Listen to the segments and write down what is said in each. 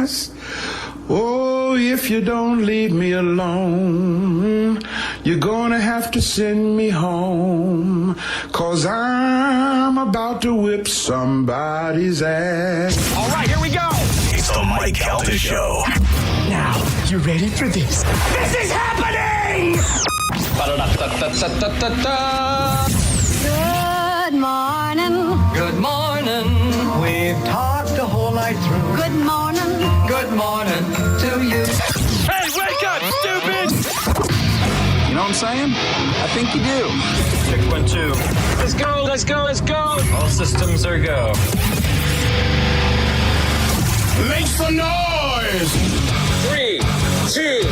yes. Oh, if you don't leave me alone, you're gonna have to send me home, 'cause I'm about to whip somebody's ass. All right, here we go. It's the Mike Calta Show. Now, you ready for this? This is happening! Good morning. Good morning. We've talked the whole night through. Good morning. Good morning to you. Hey, wake up, stupid! You know what I'm saying? I think you do. 612. Let's go, let's go, let's go. All systems are go. Make some noise! 3, 2,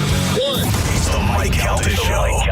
1. It's the Mike Calta Show.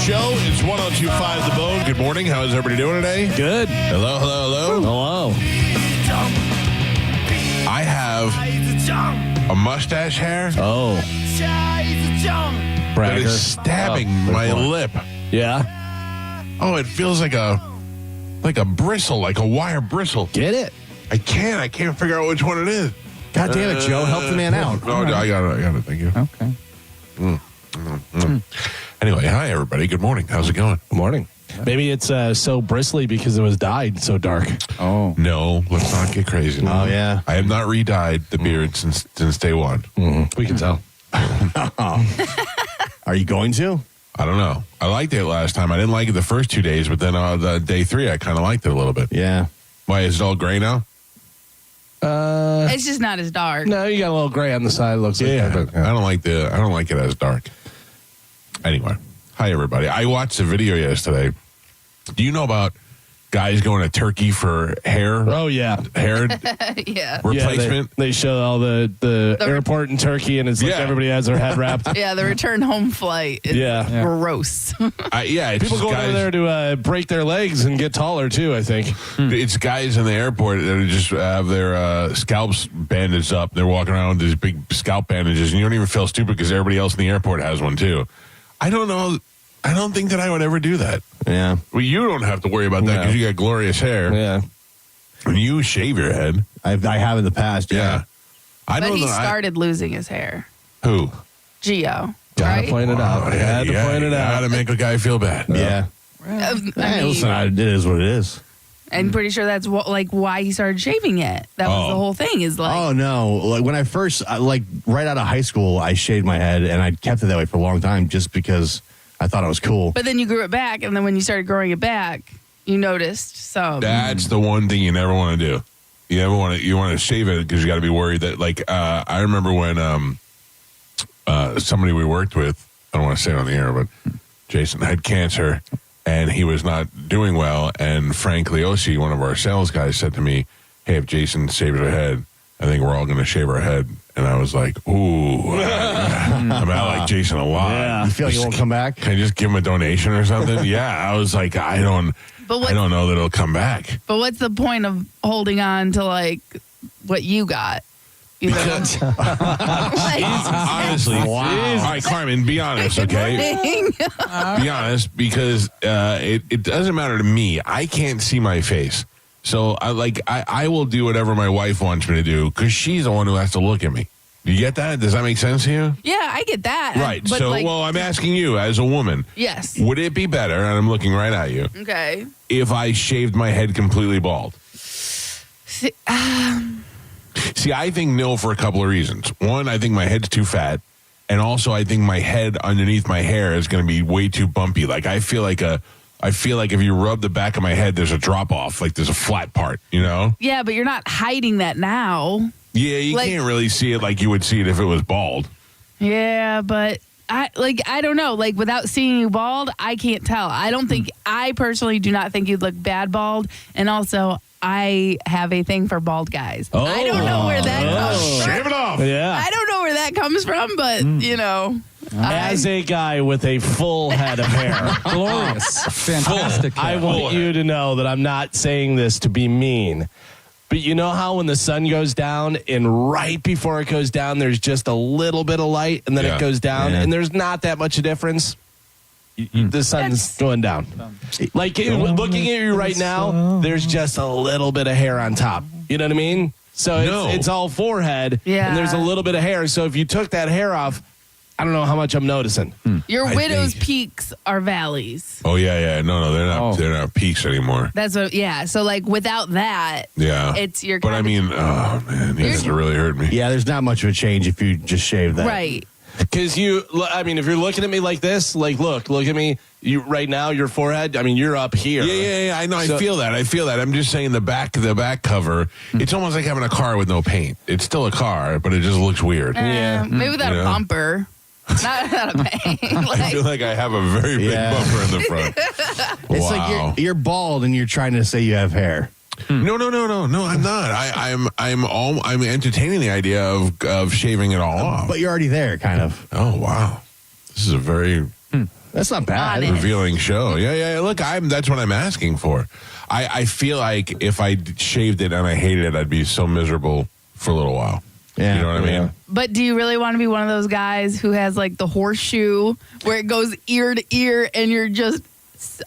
Show. It's 102.5 The Bone. Good morning. How is everybody doing today? Good. Hello, hello, hello. Hello. I have a mustache hair Oh. that Bragger. is stabbing Oh, my good point. lip. Yeah. Oh, it feels like a bristle, like a wire bristle. Get it. I can't figure out which one it is. God damn it, Joe. Help the man out. Oh, I got it. Thank you. Okay. Anyway, hi, everybody. Good morning. How's it going? Good morning. Maybe it's so bristly because it was dyed so dark. Oh. No, let's not get crazy. Oh, yeah. I have not re-dyed the beard since day one. We can tell. Are you going to? I don't know. I liked it last time. I didn't like it the first 2 days, but then the day 3, I kind of liked it a little bit. Yeah. Why, is it all gray now? It's just not as dark. No, you got a little gray on the side. It looks like that, but, I don't like it as dark. Anyway, hi everybody. I watched a video yesterday. Do you know about guys going to Turkey for hair? Oh, yeah. Hair Yeah. replacement? Yeah, they show all the airport in Turkey, and it's like everybody has their head wrapped. Yeah, the return home flight is gross. It's People go over there to break their legs and get taller, too, I think. It's guys in the airport that just have their scalps bandaged up. They're walking around with these big scalp bandages, and you don't even feel stupid because everybody else in the airport has one, too. I don't know. I don't think that I would ever do that. Yeah. Well, you don't have to worry about that because you got glorious hair. Yeah. When you shave your head. I have in the past, yeah. I But don't he know. started losing his hair. Who? Gio. Gotta Right? point it out. Had to point it out. Gotta make a guy feel bad. Yeah. I Hey, mean, listen, it is what it is. I'm pretty sure that's why he started shaving it. That was the whole thing. Is like, Oh, no. Like, when I first, right out of high school, I shaved my head, and I kept it that way for a long time just because I thought it was cool. but then you grew it back, and then when you started growing it back, you noticed some. That's the one thing you never want to do. You want to shave it because you got to be worried that, like, I remember when somebody we worked with, I don't want to say it on the air, but Jason had cancer and he was not doing well. And Frank Leosi, one of our sales guys, said to me, "Hey, if Jason shaves her head, I think we're all going to shave our head." And I was like, "Ooh, I'm out like Jason a lot." Yeah. You feel like it won't come back? Can I just give him a donation or something? Yeah, I was like, I don't know that it'll come back. But what's the point of holding on to like what you got? You know? Honestly, wow. All right, Carmen, be honest, okay? Be honest, because it doesn't matter to me. I can't see my face. So I will do whatever my wife wants me to do because she's the one who has to look at me. Do you get that? Does that make sense to you? Yeah, I get that. Right. But So, well, I'm asking you as a woman. Yes. Would it be better, and I'm looking right at you, Okay. if I shaved my head completely bald? See, I think no for a couple of reasons. One, I think my head's too fat. And also, I think my head underneath my hair is going to be way too bumpy. Like, I feel like if you rub the back of my head, there's a drop off. Like, there's a flat part, you know? Yeah, but you're not hiding that now. Yeah, you can't really see it like you would see it if it was bald. Yeah, but I don't know. Like, without seeing you bald, I can't tell. I personally do not think you'd look bad bald. And also, I have a thing for bald guys. Oh. I don't know where that comes from. Shave it off. Yeah. I don't know where that comes from, but, you know. As a guy with a full head of hair, Glorious. Fantastic. I want you to know that I'm not saying this to be mean. But you know how when the sun goes down and right before it goes down, there's just a little bit of light and then it goes down and there's not that much of difference? The sun's going down. Like looking at you right now, there's just a little bit of hair on top. You know what I mean? So it's all forehead and there's a little bit of hair. So if you took that hair off, I don't know how much I'm noticing. Your widow's peaks are valleys. Oh, yeah. No, they're not. They're not peaks anymore. That's what, yeah. So, like, without that, it's your. But I mean, oh, man, you guys are really hurting me. Yeah, there's not much of a change if you just shave that. Right. Because if you're looking at me like this, like, look at me. You right now, your forehead. I mean, you're up here. Yeah. I know. So, I feel that. I'm just saying the back cover. It's almost like having a car with no paint. It's still a car, but it just looks weird. Maybe without a bumper. Not a paint. I feel like I have a very big bumper in the front. It's like you're bald and you're trying to say you have hair. No, I'm not. I'm entertaining the idea of shaving it all off. But you're already there, kind of. Oh, wow. This is a very That's not bad. revealing show. Yeah. Look, that's what I'm asking for. I feel like if I shaved it and I hated it, I'd be so miserable for a little while. Yeah. You know what I mean? But do you really want to be one of those guys who has like the horseshoe where it goes ear to ear and you're just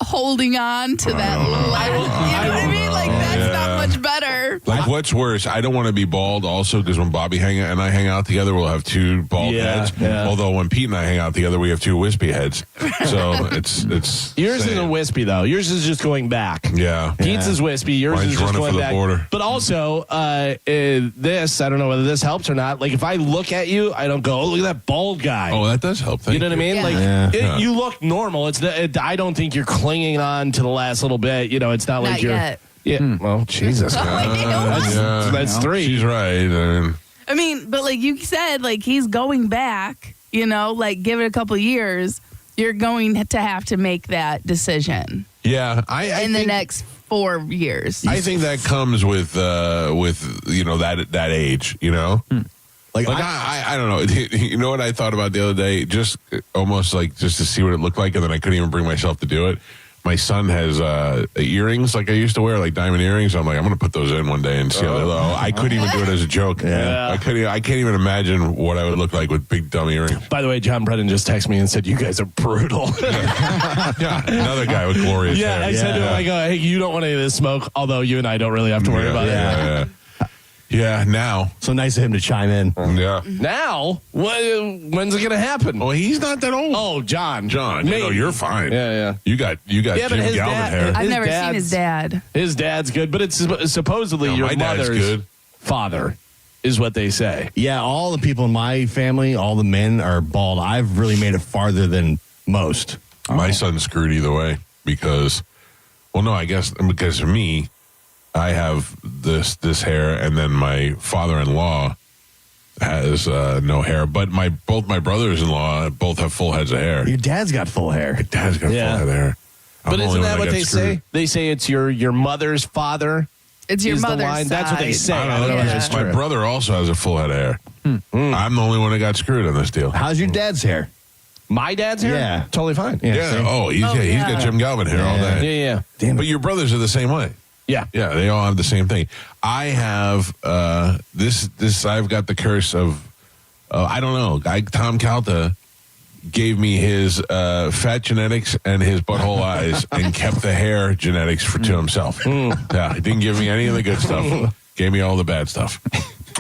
holding on to that line? You know what I mean? Like, that's not much better. Like, what's worse? I don't want to be bald also because when Bobby and I hang out together, we'll have two bald heads. Yeah. Although when Pete and I hang out together, we have two wispy heads. So it's yours isn't wispy though. Yours is just going back. Yeah. Pete's is wispy. Yours Mine's is just going back. Border. But also, this I don't know whether this helps or not. Like if I look at you, I don't go, "Oh, look at that bald guy." Oh, that does help. Thank you know what I mean? Yeah. Like you look normal. I don't think you're clinging on to the last little bit. You know, it's not like you're. Yet. Yeah. Well, Jesus. That's three. She's right. I mean, but like you said, like he's going back, you know, like give it a couple of years, you're going to have to make that decision. Yeah. In the next 4 years. I think that comes with you know, that age, you know? Like I don't know. You know what I thought about the other day? Just almost like just to see what it looked like, and then I couldn't even bring myself to do it. My son has earrings like I used to wear, like diamond earrings. I'm like, I'm going to put those in one day and see how they look. I couldn't even do it as a joke. Yeah. I can't even imagine what I would look like with big dumb earrings. By the way, John Brennan just texted me and said, "You guys are brutal." Yeah, another guy with glorious hair. I said to him, I go, "Hey, you don't want any of this smoke, although you and I don't really have to worry about it." Yeah, now. So nice of him to chime in. Yeah. Now? When's it going to happen? Well, he's not that old. Oh, John. No, you're fine. Yeah. You got Jim Galvin hair. I've never seen his dad. His dad's good, but it's supposedly your my dad's mother's good. father is what they say. Yeah, all the people in my family, all the men are bald. I've really made it farther than most. My son's screwed either way because, well, no, I guess because of me, I have this hair, and then my father-in-law has no hair. But both my brothers-in-law both have full heads of hair. Your dad's got full hair. My dad's got full head of hair. But isn't that what they say? They say it's your mother's father. It's your mother's line. side. That's what they say. I don't know. Yeah. My brother also has a full head of hair. I'm the only one that got screwed in this deal. How's your dad's hair? My dad's hair? Yeah. Totally fine. Yeah. Oh, he's got Jim Galvin hair all day. Yeah. Damn it. But your brothers are the same way. Yeah. Yeah, they all have the same thing. I have this. I've got the curse of I don't know. Tom Calta gave me his fat genetics and his butthole eyes, and kept the hair genetics to himself. Yeah, he didn't give me any of the good stuff. Gave me all the bad stuff.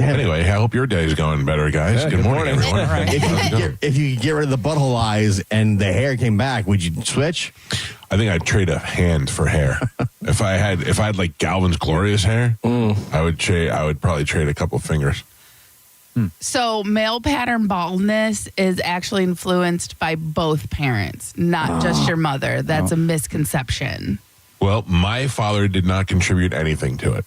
Anyway, I hope your day's going better, guys. Good morning, everyone. If you could get rid of the butthole eyes and the hair came back, would you switch? I think I'd trade a hand for hair. If I had like Galvin's glorious hair, I would probably trade a couple fingers. So male pattern baldness is actually influenced by both parents, not just your mother. That's a misconception. Well, my father did not contribute anything to it.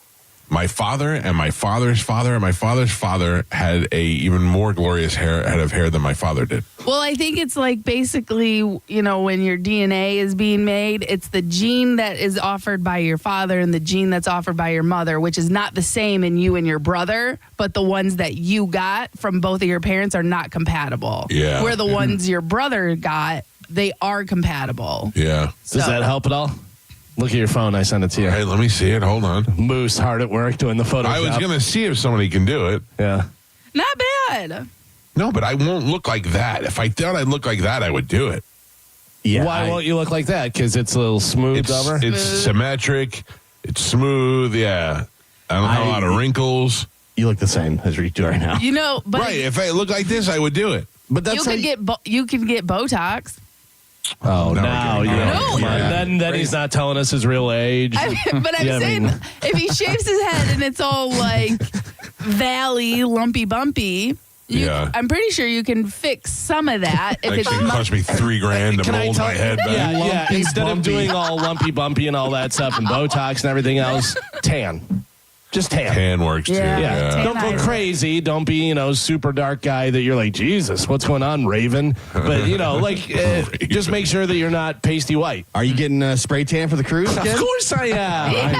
My father and my father's father and my father's father had a even more glorious head of hair than my father did. Well, I think it's like basically, when your DNA is being made, it's the gene that is offered by your father and the gene that's offered by your mother, which is not the same in you and your brother, but the ones that you got from both of your parents are not compatible. Yeah. Where the ones your brother got, they are compatible. Yeah. Does that help at all? Look at your phone. I sent it to you. Hey, let me see it. Hold on. Moose hard at work doing the Photoshop. I was going to see if somebody can do it. Yeah. Not bad. No, but I won't look like that. If I thought I'd look like that, I would do it. Yeah. Why won't you look like that? Because it's a little smoothed over? It's symmetric. It's smooth. Yeah. I don't have a lot of wrinkles. You look the same as you do right now. But Right. If I look like this, I would do it. But that's you can get Botox. Oh, now now, we're getting- yeah. No. Come on. Then he's not telling us his real age. But I'm Yeah, I saying, mean- if he shaves his head and it's all like valley, lumpy, bumpy, Yeah. I'm pretty sure you can fix some of that. If it's Actually, it cost me $3,000 to Can I mold tell my you? head back. Yeah. Instead of doing all lumpy bumpy and all that stuff and Botox and everything else, tan. Just tan. Tan works too. Yeah. Yeah. Tan Don't go eyes. crazy. Don't be, super dark guy that you're like, Jesus, what's going on, Raven? But, just make sure that you're not pasty white. Are you getting a spray tan for the cruise? Of Kid? course I am.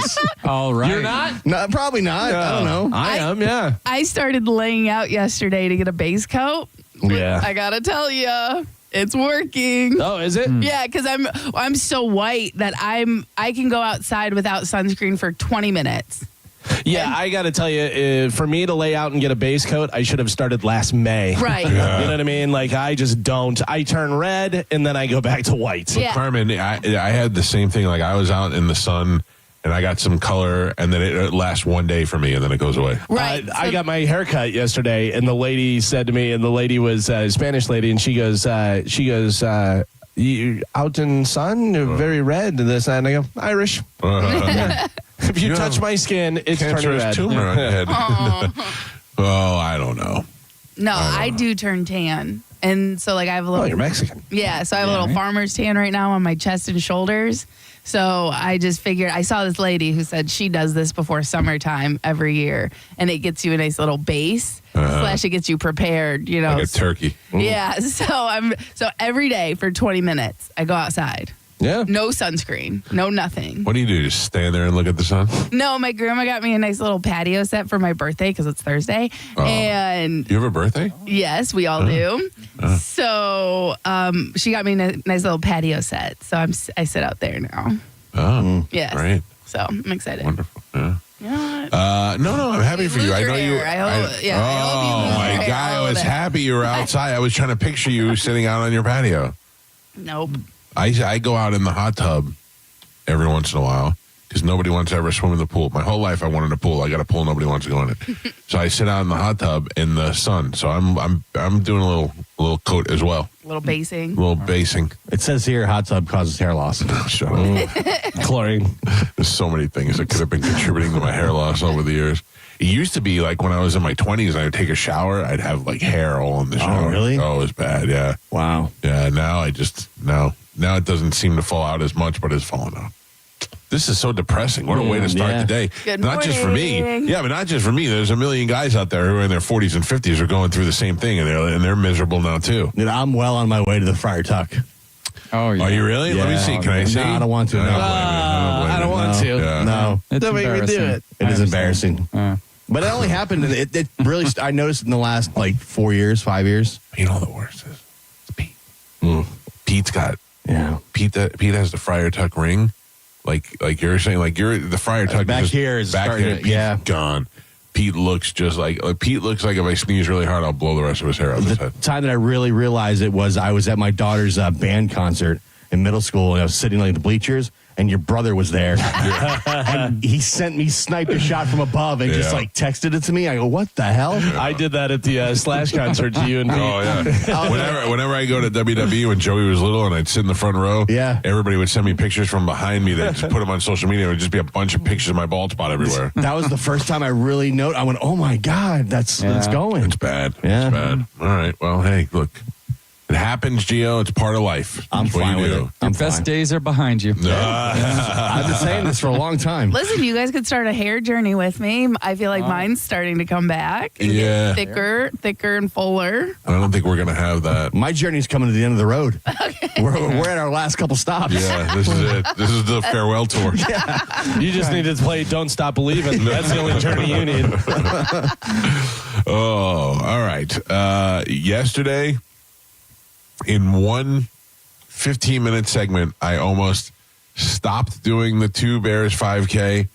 All right. You're not? No, probably not. I don't know. I am, yeah. I started laying out yesterday to get a base coat. Yeah. I gotta tell you, it's working. Oh, is it? Yeah, because I'm so white that I can go outside without sunscreen for 20 minutes. Yeah, I got to tell you, for me to lay out and get a base coat, I should have started last May. Right. You know what I mean? Like, I just don't. I turn red, and then I go back to white. Yeah. Carmen, I had the same thing. Like, I was out in the sun and I got some color, and then it lasts one day for me, and then it goes away. Right. I got my hair cut yesterday, and the lady said to me, and the lady was a Spanish lady, and she goes, you out in sun, you're very red, and this, and I go, Irish. If you touch my skin, it's turning Cancerous red. tumor on your head. Oh, I don't know. No, I do turn tan. And so, like, I have a Oh, little. you're Mexican. Yeah, so I have a little farmer's tan right now on my chest and shoulders. So I just figured, I saw this lady who said she does this before summertime every year, and it gets you a nice little base, slash it gets you prepared, Like a turkey. Yeah, so every day for 20 minutes, I go outside. Yeah. No sunscreen, no nothing. What do you do? Just stand there and look at the sun? No, my grandma got me a nice little patio set for my birthday because it's Thursday. And Do you have a birthday? yes, we all do. So she got me a nice little patio set. So I sit out there now. Oh, Yes. great. So I'm excited. Wonderful. Yeah. You know what? No, I'm happy for you. I lose know your you. hair. I hope you lose my your hair. guy, I was Hold it. happy you were outside. I was trying to picture you sitting out on your patio. Nope. I go out in the hot tub every once in a while because nobody wants to ever swim in the pool. My whole life I wanted a pool. I got a pool. Nobody wants to go in it. So I sit out in the hot tub in the sun. So I'm doing a little coat as well. A little basing. A little basing. It says here hot tub causes hair loss. Shut up. Chlorine. There's so many things that could have been contributing to my hair loss over the years. It used to be like when I was in my 20s and I would take a shower, I'd have like hair all in the shower. really? Oh, it was bad. Yeah. Wow. Yeah. Now it doesn't seem to fall out as much, but it's falling out. This is so depressing. What a way to start Yeah. the day. Good Not just for me. morning. Yeah, but not just for me. There's a million guys out there who are in their 40s and 50s are going through the same thing, and they're miserable now too. Dude, I'm well on my way to the Friar Tuck. Oh, yeah. Are you really? Let me Yeah. see. Can I see? No, I don't want to. No. I don't want to. Yeah. No, It's Don't make me do embarrassing. it. it is embarrassing. Yeah. But it only happened. It really. I noticed in the last like 4 years, 5 years. You know the worst is it's Pete. Pete's got Yeah. Pete has the Friar Tuck ring. Like you're saying, like you're the Friar Tuck back just here is back starting here. to- Pete's yeah. gone. Pete looks just like Pete looks like if I sneeze really hard, I'll blow the rest of his hair out his The head. time that I really realized it was I was at my daughter's band concert in middle school, and I was sitting like in the bleachers, and your brother was there. And he sent me sniped a shot from above and just like texted it to me. I go, what the hell? I did that at the Slash concert to you and me. Oh, yeah. Whenever I go to WWE when Joey was little and I'd sit in the front row, everybody would send me pictures from behind me. They'd just put them on social media. It would just be a bunch of pictures of my bald spot everywhere. That was the first time I really noticed. I went, oh, my God, that's going. It's bad. Yeah. It's bad. All right. Well, hey, look. It happens, Gio. It's part of life. I'm fine with it. Your best days are behind you. I've been saying this for a long time. Listen, you guys could start a hair journey with me. I feel like mine's starting to come back and get thicker and fuller. I don't think we're going to have that. My journey's coming to the end of the road. Okay. We're at our last couple stops. Yeah, this is it. This is the farewell tour. You just need to play Don't Stop Believing. That's the only journey you need. Oh, all right. Yesterday, in one 15-minute segment, I almost stopped doing the 2 Bears 5K.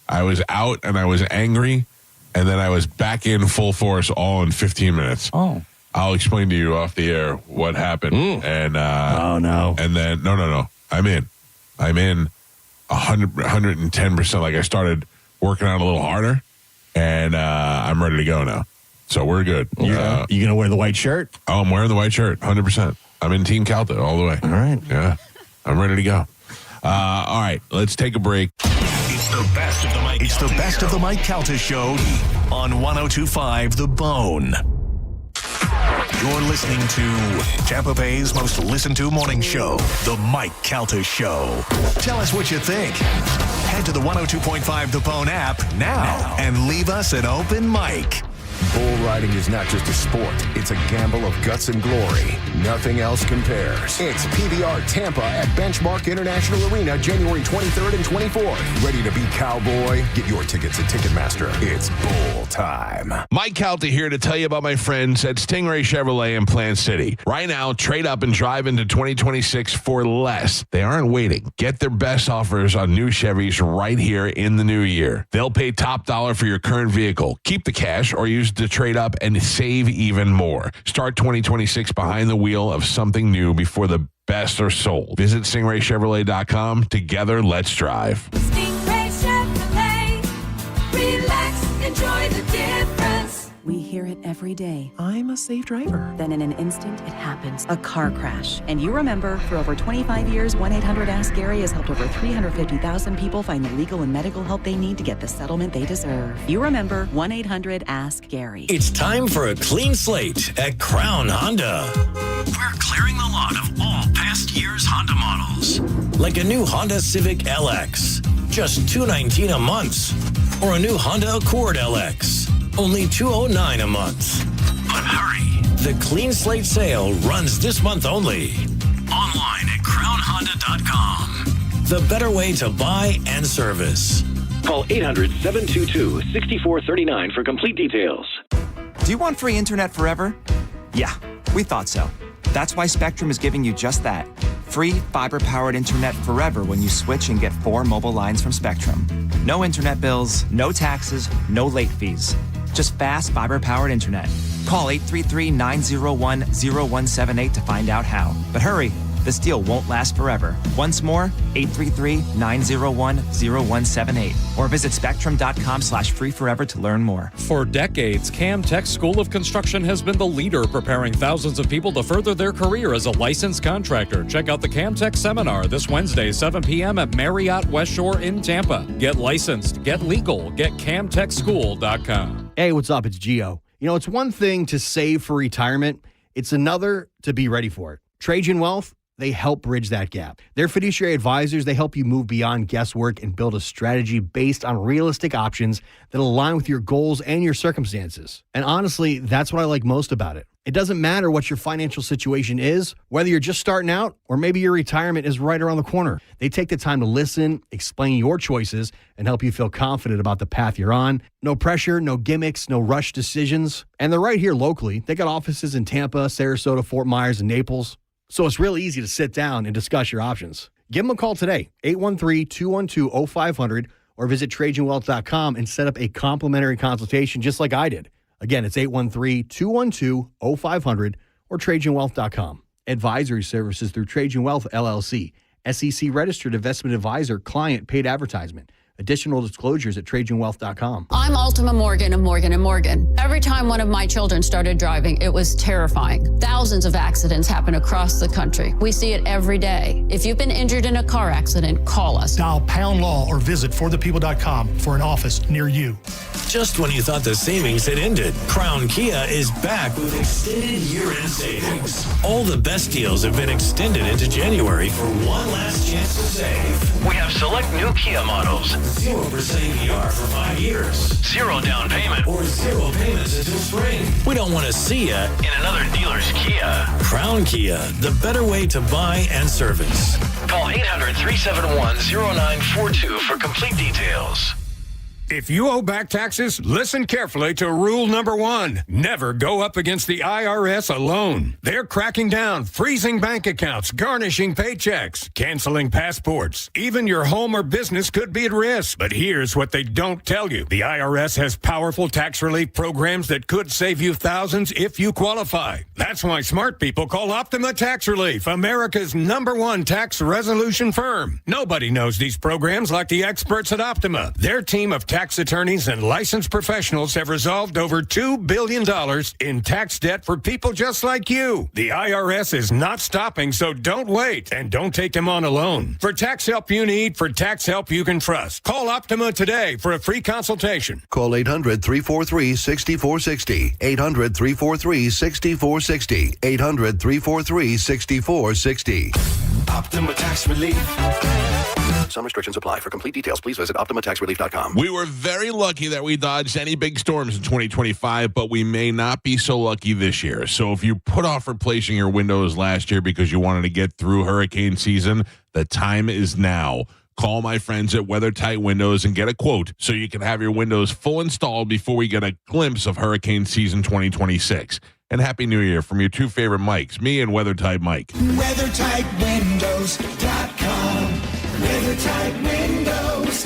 I was out and I was angry, and then I was back in full force all in 15 minutes. Oh. I'll explain to you off the air what happened. And oh, no. And then, no. I'm in 110%. Like I started working out a little harder, and I'm ready to go now. So we're good. You going to wear the white shirt? Oh, I'm wearing the white shirt, 100%. I'm in Team Calta all the way. All right. Yeah, I'm ready to go. All right, let's take a break. It's the best of the Mike. It's the best of the Mike Calta Show on 102.5 The Bone. You're listening to Tampa Bay's most listened to morning show, The Mike Calta Show. Tell us what you think. Head to the 102.5 The Bone app now and leave us an open mic. Bull riding is not just a sport. It's a gamble of guts and glory. Nothing else compares. It's PBR Tampa at Benchmark International Arena, January 23rd and 24th. Ready to be cowboy? Get your tickets at Ticketmaster. It's bull time. Mike Calta here to tell you about my friends at Stingray Chevrolet in Plant City. Right now, trade up and drive into 2026 for less. They aren't waiting. Get their best offers on new Chevys right here in the new year. They'll pay top dollar for your current vehicle. Keep the cash or use to trade up and save even more. Start 2026 behind the wheel of something new before the best are sold. Visit StingrayChevrolet.com. Together, let's drive. Stingray Chevrolet. Relax, enjoy the difference. We hear it every day. I'm a safe driver. Then in an instant, it happens. A car crash. And you remember, for over 25 years, 1-800-ASK-GARY has helped over 350,000 people find the legal and medical help they need to get the settlement they deserve. You remember 1-800-ASK-GARY. It's time for a clean slate at Crown Honda. We're clearing the lot of all past year's Honda models. Like a new Honda Civic LX, just $219 a month. Or a new Honda Accord LX, only $209 a month. But hurry, the clean slate sale runs this month only. Online at crownhonda.com. The better way to buy and service. Call 800-722-6439 for complete details. Do you want free internet forever? Yeah, we thought so. That's why Spectrum is giving you just that. Free fiber-powered internet forever when you switch and get 4 mobile lines from Spectrum. No internet bills, no taxes, no late fees. Just fast fiber-powered internet. Call 833-901-0178 to find out how. But hurry, this deal won't last forever. Once more, 833-901-0178. Or visit spectrum.com/free forever to learn more. For decades, Camtech School of Construction has been the leader preparing thousands of people to further their career as a licensed contractor. Check out the Camtech seminar this Wednesday, 7 p.m. at Marriott West Shore in Tampa. Get licensed, get legal, get camtechschool.com. Hey, what's up? It's Gio. You know, it's one thing to save for retirement. It's another to be ready for it. Trajan Wealth, they help bridge that gap. They're fiduciary advisors. They help you move beyond guesswork and build a strategy based on realistic options that align with your goals and your circumstances. And honestly, that's what I like most about it. It doesn't matter what your financial situation is, whether you're just starting out or maybe your retirement is right around the corner. They take the time to listen, explain your choices, and help you feel confident about the path you're on. No pressure, no gimmicks, no rush decisions. And they're right here locally. They got offices in Tampa, Sarasota, Fort Myers, and Naples. So it's real easy to sit down and discuss your options. Give them a call today, 813-212-0500, or visit TrajanWealth.com and set up a complimentary consultation just like I did. Again, it's 813-212-0500 or TrajanWealth.com. Advisory services through Trajan Wealth, LLC. SEC registered investment advisor, client paid advertisement. Additional disclosures at TrajanWealth.com. I'm Ultima Morgan of Morgan & Morgan. Every time one of my children started driving, it was terrifying. Thousands of accidents happen across the country. We see it every day. If you've been injured in a car accident, call us. Dial pound law or visit forthepeople.com for an office near you. Just when you thought the savings had ended, Crown Kia is back with extended year-end savings. All the best deals have been extended into January for one last chance to save. We have select new Kia models. 0% APR for 5 years. 0 down payment or 0 payments until spring. We don't want to see you in another dealer's Kia. Crown Kia, the better way to buy and service. Call 800-371-0942 for complete details. If you owe back taxes, listen carefully to rule number 1. Never go up against the IRS alone. They're cracking down, freezing bank accounts, garnishing paychecks, canceling passports. Even your home or business could be at risk. But here's what they don't tell you. The IRS has powerful tax relief programs that could save you thousands if you qualify. That's why smart people call Optima Tax Relief, America's #1 tax resolution firm. Nobody knows these programs like the experts at Optima. Their team of tax attorneys and licensed professionals have resolved over $2 billion in tax debt for people just like you. The IRS is not stopping, so don't wait and don't take them on alone. For tax help you need, for tax help you can trust, call Optima today for a free consultation. Call 800-343-6460. 800-343-6460. 800-343-6460. Optima Tax Relief. Some restrictions apply. For complete details, please visit OptimaTaxRelief.com. We were very lucky that we dodged any big storms in 2025, but we may not be so lucky this year. So if you put off replacing your windows last year because you wanted to get through hurricane season, the time is now. Call my friends at WeatherTight Windows and get a quote so you can have your windows full installed before we get a glimpse of hurricane season 2026. And Happy New Year from your two favorite Mikes, me and WeatherTight Mike. WeatherTightWindows.com. WeatherTight Windows.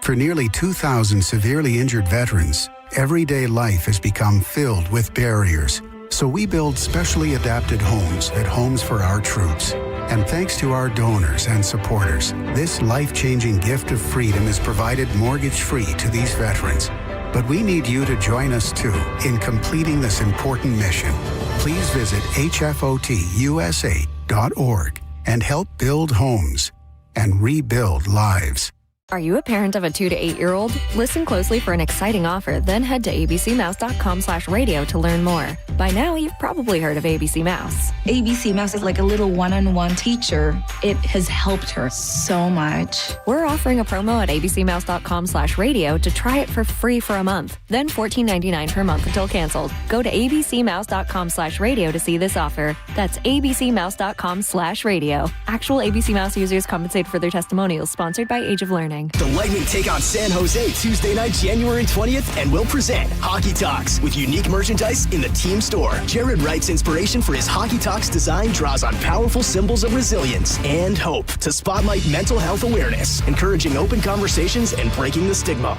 For nearly 2,000 severely injured veterans, everyday life has become filled with barriers. So we build specially adapted homes at Homes for Our Troops. And thanks to our donors and supporters, this life-changing gift of freedom is provided mortgage-free to these veterans. But we need you to join us, too, in completing this important mission. Please visit hfotusa.org and help build homes and rebuild lives. Are you a parent of a 2 to 8 year old? Listen closely for an exciting offer, then head to abcmouse.com/radio to learn more. By now, you've probably heard of ABC Mouse. ABC Mouse is like a little one-on-one teacher. It has helped her so much. We're offering a promo at abcmouse.com/radio to try it for free for a month, then $14.99 per month until canceled. Go to abcmouse.com/radio to see this offer. That's abcmouse.com/radio. Actual ABC Mouse users compensate for their testimonials, sponsored by Age of Learning. The Lightning take on San Jose Tuesday night, January 20th, and will present Hockey Talks with unique merchandise in the team store. Jared Wright's inspiration for his Hockey Talks design draws on powerful symbols of resilience and hope to spotlight mental health awareness, encouraging open conversations and breaking the stigma.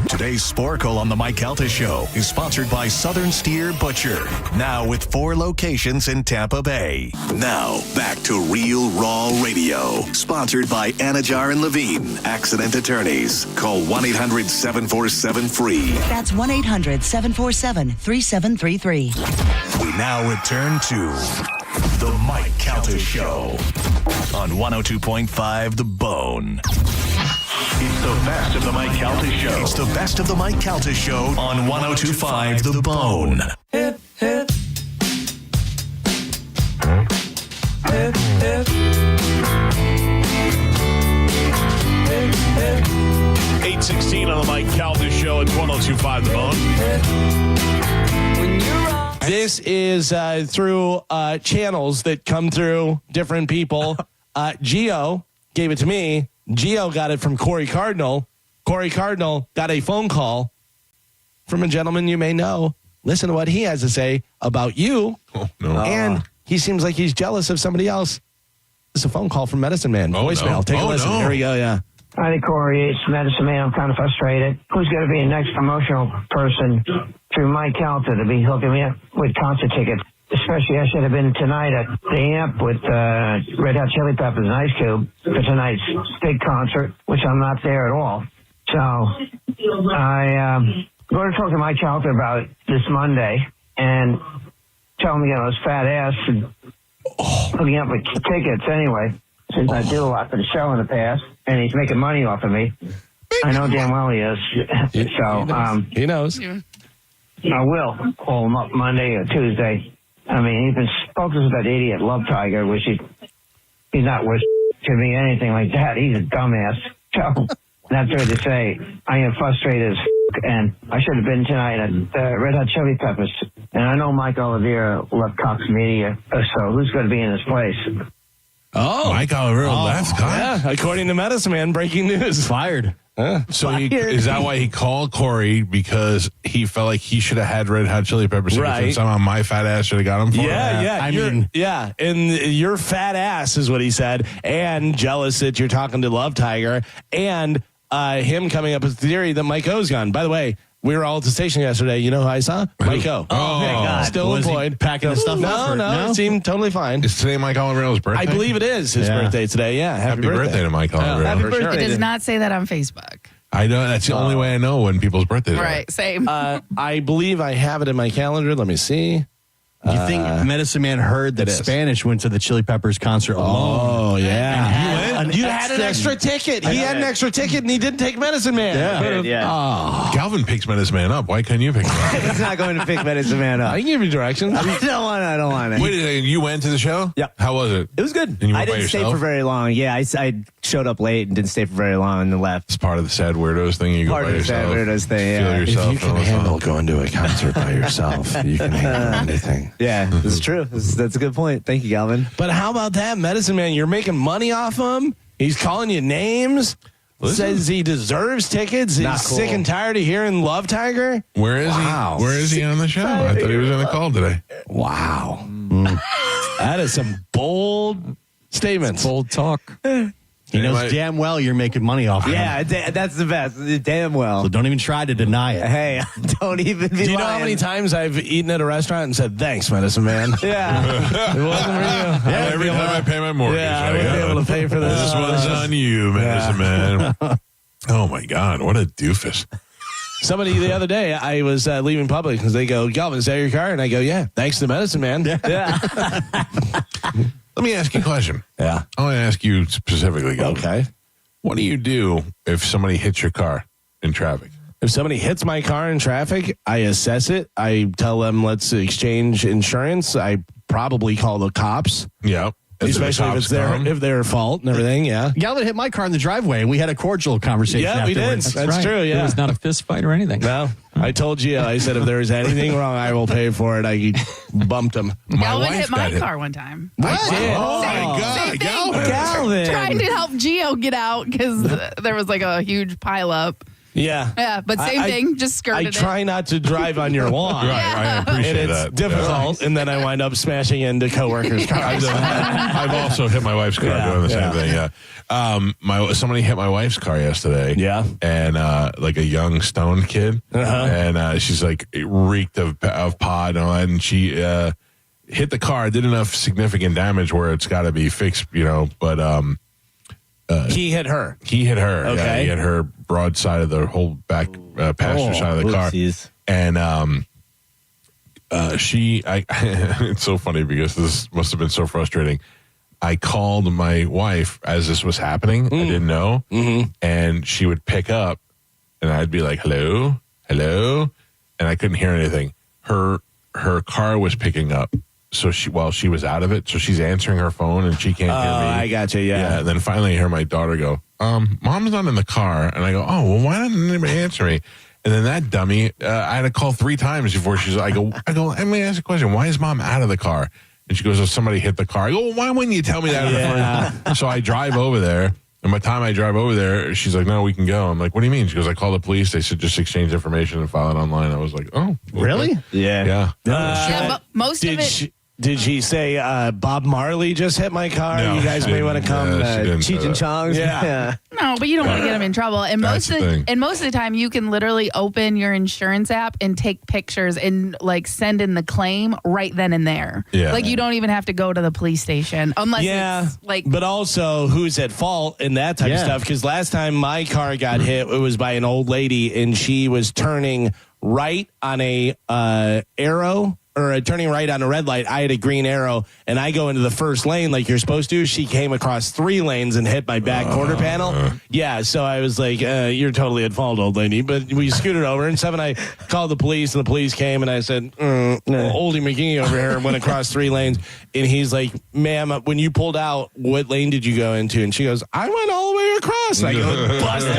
Today's Sporkle on the Mike Calta Show is sponsored by Southern Steer Butcher, now with 4 locations in Tampa Bay. Now, back to Real Raw Radio, sponsored by Anajar and Levine, accident attorneys. Call 1-800-747-FREE. That's 1-800-747-3733. We now return to the Mike Calta Show on 102.5 The Bone. It's the best of the Mike Calta Show. It's the best of the Mike Calta Show on 102.5 The Bone. Hip, hip. Hip, hip. Hip, hip. 8:16 on the Mike Calta Show at 102.5 The Bone. This is through channels that come through different people. Gio gave it to me. Gio got it from Corey Cardinal. Corey Cardinal got a phone call from a gentleman you may know. Listen to what he has to say about you. Oh, no. And he seems like he's jealous of somebody else. It's a phone call from Medicine Man. Voicemail. No. Take a listen. No. Here we go, yeah. Hi, Corey. It's Medicine Man. I'm kind of frustrated. Who's going to be the next promotional person through Mike Calta to be hooking me up with concert tickets? especially I should have been tonight at the Amp with Red Hot Chili Peppers and Ice Cube for tonight's big concert, which I'm not there at all. So I going to talk to Mike Calta about this Monday and tell him, his fat ass and hooking up with tickets anyway, since I did a lot for the show in the past, and he's making money off of me. I know damn well he is. He knows. I will call him up Monday or Tuesday. I mean, he's been focused with that idiot Love Tiger, which he's not worth to me anything like that. He's a dumbass. So that's fair to say. I am frustrated as and I should have been tonight at Red Hot Chili Peppers. And I know Mike Oliveira left Cox Media, so who's going to be in his place? Oh, Mike Oliveira left Cox? Yeah, according to Medicine Man, breaking news. Fired. So is that why he called Corey? Because he felt like he should have had Red Hot Chili Peppers tickets, and somehow my fat ass should have got him for it? Yeah. And your fat ass is what he said. And jealous that you're talking to Love Tiger. And him coming up with the theory that Mike O's gone. By the way, we were all at the station yesterday. You know who I saw? Mike O. Oh, thank God. Still Was employed. he packing his stuff up? No, it seemed totally fine. Is today Mike Oliveira's birthday? I believe it is his birthday today. Yeah. Happy birthday to Mike Oliveira. Happy birthday. It does not say that on Facebook. I know. That's the only way I know when people's birthdays are. Right, same. I believe I have it in my calendar. Let me see. You think Medicine Man heard that Spanish went to the Chili Peppers concert alone? Oh, yeah. And you had an extra ticket. He had an extra ticket, and he didn't take Medicine Man. Oh. Calvin picks Medicine Man up. Why couldn't you pick him up? He's not going to pick Medicine Man up. I can give you directions. I don't want it. Wait a second. You went to the show? Yeah. How was it? It was good. And you went I by didn't stay yourself? for very long. Yeah, I showed up late and didn't stay for very long and then left. It's part of the sad weirdos thing. You go Part by of the yourself. sad weirdos thing, yeah. Feel yourself. If you can handle going to a concert by yourself, you can handle anything. Yeah, that's true. That's a good point. Thank you, Galvin. But how about that, Medicine Man? You're making money off him. He's calling you names. Says he deserves tickets. He's Not cool. sick and tired of hearing Love Tiger. Where is he? Where is he on the show? I thought he was on the call today. Wow. That is some bold statements. Bold talk. He knows damn well you're making money off of him. Yeah, that's the best. Damn well. So don't even try to deny it. Hey, don't even be Do you know how lying. many times I've eaten at a restaurant and said, thanks, Medicine Man? Yeah. It wasn't for you. Every time I pay my mortgage, I wouldn't be able to pay for this. This was on you, Medicine Man. Oh, my God. What a doofus. Somebody the other day, I was leaving Publix because they go, Galvin, is that your car? And I go, yeah, thanks to Medicine Man. Yeah. Let me ask you a question. Yeah. I want to ask you specifically, Galvin. Okay. What do you do if somebody hits your car in traffic? If somebody hits my car in traffic, I assess it. I tell them, let's exchange insurance. I probably call the cops. Yeah. Especially if it's their fault and everything, yeah. Galvin hit my car in the driveway, and we had a cordial conversation Yeah, we did. afterwards. That's true, yeah. It was not a fist fight or anything. No, I told you. I said if there is anything wrong, I will pay for it. I bumped him. Galvin hit my car one time. What? I did. Oh, my God. Galvin. Trying to help Gio get out because there was like a huge pile up. Yeah. Yeah, but same thing, just skirted I try not to drive on your lawn. Right, I appreciate and it's that. difficult, and then I wind up smashing into coworkers' cars. I've also hit my wife's car doing the same thing. Yeah, somebody hit my wife's car yesterday. Yeah, and like a young stoned kid, and she's like reeked of pot and all that, and she hit the car, did enough significant damage where it's got to be fixed, but he hit her. He hit her. Okay. Yeah, he hit her broadside of the whole back passenger side of the car. And it's so funny because this must have been so frustrating. I called my wife as this was happening. I didn't know. Mm-hmm. And she would pick up and I'd be like, hello, hello. And I couldn't hear anything. Her car was picking up. So while she was out of it, so she's answering her phone and she can't hear me. I gotcha, yeah. And then finally I hear my daughter go, Mom's not in the car. And I go, oh, well, why didn't anybody answer me? And then that dummy, I had to call 3 times before I go, let me ask a question. Why is Mom out of the car? And she goes, oh, somebody hit the car. I go, well, why wouldn't you tell me that in the first? So I drive over there. And by the time I drive over there, she's like, no, we can go. I'm like, what do you mean? She goes, I called the police. They said just exchange information and file it online. I was like, oh. Okay. Really? Yeah. Most of it. Did she say Bob Marley just hit my car? No, you guys she may want to didn't. come. She didn't say Cheech and that. Chong's. Yeah. No, but you don't want to get them in trouble. And That's most of the time, you can literally open your insurance app and take pictures and like send in the claim right then and there. Yeah. Like you don't even have to go to the police station unless it's like. But also, who's at fault in that type of stuff? Because last time my car got hit, it was by an old lady, and she was turning right on a arrow. Or turning right on a red light. I had a green arrow, and I go into the first lane like you're supposed to. She came across 3 lanes and hit my back quarter panel. Yeah, so I was like, you're totally at fault, old lady. But we scooted over, and I called the police, and the police came, and I said, Oldie McGee over here went across 3 lanes. And he's like, ma'am, when you pulled out, what lane did you go into? And she goes, I went all the way across. And I go, busted.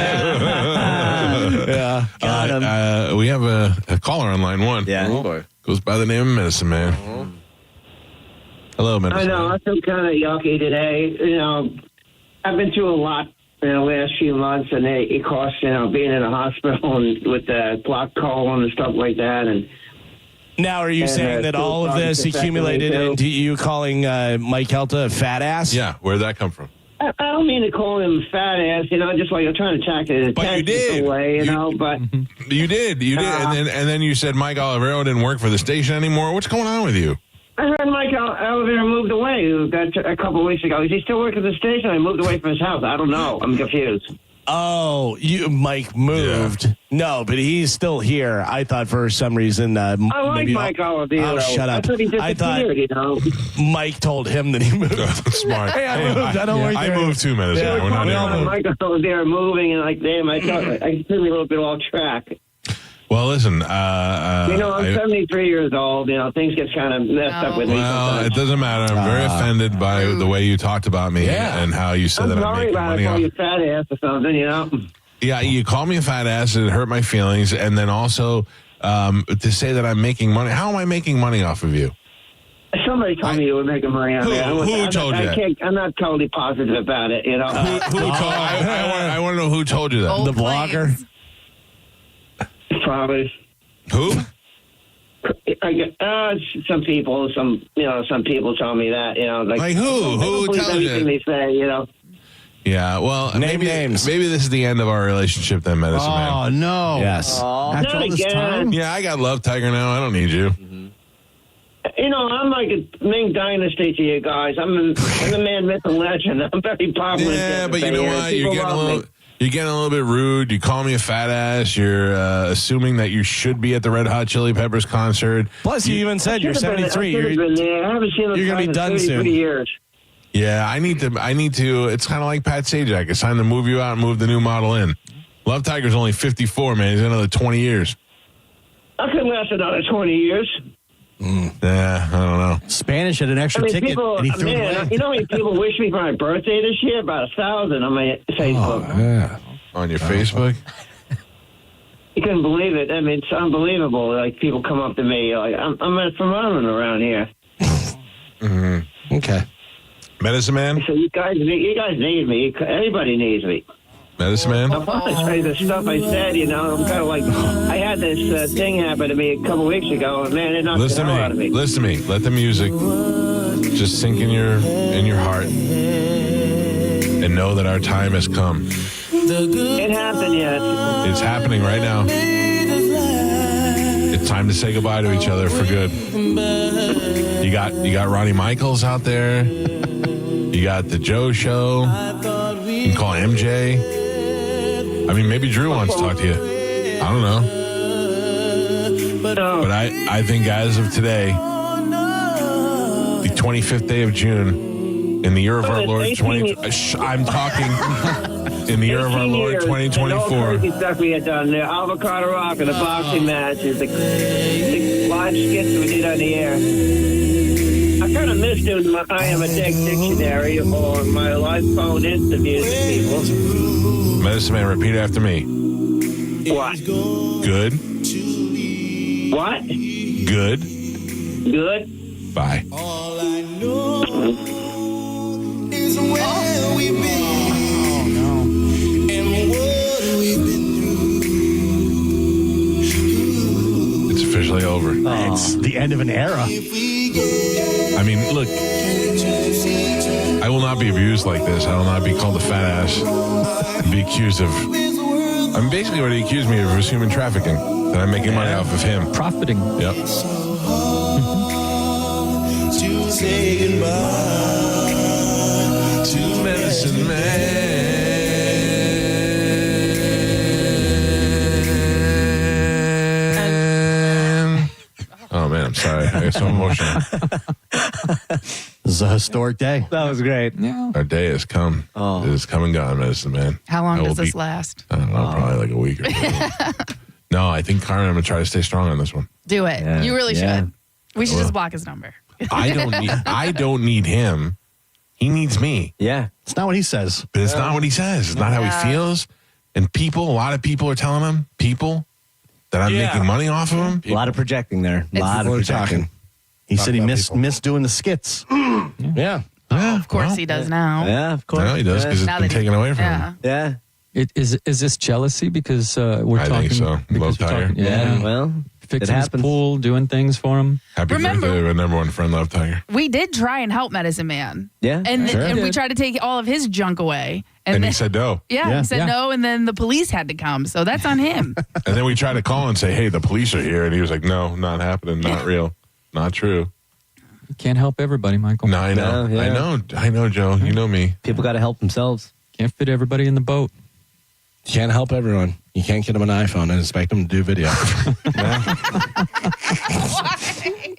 Yeah, got him. We have a caller on line 1. Yeah. Oh, boy. Goes by the name of Medicine Man. Hello, Medicine Man. I know. I feel kind of yucky today. You know, I've been through a lot in the last few months, and it costs, being in a hospital and with the blocked colon and stuff like that. And now, are you saying that all of this accumulated into you calling Mike Calta a fat ass? Yeah. Where'd that come from? I don't mean to call him fat ass, just like I'm trying to tack it But you did. away, but You did. And then you said Mike Olivero didn't work for the station anymore. What's going on with you? I heard Mike Olivero moved away a couple of weeks ago. Is he still working at the station? I moved away from his house. I don't know. I'm confused. Oh, Mike moved. Yeah. No, but he's still here. I thought for some reason. I like Mike Olivero. Oh, shut up. I thought Mike told him that he moved. That's smart. Hey, I moved. I don't work there. I moved 2 minutes ago. We're not even. Mike Olivero moving, and like, damn, I threw me a little bit off track. Well, listen. I'm 73 years old. Things get kind of messed up with me. Well, it doesn't matter. I'm very offended by the way you talked about me and how you said that I'm making money off. I call you fat ass or something, Yeah, you call me a fat ass. It hurt my feelings. And then also to say that I'm making money. How am I making money off of you? Somebody told me you were making money on me. Who told you that? I'm not totally positive about it, Who told? I want to know who told you that. The blogger? Probably. Who? Some people. Some people tell me that. Like who? Who tells you? They say, Yeah, well, maybe this is the end of our relationship then, Medicine Man. Oh, no. Yes. After all this time? Yeah, I got Love Tiger now. I don't need you. I'm like a Ming Dynasty to you guys. I'm a man, myth, and legend. I'm very popular. Yeah, but you know what? You're getting a little bit rude. You call me a fat ass. You're assuming that you should be at the Red Hot Chili Peppers concert. Plus, you even said you're 73. I haven't seen you're going to be done soon. Years. Yeah, I need to. It's kind of like Pat Sajak. It's time to move you out and move the new model in. Love Tiger's only 54, man. He's got another 20 years. I could last another 20 years. Yeah, I don't know. Spanish had an extra ticket, and he threw it away. You know how many people wish me for my birthday this year? About 1,000 on my Facebook. Oh, yeah. On your Facebook? You couldn't believe it. I mean, it's unbelievable. Like, people come up to me, like, I'm from Ireland around here. Mm-hmm. Okay. Medicine Man? So you guys need me. Everybody needs me. Medicine Man? I apologize for the stuff I said, I'm kind of like, I had this thing happen to me a couple weeks ago, and man, it knocked the hell out of me. Listen to me. Let the music just sink in your heart and know that our time has come. It happened yet. It's happening right now. It's time to say goodbye to each other for good. You got Ronnie Michaels out there. You got the Joe Show. You can call MJ. I mean, maybe Drew wants to talk to you. I don't know. But I think as of today, the 25th day of June, in the year of our Lord I'm talking in the year of our Lord 2024. The stuff we had done there, Avocado Rock and the boxing matches, the live skits we did on the air. I kind of missed doing my I Am a Dick dictionary or my live phone interviews with people. Medicine Man, repeat after me. What? Good. What? Good. Good. Bye. All I know is where we've been and what we've been through. It's officially over. It's the end of an era. I I mean, look, I will not be abused like this. I will not be called a fat ass. Be accused of. I mean, basically, what he accused me of was human trafficking. That I'm making money off of him. Profiting. Yep. To say goodbye to Medicine Man. Oh, man, I'm sorry. I get so emotional. This is a historic day. That was great. Yeah. Our day has come. Oh. It has come and gone, Medicine Man. How long I does will this be- last? I don't know, probably like a week or two. No, I think Carmen, I'm going to try to stay strong on this one. Do it. Yeah. You really Yeah. should. We should I will. just block his number. I don't need him. He needs me. Yeah. It's not what he says. But it's not what he says. It's not how he feels. And a lot of people are telling him, that I'm making money off of him. A lot of projecting there. A lot of projecting. He said he about missed doing the skits. Yeah. Of course he does now. Yeah, of course. No, he does because it's Now been that he- taken away from Yeah. him. Yeah. Is this jealousy because we're I talking? think so. because Love we're Tiger. talking- Yeah. Well, Fixing his happens. pool, doing things for him. Happy Remember- birthday to our number one friend, Love Tiger. We did try and help Medicine Man. Yeah. And, Sure. and we Did. tried to take all of his junk away. And then, he said no. yeah, he said Yeah. no, and then the police had to come. So that's on him. And then we tried to call and say, hey, the police are here. And he was like, no, not happening. Not real. Not true. You can't help everybody, Michael. No, I know. No, yeah. I know, Joe. You know me. People got to help themselves. Can't fit everybody in the boat. You can't help everyone. You can't get them an iPhone and expect them to do video.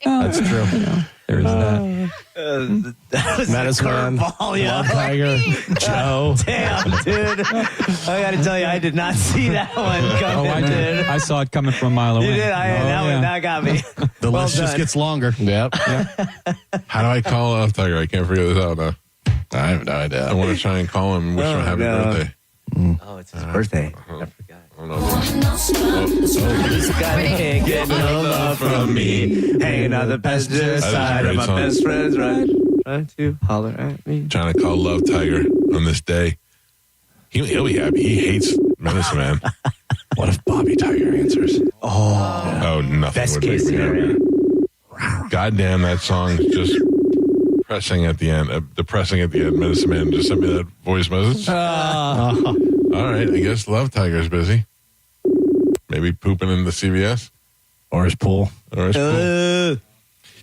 That's true. There's that. Medicine Man, Love Tiger, Joe. Damn, dude. I got to tell you, I did not see that one coming, I dude. did. I saw it coming from a mile away. You did? That got me. The Well list just done. gets longer. Yep. How do I call Love Tiger? I can't figure this out now. I have no idea. I want to try and call him and wish him a happy birthday. Oh, it's his birthday. I forgot. I don't know. He's got can't get no love from me. Hanging on the passenger That is a side of great my song. best friend's ride. Trying to holler at me. Trying to call Love Tiger on this day. He'll be happy. He hates Medicine Man. What if Bobby Tiger answers? Oh, nothing Best would case make me scenario. happy. Goddamn, that song's just depressing at the end. Medicine Man just sent me that voice message. All right, I guess Love Tiger's busy. Maybe pooping in the CVS Or his pool? or his pool.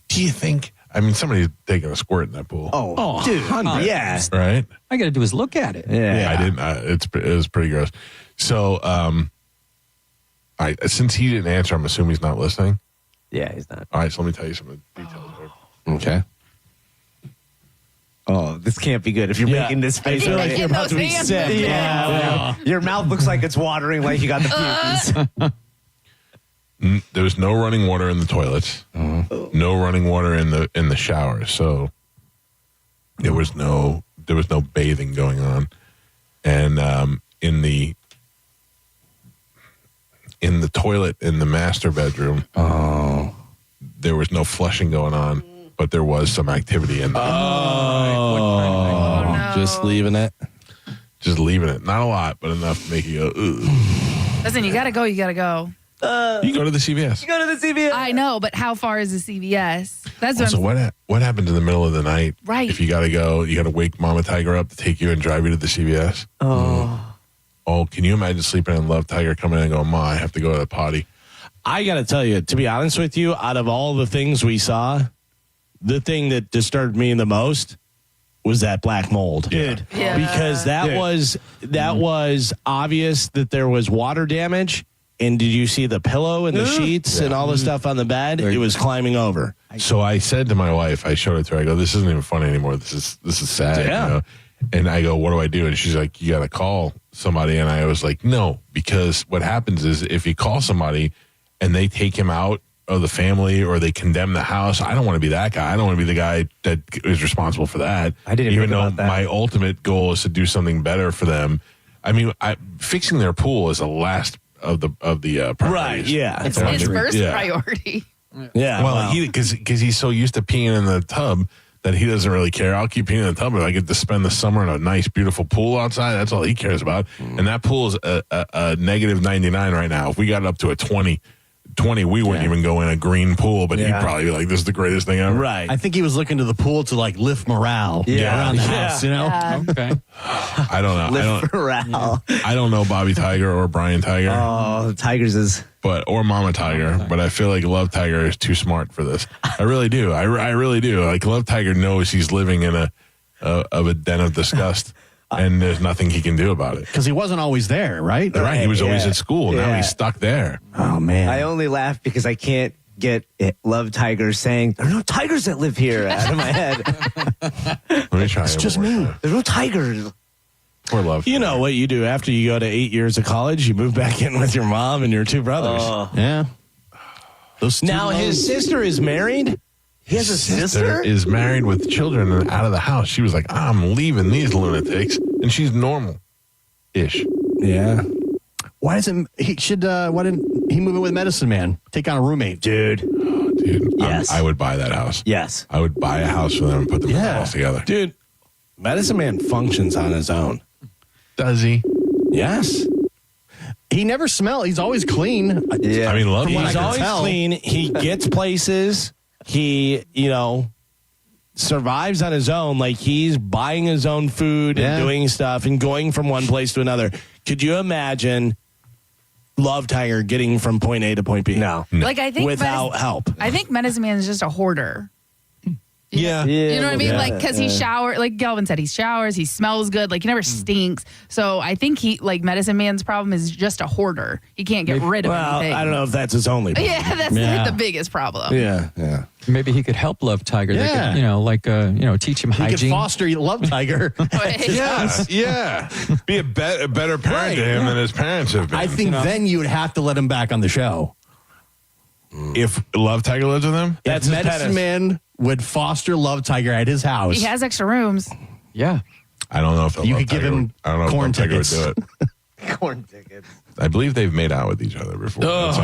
Do you think? I mean, somebody's taking a squirt in that pool. Oh, dude. Yeah. Right? I got to do is look at it. Yeah. I didn't. It was pretty gross. So, since he didn't answer, I'm assuming he's not listening. Yeah, he's not. All right, so let me tell you some of the details. Okay. Oh, this can't be good if you're making this face. I feel like Making you're about to those be hands sick. look Yeah. Your mouth looks like it's watering like you got the pupils. There was no running water in the toilets. No running water in the shower. So there was no bathing going on, and in the toilet in the master bedroom, there was no flushing going on, but there was some activity in there. no. Just leaving it. Just leaving it, not a lot, but enough to make you go. Ugh. Listen, you got to go. You got to go. You go to the CVS. Go to the CVS. I know, but how far is the CVS? That's what Also, I'm what happens in the middle of the night? Right. If you got to go, you got to wake Mama Tiger up to take you and drive you to the CVS. Oh, can you imagine sleeping in Love Tiger coming in and going, Ma, I have to go to the potty. I got to tell you, to be honest with you, out of all the things we saw, the thing that disturbed me the most was that black mold. Dude. Yeah. Because that was obvious that there was water damage. And did you see the pillow and the sheets and all the stuff on the bed? It was climbing over. So I said to my wife, I showed it to her. I go, this isn't even funny anymore. This is sad. Yeah. You know? And I go, what do I do? And she's like, you got to call somebody. And I was like, no, because what happens is if you call somebody and they take him out of the family or they condemn the house, I don't want to be that guy. I don't want to be the guy that is responsible for that. I didn't even think though about that. my ultimate goal is to do something better for them. I mean, fixing their pool is the last of the priorities. Right, yeah. It's his first priority. Yeah. Well, because he's so used to peeing in the tub that he doesn't really care. I'll keep peeing in the tub if I get to spend the summer in a nice, beautiful pool outside. That's all he cares about. And that pool is a negative 99 right now. If we got it up to a 20, 20, we wouldn't even go in a green pool, but he'd probably be like, this is the greatest thing ever. Right. I think he was looking to the pool to like lift morale around the house, you know? Yeah. Okay. I don't know. Live morale. I don't know Bobby Tiger or Brian Tiger. Oh, Tigers is. Or Mama Tiger, but I feel like Love Tiger is too smart for this. I really do. I really do. Like Love Tiger knows he's living in a den of disgust, and there's nothing he can do about it. Because he wasn't always there, right? Right. He was always at school. Now he's stuck there. Oh man. I only laugh because I can't get Love Tiger saying there are no tigers that live here out of my head. Let me try. It's just me. There's no tigers. Poor Love. You know what you do after you go to 8 years of college? You move back in with your mom and your two brothers. Yeah. Now his sister is married. He has a sister? Is married with children and out of the house. She was like, I'm leaving these lunatics, and she's normal-ish. Yeah. Why didn't he move in with Medicine Man? Take on a roommate, dude. Dude, Yes. I would buy that house. Yes. I would buy a house for them and put them all together. Dude, Medicine Man functions on his own. Does he? Yes. He never smells. He's always clean. Yeah. I mean, Love He's Tiger. always clean. He gets places. He, survives on his own. Like he's buying his own food and doing stuff and going from one place to another. Could you imagine Love Tiger getting from point A to point B? No. Like I think without help. I think Medicine Man is just a hoarder. Yeah. You know what I mean? Yeah. Like, because he showers, like Galvin said, he showers, he smells good, like he never stinks. So I think Medicine Man's problem is just a hoarder. He can't get rid of anything. I don't know if that's his only problem. Yeah, that's like the biggest problem. Yeah. Maybe he could help Love Tiger. They could, teach him He could hygiene. foster Love Tiger. Yeah. Be a better parent to him than his parents have been. I think then you would have to let him back on the show. If Love Tiger lives with him? That's If his Medicine penis. Man would foster Love Tiger at his house. He has extra rooms. Yeah. I don't know if You Love could give Tiger him would- I don't know if corn Love Tiger would tickets. do it. Corn tickets. I believe they've made out with each other before. That's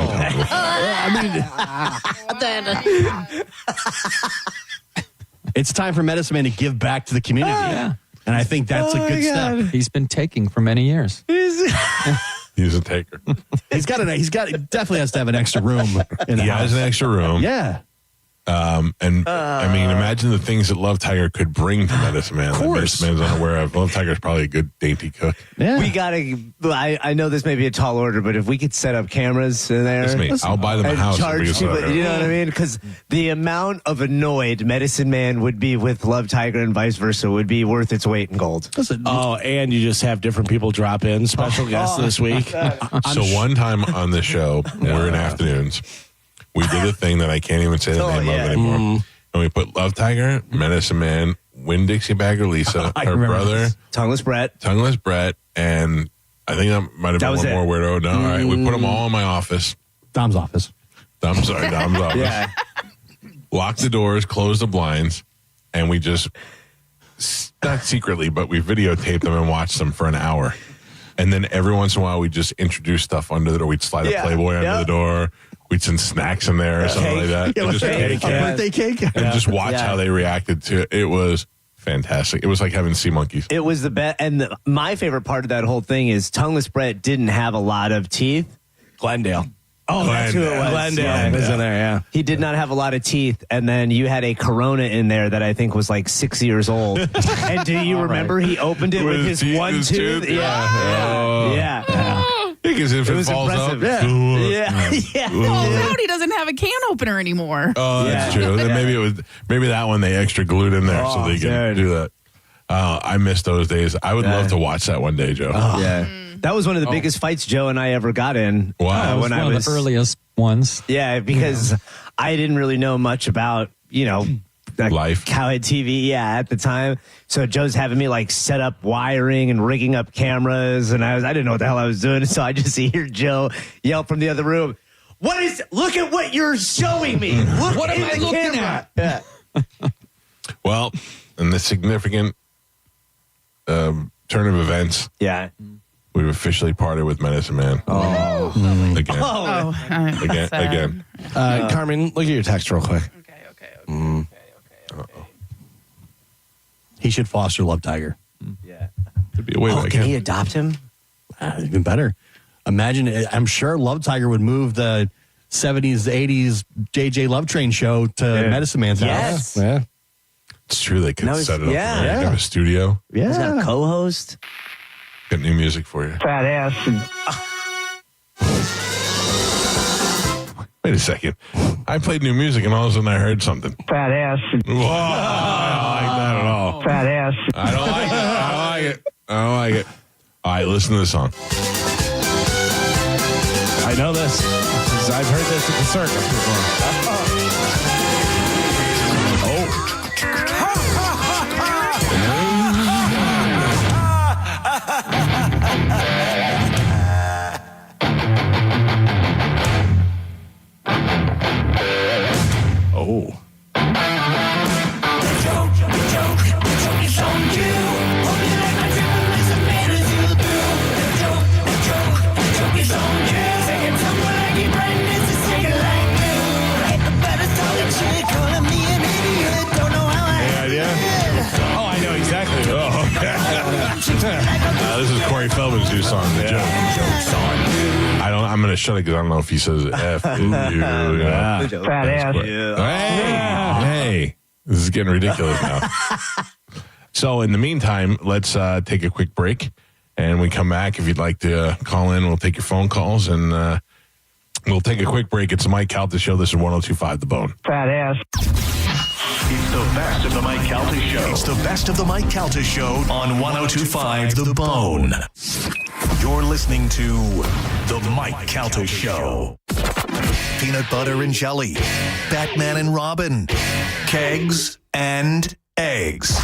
It's time for Medicine Man to give back to the community. Yeah. And I think that's a good step. He's been taking for many years. He's a taker. He definitely has to have an extra room in the He house. has an extra room. Yeah. I mean, imagine the things that Love Tiger could bring to Medicine Man. Of course. Medicine Man's unaware of. Love Tiger's probably a good dainty cook. Yeah. We gotta. I know this may be a tall order, but if we could set up cameras in there, That's me. I'll buy them a and house. charge if we can set people, up you know what I mean? Because the amount of annoyed Medicine Man would be with Love Tiger and vice versa would be worth its weight in gold. Oh, and you just have different people drop in. Special guests this week. So one time on the show, we're in afternoons. We did a thing that I can't even say the name of anymore. And we put Love Tiger, Medicine Man, Winn-Dixie Bagger Lisa, her brother, Tongueless Brett, and I think that might have been one more weirdo. No, all right. We put them all in my office. Dom's office. Dom's office. Yeah. Lock the doors, close the blinds, and we just, not secretly, but we videotaped them and watched them for an hour. And then every once in a while, we'd just introduce stuff under the door. We'd slide a Playboy under the door. We'd send snacks in there or something like that. Yeah, And just, a birthday cake. and just watch how they reacted to it. It was fantastic. It was like having sea monkeys. It was the best. And my favorite part of that whole thing is Tongueless Brett didn't have a lot of teeth. Glendale. Oh, that's who it was. Glendale was in there, yeah. He did not have a lot of teeth. And then you had a Corona in there that I think was like 6 years old. And do you remember he opened it with his teeth, one his tooth? tooth? Yeah. Because if it was falls impressive. out. Yeah. Well, Cody doesn't have a can opener anymore. Oh, that's true. Then maybe that one they extra glued in there so they can do that. I miss those days. I would love to watch that one day, Joe. Yeah. That was one of the biggest fights Joe and I ever got in. Wow. One of the earliest ones. Yeah, because I didn't really know much about, life. Cowhead TV, at the time. So Joe's having me like set up wiring and rigging up cameras, and I didn't know what the hell I was doing. So I just hear Joe yell from the other room, look at what you're showing me. Look What am in I the looking camera. at? Yeah. Well, in the significant turn of events, we've officially parted with Medicine Man. Oh. Again. Again. Carmen, look at your text real quick. Okay. He should foster Love Tiger. Yeah. Could be a way Oh, can he adopt him? Even better. Imagine, I'm sure Love Tiger would move the 70s, 80s JJ Love Train show to Medicine Man's house. Yes. It's true. They could set it up. Yeah. Right? Have a studio. Yeah. He's got a co-host. Got new music for you. Fat ass. Wait a second. I played new music and all of a sudden I heard something. Fat ass. Whoa, I don't like that at all. Fat ass. I don't like it. I don't like it. All right, listen to this song. I know this because I've heard this at the circus before. Oh. Oh, I know exactly. Oh, okay. This is Corey Feldman's new song, The Joke. I'm going to shut it because I don't know if he says F. Fat ass. Hey, this is getting ridiculous now. So in the meantime, let's take a quick break. And we come back. If you'd like to call in, we'll take your phone calls. And we'll take a quick break. It's the Mike Calta Show. This is 102.5 The Bone. Fat ass. It's the best of the Mike Calta Show. It's the best of the Mike Calta Show on 102.5 The Bone. You're listening to The Mike Calta Show. Peanut butter and jelly, Batman and Robin, kegs and eggs.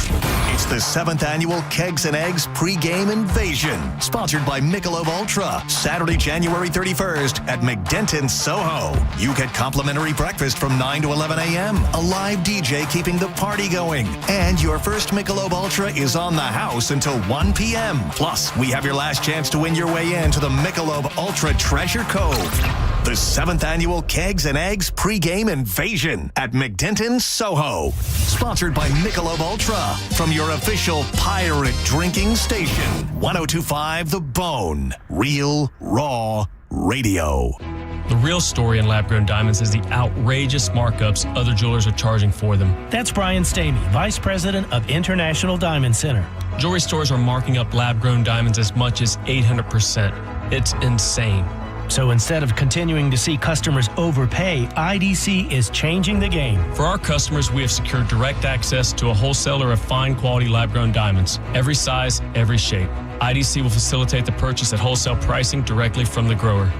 It's the 7th annual Kegs and Eggs pregame invasion, sponsored by Michelob Ultra, Saturday, January 31st at McDenton, Soho. You get complimentary breakfast from 9 to 11 a.m., a live DJ keeping the party going, and your first Michelob Ultra is on the house until 1 p.m. Plus, we have your last chance to win your way into the Michelob Ultra Treasure Cove. The 7th annual Kegs and Eggs pregame invasion at McDenton, Soho. Sponsored by Michelob Ultra from your official pirate drinking station. 102.5 The Bone. Real, raw radio. The real story in lab-grown diamonds is the outrageous markups other jewelers are charging for them. That's Brian Stamey, Vice President of International Diamond Center. Jewelry stores are marking up lab-grown diamonds as much as 800%. It's insane. So instead of continuing to see customers overpay, IDC is changing the game. For our customers, we have secured direct access to a wholesaler of fine quality lab-grown diamonds. Every size, every shape. IDC will facilitate the purchase at wholesale pricing directly from the grower.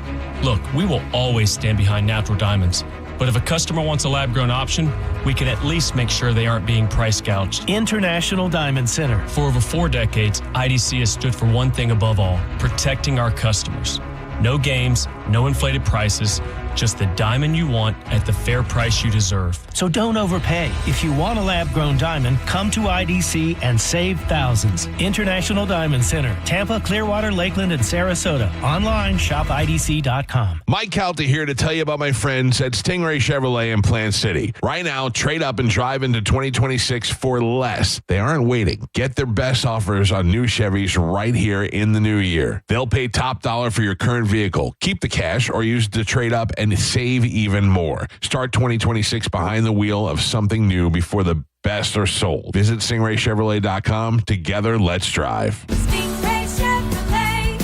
Look, we will always stand behind natural diamonds. But if a customer wants a lab-grown option, we can at least make sure they aren't being price gouged. International Diamond Center. For over 4 decades, IDC has stood for one thing above all, protecting our customers. No games, no inflated prices, just the diamond you want at the fair price you deserve. So don't overpay. If you want a lab-grown diamond, come to IDC and save thousands. International Diamond Center, Tampa, Clearwater, Lakeland, and Sarasota. Online, shopidc.com. Mike Calta here to tell you about my friends at Stingray Chevrolet in Plant City. Right now, trade up and drive into 2026 for less. They aren't waiting. Get their best offers on new Chevys right here in the new year. They'll pay top dollar for your current vehicle. Keep the cash or use the trade up and save even more. Start 2026 behind the wheel of something new before the best are sold. Visit StingrayChevrolet.com. Together, let's drive. Stingray Chevrolet.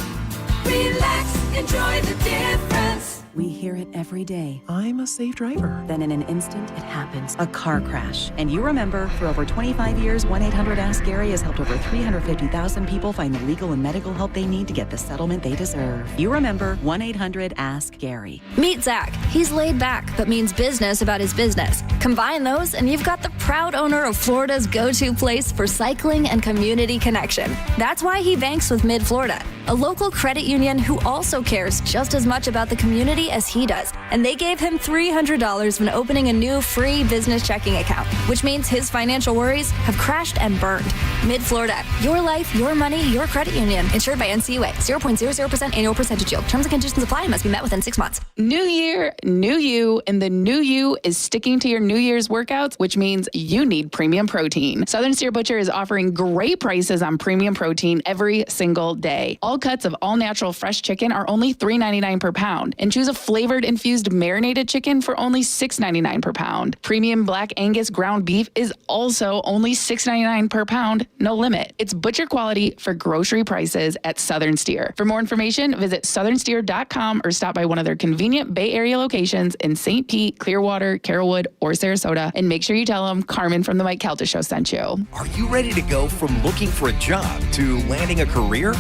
Relax, enjoy the difference. We hear it every day. I'm a safe driver. Then in an instant, it happens. A car crash. And you remember, for over 25 years, 1-800-ASK-GARY has helped over 350,000 people find the legal and medical help they need to get the settlement they deserve. You remember 1-800-ASK-GARY. Meet Zach. He's laid back, but means business about his business. Combine those, and you've got the proud owner of Florida's go-to place for cycling and community connection. That's why he banks with Mid-Florida, a local credit union who also cares just as much about the community as he does. And they gave him $300 when opening a new free business checking account, which means his financial worries have crashed and burned. Mid-Florida, your life, your money, your credit union. Insured by NCUA. 0.00% annual percentage yield. Terms and conditions apply and must be met within 6 months. New year, new you, and the new you is sticking to your New Year's workouts, which means you need premium protein. Southern Steer Butcher is offering great prices on premium protein every single day. All cuts of all natural fresh chicken are only $3.99 per pound, and choose a flavored and infused marinated chicken for only $6.99 per pound. Premium Black Angus ground beef is also only $6.99 per pound, no limit. It's butcher quality for grocery prices at Southern Steer. For more information, visit southernsteer.com or stop by one of their convenient Bay Area locations in St. Pete, Clearwater, Carrollwood, or Sarasota, and make sure you tell them Carmen from the Mike Calta Show sent you. Are you ready to go from looking for a job to landing a career?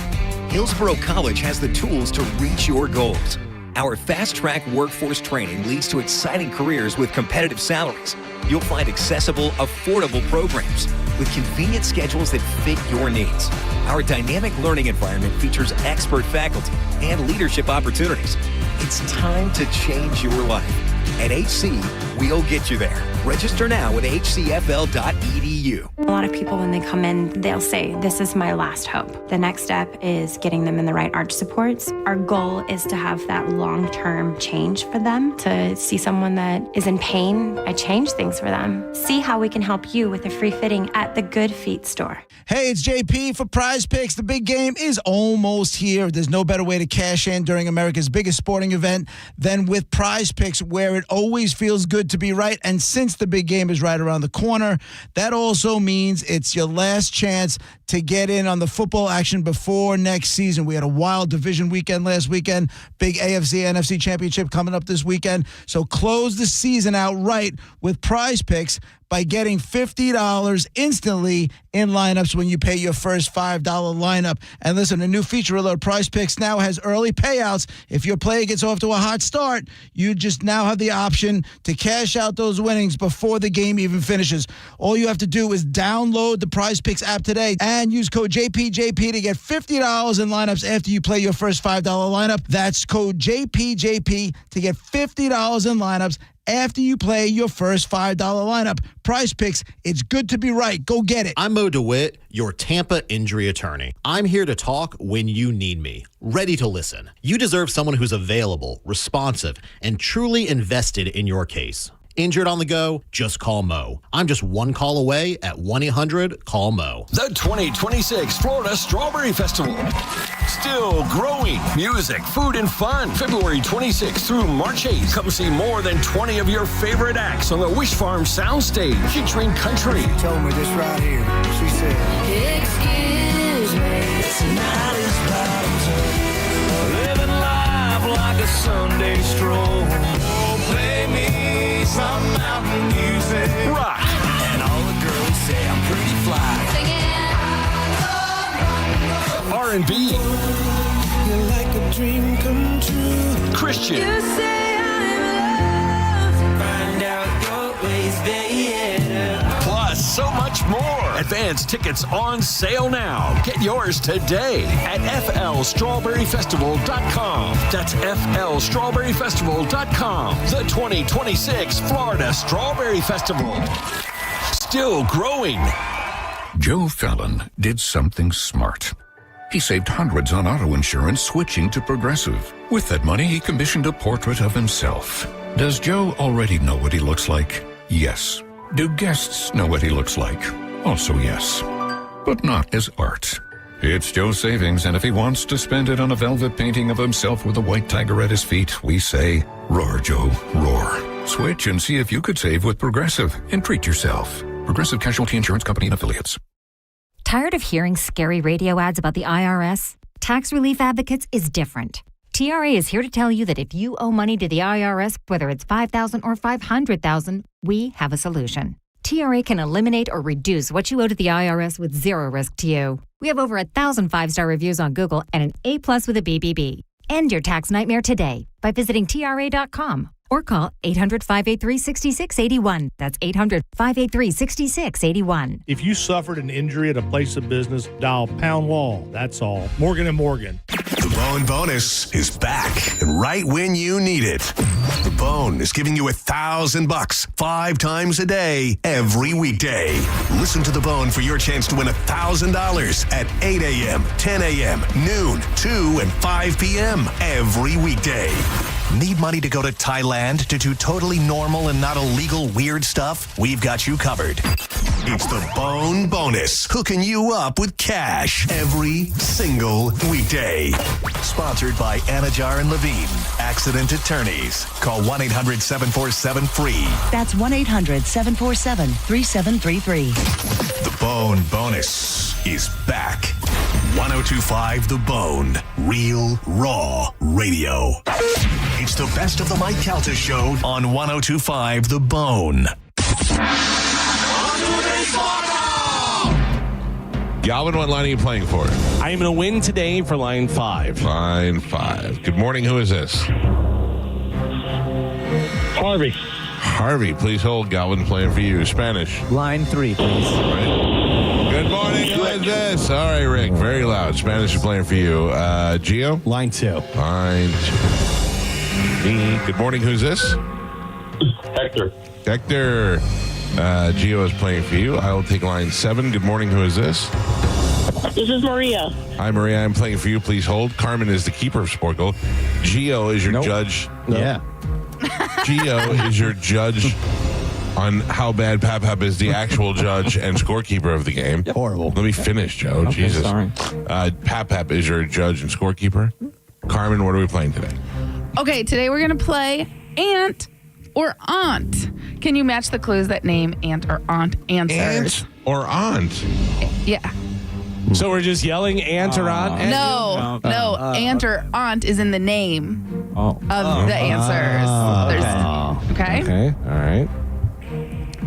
Hillsborough College has the tools to reach your goals. Our fast-track workforce training leads to exciting careers with competitive salaries. You'll find accessible, affordable programs with convenient schedules that fit your needs. Our dynamic learning environment features expert faculty and leadership opportunities. It's time to change your life. At HC, we'll get you there. Register now at hcfl.edu. A lot of people, when they come in, they'll say, this is my last hope. The next step is getting them in the right arch supports. Our goal is to have that long-term change for them, to see someone that is in pain. I change things for them. See how we can help you with a free fitting at the Good Feet store. Hey, it's JP for Prize Picks. The big game is almost here. There's no better way to cash in during America's biggest sporting event than with Prize Picks, where it always feels good to be right. And since the big game is right around the corner, that also means it's your last chance to get in on the football action before next season. We had a wild division weekend last weekend, big AFC, NFC championship coming up this weekend. So close the season out right with Prize Picks by getting $50 instantly in lineups when you pay your first $5 lineup. And listen, a new feature alert, Prize Picks now has early payouts. If your player gets off to a hot start, you just now have the option to cash out those winnings before the game even finishes. All you have to do is download the Prize Picks app today and use code JPJP to get $50 in lineups after you play your first $5 lineup. That's code JPJP to get $50 in lineups after you play your first $5 lineup. Prize Picks, it's good to be right. Go get it. I'm Mo DeWitt, your Tampa injury attorney. I'm here to talk when you need me, ready to listen. You deserve someone who's available, responsive, and truly invested in your case. Injured on the go? Just call Mo. I'm just one call away at 1-800-CALL-MO. The 2026 Florida Strawberry Festival. Still growing. Music, food, and fun. February 26th through March 8th. Come see more than 20 of your favorite acts on the Wish Farm Soundstage featuring country. She told me this right here. She said, excuse me, tonight is bottom living life like a Sunday stroll. Play me some mountain music. Rock. And all the girls say I'm pretty fly. R&B. You're like a dream come true. Christian. You say I'm loved. Find out your ways, baby. Plus, so much more. Advance tickets on sale now. Get yours today at flstrawberryfestival.com. That's flstrawberryfestival.com. The 2026 Florida Strawberry Festival. Still growing. Joe Fallon did something smart. He saved hundreds on auto insurance switching to Progressive. With that money, he commissioned a portrait of himself. Does Joe already know what he looks like? Yes. Do guests know what he looks like? Also yes. But not as art. It's Joe's savings, and if he wants to spend it on a velvet painting of himself with a white tiger at his feet, we say, roar, Joe, roar. Switch and see if you could save with Progressive and treat yourself. Progressive Casualty Insurance Company and Affiliates. Tired of hearing scary radio ads about the IRS? Tax Relief Advocates is different. TRA is here to tell you that if you owe money to the IRS, whether it's $5,000 or $500,000, we have a solution. TRA can eliminate or reduce what you owe to the IRS with zero risk to you. We have over 1,000 5-star reviews on Google and an A+ with a BBB. End your tax nightmare today by visiting TRA.com or call 800-583-6681. That's 800-583-6681. If you suffered an injury at a place of business, dial pound wall. That's all. Morgan & Morgan. The Bone Bonus is back and right when you need it. The Bone is giving you $1,000 5 times a day, every weekday. Listen to The Bone for your chance to win $1,000 at 8 a.m., 10 a.m., noon, 2, and 5 p.m. every weekday. Need money to go to Thailand to do totally normal and not illegal weird stuff? We've got you covered. It's the Bone Bonus, hooking you up with cash every single weekday. Sponsored by Anajar and Levine, Accident Attorneys. Call 1-800-747-FREE. That's 1-800-747-3733. The Bone Bonus is back. 102.5 The Bone. Real, raw radio. It's the best of the Mike Calta Show on 102.5 The Bone. Galvin, what line are you playing for? I'm going to win today for line 5. Line 5. Good morning. Who is this? Harvey. Harvey, please hold. Galvin playing for you. Spanish. Line 3, please. Right. Good morning. Who is this? All right, Rick. Very loud. Spanish is playing for you. Gio? Line 2. Line 2. Me. Good morning. Who's this? Hector. Hector. Gio is playing for you. I will take line 7. Good morning. Who is this? This is Maria. Hi, Maria. I'm playing for you. Please hold. Carmen is the keeper of Sporkle. Gio is your judge. Yeah. Gio is your judge on how bad Pap is the actual judge and scorekeeper of the game. Yep. Horrible. Let me finish, Joe. Okay, Jesus. sorry. Pap is your judge and scorekeeper. Carmen, what are we playing today? Okay, today we're going to play Aunt or Aunt. Can you match the clues that name Aunt or Aunt answers? Aunt or Aunt? Yeah. So we're just yelling aunt or aunt? No. Aunt or Aunt is in the name of the answers. Okay. Okay. All right.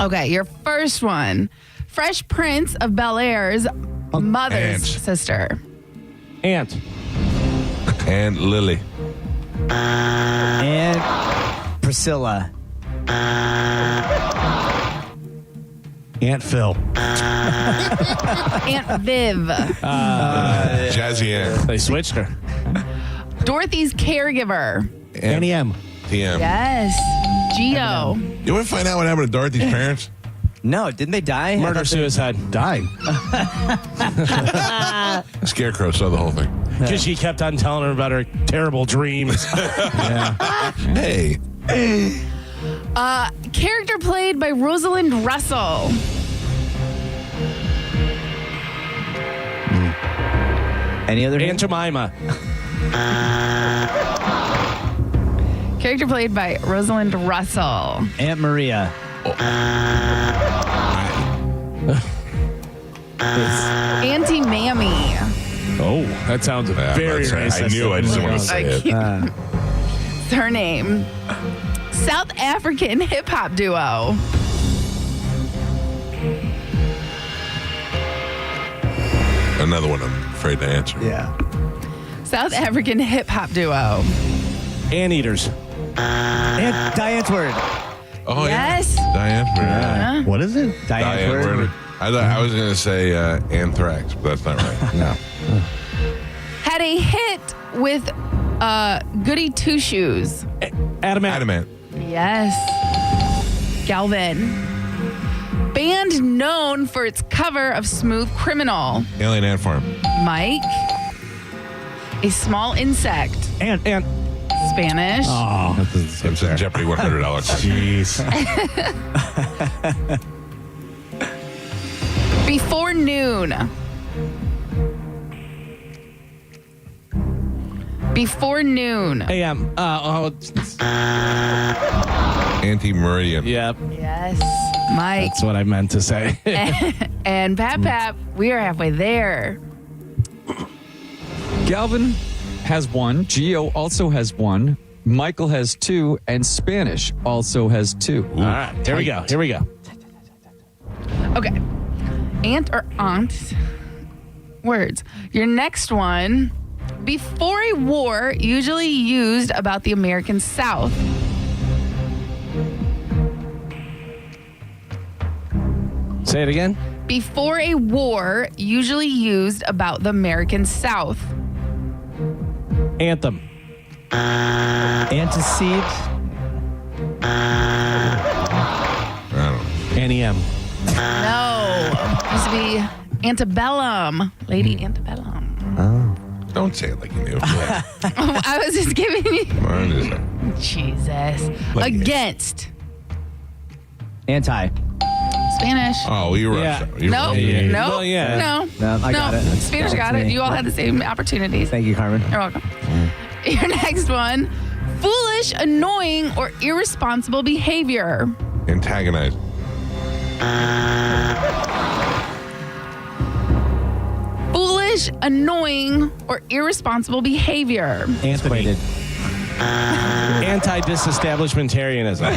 Okay, your first one. Fresh Prince of Bel-Air's mother's Aunt. sister. Aunt. Aunt Lily. And Priscilla. Aunt Phil. Aunt Viv. Jazzy Ann. They switched her. Dorothy's caregiver. Annie M. TM. Yes. Gio. You want to find out what happened to Dorothy's parents? No, didn't they die? Murder, suicide. Died. Scarecrow saw the whole thing. Because she kept on telling her about her terrible dreams. Hey. Character played by Rosalind Russell. Any other? Aunt Jemima. Character played by Rosalind Russell. Aunt Maria. Auntie Mammy. Oh, that sounds very racist. I knew. I just didn't want to say it. It's her name. South African hip hop duo. Another one I'm afraid to answer. Yeah. South African hip hop duo. Anteaters. Aunt Diane's word. Oh, Yes. yeah. Diane. Huh? What is it? Diane Word. I was going to say anthrax, but that's not right. No. Had a hit with Goody Two Shoes. Adamant. Yes. Galvin. Band known for its cover of Smooth Criminal. Alien Ant Farm. Mike. A small insect. Aunt. Spanish. Oh, It's a Jeopardy $100. jeez. Before noon. Before noon. AM. Anti-meridian. Yep. Yes. Mike. That's what I meant to say. And Pap, we are halfway there. Galvin has 1. Gio also has 1. Michael has 2. And Spanish also has 2. All right. Here we go. Okay. Aunt or aunt words. Your next one. Before a war, usually used about the American South. Say it again. Before a war, usually used about the American South. Anthem. Antecede. Annie M. No. Used to be antebellum. Lady antebellum. Don't say it like you knew. I was just giving you. Jesus. Like- Against. Anti. Spanish. Oh, you were. Yeah. Nope. No. Well, yeah. No. No, I got it. Spanish got That's it. me. You all had the same opportunities. Thank you, Carmen. You're welcome. Your next one. Foolish, annoying, or irresponsible behavior. Antagonize. Foolish, annoying, or irresponsible behavior. Anthony. Anti-disestablishmentarianism.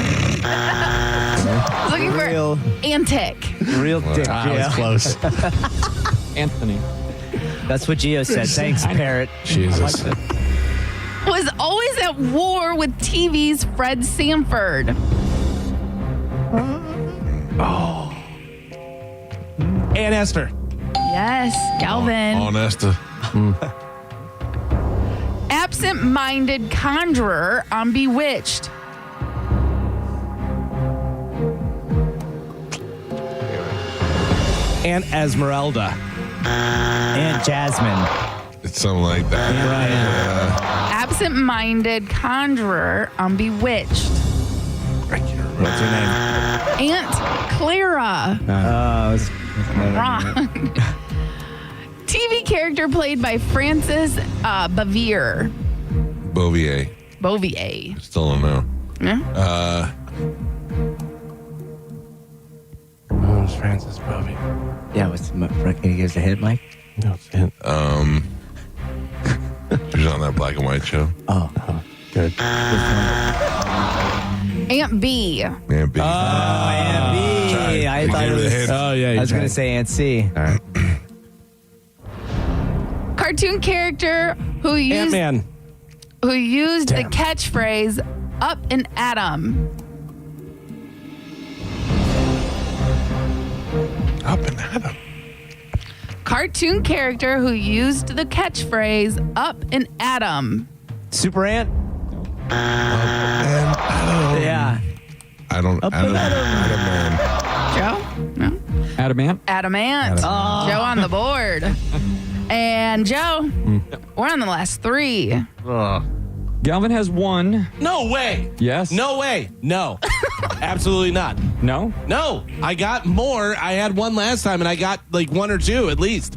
Looking Real- for antic. Real dick, I was Gio. close. Anthony. That's what Gio said. Thanks, parrot. Jesus. Was always at war with TV's Fred Sanford. Aunt Esther. Yes, Galvin. Honesta. Absent-minded conjurer on Bewitched. Aunt Esmeralda. And Jasmine. It's something like that. Absent-minded conjurer on Bewitched. I can't remember. What's her name? Aunt Clara. Wrong. TV character played by Francis Bouvier. Bovier. Still don't know. Yeah. Oh, it's Francis Bobby. Yeah, can you give us a hint, Mike? No, it's him. She was on that black and white show. Oh, good. Aunt B. Aunt B. Aunt B. I thought it was. Oh, yeah. I was going to say Aunt C. All right. Cartoon character who used Ant-Man. the catchphrase "Up and Atom." Up and Atom. Cartoon character who used the catchphrase "Up and Atom." Super Ant? And Atom. Yeah. I don't. Adam. Joe? No. Adamant. Adamant. Oh. Joe on the board. And Joe, we're on the last three. Galvin has one. No way. Yes. No way. No. Absolutely not. No? No. I got more. I had one last time, and I got like one or two at least.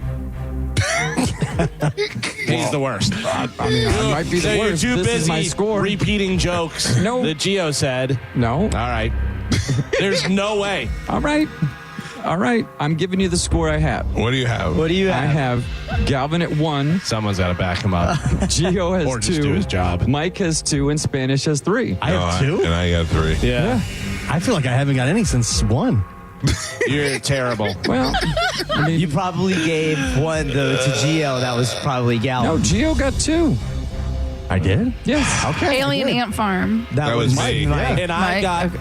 He's the worst. I mean, I might be the worst. You're too This busy is my score. repeating jokes No. that Gio said. No. All right. There's no way. All right. All right. I'm giving you the score I have. What do you have? What do you have? I have Galvin at 1. Someone's got to back him up. Gio has Or 2. just do his job. Mike has 2 and Spanish has 3. I have 2? And I got 3. Yeah. I feel like I haven't got any since 1. You're terrible. Well, I mean, You probably gave one to Gio. That was probably Galvin. no, Gio got 2. I did? Yes. Okay. Alien Ant Farm. That was me. Mike. And I Mike. got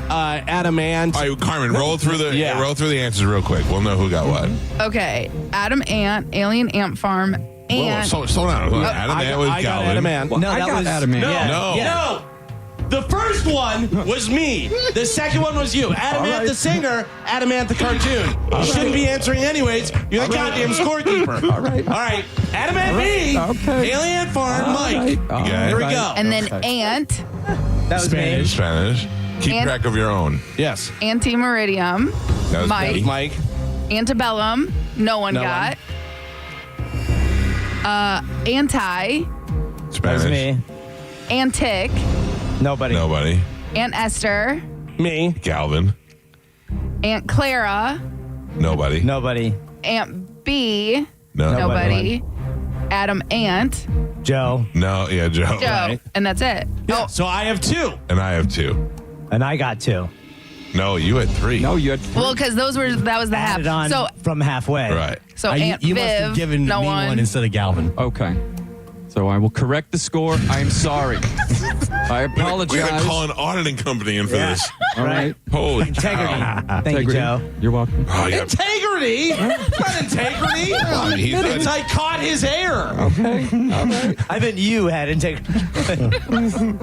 Adamant. All right, Carmen, roll through the Yeah. roll through the answers real quick. We'll know who got what. Okay. Adam Ant, Alien Ant Farm, Whoa, and slow down. Adam Ant was I got Galvin. Adamant. Well, No, I that got was- Adamant. No, Yeah. No. Yeah. no. The first one was me. The second one was you. Adamant right. the singer, Adamant the cartoon. You shouldn't be answering anyways. You're the goddamn scorekeeper. All right. All right. Adamant me. Okay. Alien Farm, Mike. Right. Okay. Here we go. and then Ant, That was me. Spanish. Keep And- track of your own. Yes. Anti-Meridium, That was Mike, me. Mike. Antebellum, no one No got. Anti, That was Spanish. me. Antic, Nobody. Nobody. Aunt Esther, Me. Galvin. Aunt Clara, Nobody. Nobody. Aunt B, No. nobody. Adam Ant, Joe. No. Yeah, Joe. Joe, and that's it. Yeah. So I have 2. And I have 2. And I got 2. No, you had 3. No, you had 3. Well, because that was the half. Added on So from halfway. Right. Aunt you Viv, must have given no me one instead of Galvin. Okay. So I will correct the score. I am sorry. I apologize. We gotta call an auditing company in for this. All right. Holy Integrity. cow. Thank you, Joe. You're welcome. Oh, yeah. Integrity? Not integrity. I mean, It's I caught his hair. Okay. All right. I bet you had integrity.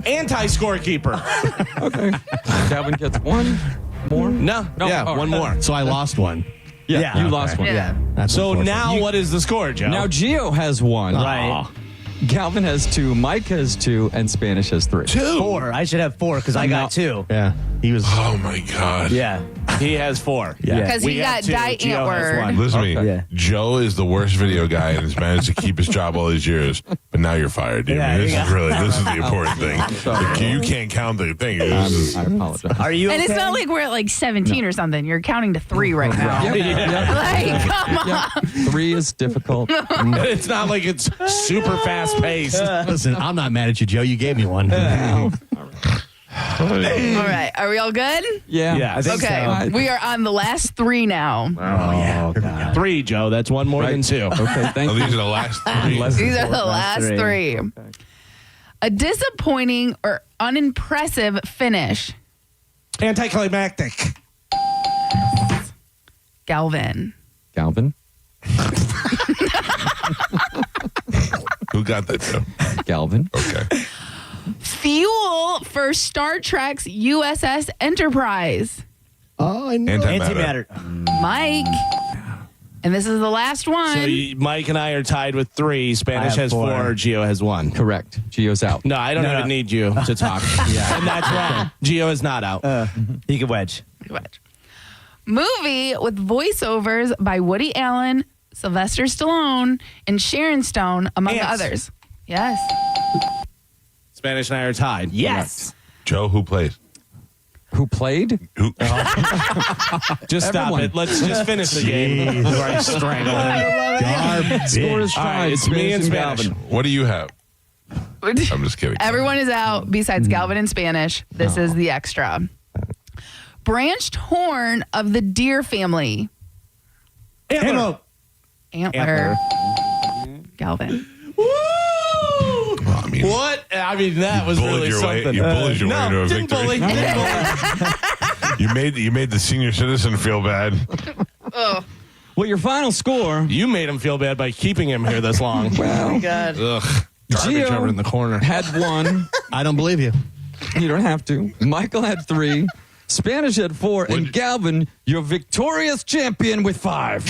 Anti-scorekeeper. Okay. Calvin gets 1 more. No. Yeah, all one right. more. So I lost one. Yeah, you lost one. yeah. That's So unfortunate. now what is the score, Joe? Now Gio has 1. Right. Galvin has 2, Mike has 2, and Spanish has 3. 4. I should have 4 because I got 2. Yeah. He was. Oh my God. Yeah. He has 4. Yeah. Because he got Die Antword. Listen to me. Yeah. Joe is the worst video guy and has managed to keep his job all these years. But now you're fired, dude. Yeah, This is the important thing. Like, you can't count the thing. I apologize. Are you? And okay? it's not like we're at like 17 or something. You're counting to 3 right now. Like, come on. 3 is difficult. It's not like it's super fast paced. Listen, I'm not mad at you, Joe. You gave me one. All right. Are we all good? Yeah. I think Okay. so. We are on the last 3 now. Oh, God. 3, Joe. That's one more than 2. Okay, thank Oh, you. these are the last 3. These are the last 3. 3. A disappointing or unimpressive finish. Anticlimactic. Galvin. Galvin. Who got that, Joe? Galvin. Okay. Fuel for Star Trek's USS Enterprise. Oh, I know. Antimatter. Mike. And this is the last one. So Mike and I are tied with 3. Spanish I have has 4. 4. Gio has 1. Correct. Gio's out. No, I don't even need you to talk. And that's wrong. Gio is not out. He can wedge. Movie with voiceovers by Woody Allen, Sylvester Stallone, and Sharon Stone, among others. Yes. Spanish and I are tied. Yes. Joe, who plays? Who played? Who? Just stop Everyone. it. Let's just finish the game. Before I strangle him. Score is All right, tied. it's me and Spanish Spanish. What do you have? I'm just kidding. Everyone is out besides Galvin and Spanish. This is the extra. Branched horn of the deer family. Antler. Antler. Galvin. Well, I mean, What? I mean, that was bullied really your way. something. You bullied your way to a didn't victory. bully. Didn't bully. You made the senior citizen feel bad. Well, your final score. You made him feel bad by keeping him here this long. Well, God. Ugh. Garbage Gio over in the corner. had 1. I don't believe you. You don't have to. Michael had 3. Spanish had 4. And Galvin, your victorious champion with 5.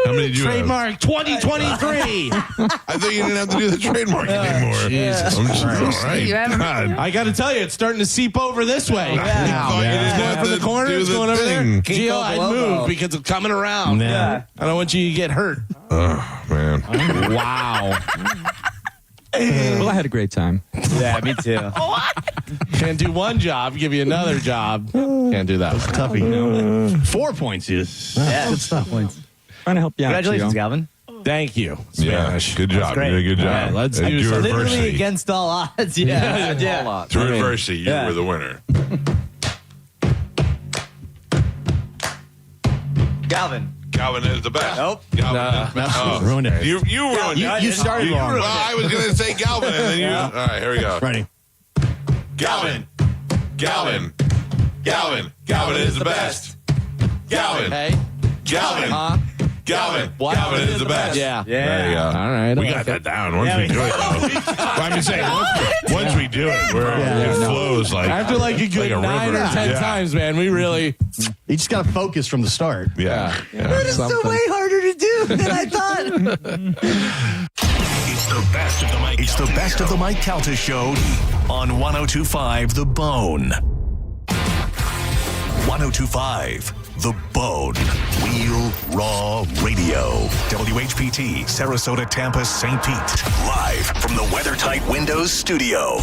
How many did you Trademark 2023. have? I thought you didn't have to do the trademark anymore. Jesus I'm just, all right. You haven't- God. I got to tell you, it's starting to seep over this way. I thought you didn't It's going have from to the corner, do it's the going over there. thing. Gio, I'd move because it's coming around. Yeah. I don't want you to get hurt. Oh, man. Wow. Well, I had a great time. Yeah, me too. Can't do one job, give you another job. Can't do that. Tuffy. 4 points, you. Yeah. Good stuff. Trying to help you out. Congratulations, Gio. Galvin. Thank you, Yeah, Spanish. good job. great. You did a good job. Yeah, let's And do do something. Literally adversity. against all odds. Yeah. Through adversity, you Yeah. were the winner. Galvin. Calvin is the best. Nope. Calvin is the best. Oh. Ruined it. You ruined it. You started wrong. Well, I was going to say Galvin, and then you. All right, here we go. Ready. Galvin. Galvin. Galvin. Galvin is the best. Galvin. Hey. Galvin. Galvin. Galvin is the best. Yeah. There you go. All right. We got that down once we do it, though. Well, I'm just saying, once we do it, it flows like After like a good like a 9 river. or 10 Yeah. times, man, we really. You just got to focus from the start. Yeah. It's so way harder to do than I thought. It's the best of the Mike. It's the best of the Mike Calta Show on 102.5 The Bone. 102.5 The Bone. Real Raw Radio. WHPT, Sarasota, Tampa, St. Pete. Live from the WeatherTight Windows studio.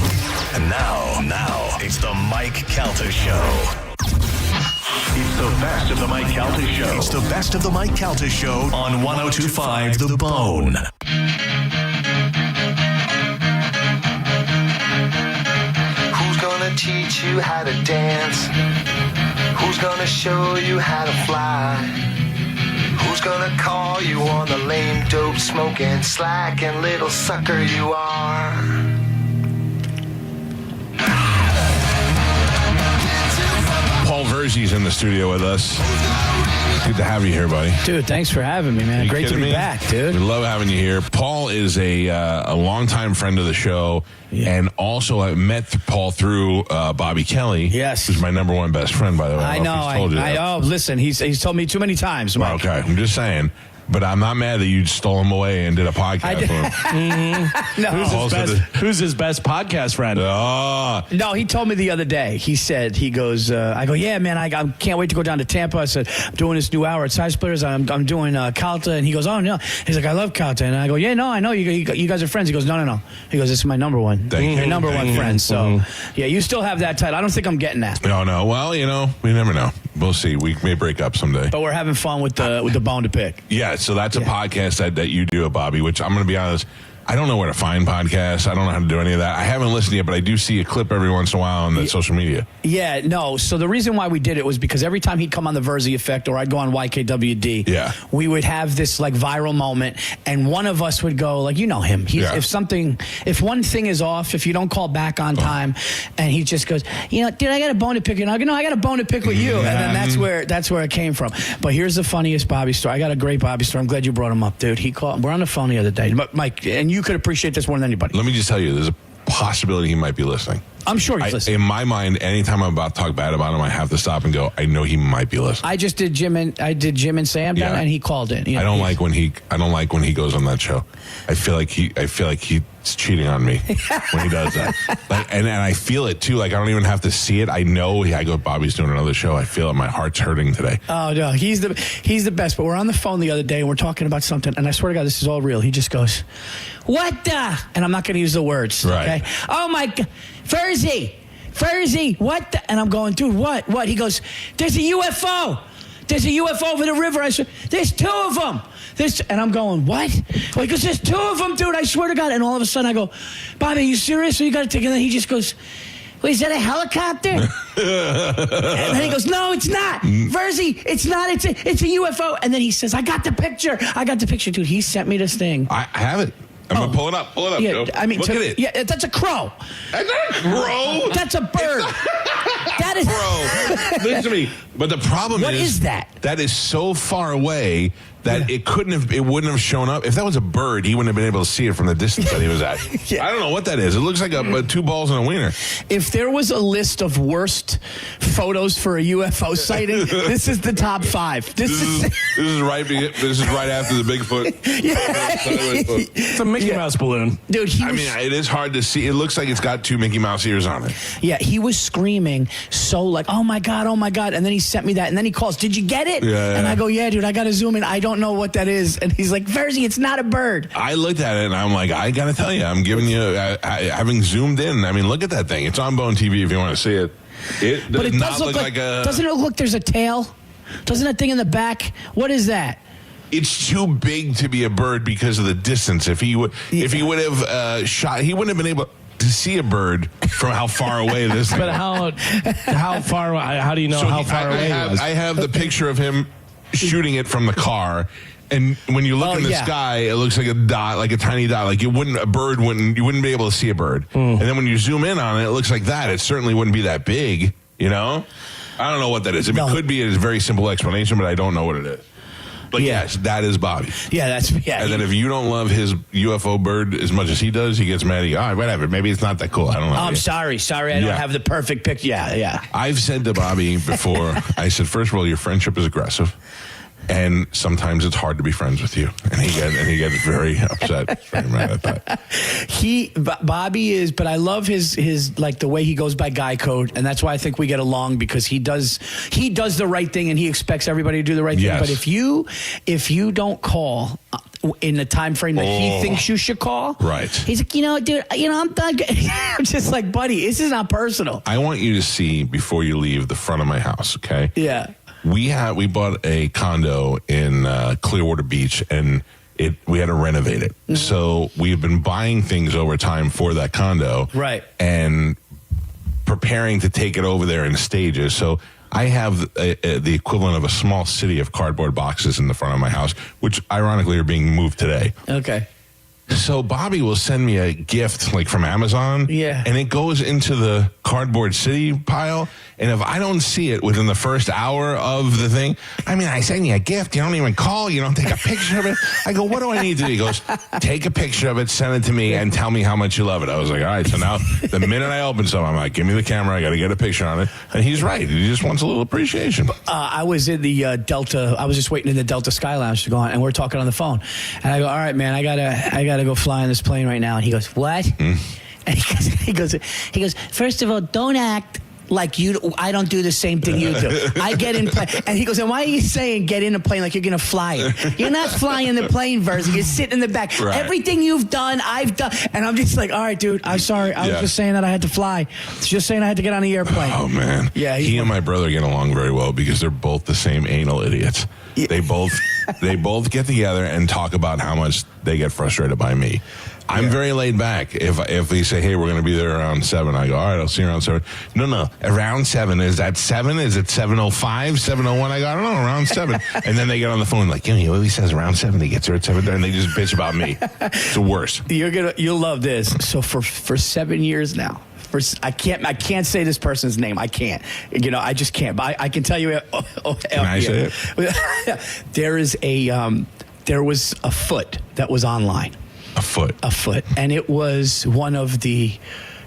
And now, it's the Mike Calta Show. It's the best of the Mike Calta Show. It's the best of the Mike Calta Show on 102.5 The Bone. Who's gonna teach you how to dance? Who's gonna show you how to fly? Who's gonna call you on the lame dope smoking slacking little sucker you are? Paul Verzi's in the studio with us. Good to have you here, buddy. Dude, thanks for having me, man. You Great to kidding be me? back, dude. We love having you here. Paul is a longtime friend of the show, and also I met Paul through Bobby Kelly. Yes, who's my number one best friend, by the way. I know. if he's told you that. Listen, he's told me too many times. Well, okay, I'm just saying. But I'm not mad that you stole him away and did a podcast with him. No. Who's his best podcast friend? No, he told me the other day. He said, I go, yeah, man, I can't wait to go down to Tampa. I said, I'm doing this new hour at Side Splitters. I'm doing Calta. And he goes, oh, no. He's like, I love Calta. And I go, yeah, no, I know. You guys are friends. He goes, no. He goes, this is my number one. Your number one friend. So, yeah, you still have that title. I don't think I'm getting that. No. Well, we never know. We'll see. We may break up someday. But we're having fun with the bone to pick. Yeah, so that's a podcast that you do, Bobby, which I'm going to be honest, I don't know where to find podcasts. I don't know how to do any of that. I haven't listened yet, but I do see a clip every once in a while on the social media. Yeah, no. So the reason why we did it was because every time he'd come on the Verzi Effect or I'd go on YKWd, we would have this like viral moment, and one of us would go like, you know him. If one thing is off, if you don't call back on time, and he just goes, dude, I got a bone to pick. And I go, no, I got a bone to pick with you. And then that's where it came from. But here's the funniest Bobby story. I got a great Bobby story. I'm glad you brought him up, dude. He called. We're on the phone the other day, Mike, and you could appreciate this more than anybody. Let me just tell you, there's a possibility he might be listening. I'm sure he's listening. In my mind, anytime I'm about to talk bad about him, I have to stop and go, I know he might be listening. I just did Jim and Sam down, and he called in. I don't like when he goes on that show. I feel like he's cheating on me when he does that. And I feel it too. Like I don't even have to see it. I know. I go, Bobby's doing another show. I feel it. My heart's hurting today. Oh no, he's the best. But we're on the phone the other day and we're talking about something, and I swear to God, this is all real. He just goes, "What the?" And I'm not going to use the words. Right. Okay. Oh my God, Verzi, what the? And I'm going, dude, what? He goes, there's a UFO. There's a UFO over the river. I said, there's two of them. And I'm going, what? Well, he goes, there's two of them, dude. I swear to God. And all of a sudden I go, Bobby, are you serious? So you got to take it. And then he just goes, well, is that a helicopter? And then he goes, no, it's not. Verzi, it's not. It's a UFO. And then he says, I got the picture. Dude, he sent me this thing. I have it. I'm going to pull it up. Yeah, Joe. I mean, look at it. Yeah, that's a crow. That's not a crow. That's a bird. That is crow. Listen to me. But the problem what is that? That is so far away that it wouldn't have shown up. If that was a bird, he wouldn't have been able to see it from the distance that he was at. I don't know what that is. It looks like a two balls and a wiener. If there was a list of worst photos for a UFO sighting, this is the top 5. This is right after the Bigfoot. It's a Mickey Mouse balloon. Dude, it is hard to see. It looks like it's got 2 Mickey Mouse ears on it. Yeah, he was screaming so like, oh my God. And then he sent me that. And then he calls, did you get it? Yeah. And I go, yeah, dude, I got to zoom in. I don't know what that is. And he's like, Verzi, it's not a bird. I looked at it and I'm like, I got to tell you, I'm giving you, having zoomed in. I mean, look at that thing. It's on Bone TV if you want to see it. It does not look like a... Doesn't it look there's a tail? Doesn't that thing in the back? What is that? It's too big to be a bird because of the distance. If he would have shot, he wouldn't have been able to see a bird from how far away this thing. But how far? How do you know how far away he was? I have the picture of him shooting it from the car. And when you look in the sky, it looks like a dot, like a tiny dot. Like you wouldn't be able to see a bird. And then when you zoom in on it, it looks like that. It certainly wouldn't be that big, I don't know what that is. It could be a very simple explanation, but I don't know what it is. But yes, that is Bobby. Yeah, And then if you don't love his UFO bird as much as he does, he gets mad. All right, whatever. Maybe it's not that cool. I don't know. Oh, I'm sorry. I don't have the perfect picture. Yeah. I've said to Bobby before, I said, first of all, your friendship is aggressive. And sometimes it's hard to be friends with you. And he gets very upset. Very mad at that. Bobby is, but I love his like the way he goes by guy code. And that's why I think we get along, because he does the right thing and he expects everybody to do the right thing. But if you don't call in the time frame that he thinks you should call, right? He's like, dude, I'm done. I'm just like, buddy, this is not personal. I want you to see before you leave the front of my house, okay? Yeah. We bought a condo in Clearwater Beach, and we had to renovate it. Mm-hmm. So we've been buying things over time for that condo, right? And preparing to take it over there in stages. So I have the equivalent of a small city of cardboard boxes in the front of my house, which ironically are being moved today. Okay. So Bobby will send me a gift like from Amazon. Yeah. And it goes into the cardboard city pile. And if I don't see it within the first hour of the thing, I mean, I send you a gift. You don't even call. You don't take a picture of it. I go, what do I need to do? He goes, take a picture of it, send it to me, and tell me how much you love it. I was like, all right. So now the minute I open something, I'm like, give me the camera. I got to get a picture on it. And he's right. He just wants a little appreciation. I was in the Delta. I was just waiting in the Delta Sky Lounge to go on, and we're talking on the phone. And I go, all right, man, I gotta go fly on this plane right now. And he goes, what? And he goes, first of all, don't act like I don't do the same thing you do. I get in plane. And he goes, and why are you saying get in a plane like you're going to fly it? You're not flying the plane, Verzi. You're sitting in the back. Right. Everything you've done, I've done. And I'm just like, all right, dude, I'm sorry. I was just saying that I had to fly. Just saying I had to get on the airplane. Oh, man. Yeah. He and my brother get along very well because they're both the same anal idiots. Yeah. They both get together and talk about how much they get frustrated by me. I'm very laid back. If they say, hey, we're going to be there around 7, I go, all right, I'll see you around 7. No, around 7. Is that 7? Is it 7:05, 7:01? I go, I don't know, around 7. And then they get on the phone like, he always says around 7. He gets there at 7, and they just bitch about me. It's the worst. You'll love this. So for 7 years now, I can't say this person's name. I can't. I just can't. But I can tell you. Can I say it? There was a foot that was online. A foot. And it was one of the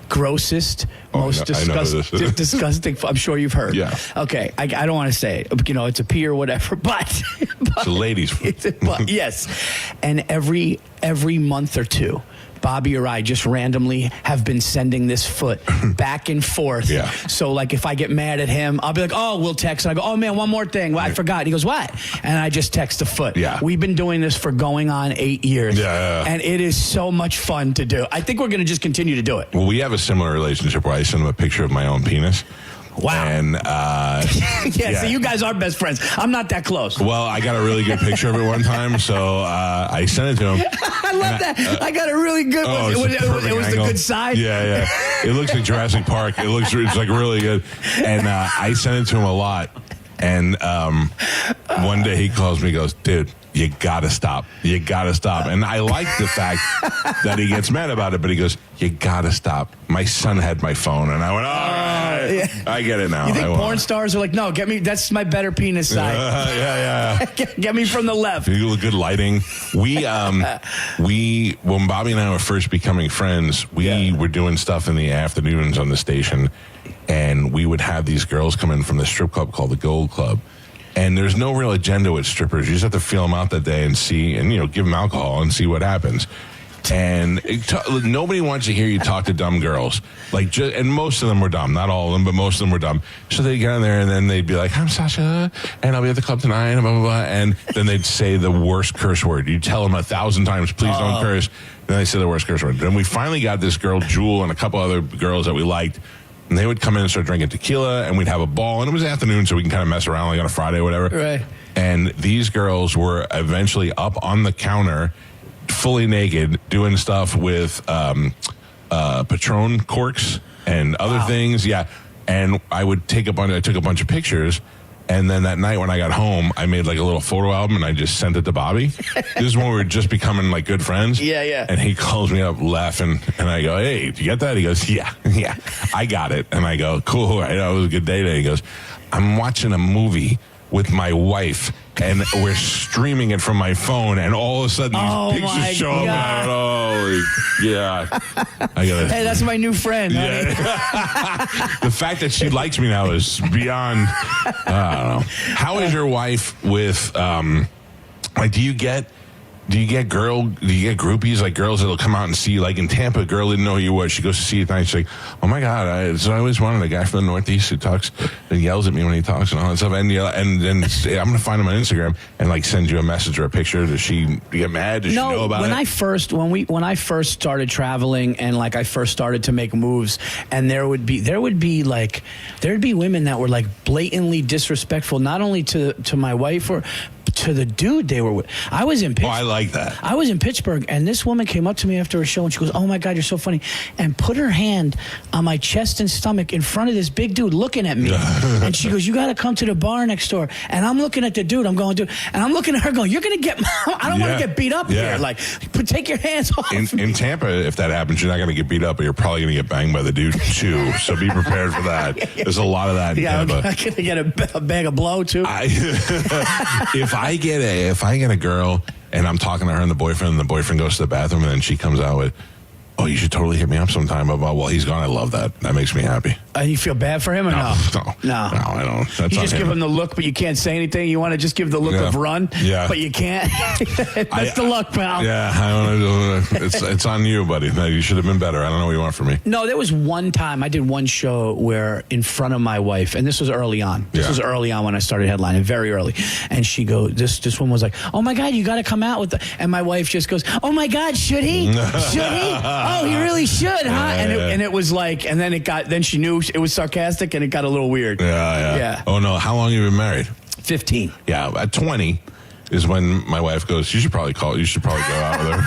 grossest, most disgusting. I'm sure you've heard. Yeah. Okay. I don't want to say it. It's a pee or whatever, but it's a lady's foot. But yes. And every month or two, Bobby or I just randomly have been sending this foot back and forth. Yeah. So, like, if I get mad at him, I'll be like, oh, we'll text. And I go, oh, man, one more thing. Well, I forgot. And he goes, what? And I just text the foot. Yeah. We've been doing this for going on 8 years. Yeah. And it is so much fun to do. I think we're going to just continue to do it. Well, we have a similar relationship where I send him a picture of my own penis. Wow. And so you guys are best friends. I'm not that close. Well, I got a really good picture of it one time, so I sent it to him. I love that. I got a really good one. It was the good side. Yeah. It looks like Jurassic Park. It's like really good. And I sent it to him a lot. And one day he calls me and goes, dude, you gotta stop. And I like the fact that he gets mad about it, but he goes, you gotta stop. My son had my phone. And I went, all right. Yeah. I get it now. You think porn stars are like, no, get me, that's my better penis side. Yeah. Get me from the left. You look good lighting. When Bobby and I were first becoming friends, we were doing stuff in the afternoons on the station, and we would have these girls come in from the strip club called the Gold Club. And there's no real agenda with strippers. You just have to feel them out that day and see, and give them alcohol and see what happens. And nobody wants to hear you talk to dumb girls. And most of them were dumb. Not all of them, but most of them were dumb. So they'd get in there, and then they'd be like, I'm Sasha, and I'll be at the club tonight, and blah, blah, blah. And then they'd say the worst curse word. You tell them 1,000 times, please don't curse. Then they say the worst curse word. Then we finally got this girl, Jewel, and a couple other girls that we liked. And they would come in and start drinking tequila, and we'd have a ball. And it was afternoon, so we can kind of mess around like on a Friday or whatever. Right. And these girls were eventually up on the counter, fully naked, doing stuff with Patron corks and other things. Yeah. And I took a bunch of pictures. And then that night when I got home, I made like a little photo album and I just sent it to Bobby. This is when we were just becoming like good friends. Yeah. And he calls me up laughing, and I go, hey, did you get that? He goes, yeah, I got it. And I go, cool, right? It was a good day today. He goes, I'm watching a movie with my wife, and we're streaming it from my phone, and all of a sudden these pictures show up, and I gotta. Hey, that's my new friend. Yeah. The fact that she likes me now is beyond. I don't know. How is your wife with? Do you get groupies, like girls that'll come out and see you? Like in Tampa, a girl didn't know who you were. She goes to see you tonight. She's like, oh my God, I always wanted a guy from the Northeast who talks and yells at me when he talks and all that stuff. And then I'm going to find him on Instagram and like send you a message or a picture. Does she get mad? Does she know about it? When I first started traveling and like I first started to make moves, and there would be women that were like blatantly disrespectful, not only to my wife or to the dude they were with. I was in Pittsburgh. I like that. I was in Pittsburgh, and this woman came up to me after a show, and she goes, "Oh my God, you're so funny," and put her hand on my chest and stomach in front of this big dude looking at me. And she goes, "You got to come to the bar next door." And I'm looking at the dude. I'm going, dude, and I'm looking at her going, "You're gonna get. I don't want to get beat up here. Like, take your hands off." In Tampa, if that happens, you're not going to get beat up, but you're probably going to get banged by the dude too. So be prepared for that. There's a lot of that in Tampa. I'm going to get a bag of blow too. If I get a girl and I'm talking to her and the boyfriend goes to the bathroom and then she comes out with, "Oh, you should totally hit me up sometime about while he's gone." I love that. That makes me happy. You feel bad for him or no? No, I don't. That's you just him. give him the look, but you can't say anything. You want to just give the look of run, but you can't. That's the look, pal. Yeah, I don't. It's on you, buddy. No, you should have been better. I don't know what you want from me. No, there was one time I did one show where in front of my wife, and this was early on. This was early on when I started headlining, very early. And she goes, this woman was like, "Oh my God, you got to come out with the," and my wife just goes, "Oh my God, should he? Should he? Oh, he really should, huh?" And it was like, and then she knew it was sarcastic, and it got a little weird. Yeah. Oh no, how long have you been married? 15. Yeah, at 20 is when my wife goes, you should probably go out with her.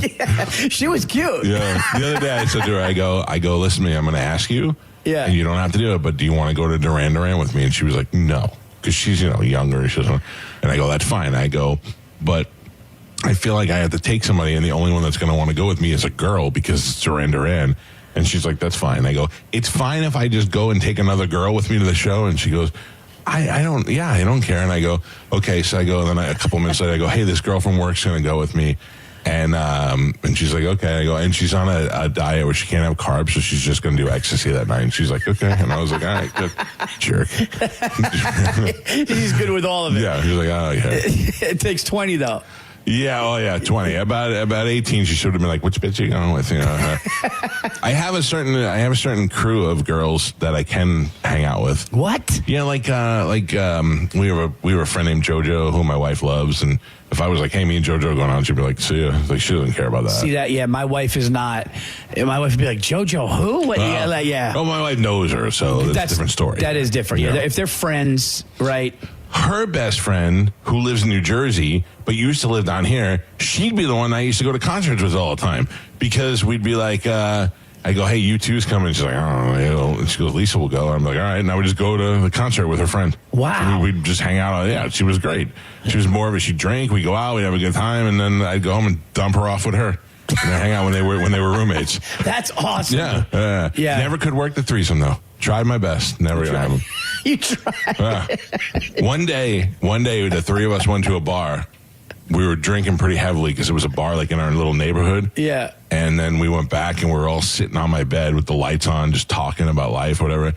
Yeah. She was cute. Yeah. The other day I said to her, I go, "Listen to me, I'm going to ask you. Yeah. And you don't have to do it, but do you want to go to Duran Duran with me?" And she was like, "No," because she's younger. And she doesn't. And I go, "That's fine." I go, "But I feel like I have to take somebody, and the only one that's going to want to go with me is a girl because it's Duran Duran." And she's like, "That's fine." I go, "It's fine if I just go and take another girl with me to the show." And she goes, I don't care. And I go, "Okay." So I go, and then a couple minutes later, I go, "Hey, this girl from work's going to go with me." And she's like, "Okay." I go, and she's on a diet where she can't have carbs, so she's just going to do ecstasy that night. And she's like, "Okay." And I was like, "All right, good." Jerk. He's good with all of it. Yeah. He's like, "Oh, yeah." It takes 20 though. Yeah, 20. About 18, she should have been like, "Which bitch are you going with?" I have a certain crew of girls that I can hang out with. What? Yeah, we have a friend named JoJo who my wife loves, and if I was like, "Hey, me and JoJo are going on," she'd be like, "See ya." Like, she doesn't care about that. See that? Yeah, my wife is not. My wife would be like, "JoJo, who?" What? Yeah. Oh, my wife knows her, so that's a different story. That is different. Yeah. Yeah. If they're friends, right? Her best friend, who lives in New Jersey, but used to live down here, she'd be the one I used to go to concerts with all the time because we'd be like, I go, "Hey, U2's coming." She's like, "Oh," and she goes, "Lisa will go." I'm like, "All right." Now we just go to the concert with her friend. Wow. We'd just hang out. Yeah, she was great. She was more of a, she drank, we go out, we'd have a good time, and then I'd go home and dump her off with her. And hang out when they were roommates. That's awesome. Yeah. Never could work the threesome though. Tried my best. Never gonna have them. You tried. One day, the three of us went to a bar. We were drinking pretty heavily because it was a bar like in our little neighborhood. Yeah. And then we went back and we were all sitting on my bed with the lights on, just talking about life, whatever.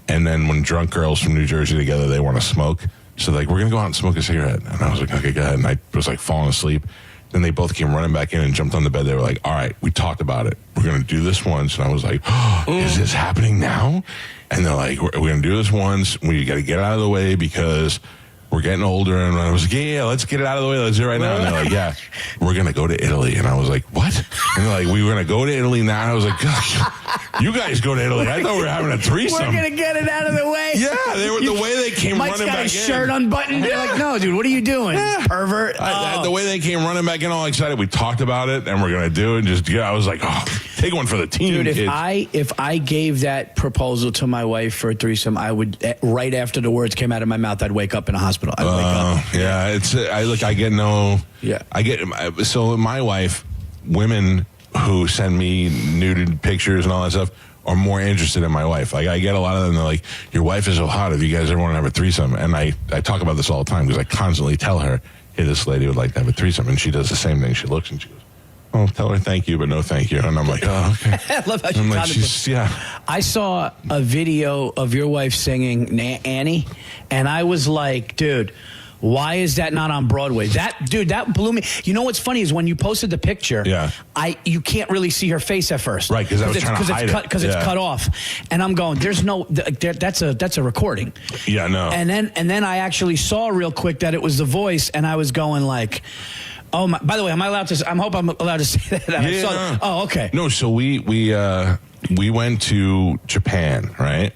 And then when drunk girls from New Jersey together, they want to smoke. So like, "We're gonna go out and smoke a cigarette." And I was like, "Okay, go ahead." And I was like falling asleep. Then they both came running back in and jumped on the bed. They were like, "All right, we talked about it. We're going to do this once." And I was like, "Oh, is this happening now?" And they're like, "We're going to do this once. We got to get out of the way because we're getting older." And I was like, yeah, let's get it out of the way. Let's do it right now. And they're like, "Yeah, we're going to go to Italy." And I was like, "What?" And they're like, "We were going to go to Italy now." And I was like, "Gosh, you guys go to Italy. I thought we were having a threesome." We're going to get it out of the way. Yeah, the way they came Mike's running got back his in. shirt unbuttoned. They're like, "No, dude, what are you doing, pervert?" The way they came running back in all excited, we talked about it and we're going to do it. I was like, "Oh, take one for the team." Dude, kids. if I gave that proposal to my wife for a threesome, I would, right after the words came out of my mouth, I'd wake up in a hospital. I'd wake up. Yeah, I get no. Yeah. So my wife, women who send me nuded pictures and all that stuff are more interested in my wife. Like, I get a lot of them. They're like, "Your wife is so hot. If you guys ever want to have a threesome," and I talk about this all the time because I constantly tell her, "Hey, this lady would like to have a threesome," and she does the same thing. She looks and she goes, "Oh, tell her thank you, but no thank you." And I'm like, "Oh, okay." I love how I'm like, yeah. I saw a video of your wife singing Annie, and I was like, dude, why is that not on Broadway? That blew me. You know what's funny is when you posted the picture, you can't really see her face at first. Right, because I was trying to hide it. Because it's cut off. And I'm going, there's no, that's a recording. Yeah, no. And then I actually saw real quick that it was the voice, and I was going like, oh my, by the way, am I allowed to, I hope I'm allowed to say that. Yeah. Oh, okay. No, so we went to Japan, right?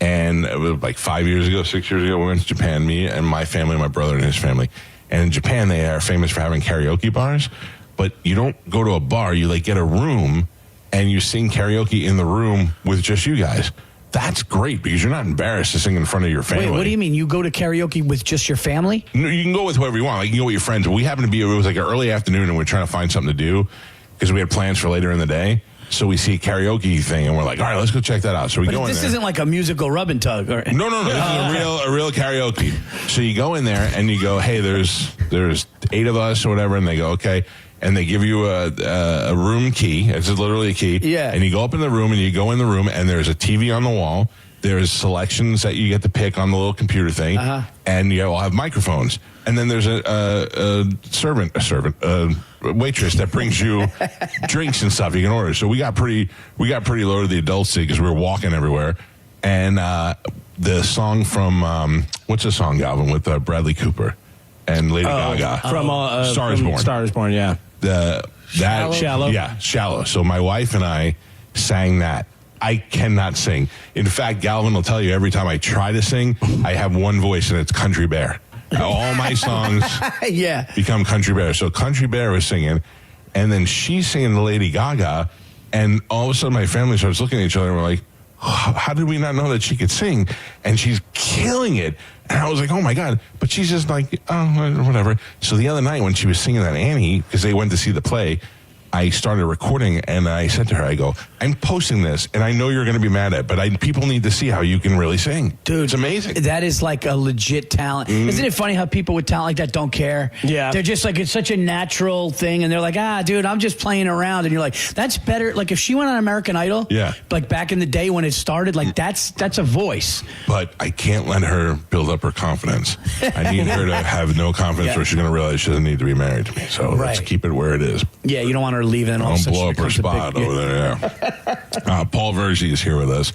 And it was like 6 years ago, we went to Japan, me and my family, my brother and his family. And in Japan, they are famous for having karaoke bars. But you don't go to a bar. You like get a room and you sing karaoke in the room with just you guys. That's great because you're not embarrassed to sing in front of your family. Wait, what do you mean? You go to karaoke with just your family? No, you can go with whoever you want. Like, you can go with your friends. We happen to be, it was like an early afternoon and we're trying to find something to do because we had plans for later in the day. So we see a karaoke thing and we're like, all right, let's go check that out. So we go in there. This isn't like a musical rub and tug. Or... No. This is a real karaoke. So you go in there and you go, hey, there's 8 of us or whatever. And they go, okay. And they give you a room key. It's literally a key. Yeah. And you go up in the room and you go in the room and there's a TV on the wall. There's selections that you get to pick on the little computer thing. And you all have microphones. And then there's a waitress that brings you drinks and stuff you can order. So we got pretty low to the adults because we were walking everywhere. And the song from, what's the song, Galvin, with Bradley Cooper and Lady Gaga? From Star is Born. Star is Born, yeah. Shallow? Yeah, Shallow. So my wife and I sang that. I cannot sing. In fact, Galvin will tell you every time I try to sing, I have one voice and it's Country Bear. All my songs become Country Bear. So Country Bear was singing, and then she's singing the Lady Gaga, and all of a sudden my family starts looking at each other and we're like, how did we not know that she could sing? And she's killing it. And I was like, oh my God. But she's just like, oh, whatever. So the other night when she was singing that Annie, because they went to see the play, I started recording and I said to her, I go, I'm posting this and I know you're going to be mad at it, but people need to see how you can really sing. Dude, it's amazing. That is like a legit talent. Isn't it funny how people with talent like that don't care? Yeah. They're just like, it's such a natural thing. And they're like, dude, I'm just playing around. And you're like, that's better. Like if she went on American Idol, like back in the day when it started, like that's a voice. But I can't let her build up her confidence. I need her to have no confidence or she's going to realize she doesn't need to be married to me. So let's keep it where it is. Yeah, you don't want her to leave and all don't blow up her spot over there. Yeah. Paul Verzi is here with us.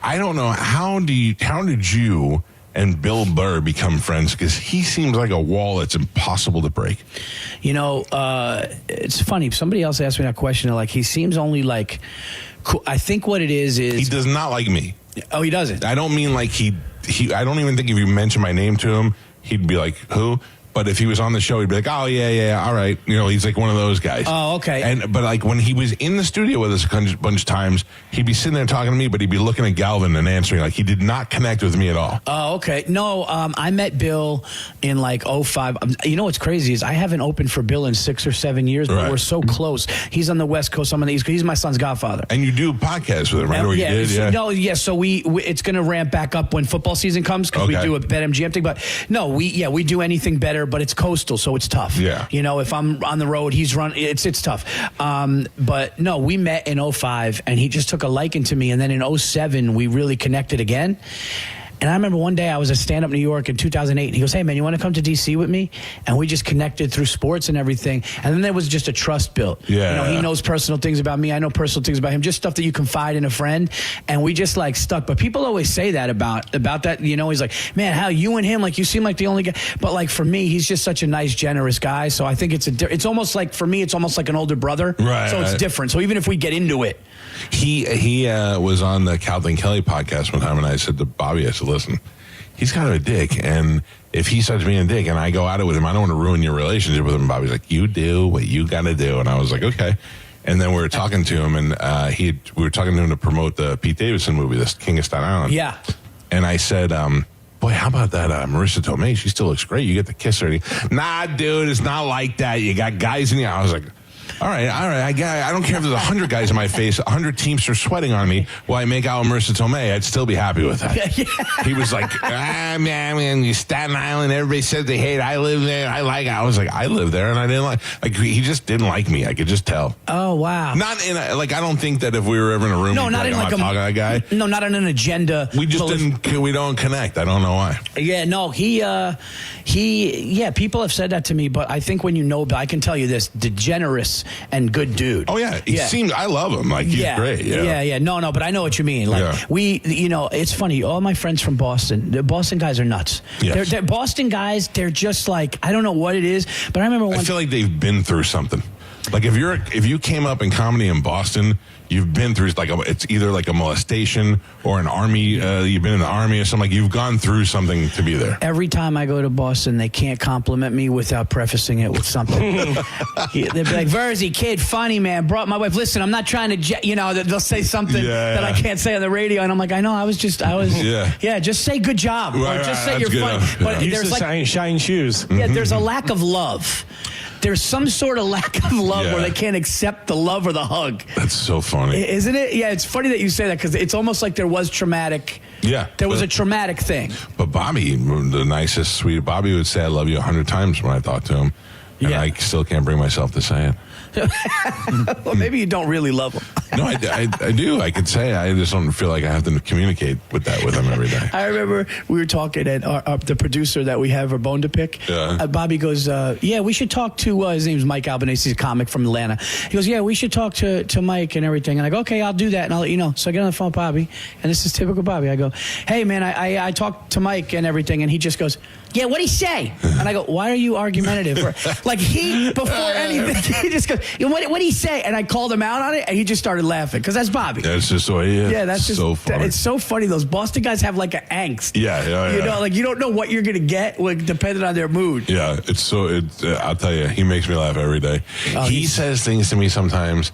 I don't know, how did you and Bill Burr become friends? Because he seems like a wall that's impossible to break. You know, it's funny. Somebody else asked me that question. Like, he seems only like, cool. I think what it is he does not like me. Oh, he doesn't? I don't mean like he I don't even think if you mention my name to him, he'd be like, who? But if he was on the show, he'd be like, oh, yeah, all right. You know, he's like one of those guys. Oh, okay. But like when he was in the studio with us a bunch of times, he'd be sitting there talking to me, but he'd be looking at Galvin and answering. Like he did not connect with me at all. Oh, okay. No, I met Bill in like 2005. You know what's crazy is I haven't opened for Bill in 6 or 7 years, but we're so close. He's on the West Coast. I'm on the East Coast. He's my son's godfather. And you do podcasts with him, right? Or you did? So it's going to ramp back up when football season comes because we do a BetMGM thing. But no, we do anything better, but it's coastal. So it's tough. Yeah. You know, if I'm on the road, he's run. It's tough. But no, we met in 2005 and he just took a liking to me. And then in 2007, we really connected again. And I remember one day I was at Stand Up New York in 2008. And he goes, hey, man, you want to come to D.C. with me? And we just connected through sports and everything. And then there was just a trust built. Yeah. You know, he knows personal things about me. I know personal things about him. Just stuff that you confide in a friend. And we just like stuck. But people always say that about that. You know, he's like, man, how you and him, like you seem like the only guy. But like for me, he's just such a nice, generous guy. So I think it's almost like, for me, it's almost like an older brother. Right. So it's different. So even if we get into it. He was on the Calta and Kelly podcast one time, and I said to Bobby, I said, listen, he's kind of a dick, and if he starts being a dick and I go at it with him, I don't want to ruin your relationship with him. And Bobby's like, you do what you got to do. And I was like, okay. And then we were talking to him, and we were talking to him to promote the Pete Davidson movie, The King of Staten Island. Yeah. And I said, boy, how about that Marissa Tomei? She still looks great. You get to kiss her. Nah, dude, it's not like that. You got guys in the... I was like... All right. I don't care if there's 100 guys in my face, 100 teamsters sweating on me while I make out with Marissa Tomei. I'd still be happy with that. Yeah. He was like, man, you Staten Island, everybody said they hate. I live there. I like it. I was like, I live there, and I didn't like he just didn't like me. I could just tell. Oh, wow. Not in a, like, I don't think that if we were ever in a room, no, not in like a talking to that guy. No, not on an agenda. We just we don't connect. I don't know why. Yeah, no, people have said that to me, but I think when you know, I can tell you this, degenerous and good dude. Oh yeah, he seems. I love him. Like he's great. Yeah. No, but I know what you mean. Like it's funny. All my friends from Boston, the Boston guys are nuts. Yes. They're Boston guys. They're just like, I don't know what it is, but I remember I feel like they've been through something. Like if you came up in comedy in Boston, you've been through it's either like a molestation or an army. You've been in the army or something. Like you've gone through something to be there. Every time I go to Boston, they can't compliment me without prefacing it with something. They'd be like, "Verzi, kid, funny man. Brought my wife. Listen, I'm not trying to, they'll say something that I can't say on the radio, and I'm like, I know, I was. Just say good job, or just say you're funny. Enough. But Yeah. there's shine shoes. Yeah, there's a lack of love. There's some sort of lack of love where they can't accept the love or the hug. That's so funny. Isn't it? Yeah, it's funny that you say that because it's almost like there was traumatic. Yeah. There was a traumatic thing. But Bobby, the nicest, sweet, Bobby would say I love you 100 times when I talk to him. And I still can't bring myself to say it. Well, maybe you don't really love him. No, I do. I could say I just don't feel like I have to communicate with him every day. I remember we were talking at the producer that we have, our bone to pick. Yeah. Bobby goes, we should talk to, his name's Mike Albanese, he's a comic from Atlanta. He goes, yeah, we should talk to Mike and everything. And I go, okay, I'll do that and I'll let you know. So I get on the phone with Bobby, and this is typical Bobby. I go, hey, man, I talked to Mike and everything, and he just goes, yeah, what'd he say? And I go, why are you argumentative? Like before anything, he just goes, what'd he say? And I called him out on it, and he just started laughing, because that's Bobby. That's just the way he is. Yeah, that's just so funny. It's so funny. Those Boston guys have like an angst. Yeah. You know, like you don't know what you're going to get, depending on their mood. Yeah, I'll tell you, he makes me laugh every day. He says things to me sometimes,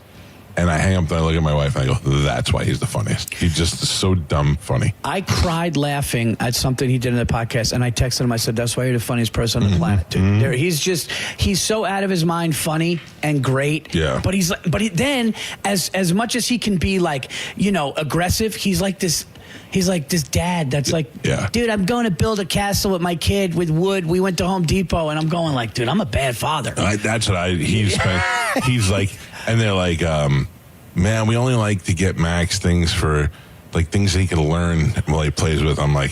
and I hang up and I look at my wife and I go, that's why he's the funniest. He's just so dumb funny. I cried laughing at something he did in the podcast, and I texted him. I said, that's why you're the funniest person on the planet, dude. He's so out of his mind funny and great. Yeah. But then as much as he can be like, aggressive, he's like this dad that's like, dude, I'm going to build a castle with my kid with wood. We went to Home Depot, and I'm going like, dude, I'm a bad father. That's what he's like, and they're like, man, we only like to get Max things for like things that he can learn while he plays with. I'm like,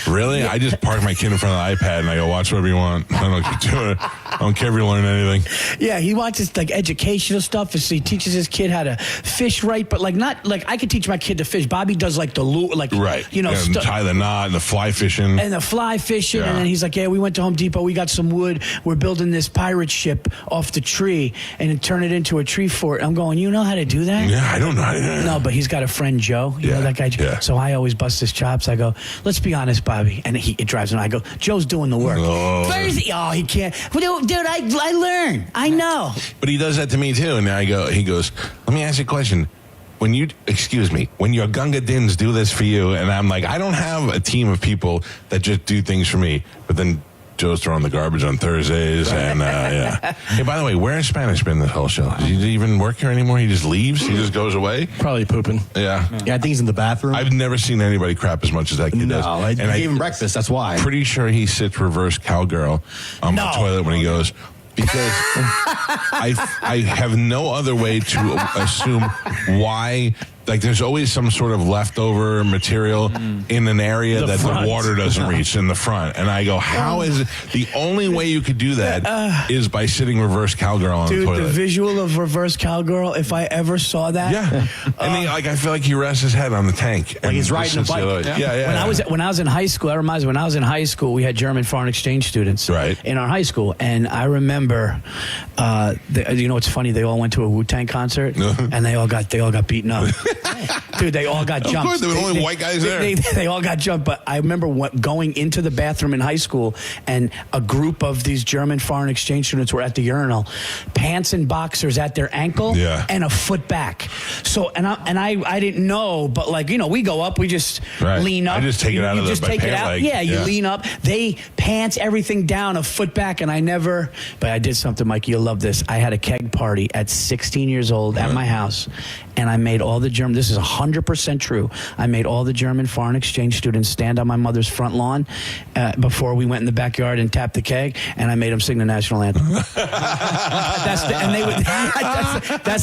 really? I just park my kid in front of the iPad and I go, watch whatever you want. I don't care if you learn anything. Yeah, he watches like educational stuff. So he teaches his kid how to fish right, but not like I could teach my kid to fish. Bobby does like the lure, like right. Tie the knot and the fly fishing. And then he's like, yeah, we went to Home Depot. We got some wood. We're building this pirate ship off the tree and turn it into a tree fort. I'm going, you know how to do that? Yeah, I don't know how to do that. No, but he's got a friend, Joe. You know that guy? Yeah. So I always bust his chops. I go, let's be honest, Bobby. And it drives him. I go, Joe's doing the work. Oh, he can't. Well, dude, I learn. I know. But he does that to me too. And he goes, let me ask you a question. When your Gunga Dins do this for you, and I'm like, I don't have a team of people that just do things for me. But then Joe's throwing the garbage on Thursdays, and Hey, by the way, where has Spanish been this whole show? Does he even work here anymore? He just leaves? He just goes away? Probably pooping. Yeah. Yeah, I think he's in the bathroom. I've never seen anybody crap as much as that kid does. No, I gave him breakfast. That's why. Pretty sure he sits reverse cowgirl on the toilet when he goes. Because I have no other way to assume why. Like, there's always some sort of leftover material in an area that the water doesn't reach in the front. And I go, how is it? The only way you could do that is by sitting reverse cowgirl on the toilet. Dude, the visual of reverse cowgirl, if I ever saw that. Yeah. And I feel like he rests his head on the tank. Like he's riding a bike. Yeah. When I was in high school, that reminds me, when I was in high school, we had German foreign exchange students in our high school. And I remember, it's funny, they all went to a Wu-Tang concert, and they all got beaten up. Dude, they all got jumped. Of course, there were only white guys there. They all got jumped. But I remember going into the bathroom in high school, and a group of these German foreign exchange students were at the urinal, pants and boxers at their ankle, and a foot back. So, and I didn't know, but we go up, we just lean up. I just take it out of the pant leg. Yeah, you lean up. They pants everything down, a foot back, and but I did something, Mike, you'll love this. I had a keg party at 16 years old at my house, and I made all the German, this is 100% true, I made all the German foreign exchange students stand on my mother's front lawn before we went in the backyard and tapped the keg, and I made them sing the national anthem. That's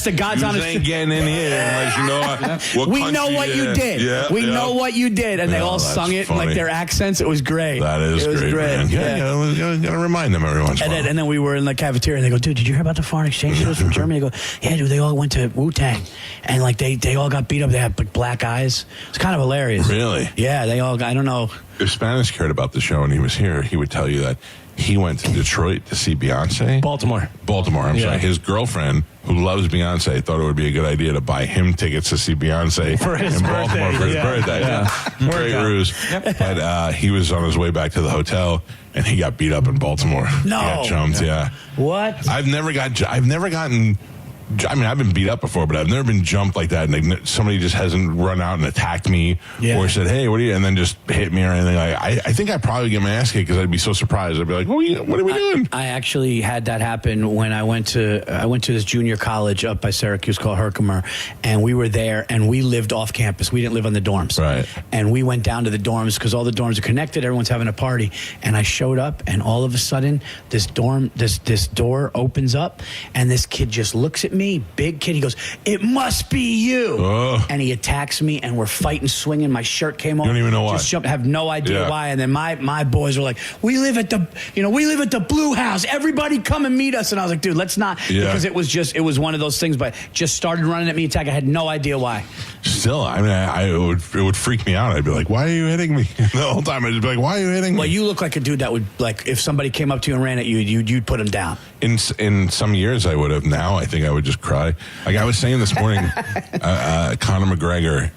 the God's honest truth. Ain't getting in here unless you know we know what you did. Yeah, we know what you did, and they all sung it funny. like their accents. It was great. That is great. Man. Yeah. Gotta remind them every once in a while. And then we were in the cafeteria, and they go, dude, did you hear about the foreign exchange students from Germany? I go, yeah, dude, they all went to Wu-Tang, and they all got beat up. They had black eyes. It's kind of hilarious. Really? Yeah, they all got, I don't know. If Spanish cared about the show and he was here, he would tell you that he went to Detroit to see Beyonce. Baltimore, I'm sorry. His girlfriend, who loves Beyonce, thought it would be a good idea to buy him tickets to see Beyonce for his in Baltimore birthday. for his birthday. Yeah. Great ruse. But he was on his way back to the hotel, and he got beat up in Baltimore. No. He got jumped, yeah. What? I've never gotten... I mean, I've been beat up before, but I've never been jumped like that. And somebody just hasn't run out and attacked me or said, "Hey, what are you?" and then just hit me or anything. I think I'd probably get my ass kicked because I'd be so surprised. I'd be like, "What are we doing?" I actually had that happen when I went to this junior college up by Syracuse called Herkimer, and we were there, and we lived off campus. We didn't live on the dorms, right? And we went down to the dorms because all the dorms are connected. Everyone's having a party, and I showed up, and all of a sudden, this door opens up, and this kid just looks at me, big kid. He goes, "It must be you," and he attacks me, and we're fighting, swinging. My shirt came off. You don't even know why. Just jumped, have no idea why. And then my boys were like, "We live at the Blue House. Everybody come and meet us." And I was like, "Dude, let's not," because it was one of those things. But just started running at me, attack. I had no idea why. Still, I mean, it would freak me out. I'd be like, "Why are you hitting me?" The whole time I'd just be like, "Why are you hitting me?" Well, you look like a dude that would, like, if somebody came up to you and ran at you, you'd put him down. In some years, I would have. Now, I think I would just cry. Like I was saying this morning, Conor McGregor.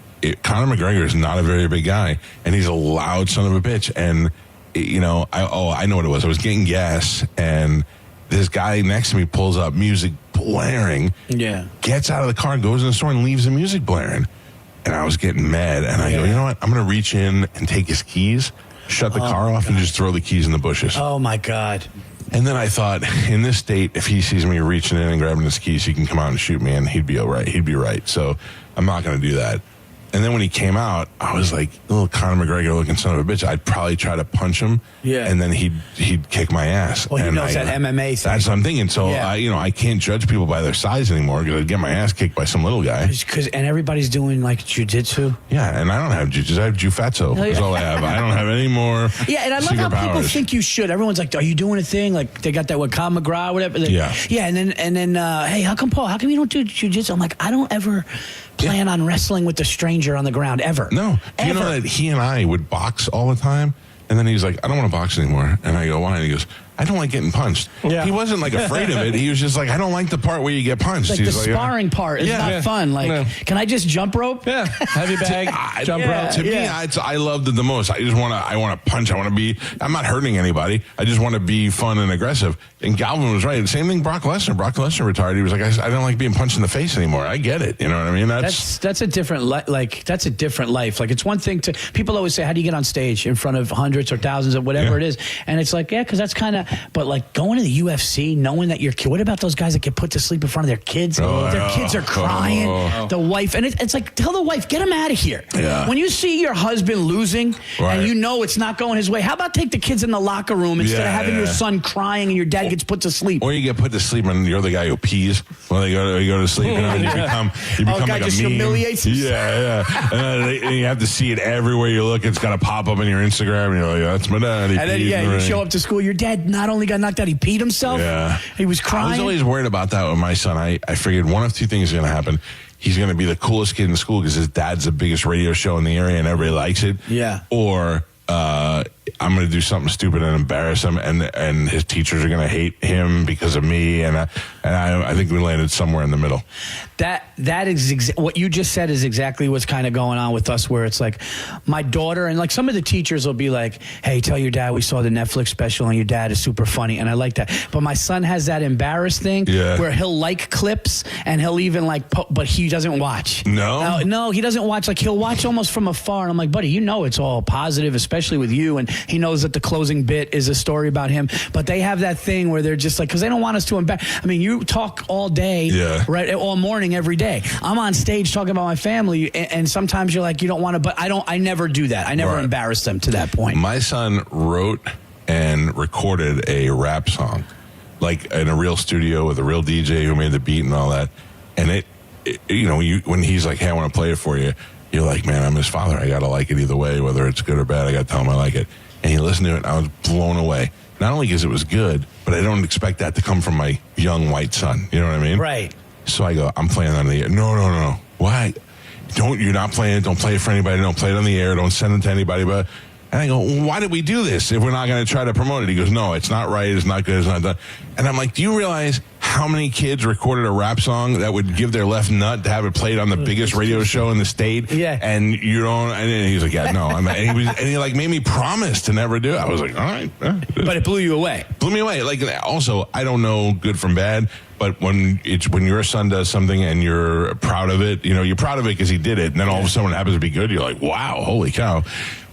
Conor McGregor is not a very big guy, and he's a loud son of a bitch. And I know what it was. I was getting gas, and this guy next to me pulls up, music blaring. Yeah. Gets out of the car and goes in the store and leaves the music blaring. And I was getting mad, and I go, you know what? I'm going to reach in and take his keys, shut the car off, and just throw the keys in the bushes. Oh my God. And then I thought, in this state, if he sees me reaching in and grabbing his keys, he can come out and shoot me, and he'd be all right. He'd be right. So I'm not going to do that. And then when he came out, I was like, little Conor McGregor looking son of a bitch. I'd probably try to punch him, and then he'd kick my ass. Well, he and knows that MMA thing. That's what I'm thinking. So I can't judge people by their size anymore because I'd get my ass kicked by some little guy. And everybody's doing like jujitsu. Yeah, and I don't have jujitsu. I have jufatsu. That's all I have. I don't have any more. Yeah, and I love how people powers. think you should. Everyone's like, "Are you doing a thing?" Like they got that with Conor McGraw, whatever. Yeah, and then hey, how come Paul? How come you don't do jujitsu? I'm like, I don't ever plan on wrestling with a stranger on the ground ever. No. Do you know that he and I would box all the time? And then he's like, "I don't want to box anymore." And I go, "Why?" And he goes, "I don't like getting punched." Yeah. He wasn't like afraid of it. He was just like, "I don't like the part where you get punched." Like He's the sparring part is not fun. Like, can I just jump rope? Yeah, heavy bag, jump rope. To me, I loved it the most. I want to punch. I'm not hurting anybody. I just want to be fun and aggressive. And Galvin was right. Same thing. Brock Lesnar retired. He was like, I don't like being punched in the face anymore. I get it. You know what I mean? That's a different that's a different life. Like it's one thing to people always say, "How do you get on stage in front of hundreds or thousands of whatever it is?" And it's like, because that's kind of. But like going to the UFC, knowing that your kid. What about those guys that get put to sleep in front of their kids? Their kids are crying. The wife, and it's like, tell the wife, get him out of here. Yeah. When you see your husband losing and you know it's not going his way, how about take the kids in the locker room instead of having your son crying and your dad gets put to sleep? Or you get put to sleep and you're the guy who pees when they go to sleep. You know, and you become guy like just a meme. humiliates himself. Yeah. And you have to see it everywhere you look. It's got to pop up on your Instagram, and you're like, "That's my dad." And then you show up to school. Your dad not only got knocked out, he peed himself. Yeah, he was crying. I was always worried about that with my son. I figured one of two things is going to happen. He's going to be the coolest kid in school because his dad's the biggest radio show in the area and everybody likes it. Yeah. Or I'm going to do something stupid and embarrass him, and his teachers are going to hate him because of me. And I think we landed somewhere in the middle. That is what you just said is exactly what's kind of going on with us, where it's like my daughter and like some of the teachers will be like, "Hey, tell your dad we saw the Netflix special and your dad is super funny," and I like that. But my son has that embarrassed thing where he'll like clips and he'll even like, but he doesn't watch. No, he doesn't watch. Like he'll watch almost from afar, and I'm like, "Buddy, you know it's all positive, especially with you." And he knows that the closing bit is a story about him, but they have that thing where they're just like, because they don't want us to embarrass. I mean, you talk all day, right, all morning, every day. I'm on stage talking about my family, and sometimes you're like, you don't want to, but I never do that. I never embarrass them to that point. My son wrote and recorded a rap song, like in a real studio with a real DJ who made the beat and all that. And when he's like, "Hey, I want to play it for you," you're like, "Man, I'm his father. I got to like it either way, whether it's good or bad. I got to tell him I like it." And he listened to it, and I was blown away. Not only because it was good, but I don't expect that to come from my young white son. You know what I mean? Right. So I go, "I'm playing on the air." No. Why? You're not playing it. Don't play it for anybody. Don't play it on the air. Don't send it to anybody. But And I go, well, why did we do this if we're not going to try to promote it? He goes, no, it's not right. It's not good. It's not done. And I'm like, do you realize how many kids recorded a rap song that would give their left nut to have it played on the biggest radio show in the state? Yeah. And you don't, and he's like, yeah, no. I'm not. And he like made me promise to never do it. I was like, all right. But it blew you away. Blew me away. Like, also, I don't know good from bad, but when your son does something and you're proud of it, you're proud of it because he did it, and then all of a sudden it happens to be good, you're like, wow, holy cow.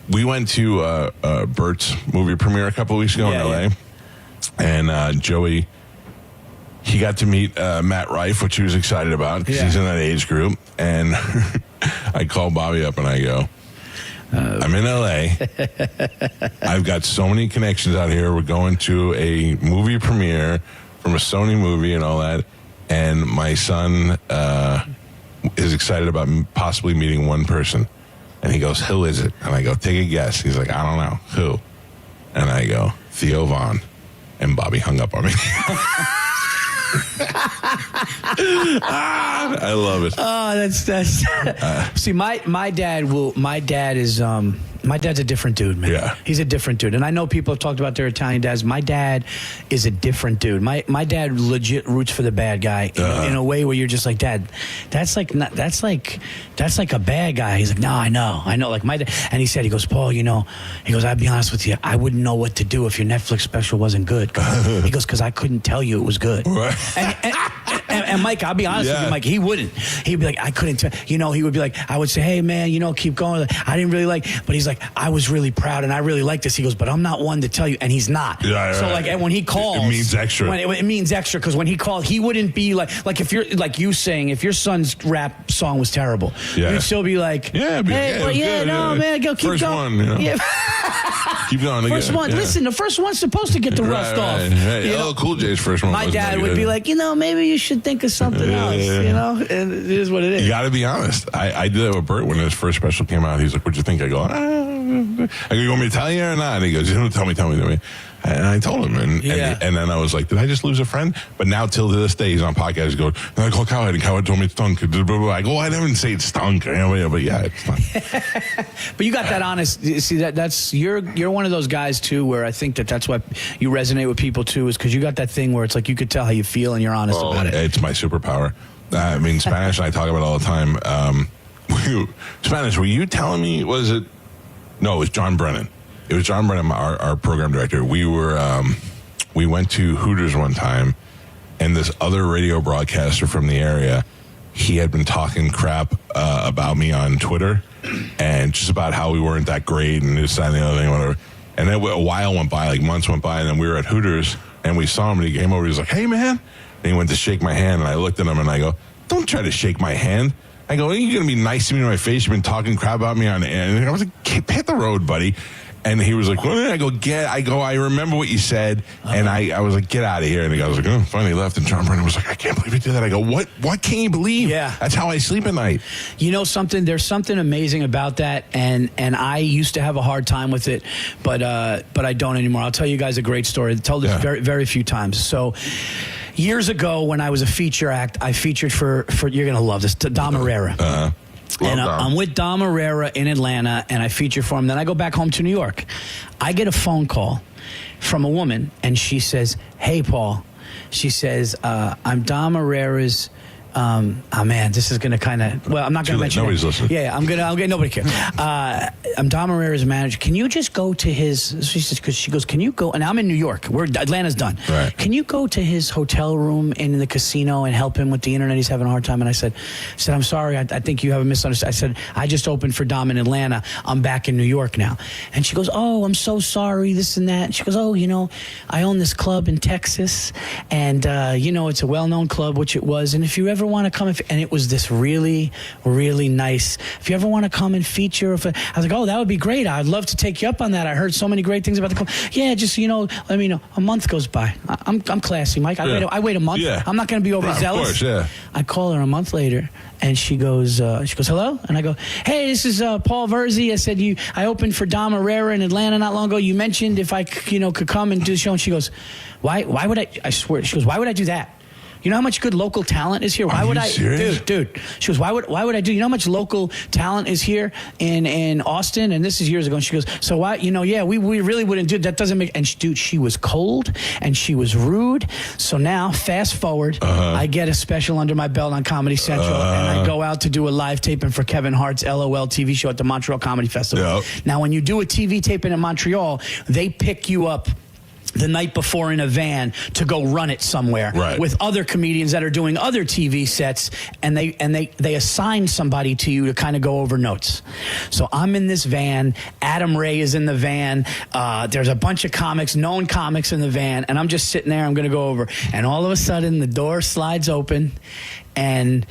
We went to Bert's movie premiere a couple of weeks ago in L.A., and Joey, he got to meet Matt Rife, which he was excited about because he's in that age group. And I called Bobby up and I go, I'm in L.A. I've got so many connections out here. We're going to a movie premiere from a Sony movie and all that. And my son is excited about possibly meeting one person. And he goes, who is it? And I go, take a guess. He's like, I don't know. Who? And I go, Theo Vaughn. And Bobby hung up on me. I love it. Oh, that's see, my dad's a different dude, man. Yeah. He's a different dude. And I know people have talked about their Italian dads. My dad is a different dude. My dad legit roots for the bad guy in a way where you're just like, Dad, that's like a bad guy. He's like, no, I know. Like my dad, and he goes, Paul, he goes, I'll be honest with you, I wouldn't know what to do if your Netflix special wasn't good. He goes, because I couldn't tell you it was good. Right. And Mike, I'll be honest with you, Mike, he wouldn't. He'd be like, I couldn't tell. He would be like, I would say, hey, man, keep going. I didn't really like, but he's like, I was really proud and I really like this. He goes, but I'm not one to tell you. And he's not. Yeah, so like, and when he calls, it means extra. It means extra because when he called, he wouldn't be like if you're like you saying, if your son's rap song was terrible, you'd still be like, hey, man, go keep first going. One, yeah. Keep going. First one. Yeah. Listen, the first one's supposed to get the rust off. Right. Cool J's first one. My dad would be like, maybe you should think of something else. And it is what it is. You got to be honest. I did that with Bert when his first special came out. He's like, "What'd you think?" I go, "You want me to tell you or not?" And he goes, "Tell me." And I told him, and then I was like, "Did I just lose a friend?" But now till to this day, he's on podcast. He goes, "I called Cowhead, and Cowhead told me it stunk." I go, "I didn't say it stunk," but yeah, it's not. But you got that honest. See, that's you're one of those guys too, where I think that's why you resonate with people too, is because you got that thing where it's like you could tell how you feel and you're honest about it. It's my superpower. I mean, Spanish and I talk about it all the time. Spanish, were you telling me? Was it? No, it was John Brennan. It was John Brennan, our program director. We went to Hooters one time, and this other radio broadcaster from the area, he had been talking crap about me on Twitter, and just about how we weren't that great and this, that, and the other thing, whatever. And then a while went by, like months went by, and then we were at Hooters, and we saw him, and he came over. He was like, "Hey, man." And he went to shake my hand, and I looked at him, and I go, "Don't try to shake my hand." I go, "Are you going to be nice to me in my face? You've been talking crap about me on air." And I was like, "Hit the road, buddy." And he was like, "Well, I go, I remember what you said." And I was like, "Get out of here." And the guy was like, "Oh, finally left." And John Brennan was like, "I can't believe he did that." I go, What can't you believe? Yeah. That's how I sleep at night. You know something? There's something amazing about that. And I used to have a hard time with it, but I don't anymore. I'll tell you guys a great story. I told this very, very few times. So years ago when I was a feature act, I featured for you're going to love this, Dom Herrera. And I'm with Dom Herrera in Atlanta, and I feature for him. Then I go back home to New York. I get a phone call from a woman, and she says, "Hey, Paul." She says, "I'm Dom Herrera's." Oh man, this is going to kind of. Well, I'm not going to mention. Nobody's listening. Yeah, I'm gonna. Nobody cares. I'm Dom Herrera's manager. Can you just go to his? She says, because she goes, "Can you go?" And I'm in New York. Atlanta's done. Right. Can you go to his hotel room in the casino and help him with the internet? He's having a hard time. And I said, "I'm sorry. I think you have a misunderstanding." I said, "I just opened for Dom in Atlanta. I'm back in New York now." And she goes, "Oh, I'm so sorry. This and that." And she goes, "Oh, I own this club in Texas, and it's a well-known club, which it was. And if you ever want to come," and it was this really, really nice. "If you ever want to come and feature," I was like, "Oh, that would be great. I'd love to take you up on that. I heard so many great things about the club." "Yeah, just let me know." A month goes by. I'm classy, Mike. I wait a month. Yeah. I'm not going to be overzealous. Of course, yeah. I call her a month later, and she goes, "Hello?" And I go, "Hey, this is Paul Verzi. I said I opened for Dom Herrera in Atlanta not long ago. You mentioned if I could come and do the show." And she goes, "Why would I?" I swear, she goes, "Why would I do that?" You know how much good local talent is here? Why would I, serious? dude? She goes, why would I do? You know how much local talent is here in Austin? And this is years ago. And she goes, so why? We really wouldn't do that. Doesn't make. And dude, she was cold and she was rude. So now, fast forward, I get a special under my belt on Comedy Central, and I go out to do a live taping for Kevin Hart's LOL TV show at the Montreal Comedy Festival. Yep. Now, when you do a TV taping in Montreal, they pick you up the night before in a van to go run it somewhere with other comedians that are doing other TV sets, and they assign somebody to you to kind of go over notes. So I'm in this van. Adam Ray is in the van. There's a bunch of comics, known comics in the van, and I'm just sitting there. I'm going to go over, and all of a sudden the door slides open, and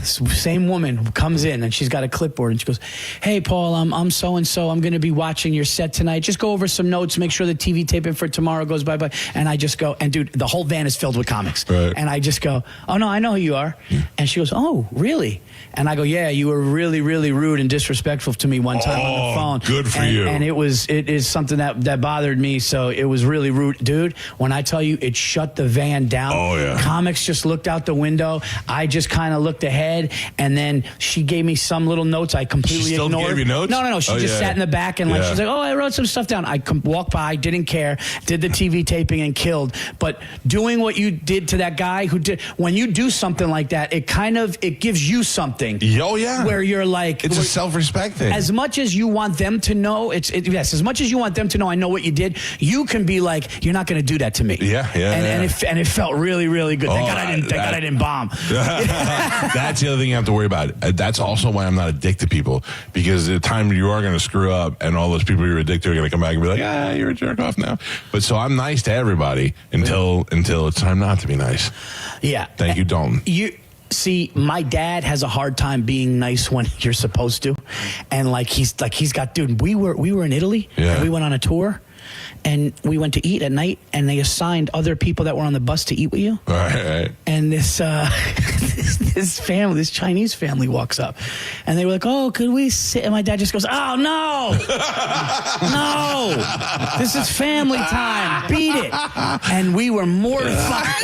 same woman comes in, and she's got a clipboard, and she goes, "Hey, Paul, I'm so and so. I'm going to be watching your set tonight. Just go over some notes. Make sure the TV taping for tomorrow goes bye." And I just go, and dude, the whole van is filled with comics, and I just go, "Oh no, I know who you are." And she goes, "Oh, really?" And I go, "Yeah, you were really, really rude and disrespectful to me one time on the phone." Good for you. And it is something that bothered me. So it was really rude, dude. When I tell you, it shut the van down. Oh yeah. Comics just looked out the window. I just kind of looked ahead, and then she gave me some little notes I completely She still ignored. gave you notes? No. She just sat in the back and she's like, "Oh, I wrote some stuff down." I walked by, didn't care, did the TV taping and killed. But doing what you did to that guy who did, when you do something like that, it gives you something. Oh yeah. Where you're like, it's a self-respect thing. As much as you want them to know, as much as you want them to know, I know what you did. You can be like, "You're not going to do that to me." And it felt really, really good. Thank God I didn't bomb. That's the other thing you have to worry about. That's also why I'm not a dick to people, because the time you are going to screw up, and all those people you're a dick to are going to come back and be like, "You're a jerk off now." But so I'm nice to everybody until it's time not to be nice. Yeah. Thank you, Dalton. See, my dad has a hard time being nice when you're supposed to, and he's got, dude. We were in Italy. Yeah. And we went on a tour, and we went to eat at night, and they assigned other people that were on the bus to eat with you. Right. And this this Chinese family walks up, and they were like, "Oh, could we sit?" And my dad just goes, "Oh no, no, this is family time. Beat it." And we were mortified.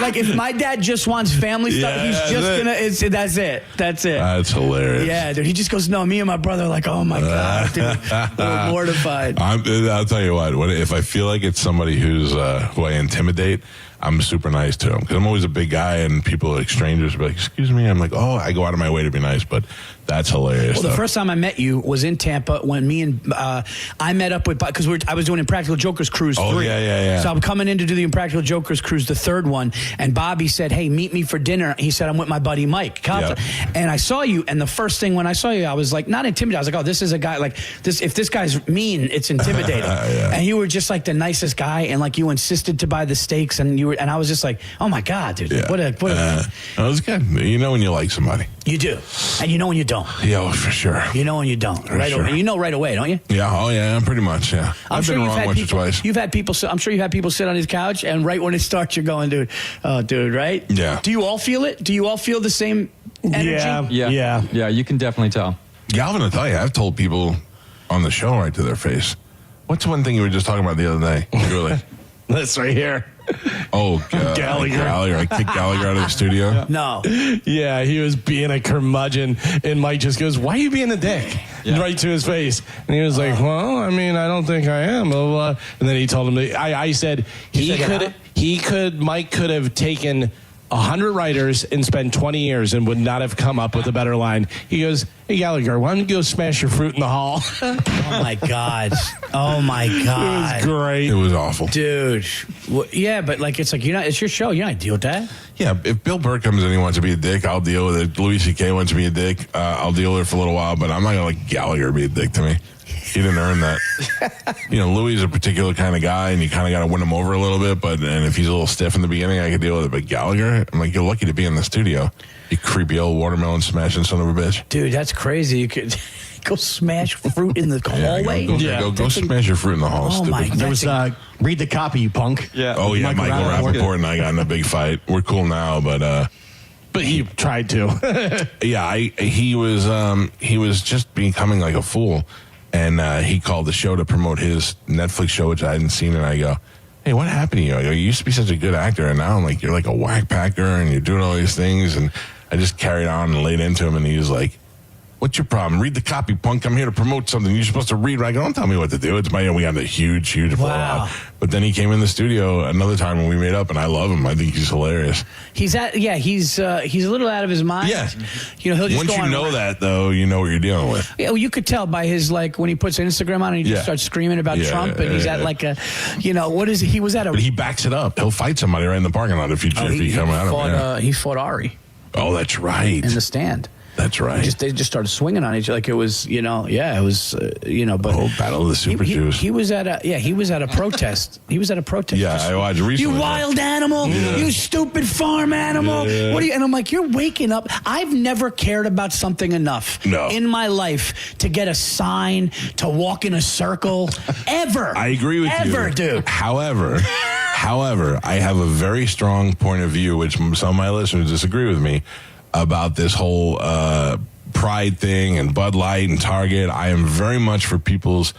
Like, if my dad just wants family stuff, he's just gonna. That's it. That's hilarious. Yeah, dude. He just goes, "No." Me and my brother are like, "Oh my god, dude, we're mortified." I'll tell you what. If I feel like it's somebody who I intimidate, I'm super nice to them, because I'm always a big guy, and people, like strangers, be like, "Excuse me." I'm like, "Oh," I go out of my way to be nice, but that's hilarious. Well, the first time I met you was in Tampa when me and I met up with, because I was doing Impractical Jokers Cruise 3. Oh, yeah. So I'm coming in to do the Impractical Jokers Cruise, the third one, and Bobby said, "Hey, meet me for dinner." He said, "I'm with my buddy Mike Calta." Yep. And I saw you, and the first thing when I saw you, I was like, not intimidated. I was like, "Oh, this is a guy like this. If this guy's mean, it's intimidating." And you were just like the nicest guy, and like you insisted to buy the steaks, and I was just like, "Oh my god, dude, what a." That was good. You know when you like somebody. You do, and you know when you don't. Yeah, for sure. You know when you don't. You know right away, don't you? Yeah. Oh yeah. Pretty much. Yeah. I've been wrong once or twice. You've had people. I'm sure you had people sit on his couch, and right when it starts, you're going, "Dude, right?" Yeah. Do you all feel it? Do you all feel the same energy? Yeah. You can definitely tell. Galvin, I'll tell you, I've told people on the show right to their face. What's one thing you were just talking about the other day? You were like, this right here. Oh, Gallagher. I kicked Gallagher out of the studio. No. Yeah, he was being a curmudgeon, and Mike just goes, "Why are you being a dick?" Right to his face. And he was like, "Well, I mean, I don't think I am." Blah, blah. And then he told him, I said, Mike could have taken 100 writers and spent 20 years and would not have come up with a better line. He goes, "Hey, Gallagher, why don't you go smash your fruit in the hall?" Oh, my God. Oh, my God. It was great. It was awful. Dude. Well, yeah, but like, it's like, it's your show. You're not deal with that. Yeah, if Bill Burr comes in and he wants to be a dick, I'll deal with it. Louis C.K. wants to be a dick, I'll deal with it for a little while, but I'm not going to let Gallagher be a dick to me. He didn't earn that. Louis is a particular kind of guy, and you kind of got to win him over a little bit, and if he's a little stiff in the beginning, I can deal with it. But Gallagher, I'm like, you're lucky to be in the studio. You creepy old watermelon smashing son of a bitch. Dude, that's crazy. You could go smash fruit in the hallway? Go smash your fruit in the hall. Oh, stupid. my God. There was read the copy, you punk. Yeah. Oh, yeah, Michael Rappaport and I got in a big fight. We're cool now, but he tried to. Yeah, he was just becoming like a fool. And he called the show to promote his Netflix show, which I hadn't seen. And I go, "Hey, hey, what happened to you? I go, you used to be such a good actor, and now I'm like, you're like a whack packer, and you're doing all these things. And I just carried on and laid into him, and he was like, what's your problem? Read the copy, punk. I'm here to promote something. You're supposed to read. I go, don't tell me what to do. It's we got a huge blowout. But then he came in the studio another time when we made up, and I love him. I think he's hilarious. He's a little out of his mind. Yeah. He'll just once you know that, though, you know what you're dealing with. Yeah, well, you could tell by his, when he puts Instagram on and he just starts screaming about Trump, and he's at what is it? He was at a... But he backs it up. He'll fight somebody right in the parking lot if he come at him. He fought Ari. Oh, that's right. In the stand. That's right. They just started swinging on each other. Like it was, it was, but Battle of the Super Jews. He was at a protest. He was at a protest. Yeah, I watched recently. You wild animal! Yeah. You stupid farm animal! Yeah. What are you? And I'm like, you're waking up. I've never cared about something enough in my life to get a sign, to walk in a circle, ever. I agree with you. Ever, dude. However, I have a very strong point of view, which some of my listeners disagree with me, about this whole pride thing and Bud Light and Target. I am very much for people's,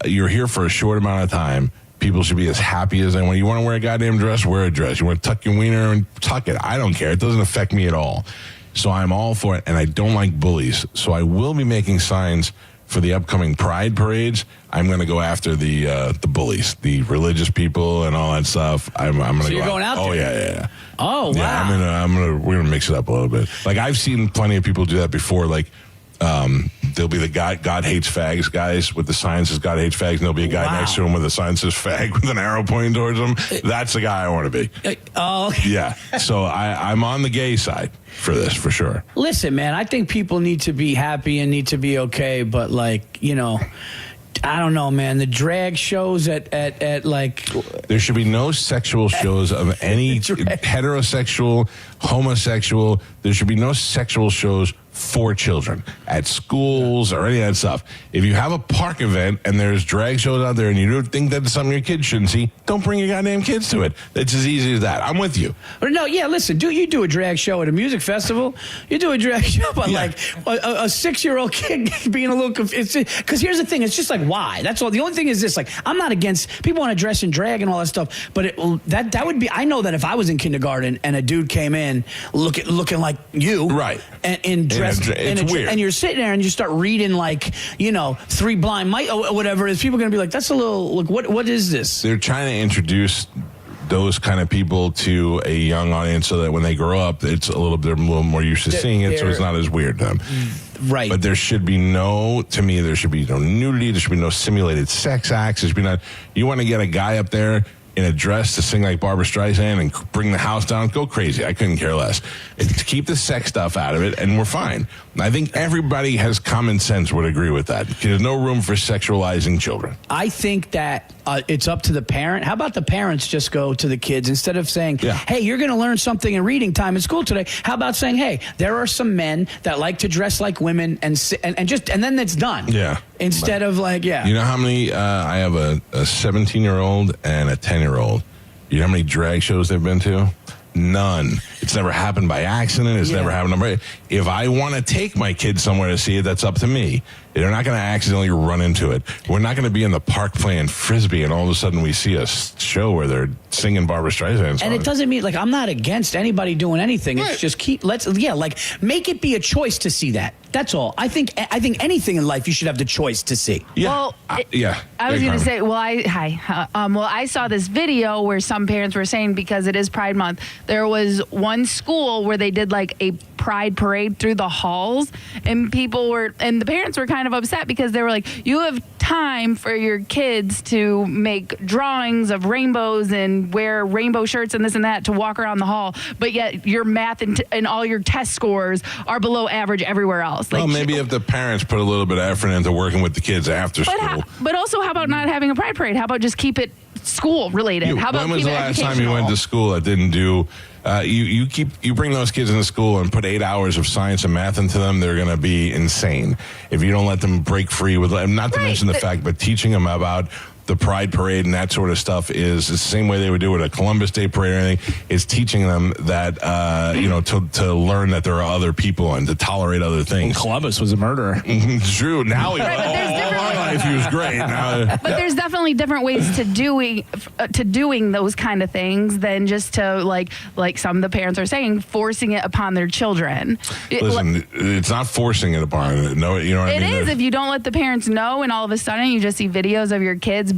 you're here for a short amount of time. People should be as happy as they want. You want to wear a goddamn dress, wear a dress. You want to tuck your wiener and tuck it. I don't care. It doesn't affect me at all. So I'm all for it, and I don't like bullies. So I will be making signs for the upcoming Pride parades. I'm going to go after the bullies, the religious people, and all that stuff. I'm going to go. So you're going out there? Oh yeah. Oh wow. Yeah, we're gonna mix it up a little bit. Like I've seen plenty of people do that before. Like there'll be the God hates fags guys with the sign that says God hates fags, and there'll be a guy next to him with a sign that says fag with an arrow pointing towards him. That's the guy I want to be. Oh, okay. Yeah. So I'm on the gay side for this, for sure. Listen, man, I think people need to be happy and need to be okay, but I don't know, man. The drag shows at there should be no sexual shows of any heterosexual, homosexual. There should be no sexual shows for children at schools or any of that stuff. If you have a park event and there's drag shows out there and you don't think that's something your kids shouldn't see, don't bring your goddamn kids to it. It's as easy as that. I'm with you. No, yeah, listen, you do a drag show at a music festival, you do a drag show, but a 6-year-old kid being a little confused. Because here's the thing, it's just why? That's all. The only thing is this, I'm not against, people want to dress in drag and all that stuff, but that would be, I know that if I was in kindergarten and a dude came in looking like you. Right. And in dress. It's weird. And you're sitting there and you start reading Three Blind Mice or whatever. Is people going to be like, that's a little, what is this? They're trying to introduce those kind of people to a young audience so that when they grow up, it's a little more used to seeing it, so it's not as weird to them. Right. But there should be no nudity, there should be no simulated sex acts. There should be you want to get a guy up there in a dress to sing like Barbara Streisand and bring the house down, go crazy. I couldn't care less. To keep the sex stuff out of it, and we're fine. I think everybody has common sense would agree with that. There's no room for sexualizing children. I think that it's up to the parent. How about the parents just go to the kids instead of saying, hey, you're going to learn something in reading time in school today. How about saying, hey, there are some men that like to dress like women and then it's done. Yeah. Instead of You know how many, I have a 17-year-old and a 10-year-old. You know how many drag shows they've been to? None. It's never happened by accident. It's never happened. If I want to take my kids somewhere to see it, that's up to me. They're not going to accidentally run into it. We're not going to be in the park playing Frisbee and all of a sudden we see a show where they're singing Barbara Streisand songs. And it doesn't mean, I'm not against anybody doing anything. Right. It's just make it be a choice to see that. That's all. I think anything in life you should have the choice to see. Yeah. Well, I was going to say, I saw this video where some parents were saying, because it is Pride Month, there was one school where they did a Pride parade through the halls, and the parents were kind of upset because they were like, you have time for your kids to make drawings of rainbows and wear rainbow shirts and this and that to walk around the hall, but yet your math and all your test scores are below average everywhere else. Well, maybe if the parents put a little bit of effort into working with the kids after school. But also, how about not having a Pride parade? How about just keep it school related? How about when was the last time you went to school that didn't do? You bring those kids into school and put 8 hours of science and math into them, they're going to be insane. If you don't let them break free with, not to mention the fact, but teaching them about the Pride Parade and that sort of stuff is the same way they would do it at a Columbus Day Parade or anything, is teaching them that, to learn that there are other people and to tolerate other things. Columbus was a murderer. True. Now he was great. Now, but there's definitely different ways to doing those kind of things than just to like some of the parents are saying, forcing it upon their children. Listen, it's not forcing it upon it. No, you know what I mean? It is if you don't let the parents know, and all of a sudden you just see videos of your kids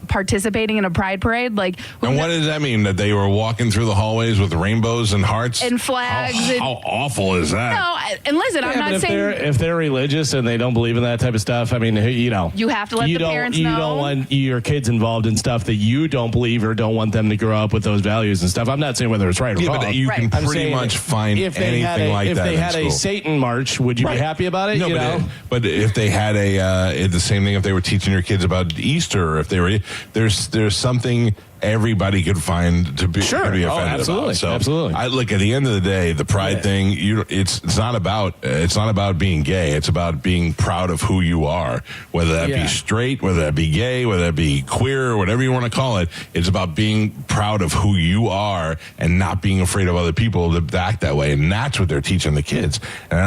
participating in a pride parade. Like, and what does that mean? That they were walking through the hallways with rainbows and hearts and flags? How awful is that? No, and listen, I'm not saying if they're religious and they don't believe in that type of stuff. I mean, you have to let the parents know. You don't want your kids involved in stuff that you don't believe or don't want them to grow up with those values and stuff. I'm not saying whether it's right or wrong. But you can pretty much find anything like that. If they had a Satan march, would you be happy about it? No, but if they had the same thing, if they were teaching your kids about Easter, or if they were, there's something everybody could find to be offended about. So absolutely. I look, at the end of the day, the pride thing, it's not about being gay. It's about being proud of who you are, whether that be straight, whether that be gay, whether that be queer, or whatever you want to call it. It's about being proud of who you are and not being afraid of other people to act that way. And that's what they're teaching the kids. And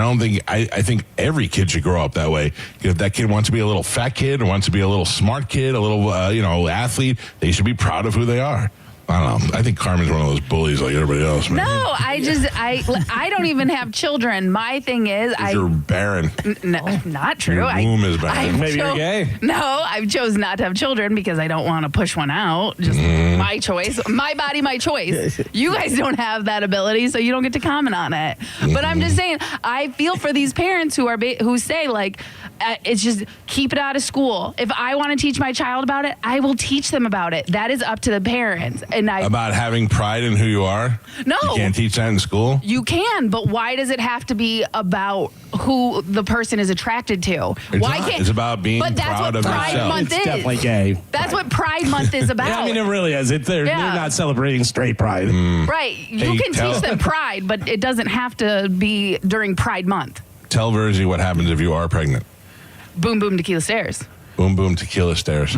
I think every kid should grow up that way. If that kid wants to be a little fat kid or wants to be a little smart kid, a little athlete, they should be proud of who they are. I don't know. I think Carmen's one of those bullies like everybody else, man. No, I don't even have children. My thing is, you're barren. Not true. Your womb is barren. Maybe you're gay. No, I chose not to have children because I don't want to push one out. Just my choice, my body, my choice. You guys don't have that ability, so you don't get to comment on it. But I'm just saying, I feel for these parents who say like, it's just keep it out of school. If I want to teach my child about it, I will teach them about it. That is up to the parents. About having pride in who you are? No. You can't teach that in school? You can, but why does it have to be about who the person is attracted to? It's about being proud of yourself. But that's what Pride Month is. It's definitely gay. That's what Pride Month is about. Yeah, I mean, it really is. They're not celebrating straight pride. Right. You can teach them pride, but it doesn't have to be during Pride Month. Tell Verzi what happens if you are pregnant. Boom, boom, tequila stairs. Boom, boom, tequila stairs.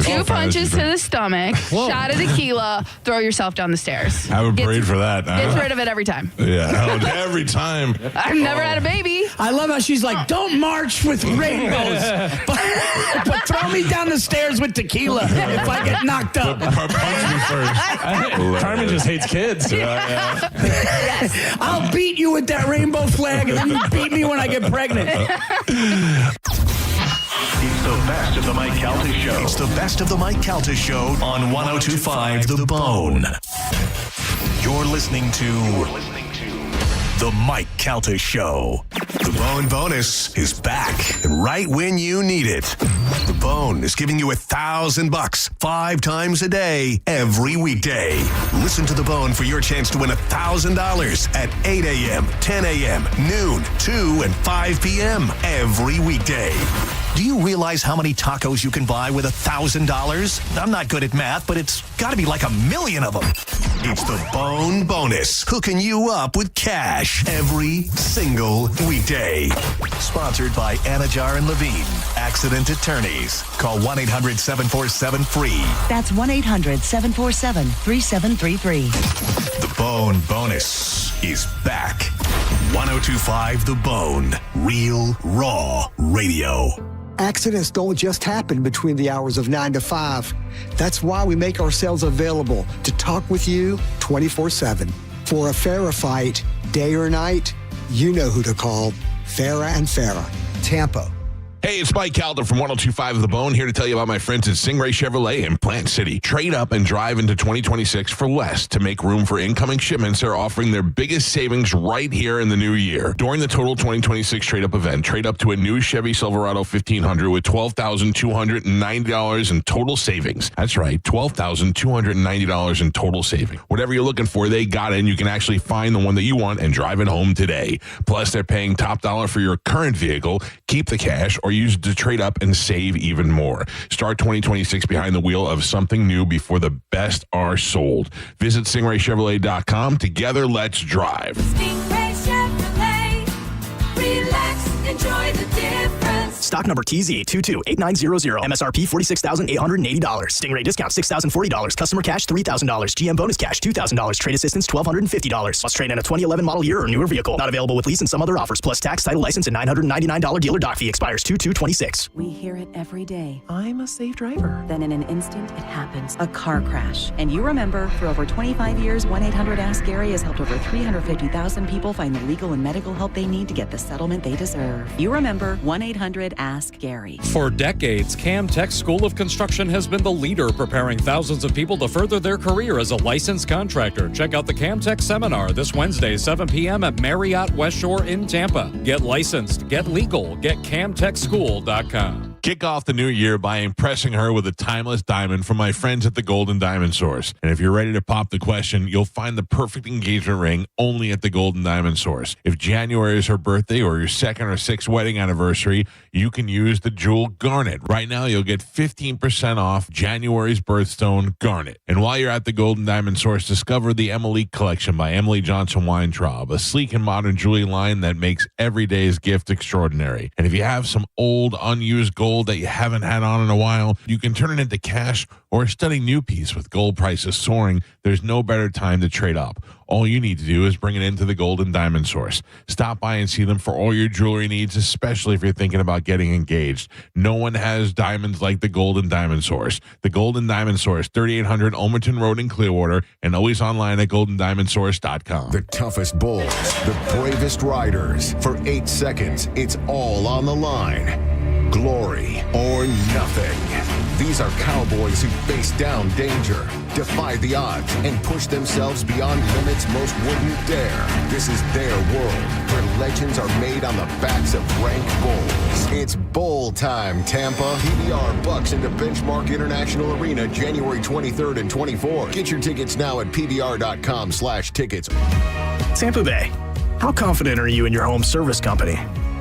2 punches to the stomach, shot of tequila, throw yourself down the stairs. Have a parade for that. Gets rid of it every time. Yeah, every time. I've never had a baby. I love how she's like, don't march with rainbows, but throw me down the stairs with tequila if I get knocked up. Punch me first. Carmen just hates kids. I'll beat you with that rainbow flag, and then you beat me when I get pregnant. It's the best of the Mike Calta Show. It's the best of the Mike Calta Show on 102.5 The Bone. You're listening to The Mike Calta Show. The Bone Bonus is back, and right when you need it. The Bone is giving you $1,000 5 times a day, every weekday. Listen to The Bone for your chance to win $1,000 at 8 a.m., 10 a.m., noon, 2, and 5 p.m. every weekday. Do you realize how many tacos you can buy with $1,000? I'm not good at math, but it's got to be like 1 million of them. It's the Bone Bonus, hooking you up with cash every single weekday. Sponsored by Anajar and Levine, Accident Attorneys. Call 1-800-747-FREE. That's 1-800-747-3733. The Bone Bonus is back. 102.5 The Bone, real, raw radio. Accidents don't just happen between the hours of 9 to 5. That's why we make ourselves available to talk with you 24/7. For a Farah fight, day or night, you know who to call. Farah and Farah, Tampa. Hey, it's Mike Calta from 102.5 The Bone, here to tell you about my friends at Stingray Chevrolet in Plant City. Trade up and drive into 2026 for less. To make room for incoming shipments, they're offering their biggest savings right here in the new year. During the total 2026 trade-up event, trade up to a new Chevy Silverado 1500 with $12,290 in total savings. That's right, $12,290 in total savings. Whatever you're looking for, they got it, and you can actually find the one that you want and drive it home today. Plus, they're paying top dollar for your current vehicle. Keep the cash or use it to trade up and save even more. Start 2026 behind the wheel of something new before the best are sold. Visit StingrayChevrolet.com. Together, let's drive. Stingray Chevrolet. Relax, enjoy the difference. Stock number TZ228900. MSRP $46,880. Stingray discount $6,040. Customer cash $3,000. GM bonus cash $2,000. Trade assistance $1,250. Must trade in a 2011 model year or newer vehicle. Not available with lease and some other offers. Plus tax, title, license, and $999 dealer dock fee. Expires 2/2/26. We hear it every day. I'm a safe driver. Then in an instant, it happens. A car crash. And you remember, for over 25 years, 1-800-ASK-GARY has helped over 350,000 people find the legal and medical help they need to get the settlement they deserve. You remember 1-800-ASK-GARY. For decades, Camtech School of Construction has been the leader preparing thousands of people to further their career as a licensed contractor. Check out the Camtech seminar this Wednesday, 7 p.m. at Marriott West Shore in Tampa. Get licensed, get legal, get CamTechSchool.com. Kick off the new year by impressing her with a timeless diamond from my friends at the Golden Diamond Source. And if you're ready to pop the question, you'll find the perfect engagement ring only at the Golden Diamond Source. If January is her birthday or your second or sixth wedding anniversary, you can use the jewel garnet. Right now, you'll get 15% off January's birthstone garnet. And while you're at the Golden Diamond Source, discover the Emily Collection by Emily Johnson Weintraub, a sleek and modern jewelry line that makes every day's gift extraordinary. And if you have some old, unused gold that you haven't had on in a while, you can turn it into cash or a stunning new piece. With gold prices soaring, there's no better time to trade up. All you need to do is bring it into the Golden Diamond Source. Stop by and see them for all your jewelry needs, especially if you're thinking about getting engaged. No one has diamonds like the Golden Diamond Source. The Golden Diamond Source, 3800 Ulmerton Road in Clearwater, and always online at goldendiamondsource.com. The toughest bulls, the bravest riders. For 8 seconds, it's all on the line. Glory or nothing. These are cowboys who face down danger, defy the odds, and push themselves beyond limits most wouldn't dare. This is their world, where legends are made on the backs of rank bulls. It's bowl time, Tampa. PBR bucks into Benchmark International Arena January 23rd and 24th. Get your tickets now at pbr.com/tickets. Tampa Bay. How confident are you in your home service company?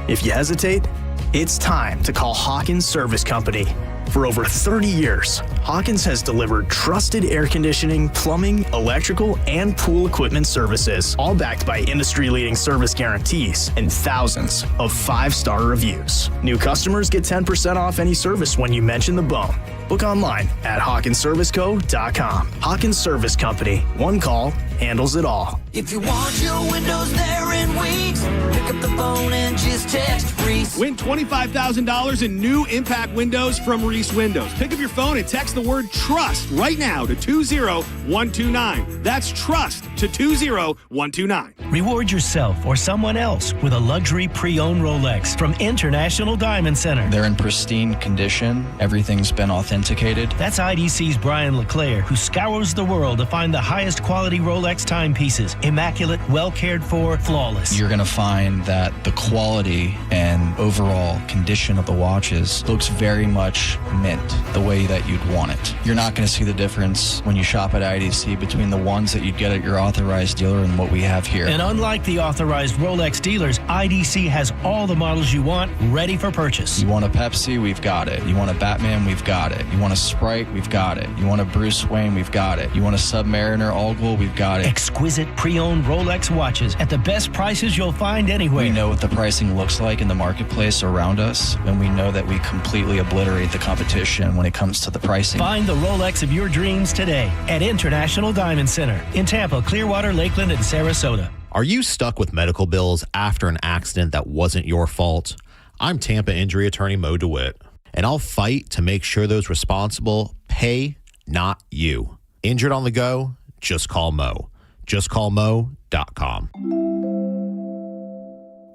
If you hesitate, it's time to call Hawkins Service Company. For over 30 years, Hawkins has delivered trusted air conditioning, plumbing, electrical, and pool equipment services, all backed by industry-leading service guarantees and thousands of 5-star reviews. New customers get 10% off any service when you mention the bone. Book online at HawkinsServiceCo.com. Hawkins Service Company. One call handles it all. If you want your windows there in weeks, pick up the phone and just text Reese. Win $25,000 in new impact windows from Reese Windows. Pick up your phone and text the word TRUST right now to 20129. That's TRUST to 20129. Reward yourself or someone else with a luxury pre-owned Rolex from International Diamond Center. They're in pristine condition. Everything's been authenticated. That's IDC's Brian LeClaire, who scours the world to find the highest quality Rolex timepieces. Immaculate, well cared for, flawless. You're going to find that the quality and overall condition of the watches looks very much mint, the way that you'd want it. You're not going to see the difference when you shop at IDC between the ones that you'd get at your authorized dealer and what we have here. And unlike the authorized Rolex dealers, IDC has all the models you want ready for purchase. You want a Pepsi? We've got it. You want a Batman? We've got it. You want a Sprite? We've got it. You want a Bruce Wayne? We've got it. You want a Submariner All-Glow? We've got it. Exquisite pre-owned Rolex watches at the best prices you'll find anywhere. We know what the pricing looks like in the marketplace around us, and we know that we completely obliterate the competition when it comes to the pricing. Find the Rolex of your dreams today at International Diamond Center in Tampa, Clearwater, Lakeland, and Sarasota. Are you stuck with medical bills after an accident that wasn't your fault? I'm Tampa injury attorney Mo DeWitt, and I'll fight to make sure those responsible pay, not you. Injured on the go? Just call Mo. JustCallMo.com.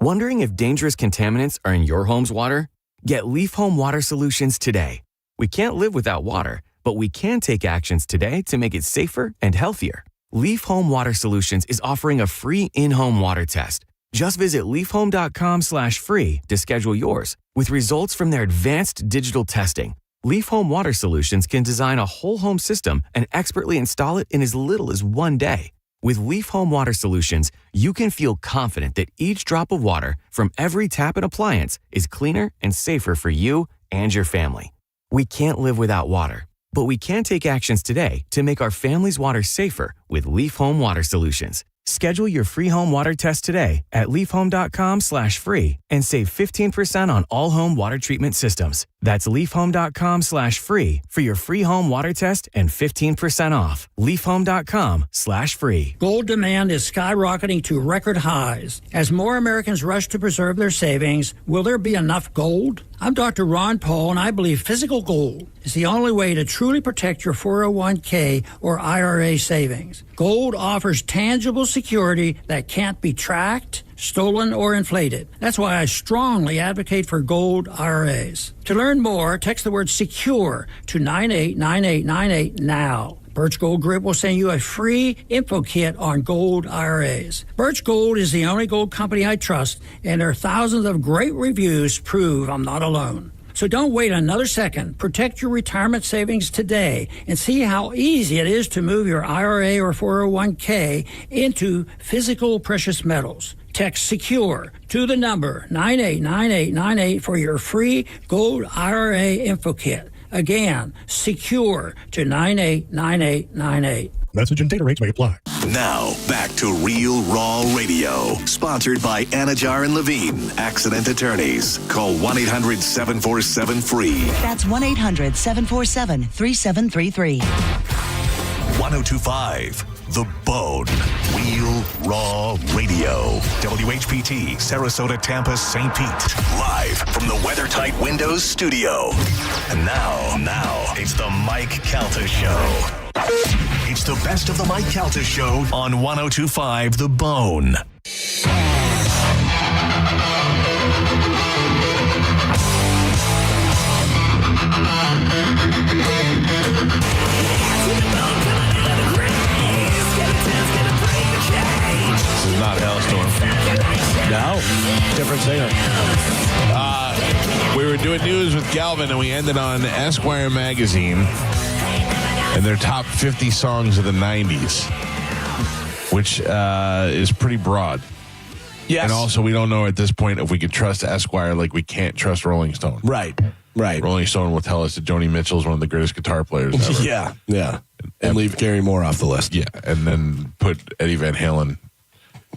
Wondering if dangerous contaminants are in your home's water? Get Leaf Home Water Solutions today. We can't live without water, but we can take actions today to make it safer and healthier. Leaf Home Water Solutions is offering a free in-home water test. Just visit leafhome.com/free to schedule yours. With results from their advanced digital testing, Leaf Home Water Solutions can design a whole home system and expertly install it in as little as 1 day. With Leaf Home Water Solutions, you can feel confident that each drop of water from every tap and appliance is cleaner and safer for you and your family. We can't live without water, but we can take actions today to make our family's water safer with Leaf Home Water Solutions. Schedule your free home water test today at leafhome.com/free and save 15% on all home water treatment systems. That's leafhome.com/free for your free home water test and 15% off. leafhome.com/free. Gold demand is skyrocketing to record highs. As more Americans rush to preserve their savings, will there be enough gold? I'm Dr. Ron Paul, and I believe physical gold is the only way to truly protect your 401k or IRA savings. Gold offers tangible security that can't be tracked, stolen, or inflated. That's why I strongly advocate for gold IRAs. To learn more, text the word SECURE to 989898 now. Birch Gold Group will send you a free info kit on gold IRAs. Birch Gold is the only gold company I trust, and their thousands of great reviews prove I'm not alone. So don't wait another second. Protect your retirement savings today and see how easy it is to move your IRA or 401k into physical precious metals. Text SECURE to the number 989898 for your free gold IRA info kit. Again, SECURE to 989898. Message and data rates may apply. Now, back to Real Raw Radio. Sponsored by Anajar and Levine, accident attorneys. Call 1-800-747-FREE. That's 1-800-747-3733. 1025, The Bone. Real Raw Radio. WHPT, Sarasota, Tampa, St. Pete. Live from the WeatherTight Windows studio. And now, it's the Mike Calta Show. It's the best of the Mike Calta Show on 1025 The Bone. This is not Hailstorm. No, different singer. We were doing news with Galvin, and we ended on Esquire magazine and their top 50 songs of the 90s, which is pretty broad. Yes. And also, we don't know at this point if we could trust Esquire like we can't trust Rolling Stone. Right. Rolling Stone will tell us that Joni Mitchell is one of the greatest guitar players ever. Yeah. And leave Gary Moore off the list. Yeah, and then put Eddie Van Halen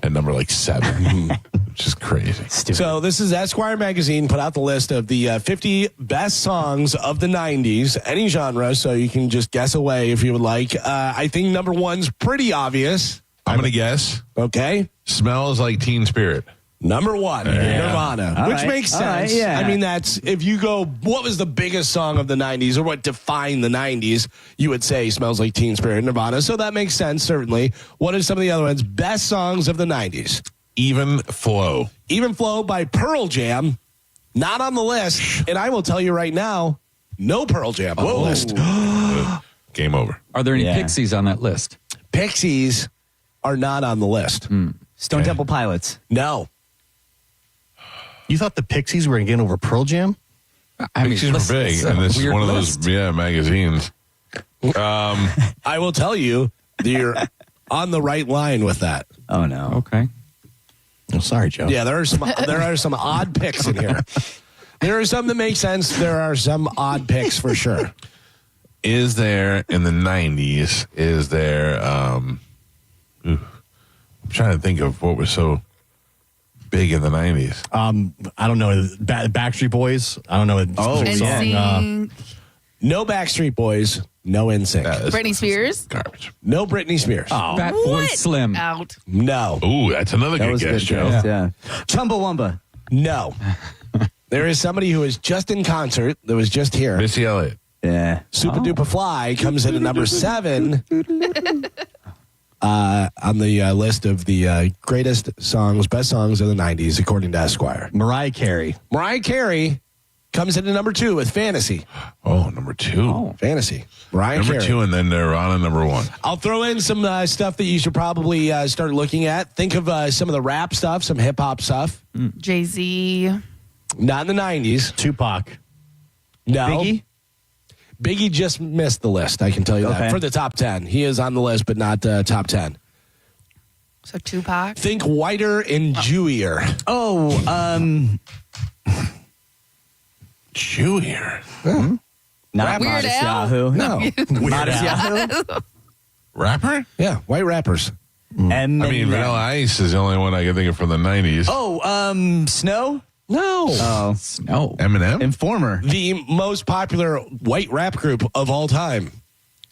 at number 7, which is crazy. So this is Esquire magazine put out the list of the 50 best songs of the 90s, any genre, so you can just guess away if you would like. I think number one's pretty obvious. I'm going to guess. Okay. Smells Like Teen Spirit. Number one, Nirvana, which makes sense. I mean, that's if you go, what was the biggest song of the 90s or what defined the 90s, you would say Smells Like Teen Spirit, Nirvana. So that makes sense, certainly. What are some of the other ones? Best songs of the 90s. Even Flow. Even Flow by Pearl Jam, not on the list. And I will tell you right now, no Pearl Jam on the list. Game over. Are there any Pixies on that list? Pixies are not on the list. Stone Temple Pilots. No. You thought the Pixies were going to get over Pearl Jam? Pixies were big, and this is one of those magazines. I will tell you, you're on the right line with that. Oh, no. Okay. Oh, sorry, Joe. Yeah, there are some odd picks in here. There are some that make sense. There are some odd picks for sure. Is there in the 90s? Is there? I'm trying to think of what was so big in the 90s. I don't know. Backstreet Boys. I don't know. NSYNC. No Backstreet Boys. No NSYNC. Britney Spears. Garbage. No Britney Spears. Fat Boy Slim. Out. No. Ooh, that's another good guess, Joe. Yeah. Chumbawamba. No. There is somebody who is just in concert that was just here. Missy Elliott. Yeah. Super Duper Fly comes in at number 7 on the list of the greatest songs, best songs of the 90s, according to Esquire. Mariah Carey. Mariah Carey comes in at number 2 with Fantasy. Oh, number 2. Fantasy. Mariah Number Carey. 2, and then Nirvana, number 1. I'll throw in some stuff that you should probably start looking at. Think of some of the rap stuff, some hip hop stuff. Jay-Z. Not in the 90s. Tupac. No. Biggie? Biggie just missed the list, I can tell you that. Okay. For the top 10. He is on the list, but not top 10. So Tupac. Think whiter and Jewier. Jewier. Not Weird Modest Al? Yahoo. No. Modest Yahoo. Rapper? Yeah, white rappers. I mean, Vanilla Ice is the only one I can think of from the 90s. Oh, Snow? No. Oh, Snow. Eminem? Informer. The most popular white rap group of all time.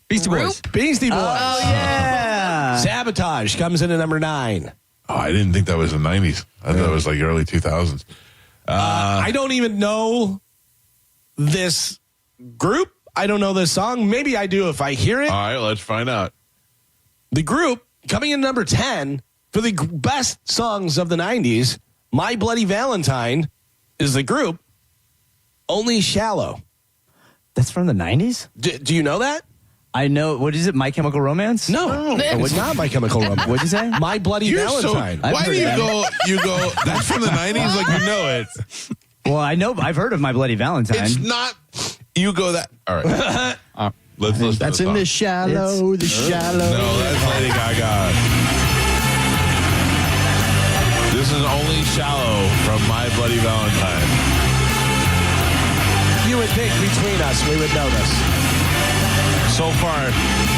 Beastie Boys. Beastie Boys. Oh, yeah. Sabotage comes in at number 9. Oh, I didn't think that was the 90s. I thought it was like early 2000s. I don't even know this group. I don't know this song. Maybe I do if I hear it. All right, let's find out. The group coming in number 10 for the best songs of the 90s, My Bloody Valentine, is the group Only Shallow. That's from the 90s? Do you know that? I know. What is it? My Chemical Romance? No, it's not My Chemical Romance. What'd you say? My Bloody Valentine. Why do you go, that's from the 90s like you know it? Well, I know. I've heard of My Bloody Valentine. It's not, you go that. All right. Let's listen That's to the in the song. shallow, the shallow. No, that's Lady Gaga. This is Only Shallow from My Bloody Valentine. You would think between us we would know this. So far,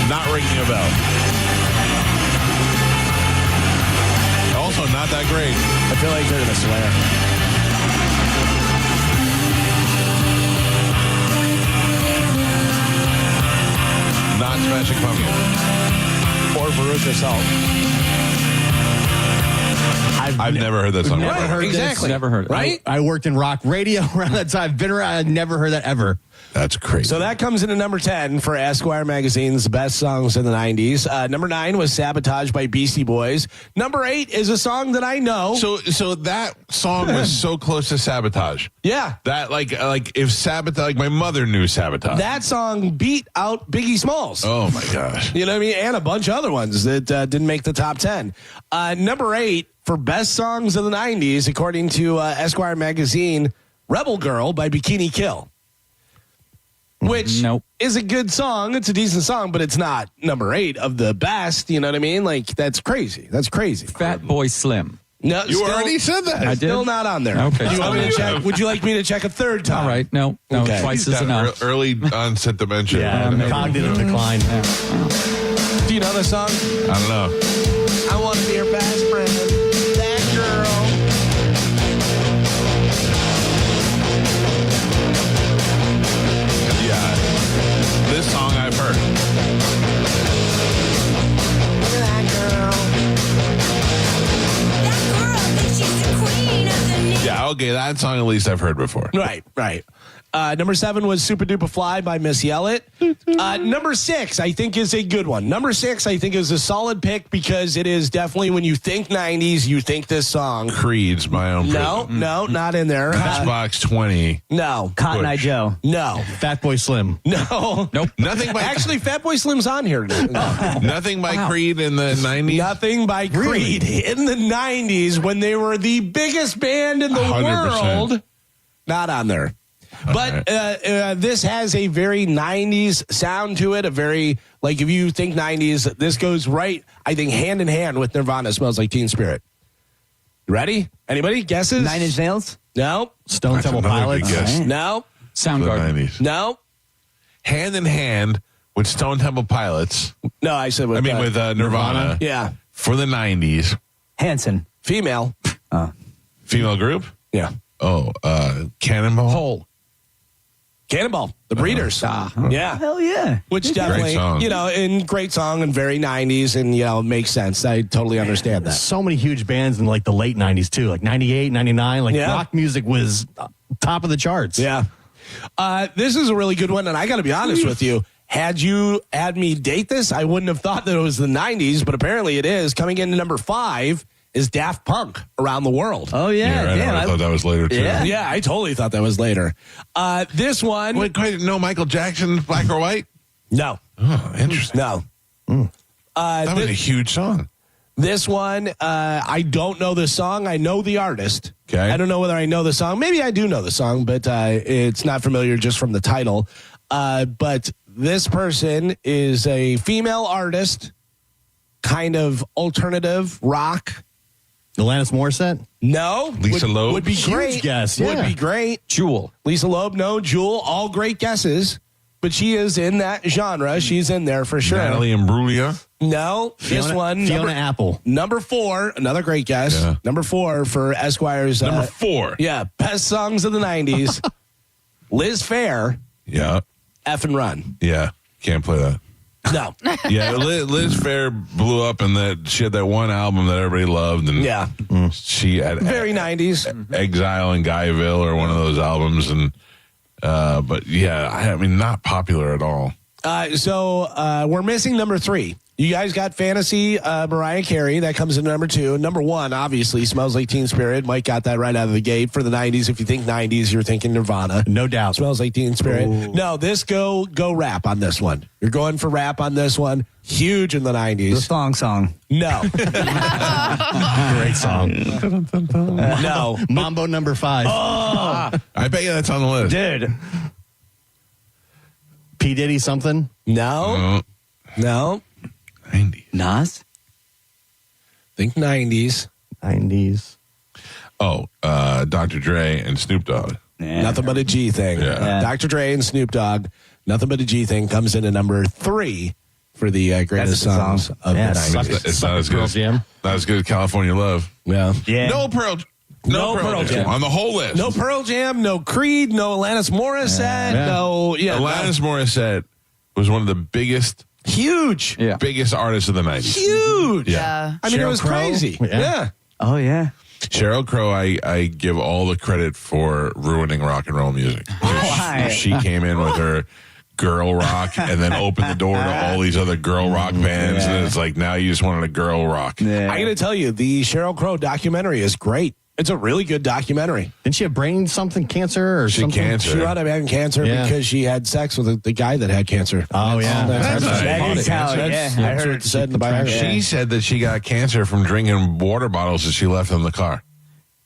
not ringing a bell. Also, not that great. I feel like they're going to swear. Not Smashing Pumpkins. Or Veruca Salt. I've never heard that song Never before. heard Exactly. this. Never heard it. Right? I worked in rock radio around that time. Been around. I'd never heard that ever. That's crazy. So that comes in at number 10 for Esquire Magazine's best songs in the 90s. Number 9 was Sabotage by Beastie Boys. Number 8 is a song that I know. So that song was so close to Sabotage. Yeah. That like if Sabotage, like my mother knew Sabotage. That song beat out Biggie Smalls. Oh my gosh. You know what I mean? And a bunch of other ones that didn't make the top 10. Number 8 for best songs of the 90s, according to Esquire Magazine, Rebel Girl by Bikini Kill. Which is a good song. It's a decent song, but it's not number 8 of the best. You know what I mean? Like, that's crazy. That's crazy. Fat Boy Slim. No, You already said that. I did. Still not on there. Okay. Do you want me to check? Would you like me to check a third time? All right. No, Okay. twice is enough. Early onset dementia. Cognitive decline. Do you know the song? I don't know. I want to be your best friend. That girl. Yeah. This song I've heard. That girl. Yeah, okay, that song at least I've heard before. Right. Number 7 was Super Duper Fly by Miss Yellett. Number 6, I think, is a good one. Number 6, I think, is a solid pick because it is definitely when you think 90s, you think this song. Creed's My Own Prison. No, not in there. Matchbox 20. No. Cotton Eye Joe. No. Fat Boy Slim. No. Nope. Nothing by Actually, Fat Boy Slim's on here. Nothing by Creed in the 90s. Nothing by Creed in the 90s when they were the biggest band in the 100%. world. Not on there. But this has a very 90s sound to it. A very, like, if you think 90s, this goes right, I think, hand in hand with Nirvana. Smells Like Teen Spirit. Ready? Anybody? Guesses? 9 Inch Nails? No. Stone That's Temple another big Pilots. guess. No. The Soundgarden. 90s. No. Hand in hand with Stone Temple Pilots. No, I said with, with Nirvana. Yeah. For the 90s. Hanson. Female. Female group? Yeah. Oh, Cannonball? Hole. Cannonball, the Breeders. Yeah. Hell yeah. Which definitely, song. great song and very 90s and, makes sense. I totally understand that. So many huge bands in like the late 90s too, like 98, 99. Like Yeah. rock music was top of the charts. Yeah. This is a really good one. And I got to be honest with you. Had you had me date this, I wouldn't have thought that it was the 90s, but apparently it is. Coming into number 5 is Daft Punk, Around the World. Oh, yeah. Right, Damn. I thought that was later, too. Yeah. Yeah, I totally thought that was later. This one. Wait, no Michael Jackson, Black or White? No. Oh, interesting. No. That was a huge song. This one, I don't know the song. I know the artist. Okay. I don't know whether I know the song. Maybe I do know the song, but it's not familiar just from the title. But this person is a female artist, kind of alternative rock. Alanis Morissette? No. Lisa Loeb? Would be Huge great. guess, Would yeah. be great. Jewel. Lisa Loeb, no. Jewel, all great guesses. but she is in that genre. She's in there for sure. Natalie Imbruglia? No, this one. Fiona Apple. Number 4, another great guess. Yeah. Number 4 for Esquire's. Number 4. Yeah, best songs of the 90s. Liz Phair, Yeah. F and Run. Yeah. Can't play that. No. Yeah, Liz Phair blew up in that. She had that one album that everybody loved, and Yeah. she had Very 90s. Exile in Guyville or one of those albums, and but yeah, I mean, not popular at all. So we're missing number 3. You guys got Fantasy, Mariah Carey. That comes in number 2. Number 1, obviously, Smells Like Teen Spirit. Mike got that right out of the gate. For the 90s, if you think 90s, you're thinking Nirvana. No doubt. Smells Like Teen Spirit. Ooh. No, this go rap on this one. You're going for rap on this one. Huge in the 90s. The song. No. Great song. No. Mambo number 5. Oh. I bet you that's on the list. Dude. P. Diddy something? No. No. 90s. Nas? Think 90s. 90s. Oh, Dr. Dre and Snoop Dogg. Yeah. Nothing but a G thing. Yeah. Dr. Dre and Snoop Dogg. Nothing but a G thing comes in at number 3 for the greatest That's a good songs song. of Yeah, the 90s. It's not as good. Jam. Not as good as California Love. Yeah. Yeah. No Pearl Jam on the whole list. No Pearl Jam, no Creed, no Alanis Morissette, no. Yeah, Alanis Morissette was one of the biggest artists of the 90s. Huge. Yeah. I mean, it Sheryl was Crow. crazy. Yeah. Oh, yeah. Sheryl Crow, I give all the credit for ruining rock and roll music. Why? She came in with her girl rock and then opened the door to all these other girl rock bands. And it's like, now you just wanted a girl rock. Yeah. I got to tell you, the Sheryl Crow documentary is great. It's a really good documentary. Didn't she have brain cancer or She something? cancer. She wound up having cancer because she had sex with the guy that had cancer. Oh, yeah. That's That is how, yeah. I heard what it said in the biography. She said that she got cancer from drinking water bottles that she left in the car.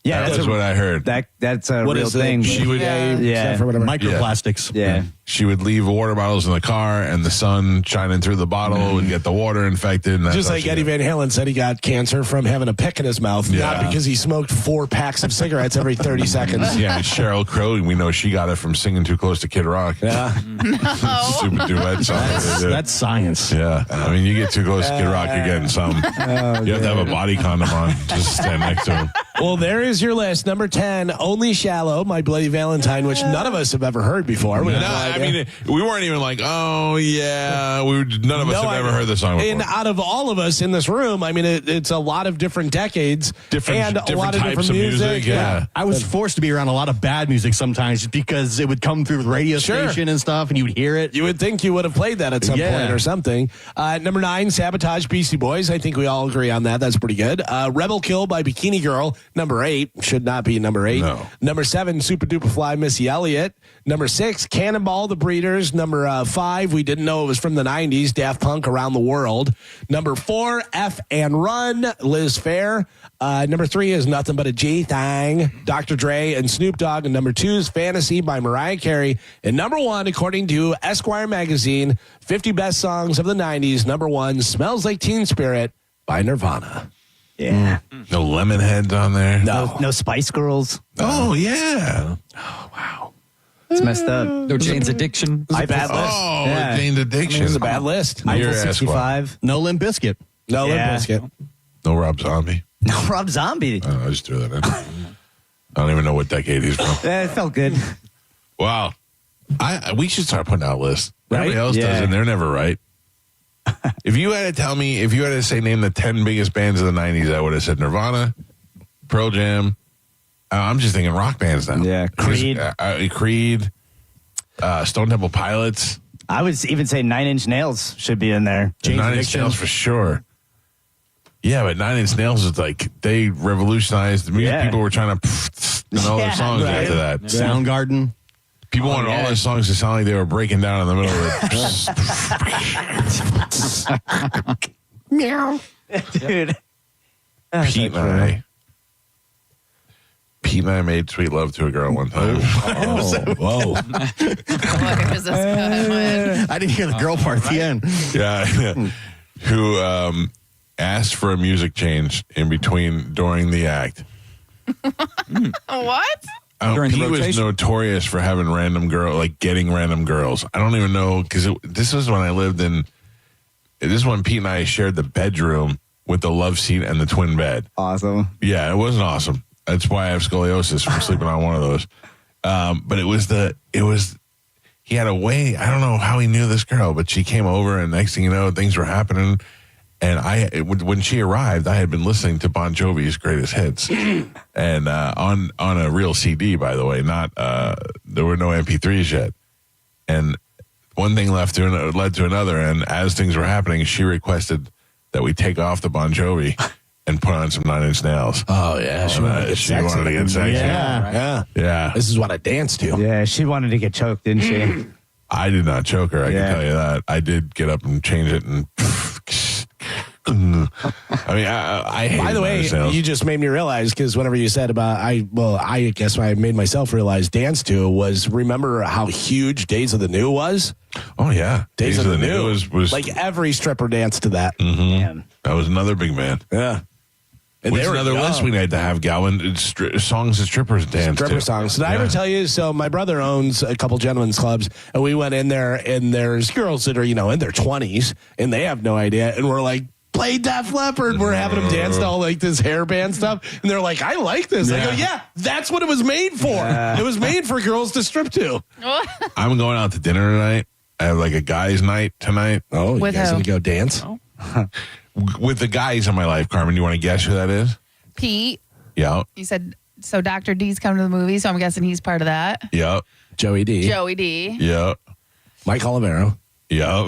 Yeah, That's what I heard. That's a What real is it? thing. She would, Yeah. For whatever. Microplastics. Yeah. she would leave water bottles in the car, and the sun shining through the bottle would get the water infected. And that's Just how like she Eddie got it. Van Halen said he got cancer from having a pick in his mouth, not because he smoked 4 packs of cigarettes every 30 seconds. Yeah, and Sheryl Crow, we know she got it from singing too close to Kid Rock. Yeah. Stupid duet song. That's science. Yeah, I mean, you get too close to Kid Rock, you're getting some. You have to have a body condom on just to stand next to him. Well, there is your list. Number 10, Only Shallow, My Bloody Valentine, which none of us have ever heard before. We No, have no I idea. mean, we weren't even like, oh, yeah. None of us have ever heard this song before. And out of all of us in this room, I mean, it's a lot of different decades and a lot of types different of music. Yeah. I was forced to be around a lot of bad music sometimes just because it would come through the radio station and stuff and you would hear it. You would think you would have played that at some point or something. Number 9, Sabotage, Beastie Boys. I think we all agree on that. That's pretty good. Rebel Kill by Bikini Girl. Number 8. Should not be number 8. No. Number 7, Super Duper Fly, Missy Elliott. Number 6, Cannonball, The Breeders. Number 5, we didn't know it was from the 90s, Daft Punk, Around the World. Number 4, F and Run, Liz Phair. Number 3 is Nothing But a G Thang, Dr. Dre and Snoop Dogg. And number 2 is Fantasy by Mariah Carey. And number 1, according to Esquire magazine, 50 best songs of the 90s. Number 1, Smells Like Teen Spirit by Nirvana. Yeah. No Lemonheads on there. No Spice Girls. Oh, yeah. Oh, wow. It's messed up. No Jane's Addiction. It's a bad list. Oh, Yeah. Jane's Addiction. It's a bad list. You're Eiffel Esquire. 65. No Limp Bizkit. No Limp Yeah. Bizkit. No Rob Zombie. No Rob Zombie. I just threw that in. I don't even know what decade he's from. It felt good. Wow. We should start putting out lists. Everybody else Yeah. does, and they're never right. If you had to tell me, if you had to say name the 10 biggest bands of the 90s, I would have said Nirvana, Pearl Jam. I'm just thinking rock bands now. Yeah, Creed. Creed, Stone Temple Pilots. I would even say 9 Inch Nails should be in there. Nine Inch Nails for sure. Yeah, but 9 Inch Nails is like, they revolutionized the music. Yeah. People were trying to and all their songs right. after that. Soundgarden. People wanted all their songs to sound like they were breaking down in the middle of it. Meow. Dude. Pete and I made sweet love to a girl one time. Whoa. I didn't hear the girl part at the end. Yeah. Who asked for a music change during the act. What? during the Pete was rotation. notorious for having random girl, like getting random girls. I don't even know, because this was when I lived in. This is when Pete and I shared the bedroom with the love seat and the twin bed. Awesome. Yeah, it wasn't awesome. That's why I have scoliosis from sleeping on one of those. But he had a way. I don't know how he knew this girl, but she came over, and next thing you know, things were happening. And when she arrived, I had been listening to Bon Jovi's greatest hits, and on a real CD, by the way. Not there were no MP3s yet, and one thing led to another. And as things were happening, she requested that we take off the Bon Jovi and put on some Nine Inch Nails. Oh yeah, she wanted to get sexy. Yeah. This is what I danced to. Yeah, she wanted to get choked, didn't she? I did not choke her. I can tell you that. I did get up and change it and. I mean, I hate. By the way, you just made me realize, because whenever you said about I guess I made myself realize dance to was, remember how huge Days of the New was? Oh yeah, Days of the New was like every stripper danced to that. Mm-hmm. That was another big band. Yeah. And which another list we need to have, Galvin? It's songs that strippers dance Stripper to. songs. Did I ever tell you? So my brother owns a couple gentlemen's clubs, and we went in there, and there's girls that are, in their 20s, and they have no idea, and we're like, play Def Leppard. We're having them dance to all like this hairband stuff, and they're like, I like this. I go, yeah, that's what it was made for. Yeah. It was made for girls to strip to. I'm going out to dinner tonight. I have like a guys' night tonight. Oh, With you guys who? gonna go dance? Oh. With the guys in my life, Carmen. You want to guess who that is? Pete, Yeah. you said, so Dr. D's coming to the movie, so I'm guessing he's part of that. Yep. Joey D. Joey D. Yep. Mike Olivero. Yep.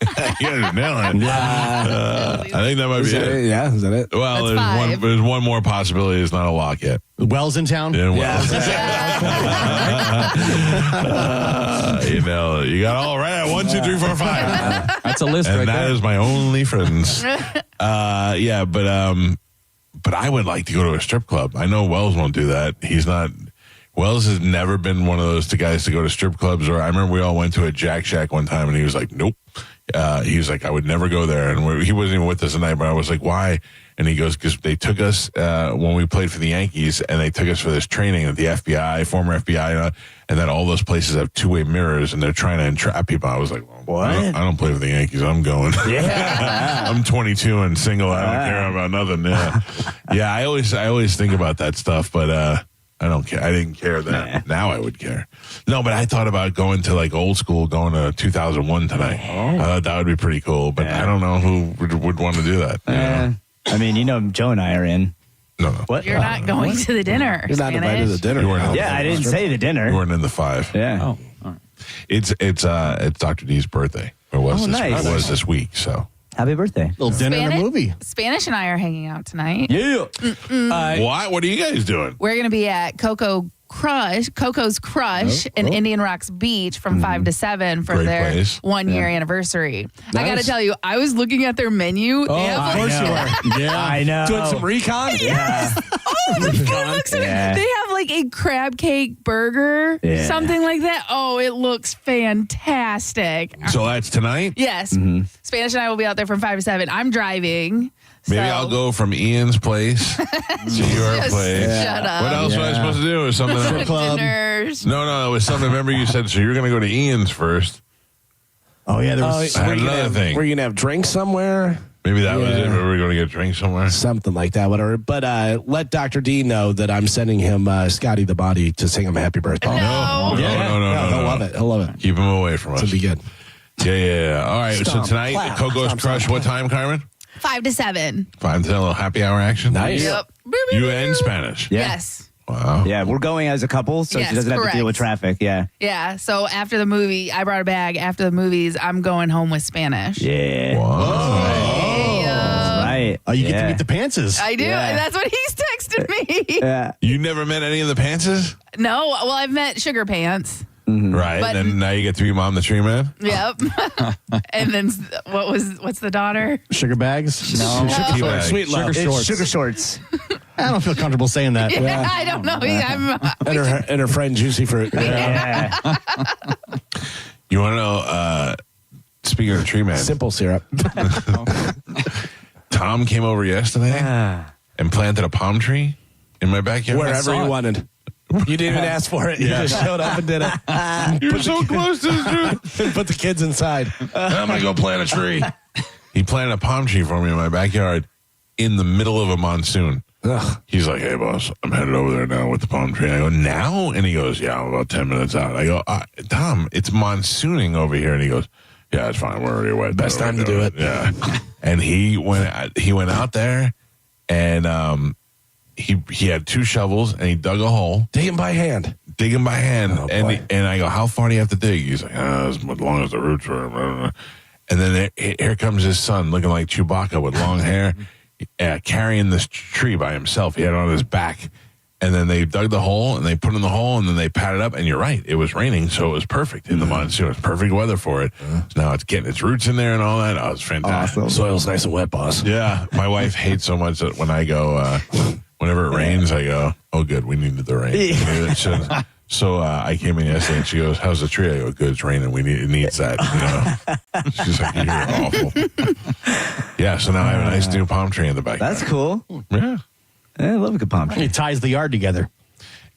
You guys are nailing it. I think that might be it. Yeah, is that it? Well, That's there's one more possibility. It's not a lock yet. Wells in town? Yeah, Wells. You got all right. 1, 2, 3, 4, 5. That's a list And right that there. is my only friends. But I would like to go to a strip club. I know Wells won't do that. Wells has never been one of those guys to go to strip clubs. Or I remember we all went to a Jack Shack one time, and he was like, nope. He was like, I would never go there. And he wasn't even with us tonight, but I was like, why? And he goes, because they took us when we played for the Yankees, and they took us for this training at the FBI, former FBI, and then all those places have two-way mirrors, and they're trying to entrap people. I was like, well, what? I don't play for the Yankees. I'm going. Yeah. I'm 22 and single. I don't care about nothing. Yeah. I always think about that stuff, but I don't care. I didn't care then. Now I would care. No, but I thought about going to like old school, going to 2001 tonight. I thought that would be pretty cool, but I don't know who would want to do that. I mean, Joe and I are in. No. What? You're not going to the dinner. You're not invited to the dinner. I didn't say the dinner. You weren't in the 5. Yeah. Oh, all right. It's Dr. D's birthday. It was nice. It was this week, so. Happy birthday. Little dinner and a movie. Spanish and I are hanging out tonight. Yeah. What are you guys doing? We're going to be at Coco's Crush in Indian Rocks Beach from 5 to 7 for Great their place. 1-year anniversary. Nice. I got to tell you, I was looking at their menu. Oh, They have, of course you were. Yeah. I know. Doing some recon? Yeah. Oh, the food looks They have like a crab cake burger, something like that. Oh, it looks fantastic. So that's tonight? Yes. Spanish and I will be out there from 5 to 7. I'm driving. Maybe so- I'll go from Ian's place to your Just place. shut up. What else was I supposed to do? It was something Dinners. No, it was something. Remember you said, so you're going to go to Ian's first. Oh, yeah. There was I had another thing. Were you going to have drinks somewhere? Maybe that was it. Maybe we were going to get drinks somewhere. Something like that, whatever. But let Dr. D know that I'm sending him Scotty the Body to sing him happy birthday. No. He'll love it. He'll love it. Keep him away from us. It'll be good. Yeah. All right. Stomp, So tonight, clap, Coco's stomp, Crush. stomp. What time, Carmen? 5 to 7. 5 to 10, a little happy hour action. Nice. Yep. You and Spanish. Yeah. Yes. Wow. Yeah, we're going as a couple, so Yes, she doesn't have to deal with correct. traffic. Yeah. Yeah. So after the movie, I brought a bag. After the movies, I'm going home with Spanish. Yeah. Right. Oh, you get to meet the Pantses. I do. Yeah. And that's what he's texted me. Yeah. You never met any of the Pantses? No. Well, I've met Sugar Pants. Right. But- And now you get to be Mom the Tree Man? Yep. And then what's the daughter? Sugar bags? No. Tea bag. Sweet love. Sugar shorts. Sugar shorts. I don't feel comfortable saying that. Yeah, I don't know. And her friend Juicy Fruit. Yeah. You want to know, speaking of Tree Man, Simple syrup. Tom came over yesterday and planted a palm tree in my backyard. Wherever he wanted. You didn't even ask for it. You just showed up and did it. You're so close to the truth. Put the kids inside. I'm going to go plant a tree. He planted a palm tree for me in my backyard in the middle of a monsoon. Ugh. He's like, hey, boss, I'm headed over there now with the palm tree. I go, now? And he goes, yeah, I'm about 10 minutes out. I go, Tom, it's monsooning over here. And he goes, yeah, it's fine. We're already wet. Best time to do it. Yeah. And he went out there, and he had 2 shovels, and he dug a hole. Digging by hand. Oh, and I go, how far do you have to dig? He's like, as long as the roots are. And then here comes his son looking like Chewbacca with long hair, carrying this tree by himself. He had it on his back. And then they dug the hole, and they put it in the hole, and then they patted up. And you're right, it was raining, so it was perfect in the monsoon. It was perfect weather for it. So now it's getting its roots in there and all that. Oh, it's fantastic. Awesome. Soil's nice and wet, boss. Yeah. My wife hates so much that when I go, whenever it rains, I go, oh, good, we needed the rain. So I came in yesterday, and she goes, how's the tree? I go, good, it's raining. It needs that. She's like, you're awful. Yeah, so now I have a nice new palm tree in the backyard. That's cool. Yeah. I love a good palm tree. It ties the yard together.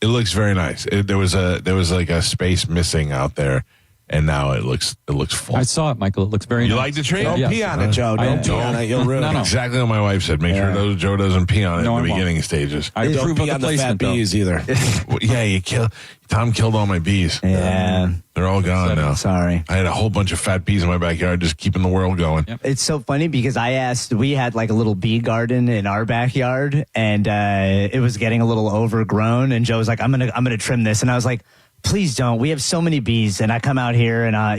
It looks very nice. There was like a space missing out there, and now it looks full. I saw it, Michael. It looks very nice. You like the tree? Don't pee on it, Joe. Don't pee on it. You'll ruin it. Exactly what my wife said. Make sure Joe doesn't pee on it in the beginning stages. I don't approve pee of the on the fat placement, though. bees either. Well, yeah, Tom killed all my bees. Yeah. They're all gone now. Sorry. I had a whole bunch of fat bees in my backyard just keeping the world going. Yep. It's so funny because we had like a little bee garden in our backyard, and it was getting a little overgrown, and Joe was like, I'm gonna trim this. And I was like, please don't. We have so many bees, and I come out here and I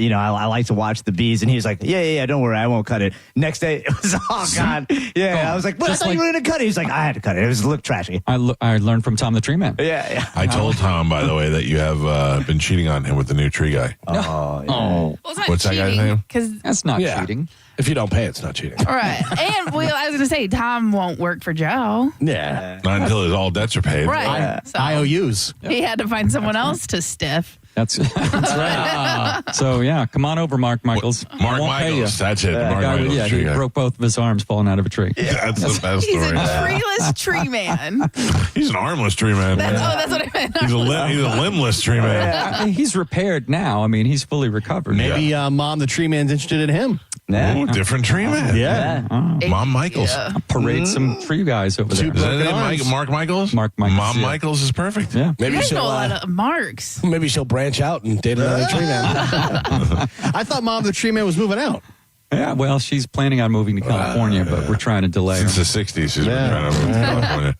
like to watch the bees. And he was like, yeah, don't worry, I won't cut it. Next day, it was all gone. Yeah, I was like, well, I thought you were gonna cut it. He's like, I had to cut it. It looked trashy. I learned from Tom the Tree Man. Yeah. I told Tom, by the way, that you have been cheating on him with the new tree guy. Oh, yeah. Well, it's not What's that guy's cheating, name? Because That's not cheating. If you don't pay, it's not cheating. all right, and I was going to say Tom won't work for Joe, Yeah. Not until his all debts are paid. right? So IOUs. he had to find someone else to stiff. That's right. So, yeah, come on over, Mark Michaels. Mark I won't pay you. Michaels. That's it. Mark Guy, Michaels. he tree guy. broke both of his arms falling out of a tree. That's the best He's a story. treeless tree man. He's an armless tree man. That's what I meant. He's a limbless tree man. I mean, he's repaired now. I mean, he's fully recovered. Maybe Mom the Tree Man's interested in him. Ooh, different tree man. Yeah. Mom Michaels. Parade some tree guys over there. Is that his name Mark Michaels? Mark Michaels. Mom yeah. Michaels is perfect. Yeah. Maybe You guys know a she'll lot of marks. maybe she'll branch out and date another tree man. I thought Mom the Tree Man was moving out. Yeah, well, she's planning on moving to California, but we're trying to delay her. Since the 60s, she's been trying to move to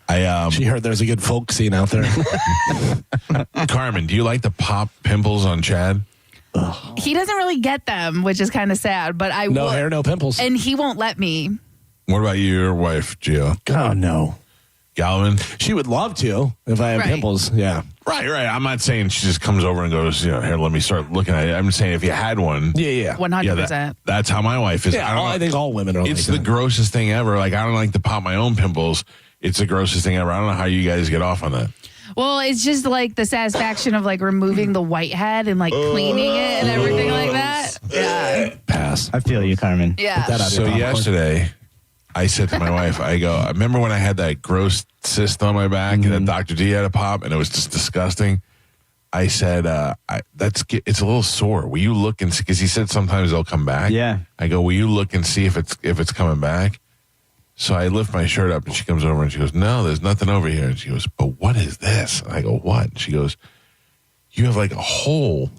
California. She heard there's a good folk scene out there. Carmen, do you like to pop pimples on Chad? He doesn't really get them, which is kind of sad. But I No will, hair, no pimples. and he won't let me. What about your wife, Gio? Oh, no. Galvin? She would love to if I had Right. pimples. Yeah. Right. I'm not saying she just comes over and goes, here, let me start looking at it. I'm saying if you had one. Yeah. 100%. That's how my wife is. Yeah, I think all women are It's like the that. grossest thing ever. Like, I don't like to pop my own pimples. It's the grossest thing ever. I don't know how you guys get off on that. Well, it's just like the satisfaction of like removing the whitehead and like cleaning it and everything like that. Yeah. Pass. I feel you, Carmen. Yeah. So yesterday, I said to my wife, I go, I remember when I had that gross cyst on my back and that Dr. D had a pop and it was just disgusting. I said, it's a little sore. Will you look and see? Because he said sometimes they'll come back. Yeah. I go, will you look and see if it's coming back? So I lift my shirt up and she comes over and she goes, no, there's nothing over here. And she goes, but what is this? And I go, what? And she goes, you have like a hole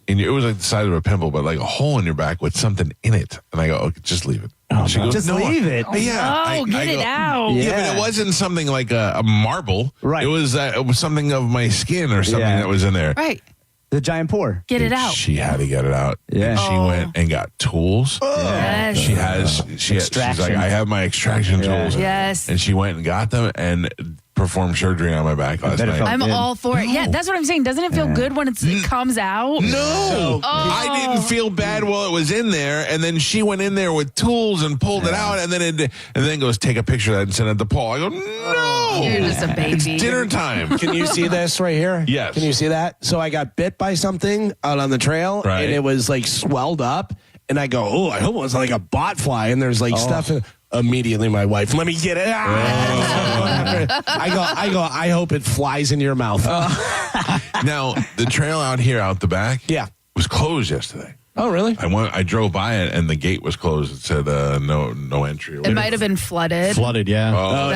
in your, it was like the size of a pimple, but like a hole in your back with something in it. And I go, okay, just leave it. And she goes, Just leave it. Yeah. Get it out. Yeah, but it wasn't something like a marble. Right. It was something of my skin or something that was in there. Right. The giant pore. Get it out. She had to get it out. Yeah. And she went and got tools. Yes. She's like, I have my extraction tools. Yes. And she went and got them and performed surgery on my back last night. I'm all for it. Yeah, that's what I'm saying. Doesn't it feel good when it comes out? No, I didn't feel bad while it was in there, and then she went in there with tools and pulled it out, and then goes take a picture of that and send it to Paul. I go, no, You're just a baby. It's dinner time. Can you see this right here? Yes. Can you see that? So I got bit by something out on the trail, Right. and it was like swelled up. And I go, oh, I hope it was like a bot fly, and there's like stuff in. Immediately, my wife, let me get it. I hope it flies in your mouth. Now, the trail out here, out the back, was closed yesterday. Oh, really? I drove by it, and the gate was closed. It said no entry. It might have been flooded. Flooded, yeah. Oh,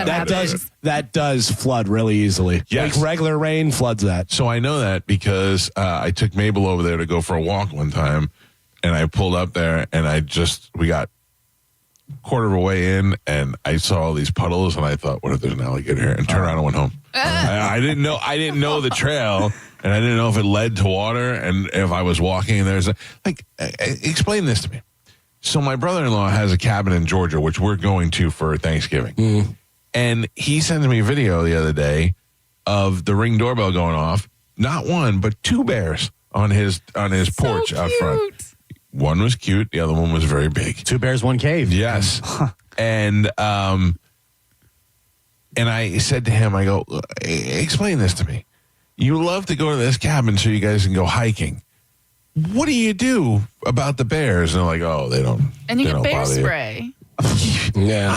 that does flood really easily. Yes. Like regular rain floods that. So I know that because I took Mabel over there to go for a walk one time, and I pulled up there, and we got quarter of a way in, and I saw all these puddles, and I thought, what if there's an alligator here? And turned around and went home. I didn't know the trail, and I didn't know if it led to water, and if I was walking and there's explain this to me. So my brother-in-law has a cabin in Georgia, which we're going to for Thanksgiving. And he sent me a video the other day of the Ring doorbell going off. Not one, but 2 bears on his porch out front. One was cute. The other one was very big. 2 bears, 1 cave. Yes. And I said to him, I go, explain this to me. You love to go to this cabin so you guys can go hiking. What do you do about the bears? And they're like, oh, they don't. And you they get don't bear bother you. spray. Yeah.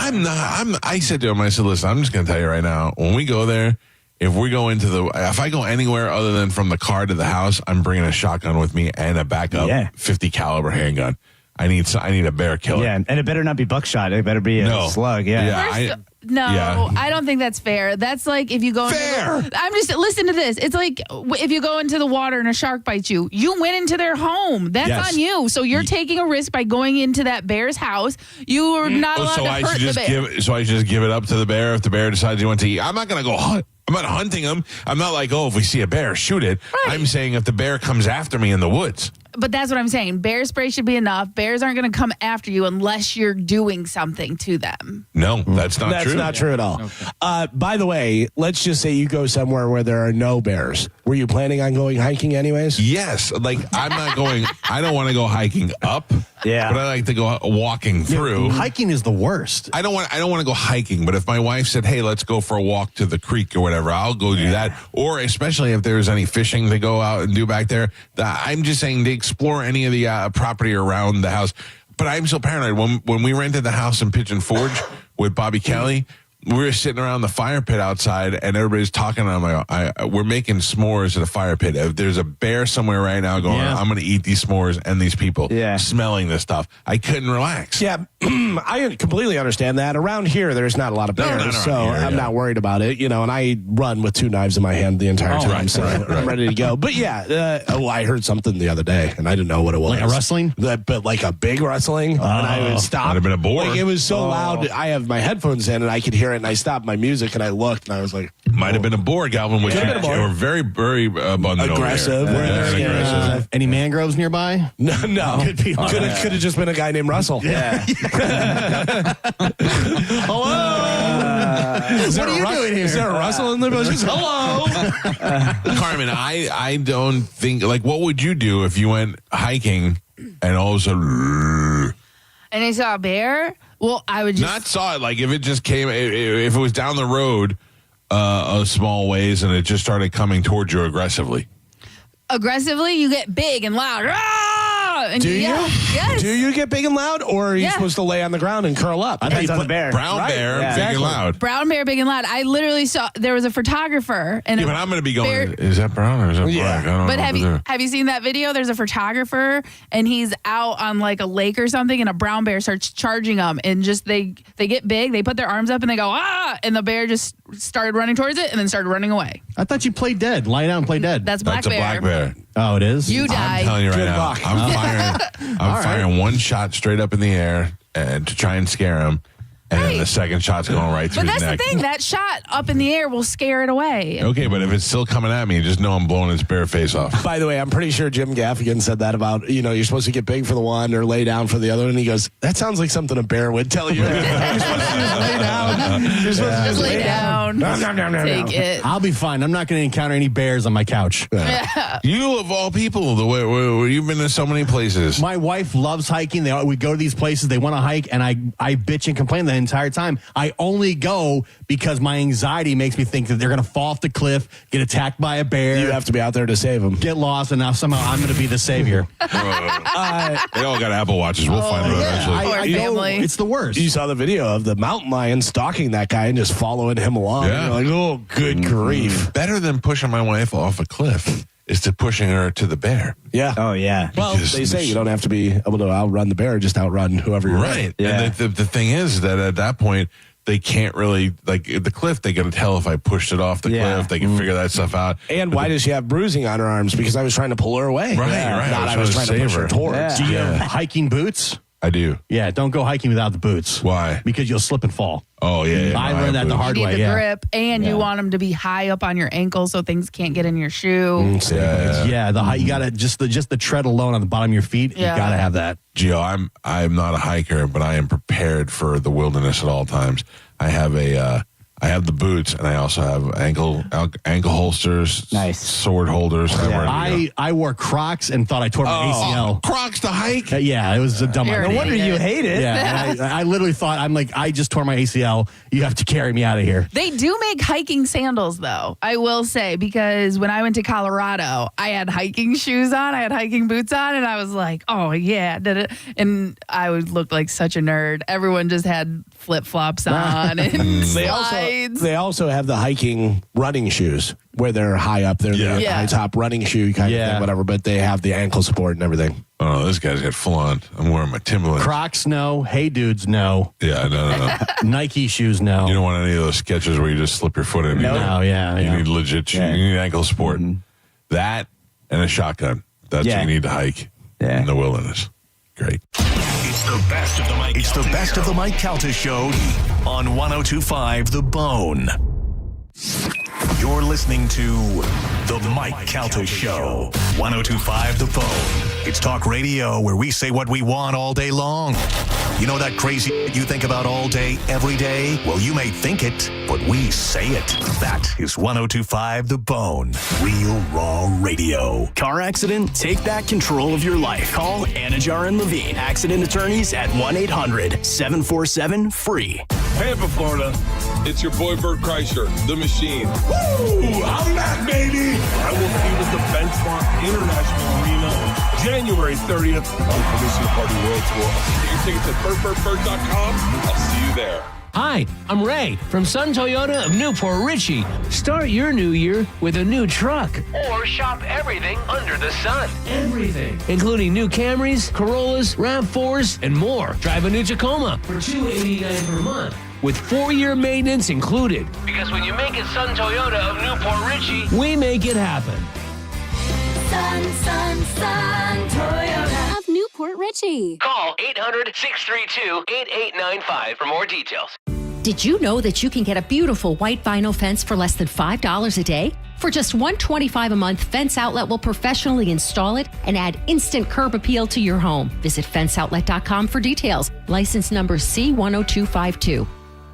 I said to him, I said, listen, I'm just going to tell you right now, when we go there, if I go anywhere other than from the car to the house, I'm bringing a shotgun with me and a backup 50 caliber handgun. I need a bear killer. Yeah, and it better not be buckshot. It better be a slug. Yeah. I don't think that's fair. That's like if you go listen to this. It's like if you go into the water and a shark bites you, you went into their home. That's on you. So you're taking a risk by going into that bear's house. You are not allowed to hurt the bear. So I should just give it up to the bear if the bear decides he wants to eat. I'm not going to go hunt. I'm not hunting him. I'm not like, if we see a bear, shoot it. Right. I'm saying if the bear comes after me in the woods. But that's what I'm saying. Bear spray should be enough. Bears aren't going to come after you unless you're doing something to them. No, that's not true. That's not true at all. Okay. By the way, let's just say you go somewhere where there are no bears. Were you planning on going hiking anyways? Yes. Like, I'm not going, I don't want to go hiking up. Yeah. But I like to go walking through. Hiking is the worst. I don't want to go hiking, but if my wife said, hey, let's go for a walk to the creek or whatever, I'll go do that. Or especially if there's any fishing to go out and do back there. I'm just saying to explore any of the property around the house. But I'm so paranoid. When we rented the house in Pigeon Forge with Bobby Kelly, we were sitting around the fire pit outside, and everybody's talking. And I'm like, we're making s'mores at a fire pit. If there's a bear somewhere right now going, I'm going to eat these s'mores and these people smelling this stuff. I couldn't relax. Yeah, I completely understand that. Around here, there's not a lot of bears, so I'm not worried about it. And I run with 2 knives in my hand the entire time, so I'm ready to go. But I heard something the other day, and I didn't know what it was. Like a rustling? But like a big rustling, and I would stop. Might have been a boar. Like, it was so loud. I have my headphones in, and I could hear it, and I stopped my music, and I looked, and I was like, might have been a boar, Galvin, which you were very, very abundant aggressive. over here. Aggressive. Any mangroves nearby? No. Could have just been a guy named Russell. Yeah. Hello. What are you doing here? Is there a Russell in the bushes? Hello. Carmen, I don't think, what would you do if you went hiking and all of a sudden... And I saw a bear? Well, I would just... Not saw it. Like, if it just came... If it was down the road a small ways and it just started coming towards you aggressively. Aggressively, you get big and loud. And do you? Yes. Do you get big and loud, or are you supposed to lay on the ground and curl up? Depends on the bear. Brown bear, big and loud. Brown bear, big and loud. I literally saw there was a photographer, and but I'm going to be going. Is that brown or is that black? I don't know. Have you seen that video? There's a photographer, and he's out on like a lake or something, and a brown bear starts charging them, and just they get big, they put their arms up, and they go and the bear just started running towards it, and then started running away. I thought you played dead. Lie down and play dead. That's black bear. That's a black bear. Oh, it is? You die. I'm telling you right now. I'm firing one shot straight up in the air and to try and scare him. And then the second shot's going right through his neck. But that's the thing. That shot up in the air will scare it away. Okay, but if it's still coming at me, just know I'm blowing its bare face off. By the way, I'm pretty sure Jim Gaffigan said that about, you're supposed to get big for the one or lay down for the other. And he goes, that sounds like something a bear would tell you. You're supposed to just lay down. You're supposed to just lay down. around. Take it. I'll be fine. I'm not going to encounter any bears on my couch. Yeah. You, of all people, the way you've been to so many places. My wife loves hiking. We go to these places. They want to hike, and I bitch and complain the entire time. I only go because my anxiety makes me think that they're going to fall off the cliff, get attacked by a bear. You have to be out there to save them. Get lost, and now somehow I'm going to be the savior. They all got Apple Watches. We'll find them eventually. Family. It's the worst. You saw the video of the mountain lion stalking that guy and just following him along. Yeah. You're like, oh, good grief. Better than pushing my wife off a cliff is to pushing her to the bear. Yeah. Oh, yeah. Well, they say you don't have to be able to outrun the bear, just outrun whoever you're right. Yeah. And the thing is that at that point, they can't really, like the cliff, they got to tell if I pushed it off the cliff. They can figure that stuff out. And why does she have bruising on her arms? Because I was trying to pull her away. Right, Yeah. right. Not I was trying to push her towards. Yeah. Do you have hiking boots? I do. Yeah, don't go hiking without the boots. Why? Because you'll slip and fall. Oh, yeah. I learned that the hard You way. need the Yeah. grip, and you want them to be high up on your ankle so things can't get in your shoe. Yeah, you gotta just the tread alone on the bottom of your feet. Yeah. You gotta have that. Gio, I'm not a hiker, but I am prepared for the wilderness at all times. I have I have the boots, and I also have ankle holsters, sword holders. I wore Crocs and thought I tore my ACL. Crocs to hike? Yeah, it was a dumb idea. No wonder you hate it. Yeah, and I literally thought, I just tore my ACL. You have to carry me out of here. They do make hiking sandals, though, I will say, because when I went to Colorado, I had hiking shoes on, I had hiking boots on, and I was like, oh, yeah. And I would look like such a nerd. Everyone just had flip-flops on and slides. They also have the hiking running shoes where they're high up. They're the high top running shoe kind of thing, whatever, but they have the ankle support and everything. Oh, this guy's got full on. I'm wearing my Timberlands. Crocs, no. Hey Dudes, no. Yeah, no. Nike shoes, no. You don't want any of those sketches where you just slip your foot in. No, You need legit shoes. You need ankle support. That and a shotgun. That's what you need to hike in the wilderness. Great. It's the best of the Mike. It's the best of the Mike Calta Show on 102.5 The Bone. You're listening to the Mike Calta Show, 102.5 The Bone. It's talk radio where we say what we want all day long. You know that crazy you think about all day, every day? Well, you may think it, but we say it. That is 102.5 The Bone, real raw radio. Car accident? Take back control of your life. Call Anajar and Levine, accident attorneys at 1-800-747-FREE. Tampa, Florida. It's your boy Bert Kreischer, the machine. Woo! I'm back, baby! I will see you at the Benchmark International Arena January 30th on the Commission Party World Tour. Get your tickets at BertBertBert.com. I'll see you there. Hi, I'm Ray from Sun Toyota of Newport Richey. Start your new year with a new truck. Or shop everything under the sun. Everything. Including new Camrys, Corollas, RAV4s, and more. Drive a new Tacoma for $289 per month, with 4-year maintenance included. Because when you make it Sun Toyota of Newport Richey, we make it happen. Sun Toyota of Newport Richey. Call 800-632-8895 for more details. Did you know that you can get a beautiful white vinyl fence for less than $5 a day? For just $125 a month, Fence Outlet will professionally install it and add instant curb appeal to your home. Visit fenceoutlet.com for details. License number C10252.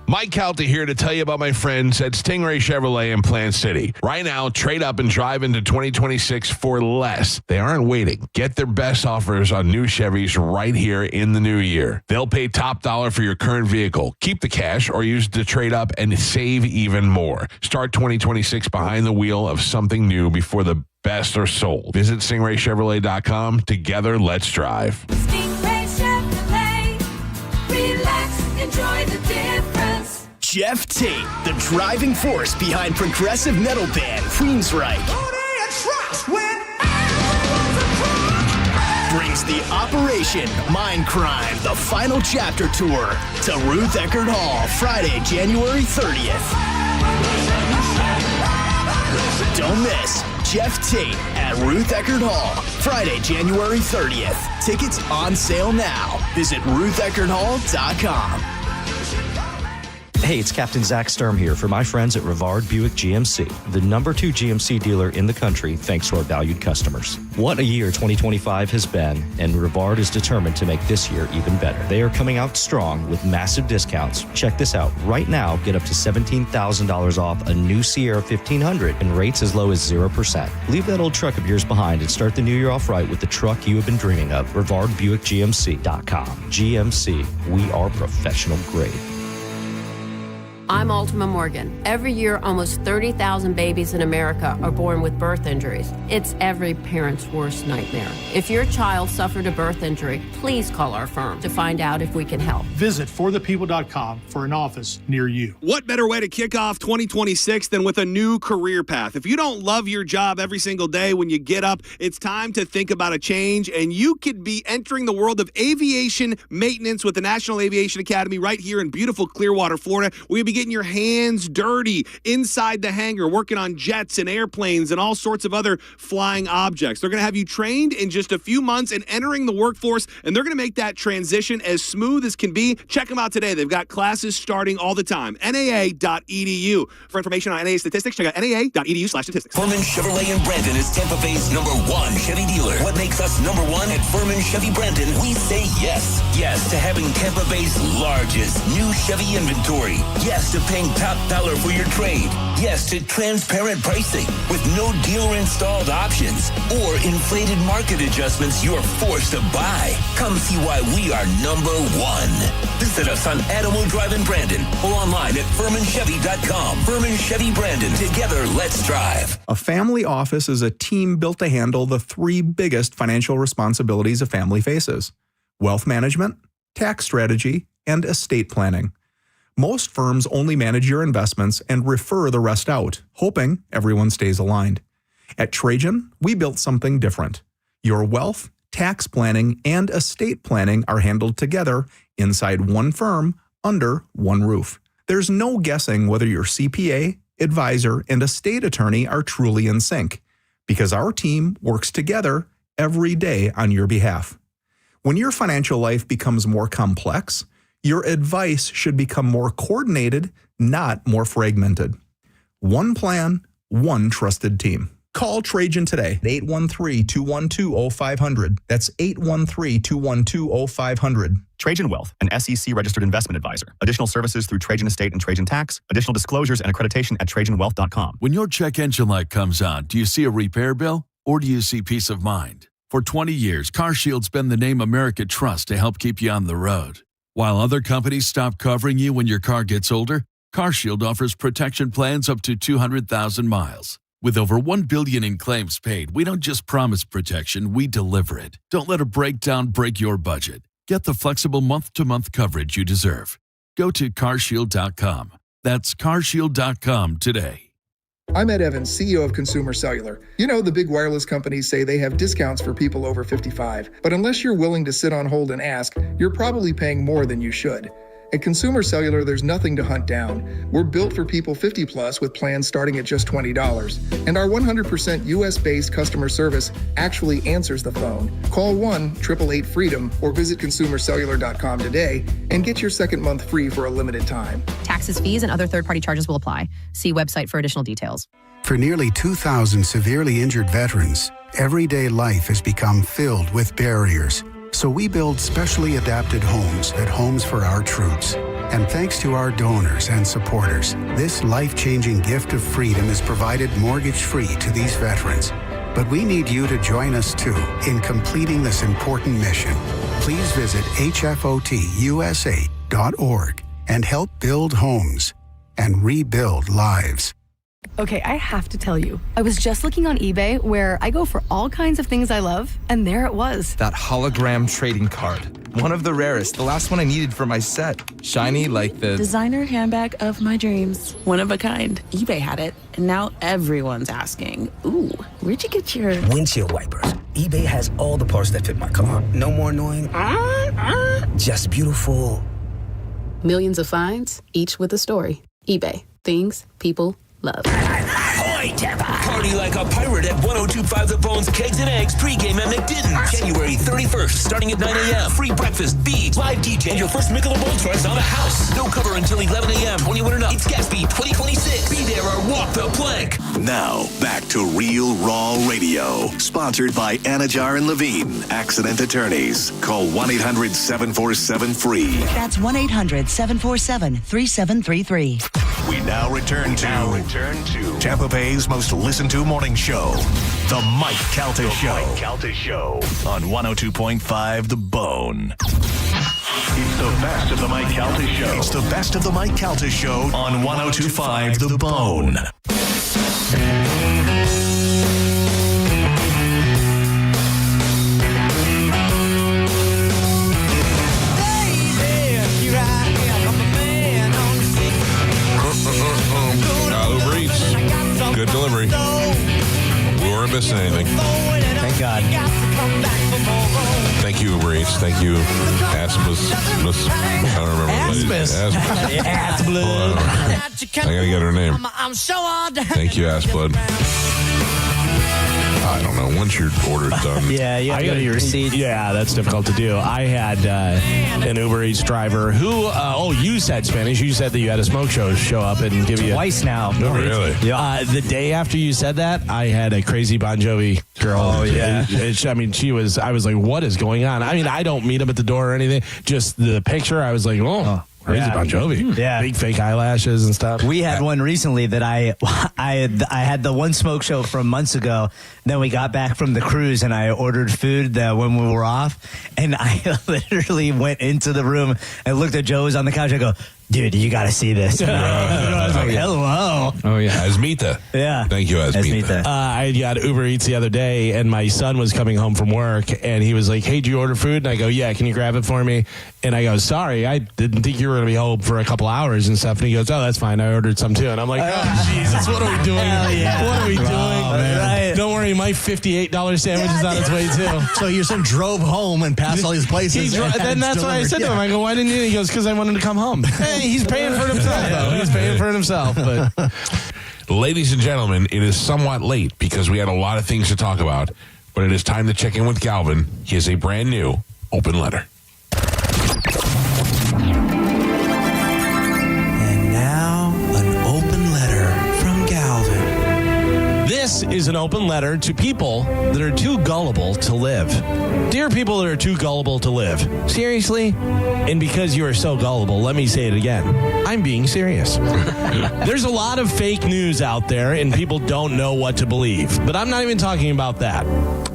Mike Calta here to tell you about my friends at Stingray Chevrolet in Plant City. Right now, trade up and drive into 2026 for less. They aren't waiting. Get their best offers on new Chevys right here in the new year. They'll pay top dollar for your current vehicle. Keep the cash or use the trade up and save even more. Start 2026 behind the wheel of something new before the best are sold. Visit StingrayChevrolet.com. Together, let's drive. Stingray Chevrolet. Relax, enjoy the difference. Jeff Tate, the driving force behind progressive metal band Queensryche, brings the Operation Mindcrime, the final chapter tour, to Ruth Eckerd Hall, Friday, January 30th. Don't miss Jeff Tate at Ruth Eckerd Hall, Friday, January 30th. Tickets on sale now. Visit RuthEckerdHall.com. Hey, it's Captain Zach Sturm here for my friends at Rivard Buick GMC, the #2 GMC dealer in the country thanks to our valued customers. What a year 2025 has been, and Rivard is determined to make this year even better. They are coming out strong with massive discounts. Check this out. Right now, get up to $17,000 off a new Sierra 1500 and rates as low as 0%. Leave that old truck of yours behind and start the new year off right with the truck you have been dreaming of. RivardBuickGMC.com. GMC, we are professional grade. I'm Ultima Morgan. Every year, almost 30,000 babies in America are born with birth injuries. It's every parent's worst nightmare. If your child suffered a birth injury, please call our firm to find out if we can help. Visit forthepeople.com for an office near you. What better way to kick off 2026 than with a new career path? If you don't love your job every single day when you get up, it's time to think about a change, and you could be entering the world of aviation maintenance with the National Aviation Academy right here in beautiful Clearwater, Florida. We'll be getting your hands dirty inside the hangar, working on jets and airplanes and all sorts of other flying objects. They're going to have you trained in just a few months and entering the workforce, and they're going to make that transition as smooth as can be. Check them out today. They've got classes starting all the time. NAA.edu. For information on NAA statistics, check out NAA.edu/statistics. Furman Chevrolet in Brandon is Tampa Bay's #1 Chevy dealer. What makes us #1 at Furman Chevy Brandon? We say yes. Yes to having Tampa Bay's largest new Chevy inventory. Yes to paying top dollar for your trade. Yes to transparent pricing with no dealer-installed options or inflated market adjustments you're forced to buy. Come see why we are #1. Visit us on Adamo Drive in Brandon or online at FurmanChevy.com. Furman Chevy Brandon. Together, let's drive. A family office is a team built to handle the 3 biggest financial responsibilities a family faces: wealth management, tax strategy, and estate planning. Most firms only manage your investments and refer the rest out, hoping everyone stays aligned. At Trajan, we built something different. Your wealth, tax planning, and estate planning are handled together inside one firm under one roof. There's no guessing whether your CPA, advisor, and estate attorney are truly in sync, because our team works together every day on your behalf. When your financial life becomes more complex, your advice should become more coordinated, not more fragmented. One plan, one trusted team. Call Trajan today at 813-212-0500. That's 813-212-0500. Trajan Wealth, an SEC-registered investment advisor. Additional services through Trajan Estate and Trajan Tax. Additional disclosures and accreditation at TrajanWealth.com. When your check engine light comes on, do you see a repair bill or do you see peace of mind? For 20 years, CarShield's been the name America trusts to help keep you on the road. While other companies stop covering you when your car gets older, CarShield offers protection plans up to 200,000 miles. With over $1 billion in claims paid, we don't just promise protection, we deliver it. Don't let a breakdown break your budget. Get the flexible month-to-month coverage you deserve. Go to carshield.com. That's carshield.com today. I'm Ed Evans, CEO of Consumer Cellular. You know, the big wireless companies say they have discounts for people over 55, but unless you're willing to sit on hold and ask, you're probably paying more than you should. At Consumer Cellular, there's nothing to hunt down. We're built for people 50 plus with plans starting at just $20. And our 100% US-based customer service actually answers the phone. Call 1-888-FREEDOM or visit consumercellular.com today and get your second month free for a limited time. Taxes, fees, and other third-party charges will apply. See website for additional details. For nearly 2,000 severely injured veterans, everyday life has become filled with barriers. So we build specially adapted homes at Homes for Our Troops. And thanks to our donors and supporters, this life-changing gift of freedom is provided mortgage-free to these veterans. But we need you to join us too in completing this important mission. Please visit hfotusa.org and help build homes and rebuild lives. Okay, I have to tell you, I was just looking on eBay where I go for all kinds of things I love, and there it was. That hologram trading card. One of the rarest, the last one I needed for my set. Shiny like the designer handbag of my dreams. One of a kind. eBay had it, and now everyone's asking, ooh, where'd you get your windshield wipers? eBay has all the parts that fit my car. No more annoying, just beautiful. Millions of finds, each with a story. eBay. Things people love. night. Party like a pirate at 102.5 The Bones Kegs and Eggs pregame at McDitton's. January 31st, starting at 9 a.m. Free breakfast, beads, live DJ, and your first Michelob Ultras on the house. No cover until 11 a.m. 21 and up. It's Gatsby 2026. Be there or walk the plank. Now, back to Real Raw Radio. Sponsored by Anajar and Levine, accident attorneys. Call 1-800-747-FREE. That's 1-800-747-3733. We now return to Tampa Bay's most listened to morning show, The Mike Calta Show. On 102.5 The Bone. It's the best of the Mike Calta Show. It's the best of the Mike Calta Show on 102.5 The Bone. Uber Eats. Good delivery. We weren't missing anything. Thank God. Thank you, Uber Eats. Thank you, Asmus. I don't remember. Asmus. Assblood. I gotta get her name. Thank you, Assblood. I don't know. Once your order's done. Yeah, you have to go to your receipt. Yeah, that's difficult to do. I had an Uber Eats driver who, you said Spanish. You said that you had a smoke show up and give you twice now. Oh, really? Yeah. The day after you said that, I had a crazy Bon Jovi girl. Oh, yeah. I was like, what is going on? I mean, I don't meet him at the door or anything. Just the picture, I was like, crazy Bon Jovi. Yeah. Big fake eyelashes and stuff. We had one recently that I had the one smoke show from months ago. Then we got back from the cruise and I ordered food when we were off. And I literally went into the room and looked at Joe who was on the couch. I go, dude, you got to see this. I was like, hello. Oh, yeah. Asmita. Yeah. Thank you, Asmita. I got Uber Eats the other day, and my son was coming home from work, and he was like, hey, did you order food? And I go, yeah, can you grab it for me? And I go, sorry, I didn't think you were going to be home for a couple hours and stuff. And he goes, oh, that's fine. I ordered some, too. And I'm like, oh, Jesus, what are we doing? Yeah. What are we doing? Man. Right. Don't worry, my $58 sandwich is on its way, too. So your son drove home and passed all these places. Then that's what I said to him. I go, why didn't you? He goes, because I wanted to come home. Hey, he's paying for it himself, though. He's paying for it himself. But Ladies and gentlemen, it is somewhat late because we had a lot of things to talk about, but it is time to check in with Galvin. He has a brand new open letter. And now, an open letter from Galvin. this is an open letter to people that are too gullible to live. Dear people that are too gullible to live, seriously? And because you are so gullible, let me say it again. I'm being serious. There's a lot of fake news out there and people don't know what to believe. But I'm not even talking about that.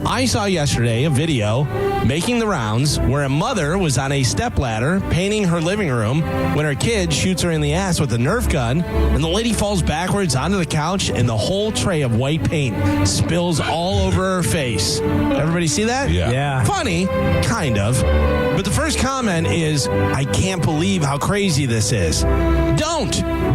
I saw yesterday a video making the rounds where a mother was on a stepladder painting her living room when her kid shoots her in the ass with a Nerf gun, and the lady falls backwards onto the couch and the whole tray of white paint spills all over her face. Everybody see that? Yeah. Funny, kind of. But the first comment is, I can't believe how crazy this is.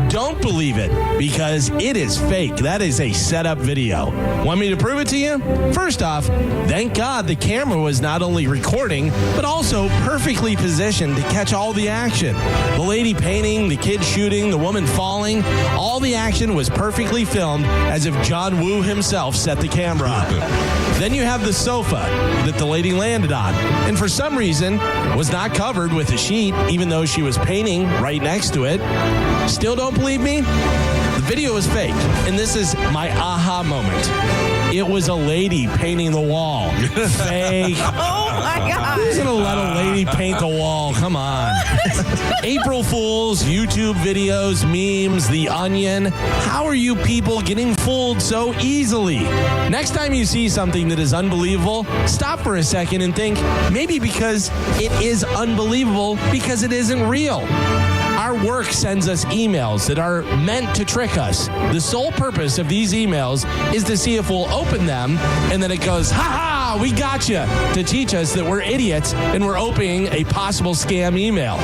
Don't believe it, because it is fake. That is a setup video. Want me to prove it to you? First off, thank God the camera was not only recording, but also perfectly positioned to catch all the action. The lady painting, the kid shooting, the woman falling, all the action was perfectly filmed as if John Woo himself set the camera up. Then you have the sofa that the lady landed on, and for some reason was not covered with a sheet, even though she was painting right next to it. Still don't believe me? The video is fake, and this is my aha moment. It was a lady painting the wall. Fake. Oh my God. Who's going to let a lady paint the wall? Come on. April Fools, YouTube videos, memes, The Onion. How are you people getting fooled so easily? Next time you see something that is unbelievable, stop for a second and think, maybe because it is unbelievable because it isn't real. Our work sends us emails that are meant to trick us. The sole purpose of these emails is to see if we'll open them, and then it goes, ha ha, we got you to teach us that we're idiots and we're opening a possible scam email.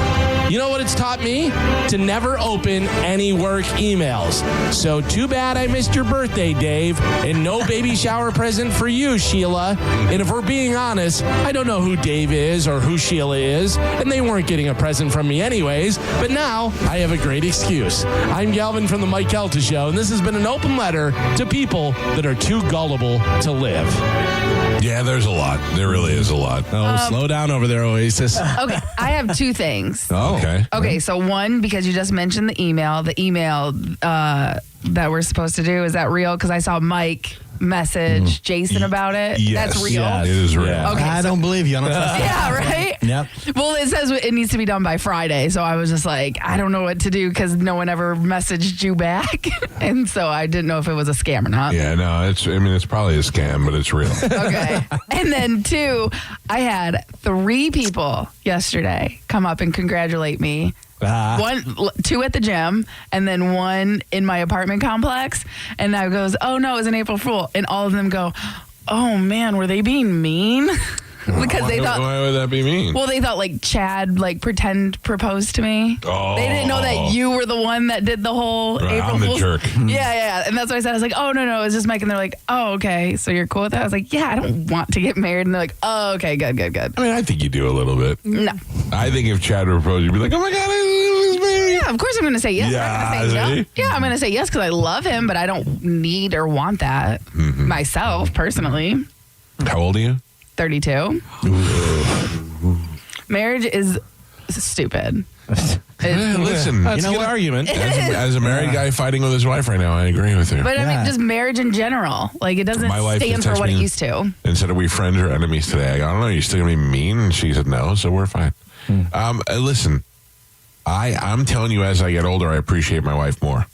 You know what it's taught me? To never open any work emails. So too bad I missed your birthday, Dave, and no baby shower present for you, Sheila. And if we're being honest, I don't know who Dave is or who Sheila is, and they weren't getting a present from me anyways, but now I have a great excuse. I'm Galvin from the Mike Calta Show, and this has been an open letter to people that are too gullible to live. Yeah, there's a lot. There really is a lot. Oh, slow down over there, Oasis. Okay, I have two things. Oh, okay. Okay, so one, because you just mentioned the email that we're supposed to do, is that real? Because I saw Mike message Jason about it. Yes. That's real? Yes. It is real. Okay, I don't believe you. I don't trust you. Yeah, right? Yep. Well, it says it needs to be done by Friday, so I was just like, I don't know what to do because no one ever messaged you back, and so I didn't know if it was a scam or not. Yeah, no, it's probably a scam, but it's real. Okay. And then two, I had 3 people yesterday come up and congratulate me. Two at the gym, and then one in my apartment complex. And I goes, oh no, it was an April Fool. And all of them go, oh man, were they being mean? Because they thought, why would that be mean? well, they thought like Chad pretend proposed to me. Oh. They didn't know that you were the one that did the whole Right, April I'm the Fool's. jerk. Yeah. And that's what I said. I was like, oh no, it's just Mike. And they're like, oh, okay. So you're cool with that? I was like, yeah, I don't want to get married. And they're like, oh, okay, good. I mean, I think you do a little bit. No. I think if Chad proposed, you'd be like, oh my God, I was married. Yeah, of course I'm going to say yes. Yeah, I'm going to say no. see? Yeah, I'm going to say yes because I love him, but I don't need or want that myself personally. How old are you? 32. Marriage is stupid. Listen, that's a good argument. As a married guy fighting with his wife right now, I agree with her. But I mean, just marriage in general. Like, it doesn't My wife stand just for what texted it me used to. and said, are we friends or enemies today? I go, I don't know. You still going to be mean? And she said, no, so we're fine. Listen, I'm telling you, as I get older, I appreciate my wife more.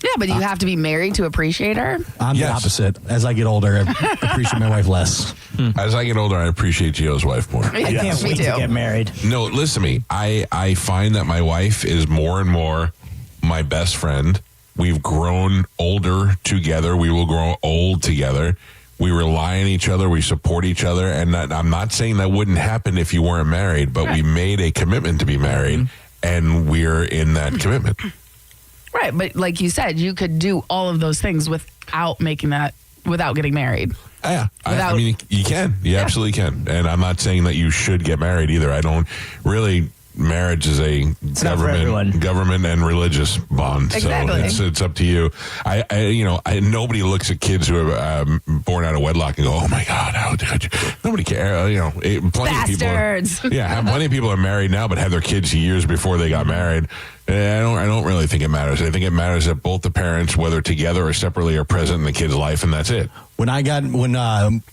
Yeah, but you have to be married to appreciate her. I'm the opposite. As I get older, I appreciate my wife less. As I get older, I appreciate Gio's wife more. I can't wait to get married. No, listen to me. I find that my wife is more and more my best friend. We've grown older together. We will grow old together. We rely on each other. We support each other. And I'm not saying that wouldn't happen if you weren't married, but we made a commitment to be married, and we're in that commitment. Right, but like you said, you could do all of those things without getting married. Yeah, I mean, you can. You absolutely can. And I'm not saying that you should get married either. I don't really. Marriage is a government and religious bond. Exactly. So it's up to you. Nobody looks at kids who are born out of wedlock and go, "Oh my God, how did you?" Nobody cares. Plenty Bastards. of people. Plenty of people are married now, but had their kids years before they got married. I don't really think it matters. I think it matters that both the parents, whether together or separately, are present in the kid's life, and that's it. When I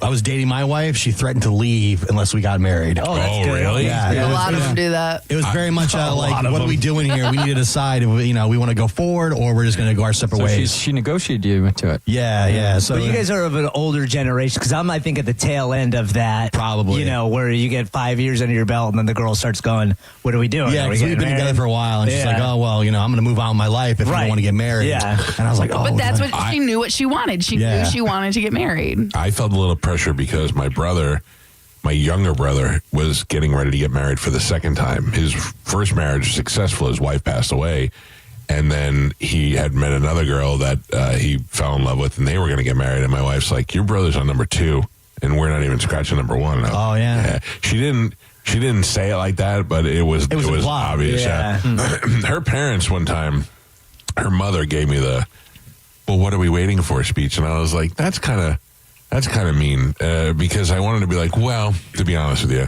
was dating my wife, she threatened to leave unless we got married. Oh, that's good. Really? Yeah. A lot of them do that. It was very much like, what are we doing here? We need to decide if we want to go forward or we're just going to go our separate ways. She negotiated you into it. Yeah. So but you guys are of an older generation because I'm, I think, at the tail end of that. Probably. Where you get 5 years under your belt and then the girl starts going, what are we doing? Yeah, because we've been together for a while. And she's like, oh, well, I'm going to move on with my life if I don't want to get married. Yeah. And I was like, oh. But that's what she knew what she wanted. She knew she wanted to get married. I felt a little pressure because my younger brother, was getting ready to get married for the second time. His first marriage was successful. His wife passed away. And then he had met another girl that he fell in love with, and they were going to get married. And my wife's like, your brother's on number 2, and we're not even scratching number 1. Oh, yeah. She didn't say it like that, but it was obvious. Yeah. Her parents one time, her mother gave me the, well, what are we waiting for speech? And I was like, that's kind of mean because I wanted to be like, well, to be honest with you,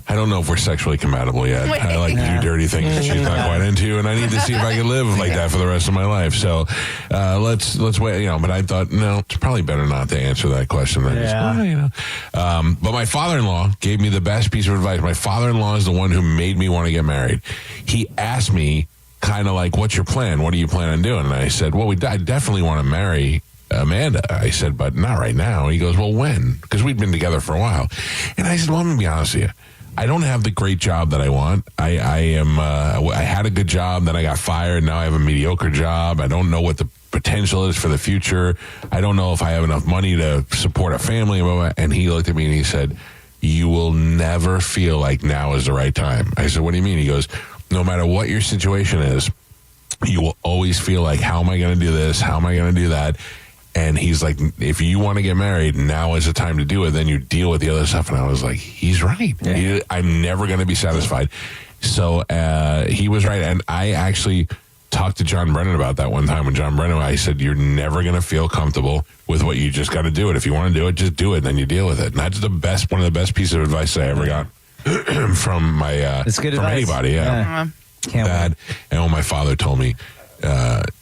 I don't know if we're sexually compatible yet. I like to do dirty things that she's not quite into, and I need to see if I can live like that for the rest of my life. So let's wait. But I thought, no, it's probably better not to answer that question. But my father-in-law gave me the best piece of advice. My father-in-law is the one who made me want to get married. He asked me kind of like, what's your plan? What do you plan on doing? And I said, well, I definitely want to marry Amanda. I said, but not right now. He goes, well, when? Because we'd been together for a while. And I said, well, I'm going to be honest with you. I don't have the great job that I want. I had a good job, then I got fired. Now I have a mediocre job. I don't know what the potential is for the future. I don't know if I have enough money to support a family. And he looked at me and he said, you will never feel like now is the right time. I said, what do you mean? He goes, no matter what your situation is, you will always feel like, how am I going to do this? How am I going to do that? And he's like, if you want to get married, now is the time to do it. Then you deal with the other stuff. And I was like, he's right. Yeah. I'm never going to be satisfied. So he was right. And I actually talked to John Brennan about that one time. When John Brennan, I said, you're never going to feel comfortable with what you just got to do it. If you want to do it, just do it. And then you deal with it. And that's one of the best pieces of advice I ever got from anybody. Yeah. Dad. And when my father told me,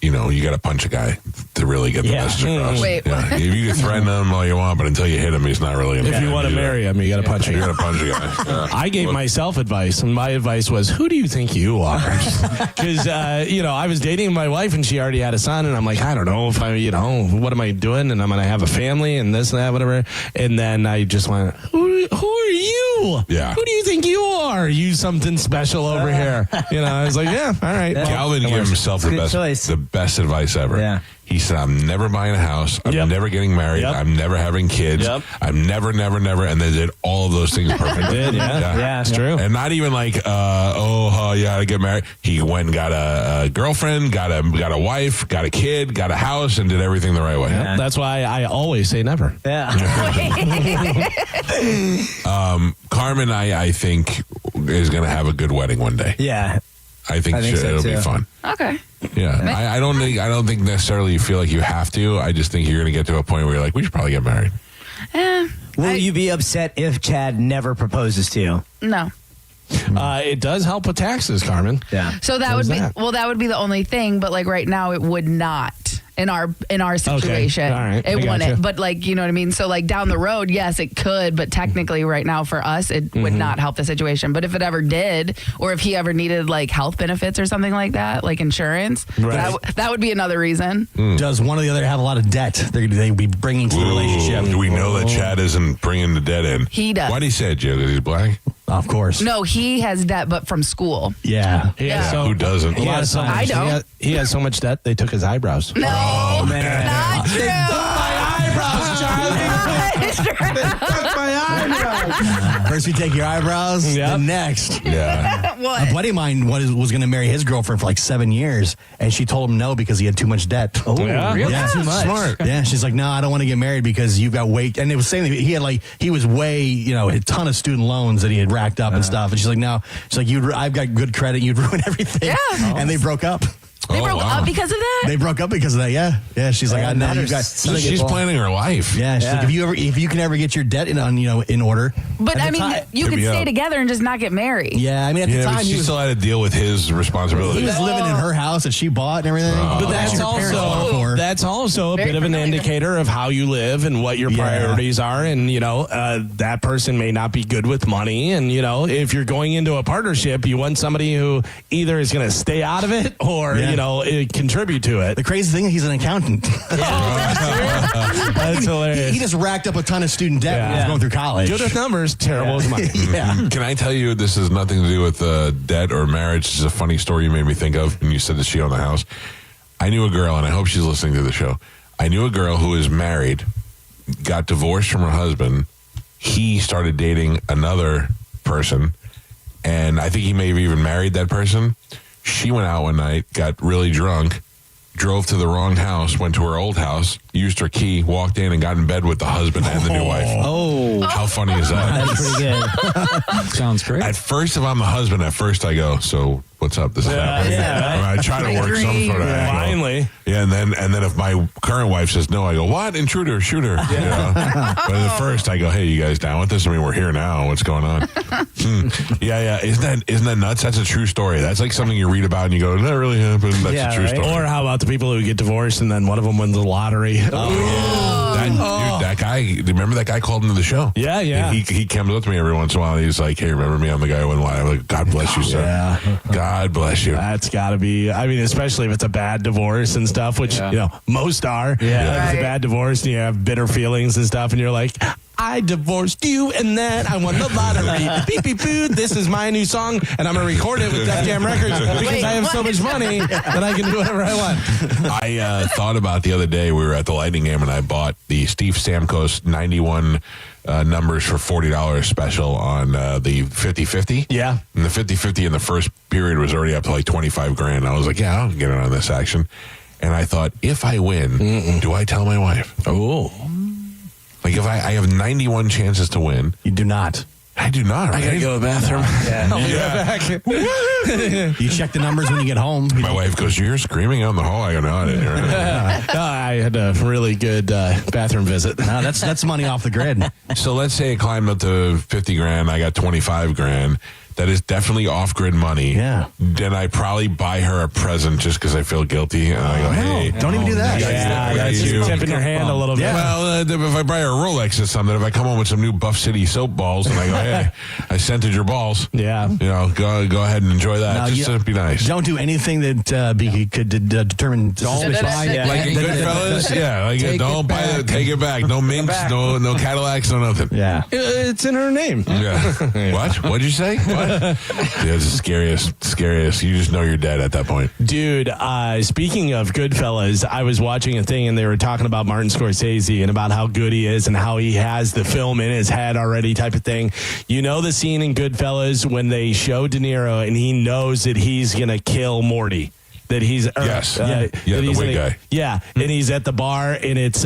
you got to punch a guy to really get the message across. Wait, If you can threaten him all you want, but until you hit him, he's not really going to. If you want to marry him, you got to punch him. You got to punch a guy. I gave myself advice, and my advice was, who do you think you are? Because, I was dating my wife, and she already had a son, and I'm like, I don't know if what am I doing? And I'm going to have a family and this and that, whatever. And then I just went, who are you? Yeah. Who do you think you are? You something special over here. I was like, yeah, all right. Well, Calvin gave himself the best advice ever. Yeah. He said, I'm never buying a house. I'm never getting married. I'm never having kids. I'm never. And they did all of those things perfectly. Yeah, it's true. And not even like, I get married. He went and got a girlfriend, got a wife, got a kid, got a house, and did everything the right way. Yeah. That's why I always say never. Yeah. Carmen, I think, is going to have a good wedding one day. Yeah. I think so it'll be fun. Okay. Yeah, I don't think necessarily you feel like you have to. I just think you're going to get to a point where you're like, we should probably get married. Will you be upset if Chad never proposes to you? No. It does help with taxes, Carmen. Yeah. So that would be the only thing, but like right now it would not in our situation. Okay. All right. It wouldn't. Gotcha. But like, you know what I mean? So like down the road, yes, it could, but technically right now for us it would not help the situation. But if it ever did, or if he ever needed like health benefits or something like that, like insurance, that would be another reason. Does one or the other have a lot of debt they'd be bringing to the relationship? Do we know that Chad isn't bringing the debt in? He does. Why did he say it, Joe? Because he's black? Of course. No, he has debt, but from school. Yeah. Who doesn't? I don't. He has so much debt, they took his eyebrows. No, not true. First you take your eyebrows, then next. Yeah. What? A buddy of mine was going to marry his girlfriend for like 7 years, and she told him no because he had too much debt. Oh, really? Yeah, Too much. Smart. Yeah, she's like, no, I don't want to get married because you've got way. And it was saying that he was way, a ton of student loans that he had racked up and stuff. And she's like, no, she's like, I've got good credit, you'd ruin everything. Yeah. And they broke up. They broke up because of that? They broke up because of that. Yeah. She's like, I know you guys. So she's planning her life. Yeah. She's like, if you can ever get your debt in order. But I mean, you could stay together and just not get married. Yeah. I mean, at the time, but she still had to deal with his responsibility. He was living in her house that she bought and everything. But that's also a bit of an indicator of how you live and what your priorities are. And, that person may not be good with money. And, if you're going into a partnership, you want somebody who either is going to stay out of it or, contribute to it. The crazy thing is he's an accountant. That's hilarious. He just racked up a ton of student debt when he was going through college. Good with numbers, terrible with money. Can I tell you, this has nothing to do with debt or marriage. This is a funny story you made me think of, and you said that she owned the house. I knew a girl, and I hope she's listening to the show. I knew a girl who was married, got divorced from her husband. He started dating another person, and I think he may have even married that person. She went out one night, got really drunk, drove to the wrong house, went to her old house, used her key, walked in, and got in bed with the husband and the new wife. Oh. How funny is that? That's pretty good. Sounds great. At first, if I'm the husband, I go, so what's up? This is happening. I try to work some sort of angle. Finally. Yeah, and then if my current wife says no, I go, what? Intruder, shooter. But at first, I go, hey, you guys down with this? I mean, we're here now. What's going on? Yeah. Isn't that nuts? That's a true story. That's like something you read about and you go, that really happened. That's a true story. Or how about the people who get divorced and then one of them wins the lottery? That guy, remember that guy called into the show? Yeah. He comes up to me every once in a while and he's like, hey, remember me? I'm the guy who won the lottery. I'm like, God bless you, sir. Yeah. God bless you. That's got to be, especially if it's a bad divorce and stuff, which, most are. Yeah. If it's a bad divorce and you have bitter feelings and stuff and you're like, I divorced you and then I won the lottery. Beep, beep, boo. This is my new song, and I'm going to record it with Def Jam Records because I have so much money that I can do whatever I want. I thought about the other day, we were at the Lightning game, and I bought the Steve Stamkos 91 numbers for $40 special on the 50-50. Yeah. And the 50-50 in the first period was already up to like 25 grand. I was like, yeah, I'll get in on this action. And I thought, if I win, do I tell my wife? Oh. Like, if I have 91 chances to win. You do not. I do not. Right? I got to go to the bathroom. I'll be right back. You check the numbers when you get home. My wife goes, you're screaming out in the hall. I go, no, I didn't hear it. No, I had a really good bathroom visit. No, that's money off the grid. So let's say it climbed up to 50 grand. I got 25 grand. That is definitely off-grid money. Yeah. Then I probably buy her a present just because I feel guilty. And I go, hey. Don't even do that. Yeah, that's you tipping your hand a little bit. Yeah. Well, if I buy her a Rolex or something, if I come home with some new Buff City soap balls and I go, hey, I scented your balls. Yeah. You know, go ahead and enjoy that. No, just to be nice. Don't do anything that could determine suspicious. Like in Goodfellas, yeah. Like don't buy it. Take it back. No minks, no Cadillacs, no nothing. Yeah. It's in her name. Yeah. What? What'd you say? What? Yeah, it's the scariest. You just know you're dead at that point. Dude, speaking of Goodfellas, I was watching a thing and they were talking about Martin Scorsese and about how good he is and how he has the film in his head already type of thing. You know the scene in Goodfellas when they show De Niro and he knows that he's going to kill Morty? That he's... Yes. Yeah, the wig guy. Yeah, and he's at the bar and it's...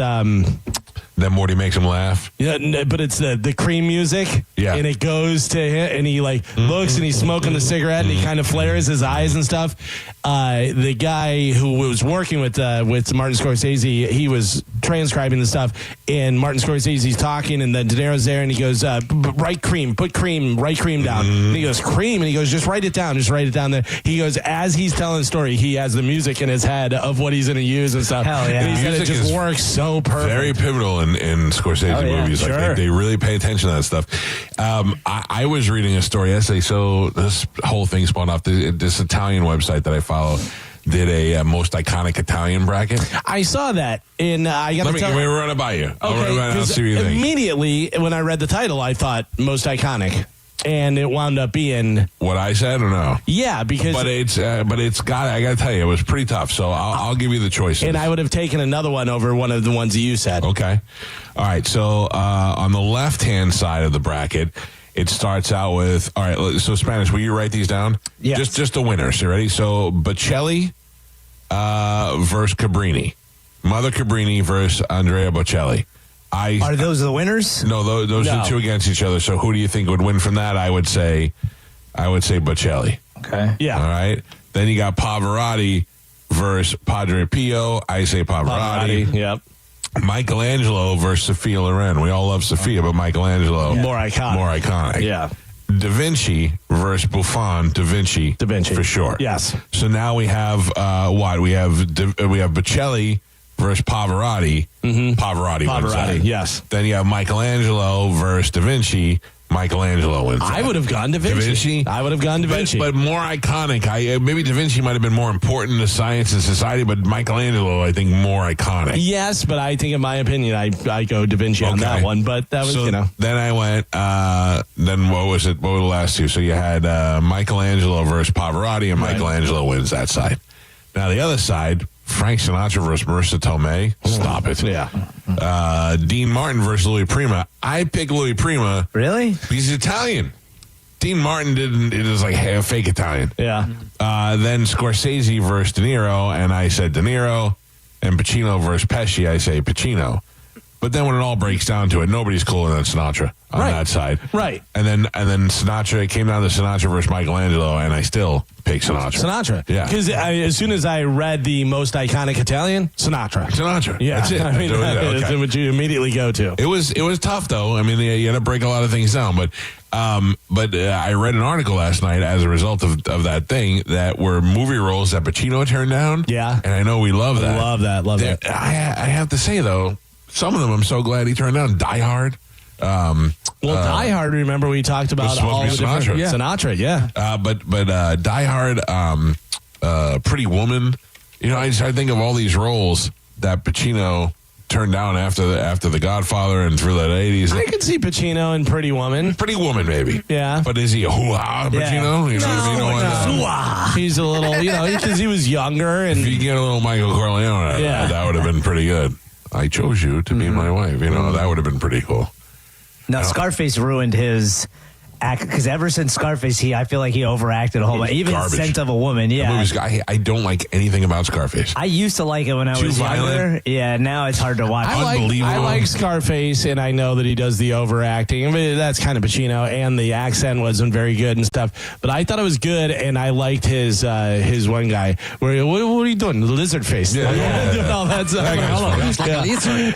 Then Morty makes him laugh. Yeah, but it's the cream music. Yeah. And it goes to him, and he looks, and he's smoking the cigarette, and he kind of flares his eyes and stuff. The guy who was working with Martin Scorsese, he was transcribing the stuff, and Martin Scorsese's talking, and then De Niro's there, and he goes, write cream down. And he goes, cream? And he goes, just write it down there. He goes, as he's telling the story, he has the music in his head of what he's going to use and stuff. Hell yeah. And he said it just works so perfect. Very pivotal in Scorsese movies. Sure. Like they really pay attention to that stuff. I was reading a story yesterday. So this whole thing spawned off this Italian website that I follow. Did a most iconic Italian bracket. I saw that, and I got to tell you. Let me run it by you. Okay, I'll see what you think. Immediately when I read the title, I thought most iconic. And it wound up being what I said, or no? Yeah, because but it's got. I got to tell you, it was pretty tough. So I'll give you the choices. And I would have taken another one over one of the ones that you said. Okay, all right. So on the left-hand side of the bracket, it starts out with all right. So Spanish, will you write these down? Yeah. Just the winners. You ready? So Bocelli versus Cabrini, Mother Cabrini versus Andrea Bocelli. Are those the winners? No, those are the two against each other. So who do you think would win from that? I would say Bocelli. Okay. Yeah. All right. Then you got Pavarotti versus Padre Pio. I say Pavarotti. Yep. Michelangelo versus Sophia Loren. We all love Sophia, but Michelangelo. More iconic. Yeah. Da Vinci versus Buffon. Da Vinci for sure. Yes. So now we have what? We have Bocelli versus Pavarotti. Pavarotti wins that. Yes. Then you have Michelangelo versus Da Vinci. Michelangelo wins that. I would have gone Da Vinci. I would have gone Da Vinci. But more iconic. Maybe Da Vinci might have been more important to science and society, but Michelangelo, I think, more iconic. Yes, but I think, in my opinion, I go Da Vinci on that one. But that was, Then I went, then what was it? What were the last two? So you had Michelangelo versus Pavarotti, and Michelangelo wins that side. Now the other side, Frank Sinatra versus Marissa Tomei. Stop it. Yeah. Dean Martin versus Louis Prima. I pick Louis Prima. Really? Because he's Italian. Dean Martin it is like a fake Italian. Yeah. Then Scorsese versus De Niro, and I said De Niro. And Pacino versus Pesci, I say Pacino. But then when it all breaks down to it, nobody's cooler than Sinatra on that side. Right. And then Sinatra, it came down to Sinatra versus Michelangelo, and I still pick Sinatra. Yeah. Because as soon as I read the most iconic Italian, Sinatra. Yeah. That's it. I mean, that's what you immediately go to. It was tough, though. I mean, you had to break a lot of things down. But I read an article last night as a result of that thing that were movie roles that Pacino turned down. Yeah. And I know we love that. Love that. I have to say, though, some of them I'm so glad he turned down. Die Hard. Die Hard, remember we talked about all the different... Sinatra, yeah. But Die Hard, Pretty Woman. I started thinking of all these roles that Pacino turned down after the Godfather and through the 80s. I could see Pacino in Pretty Woman. Pretty Woman, maybe. Yeah. But is he a hoo-ha Pacino? You know what I mean? He's a little, because he was younger. And if you get a little Michael Corleone, that would have been pretty good. I chose you to be my wife. That would have been pretty cool. Now, Scarface ruined his act because ever since Scarface, I feel like he overacted a whole lot. Even garbage. Scent of a Woman, I don't like anything about Scarface. I used to like it when I was younger. Yeah, now it's hard to watch. I like Scarface, and I know that he does the overacting. I mean, that's kind of Pacino, and the accent wasn't very good and stuff. But I thought it was good, and I liked his one guy. What are you doing? The lizard face. Yeah. No, that's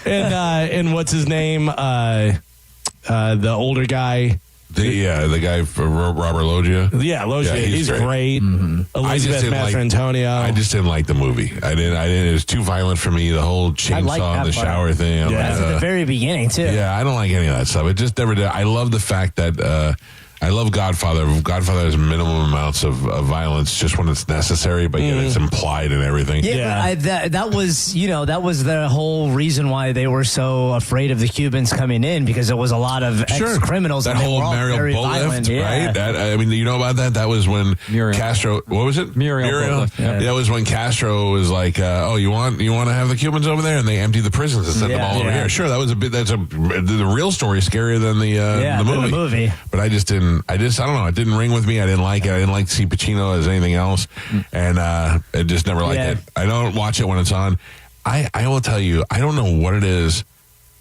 and what's his name? The older guy. The guy for Robert Loggia. Yeah, Loggia. He's great. Mm-hmm. Elizabeth Mastrantonio. I just didn't like the movie. I didn't. It was too violent for me. The whole chainsaw in the shower thing. That's at the very beginning too. Yeah, I don't like any of that stuff. It just never did. I love the fact that. I love Godfather. Godfather has minimum amounts of violence just when it's necessary, but yet it's implied in everything. Yeah. That was the whole reason why they were so afraid of the Cubans coming in, because it was a lot of ex-criminals. That and whole Muriel Boatlift, right? That, you know about that? That was when Castro. What was it? Muriel. That was when Castro was like, "Oh, you want to have the Cubans over there?" And they emptied the prisons and sent them all over here. Sure, that was the real story scarier than the movie. But I just didn't. I don't know. It didn't ring with me. I didn't like it. I didn't like to see Pacino as anything else, and I just never liked it. I don't watch it when it's on. I will tell you, I don't know what it is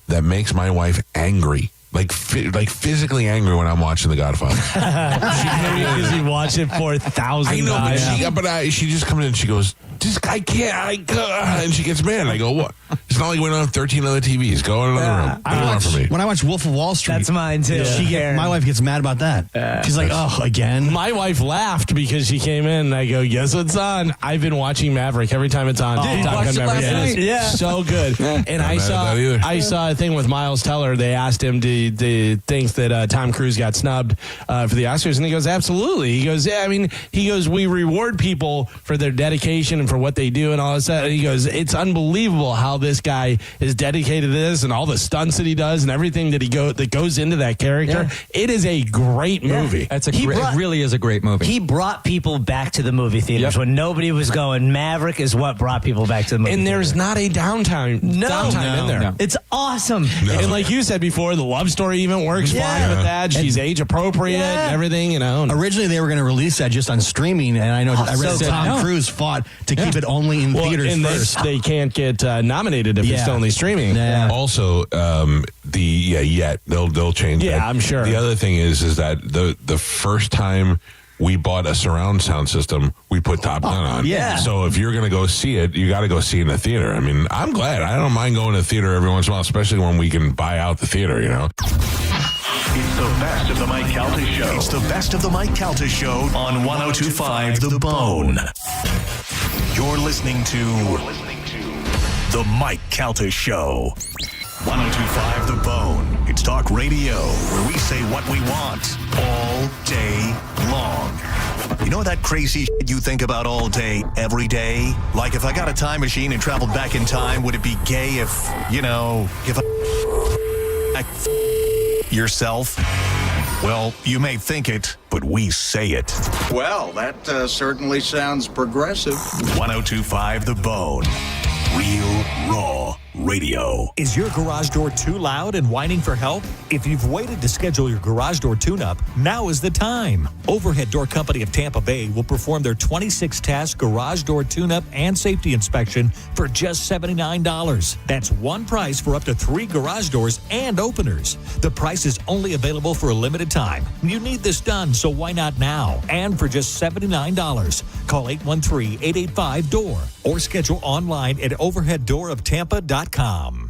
that makes my wife angry. Like physically angry when I'm watching The Godfather. Because you watch it 4,000 times. I know, but she just comes in and she goes, I can't, and she gets mad. And I go, what? It's not like we don't have 13 other TVs. Go in another room. For me. When I watch Wolf of Wall Street. That's mine too. My wife gets mad about that. She's like, oh, again? My wife laughed because she came in and I go, guess what's on? I've been watching Maverick every time it's on. Top Gun Maverick. Yeah. So good. And I saw a thing with Miles Teller. They asked him to think that Tom Cruise got snubbed for the Oscars, and he goes, absolutely. He goes, we reward people for their dedication and for what they do and all this. He goes, it's unbelievable how this guy is dedicated to this and all the stunts that he does and everything that goes into that character. Yeah. It is a great movie. It really is a great movie. He brought people back to the movie theaters when nobody was going. Maverick is what brought people back to the movie and there's theater. Not a downtime in there. No. It's awesome. No. And like you said before, the love story even works fine with that. She's age appropriate and everything, Originally, they were going to release that just on streaming, and I read that Tom Cruise fought to keep it only in theaters first. They can't get nominated if it's only streaming. Yeah. Also, they'll change. Yeah, that. I'm sure. The other thing is that the first time we bought a surround sound system, we put Top Gun on. Yeah. So if you're going to go see it, you got to go see it in the theater. I mean, I'm glad. I don't mind going to the theater every once in a while, especially when we can buy out the theater, It's the best of the Mike Calta Show. It's the best of the Mike Calta Show on 102.5 The Bone. You're listening to the Mike Calta Show. 102.5 The Bone. It's talk radio where we say what we want all day long. You know that crazy shit you think about all day, every day? Like if I got a time machine and traveled back in time, would it be gay if yourself? Well, you may think it, but we say it. Well, that certainly sounds progressive. 102.5 The Bone. Real Raw Radio. Is your garage door too loud and whining for help? If you've waited to schedule your garage door tune-up, now is the time. Overhead Door Company of Tampa Bay will perform their 26-task garage door tune-up and safety inspection for just $79. That's one price for up to 3 garage doors and openers. The price is only available for a limited time. You need this done, so why not now? And for just $79. Call 813-885-DOOR or schedule online at overheaddooroftampa.com.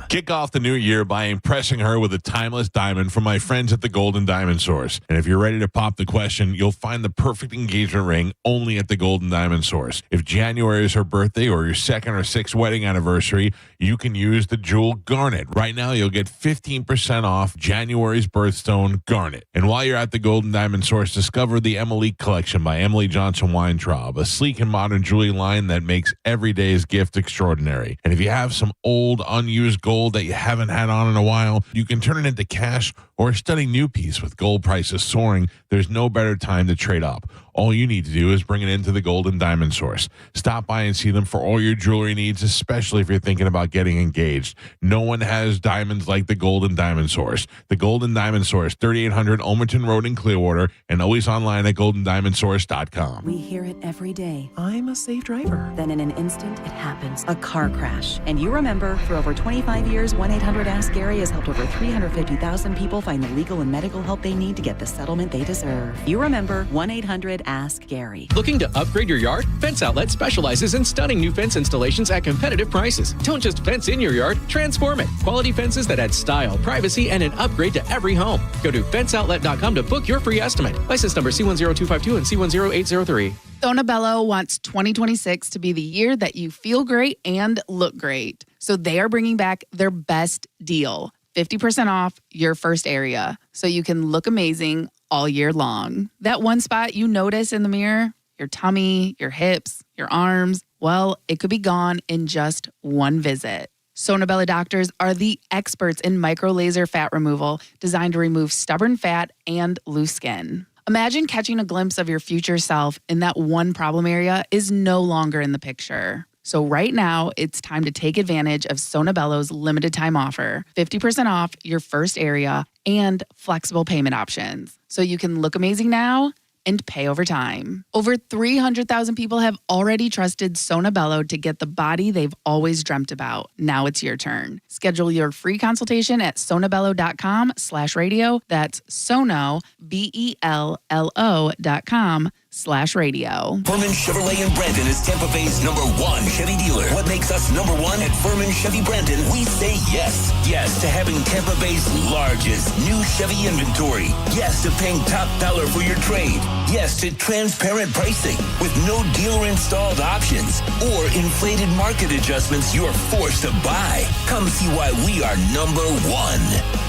Kick off the new year by impressing her with a timeless diamond from my friends at the Golden Diamond Source. And if you're ready to pop the question, you'll find the perfect engagement ring only at the Golden Diamond Source. If January is her birthday or your 2nd or 6th wedding anniversary, you can use the jewel garnet. Right now, you'll get 15% off January's birthstone garnet. And while you're at the Golden Diamond Source, discover the Emily Collection by Emily Johnson Weintraub, a sleek and modern jewelry line that makes every day's gift extraordinary. And if you have some old unused gold that you haven't had on in a while? You can turn it into cash or a stunning new piece. With gold prices soaring, there's no better time to trade up. All you need to do is bring it into the Gold and Diamond Source. Stop by and see them for all your jewelry needs, especially if you're thinking about getting engaged. No one has diamonds like the Gold and Diamond Source. The Gold and Diamond Source, 3800 Ulmerton Road in Clearwater, and always online at goldendiamondsource.com. We hear it every day. I'm a safe driver. Then in an instant, it happens. A car crash. And you remember, for over 25 years, 1-800-ASK-GARY has helped over 350,000 people find the legal and medical help they need to get the settlement they deserve. You remember 1-800-ASK-GARY. Looking to upgrade your yard? Fence Outlet specializes in stunning new fence installations at competitive prices. Don't just fence in your yard, transform it. Quality fences that add style, privacy, and an upgrade to every home. Go to fenceoutlet.com to book your free estimate. License number C10252 and C10803. Sonobello wants 2026 to be the year that you feel great and look great. So they are bringing back their best deal, 50% off your first area, so you can look amazing all year long. That one spot you notice in the mirror, your tummy, your hips, your arms, well, it could be gone in just one visit. Sonobello doctors are the experts in micro-laser fat removal designed to remove stubborn fat and loose skin. Imagine catching a glimpse of your future self in that one problem area is no longer in the picture. So right now, it's time to take advantage of Sonobello's limited time offer, 50% off your first area and flexible payment options. So you can look amazing now and pay over time. Over 300,000 people have already trusted Sonobello to get the body they've always dreamt about. Now it's your turn. Schedule your free consultation at sonobello.com/radio. That's Sono, BELLO.com/radio. Furman Chevrolet in Brandon is Tampa Bay's #1 Chevy dealer. What makes us #1 at Furman Chevy Brandon? We say yes. Yes to having Tampa Bay's largest new Chevy inventory. Yes to paying top dollar for your trade. Yes to transparent pricing with no dealer-installed options or inflated market adjustments you are forced to buy. Come see why we are #1.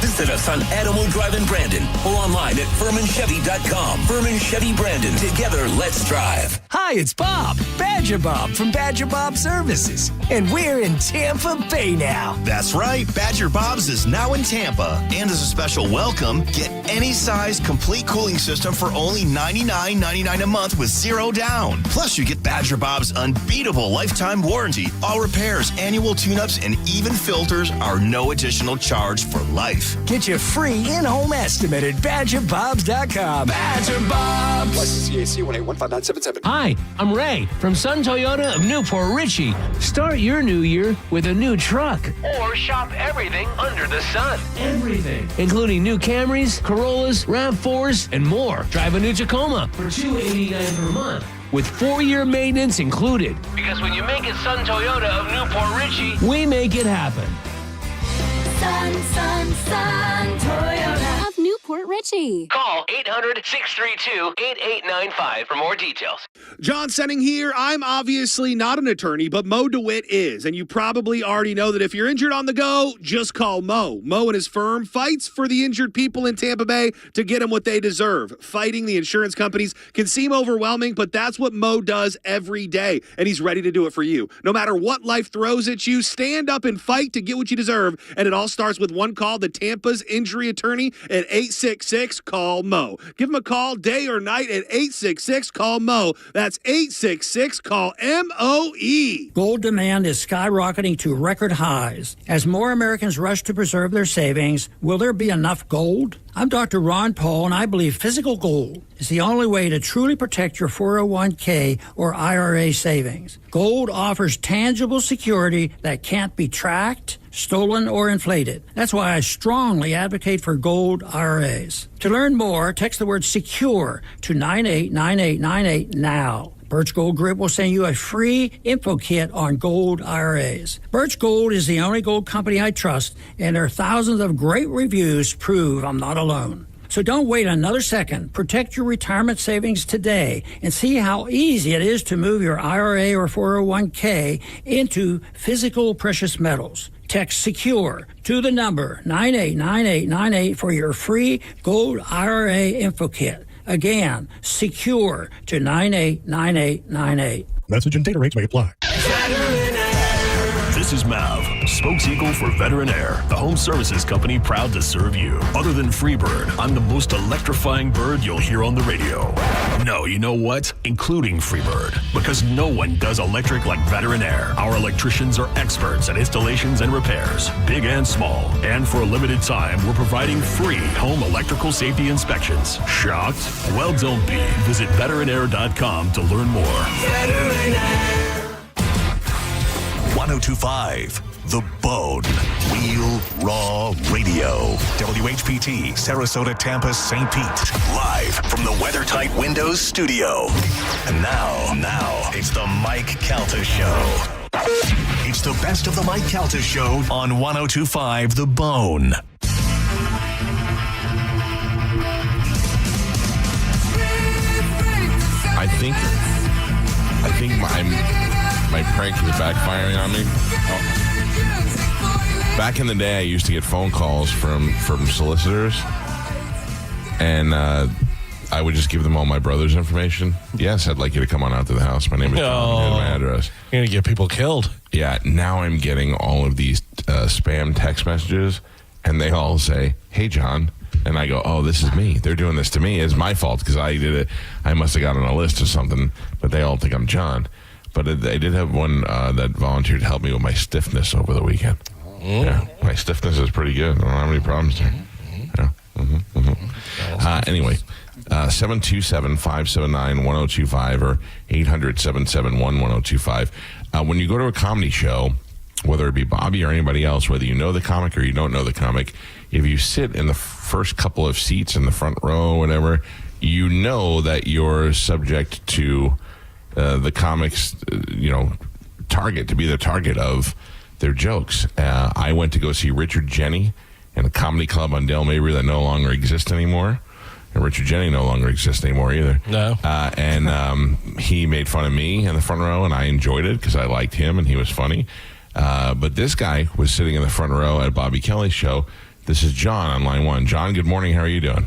Visit us on Adamo Drive in Brandon or online at FurmanChevy.com. Furman Chevy Brandon. Together, let's drive. Hi, it's Bob, Badger Bob from Badger Bob Services, and we're in Tampa Bay now. That's right, Badger Bob's is now in Tampa. And as a special welcome, get any size complete cooling system for only $99.99 a month with $0 down. Plus, you get Badger Bob's unbeatable lifetime warranty. All repairs, annual tune-ups, and even filters are no additional charge for life. Get your free in-home estimate at BadgerBobs.com. Badger Bobs. License CAC 1815977. Hi, I'm Ray from Sun Toyota of Newport Richey. Start your new year with a new truck. Or shop everything under the sun. Everything. Including new Camrys, Corollas, RAV4s, and more. Drive a new Tacoma for $289 per month, with 4-year maintenance included. Because when you make it Sun Toyota of Newport Richey, we make it happen. Sun Toyota of Newport Richey. Call 800-632-8895 for more details. John Senning here. I'm obviously not an attorney, but Mo DeWitt is. And you probably already know that if you're injured on the go, just call Mo. Mo and his firm fights for the injured people in Tampa Bay to get them what they deserve. Fighting the insurance companies can seem overwhelming, but that's what Mo does every day. And he's ready to do it for you. No matter what life throws at you, stand up and fight to get what you deserve. And it all starts with one call to Tampa's injury attorney at 866-CALL-MO. Give him a call day or night at 866-CALL-MO. That's 866-CALL-MOE. Gold demand is skyrocketing to record highs. As more Americans rush to preserve their savings, will there be enough gold? I'm Dr. Ron Paul, and I believe physical gold is the only way to truly protect your 401k or IRA savings. Gold offers tangible security that can't be tracked, stolen, or inflated. That's why I strongly advocate for gold IRAs. To learn more, text the word SECURE to 989898 now. Birch Gold Group will send you a free info kit on gold IRAs. Birch Gold is the only gold company I trust, and their thousands of great reviews prove I'm not alone. So don't wait another second. Protect your retirement savings today and see how easy it is to move your IRA or 401k into physical precious metals. Text SECURE to the number 989898 for your free gold IRA info kit. Again, SECURE to 989898. Message and data rates may apply. This is Mav. Spokes-Eagle for Veteran Air, the home services company proud to serve you. Other than Freebird, I'm the most electrifying bird you'll hear on the radio. No, you know what? Including Freebird. Because no one does electric like Veteran Air. Our electricians are experts at installations and repairs, big and small. And for a limited time, we're providing free home electrical safety inspections. Shocked? Well, don't be. Visit veteranair.com to learn more. 1025 The Bone. Real Raw Radio. WHPT, Sarasota, Tampa, St. Pete. Live from the WeatherTight Windows studio. And now, it's the Mike Calta Show. It's the best of the Mike Calta Show on 1025 The Bone. I think my prank is backfiring on me. Back in the day, I used to get phone calls from solicitors, and I would just give them all my brother's information. Yes, I'd like you to come on out to the house. My name is John. Here's my address. You're going to get people killed. Yeah, now I'm getting all of these spam text messages, and they all say, "Hey, John." And I go, "Oh, this is me. They're doing this to me. It's my fault because I did it. I must have got on a list or something." But they all think I'm John. But I did have one that volunteered to help me with my stiffness over the weekend. Yeah, my stiffness is pretty good. I don't have any problems there. Yeah. Anyway, 727-579-1025 or 800-771-1025. When you go to a comedy show, whether it be Bobby or anybody else, whether you know the comic or you don't know the comic, if you sit in the first couple of seats in the front row or whatever, you know that you're subject to the comics, target, to be the target of their jokes. I went to go see Richard Jeni in a comedy club on Dale Mabry that no longer exists anymore. And Richard Jeni no longer exists anymore either. No. And he made fun of me in the front row, and I enjoyed it because I liked him and he was funny. But this guy was sitting in the front row at Bobby Kelly's show. This is John on line one. John, good morning. How are you doing?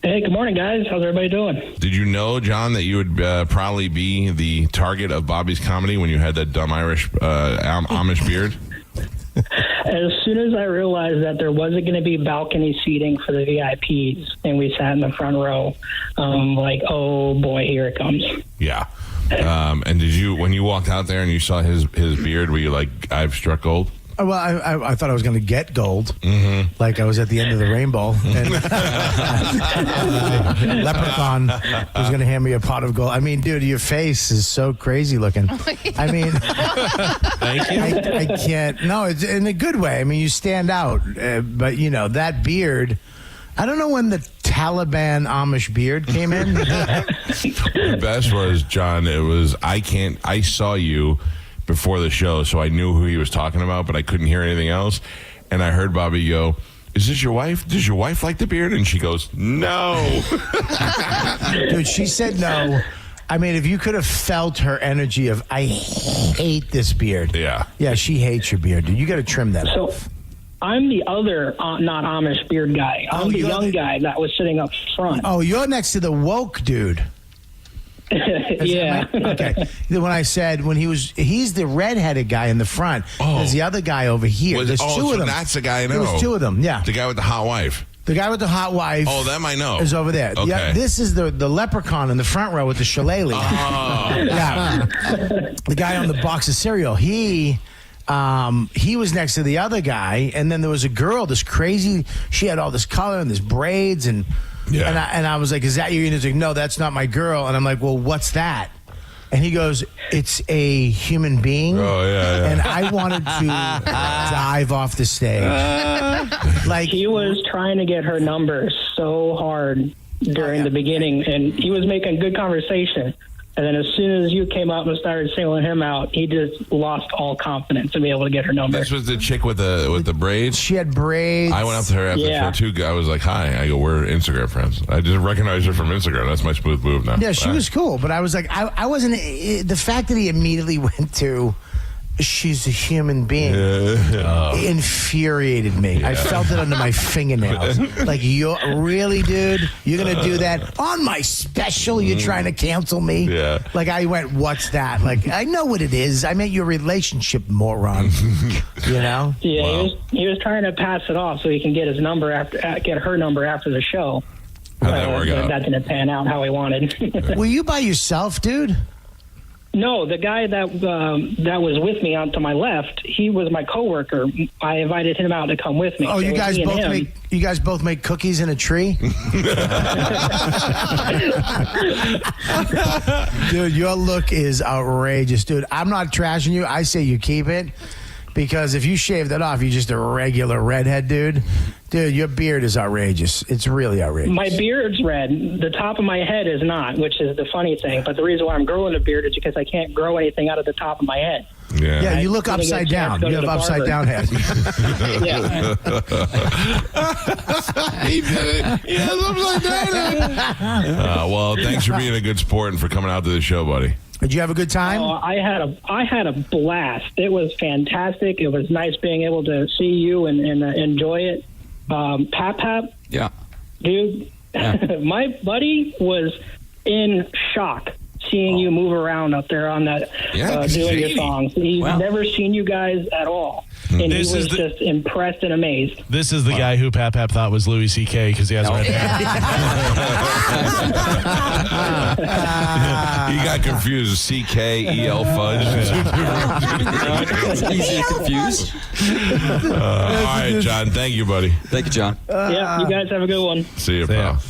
Hey, good morning, guys. How's everybody doing? Did you know, John, that you would probably be the target of Bobby's comedy when you had that dumb Amish beard? As soon as I realized that there wasn't going to be balcony seating for the VIPs and we sat in the front row, like, oh, boy, here it comes. Yeah. And did you, when you walked out there and you saw his beard, were you like, I've struck gold? Well, I thought I was going to get gold, like I was at the end of the rainbow, and Leprechaun was going to hand me a pot of gold. I mean, dude, your face is so crazy looking. I mean, thank you. I can't. No, it's in a good way. I mean, you stand out, but that beard. I don't know when the Taliban Amish beard came in. The best was, John, I saw you before the show, so I knew who he was talking about, but I couldn't hear anything else. And I heard Bobby go, "Is this your wife? Does your wife like the beard?" And she goes, "No." Dude, she said no. I mean, if you could have felt her energy of, I hate this beard. Yeah. Yeah, she hates your beard, dude. You got to trim that off. I'm the other not Amish beard guy. I'm the young guy that was sitting up front. Oh, you're next to the woke dude. Yeah. Okay. When I said he's the redheaded guy in the front. There's the other guy over here. There's two of them. That's the guy I know. There's two of them. Yeah. The guy with the hot wife. The guy with the hot wife. Oh, them I know. Is over there. Okay. Yeah, this is the leprechaun in the front row with the shillelagh. Yeah. The guy on the box of cereal. He was next to the other guy, and then there was a girl, this crazy. She had all this color and this braids, and I was like, "Is that you?" And he's like, "No, that's not my girl." And I'm like, "Well, what's that?" And he goes, "It's a human being." Oh yeah. And I wanted to dive off the stage. Like he was trying to get her number so hard during the beginning, and he was making good conversation. And then as soon as you came up and started singling him out, he just lost all confidence to be able to get her number. This was the chick with the braids? She had braids. I went up to her after the show, too. I was like, "Hi." I go, "We're Instagram friends." I just recognized her from Instagram. That's my smooth move now. Yeah, she was cool. But I was like, I wasn't. The fact that he immediately went to, she's a human being. It infuriated me. I felt it under my fingernails. Like, you're really, dude? You're going to do that on my special? You're trying to cancel me? Yeah. Like, I went, what's that? Like, I know what it is. I meant your relationship, moron. You know? Yeah, Wow. he was trying to pass it off so he can get his number get her number after the show. How'd that work out? That didn't pan out how he wanted. Were you by yourself, dude? No, the guy that was with me on to my left, he was my coworker. I invited him out to come with me. Oh, So you guys me and both him- make cookies in a tree? Dude, your look is outrageous, dude. I'm not trashing you. I say you keep it. Because if you shave that off, you're just a regular redhead, dude. Dude, your beard is outrageous. It's really outrageous. My beard's red. The top of my head is not, which is the funny thing. But the reason why I'm growing a beard is because I can't grow anything out of the top of my head. Yeah, you look I didn't upside get a chance down. to go You to have the upside barber. down head. He did it. He has upside down head. Well, thanks for being a good sport and for coming out to the show, buddy. Did you have a good time? Oh, I had a blast. It was fantastic. It was nice being able to see you and enjoy it. Pap, Yeah. dude, my buddy was in shock seeing you move around up there on that doing your songs. He's never seen you guys at all. And This he was is the- just impressed and amazed. This is the guy who Pap thought was Louis C.K. because he has red hair. He got confused. CKEL fudge. It's easy to confuse. All right, John. Thank you, buddy. Thank you, John. Yeah, you guys have a good one. See you, pal.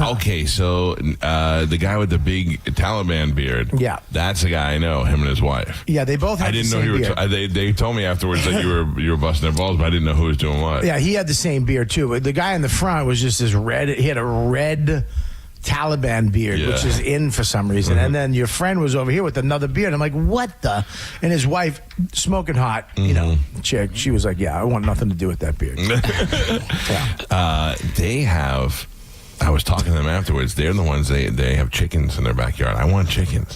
Okay, so the guy with the big Taliban beard. Yeah. That's the guy I know. Him and his wife. Yeah, they both have I didn't the know same you were. beard. They told me afterwards that you were busting their balls, but I didn't know who was doing what. Yeah, he had the same beard too. The guy in the front was just this red. He had a red Taliban beard, which is in for some reason. And then your friend was over here with another beard. I'm like, what the? And his wife, smoking hot, you know, chick. She was like, yeah, I want nothing to do with that beard. They have. I was talking to them afterwards. They're the ones. They have chickens in their backyard. I want chickens.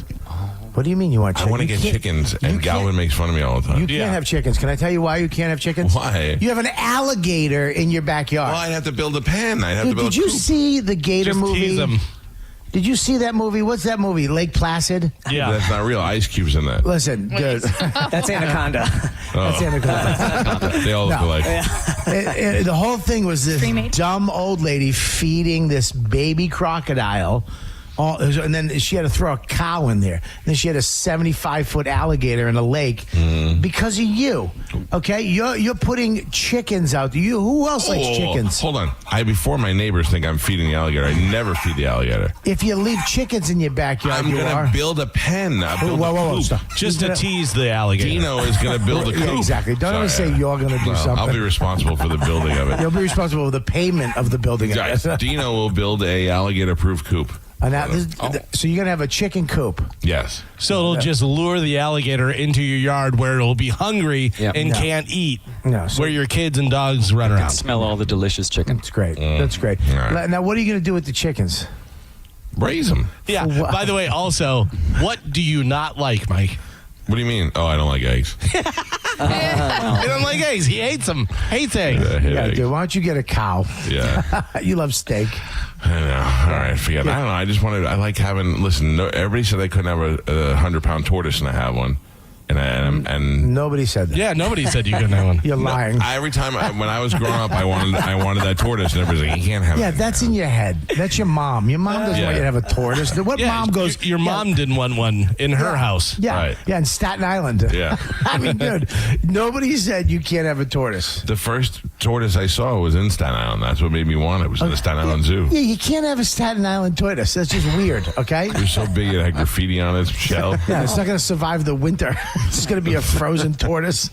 What do you mean you want chickens? I want to get chickens, and Galvin makes fun of me all the time. You can't have chickens. Can I tell you why you can't have chickens? Why? You have an alligator in your backyard. Well, I'd have to build a pen. I'd have to build Did a you coop. see the gator Just movie? tease them. Did you see that movie? What's that movie? Lake Placid? Yeah. That's not real. Ice cubes in that. Listen, dude. That's Anaconda. That's Anaconda. They all look alike. The whole thing was this dumb old lady feeding this baby crocodile. And then she had to throw a cow in there. Then she had a 75-foot alligator in a lake because of you. Okay, you're putting chickens out there. Who else likes chickens? Hold on. Before my neighbors think I'm feeding the alligator, I never feed the alligator. If you leave chickens in your backyard, I'm you going are. to build a pen. Build a coop. Stop. Just to tease the alligator. Dino is going to build a coop. Yeah, exactly. Don't ever say you're going to do something. I'll be responsible for the building of it. You'll be responsible for the payment of the building of Right. it. Dino will build a alligator-proof coop. So you're going to have a chicken coop. Yes. So it'll just lure the alligator into your yard where it'll be hungry and can't eat. No, so where your kids and dogs run around. Smell all the delicious chicken. That's great. That's great. right. Now, what are you going to do with the chickens? Raise them. Yeah. By the way, also, what do you not like, Mike? What do you mean? Oh, I don't like eggs. He doesn't like eggs. He hates them. Hates eggs. I hate Yeah, eggs. dude, why don't you get a cow? Yeah. You love steak. I know. All right, forget it. I don't know. I just wanted. I like having. Listen, everybody said they couldn't have a 100-pound tortoise, and I have one. And Nobody said that. Yeah, nobody said you couldn't have one. You're lying. Every time when I was growing up, I wanted that tortoise, and everybody's like, you can't have. Yeah, it. that's in your head. That's your mom. Your mom doesn't want you to have a tortoise. What mom goes? Your mom didn't want one in her house. Yeah, Right. yeah, in Staten Island. Yeah. I mean, dude, nobody said you can't have a tortoise. The first tortoise I saw was in Staten Island. That's what made me want it. It was in the Staten Island Zoo. Yeah, you can't have a Staten Island tortoise. That's just weird, okay? It was so big it had graffiti on its shell. Yeah, it's not going to survive the winter. It's just going to be a frozen tortoise.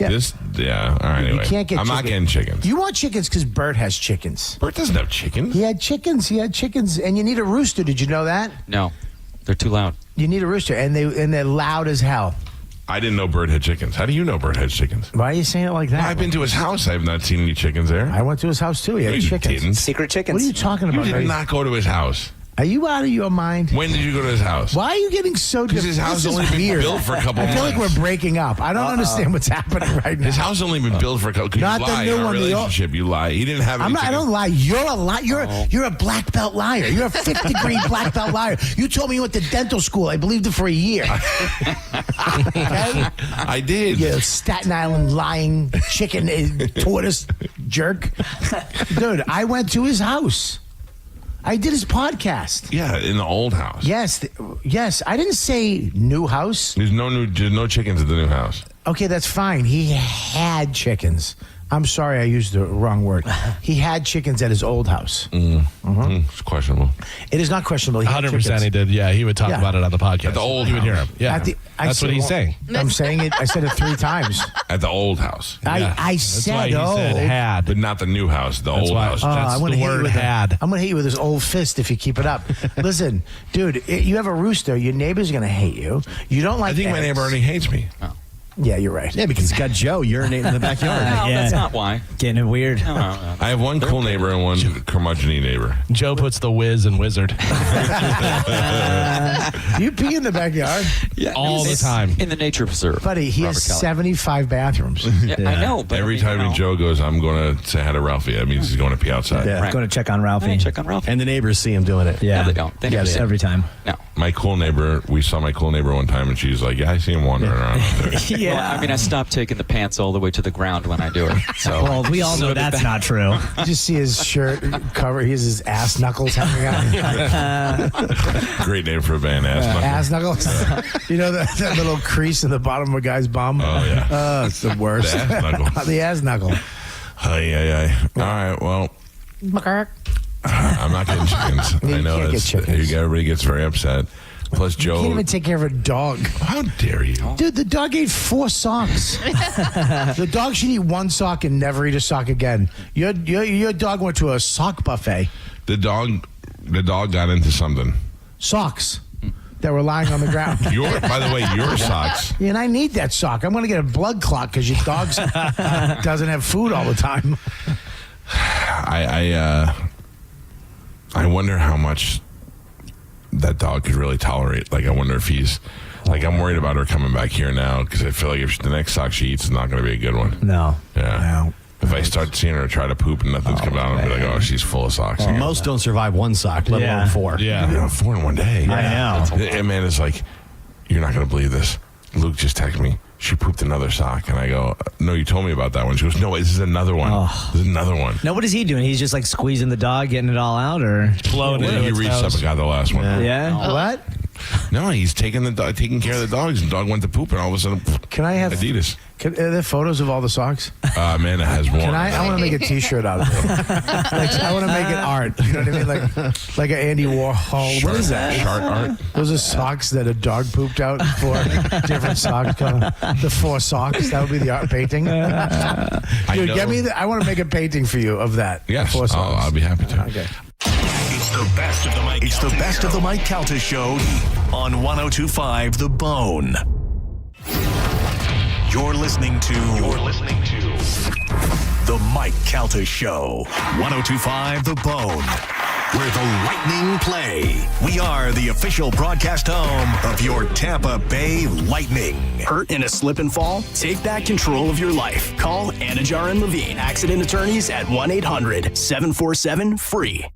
Yeah. All right, anyway. You can't get I'm not chicken. getting chickens. You want chickens because Bert has chickens. Bert doesn't have chickens. He had chickens. And you need a rooster. Did you know that? No, they're too loud. You need a rooster, and they're loud as hell. I didn't know Bert had chickens. How do you know Bert has chickens? Why are you saying it like that? I've been to his house. I have not seen any chickens there. I went to his house too. He had No, you chickens. didn't. Secret chickens. What are you talking You about? did not go to his house. Are you out of your mind? When did you go to his house? Why are you getting so Because his house this has is only been weird. built for a couple I feel months. like we're breaking up. I don't understand what's happening right now. His house has only been built for a couple. Not You the lie new in a one, the old- relationship. You lie. He didn't have. I Any don't lie. You're a lie. You're a black belt liar. You're a 5th degree black belt liar. You told me you went to dental school. I believed it for a year. Okay? I did. You Staten Island lying chicken tortoise jerk. Dude, I went to his house. I did his podcast. Yeah, in the old house. Yes. Yes. I didn't say new house. There's no chickens at the new house. Okay, that's fine. He had chickens. I'm sorry I used the wrong word. He had chickens at his old house. It's questionable. It is not questionable. He had 100% chickens. he did. Yeah, he would talk Yeah. about it on the podcast. At the old You would hear house. him. Yeah. That's what he's saying. I'm saying it. I said it 3 times. At the old house. I That's why said he said old. had. But not the new house, the That's old why- house. That's I'm gonna the hit you word with had. I'm going to hit you with this old fist if you keep it up. Listen, dude, you have a rooster. Your neighbor's going to hate you. You don't like I think my eggs. neighbor already hates me. Yeah, you're right. Yeah, because he's got Joe urinating in the backyard. No, that's not why. Getting it weird. No. I have one cool neighbor and one curmudgeon neighbor. Joe puts the whiz in wizard. You pee in the backyard? Yeah, All the time. In the nature preserve. Buddy, he has Robert Kelly. 75 bathrooms. Yeah, I know, but Every time Joe goes, I'm going to say hi to Ralphie. That means he's going to pee outside. Yeah, Right. going to check on Ralphie. Check on Ralphie. And the neighbors see him doing it. Yeah, No, they don't. They never see it. every time. No. My cool neighbor, we saw my cool neighbor one time, and she's like, yeah, I see him wandering around out there. Well, I mean, I stopped taking the pants all the way to the ground when I do it. So Well, we all know that's not true. You just see his shirt cover. He has his ass knuckles hanging out. Great name for a band, Ass Knuckles. Ass knuckles. You know that little crease in the bottom of a guy's bum? Oh, yeah. Oh, it's the worst. The ass knuckle. The ass knuckle. All right, well, I'm not getting chickens. You I know can't get chickens. everybody gets very upset. Plus, You Joe. can't even take care of a dog. How dare you? Dude, the dog ate 4 socks. The dog should eat 1 sock and never eat a sock again. Your dog went to a sock buffet. The dog got into something. Socks that were lying on the ground. By the way, your socks. Yeah, and I need that sock. I'm going to get a blood clot because your dog doesn't have food all the time. I wonder how much that dog could really tolerate. Like, I wonder if he's like, I'm worried about her coming back here now because I feel like if the next sock she eats is not going to be a good one. No. Yeah. If I start seeing her try to poop and nothing's coming out, I'll be like, oh, she's full of socks. Well, most don't survive 1 sock, let alone 4. Yeah, 4 in one day. I know. Amanda's like, you're not going to believe this. Luke just texted me. She pooped another sock. And I go, no, you told me about that one. She goes, no, this is another one. This is another one. Now, what is he doing? He's just like squeezing the dog, getting it all out, or blowing Well, he reached up and got the last one. Yeah. What? No, he's taking care of the dogs. And the dog went to poop, and all of a sudden, Can I have Adidas. Are there photos of all the socks? Amanda has one. Can I want to make a T-shirt out of it. I want to make it art. You know what I mean? Like an Andy Warhol. What is that? Chart art. Those are socks that a dog pooped out. 4 different socks. The 4 socks. That would be the art painting. Dude, get me. I want to make a painting for you of that. Yes, 4 socks. I'll be happy to. Okay. It's the best of the Mike. It's the best of the Mike Calta Show on 102.5 The Bone. You're listening to The Mike Calta Show. 102.5 The Bone, where the Lightning play. We are the official broadcast home of your Tampa Bay Lightning. Hurt in a slip and fall? Take back control of your life. Call Anajar and Levine, accident attorneys at 1-800-747-FREE.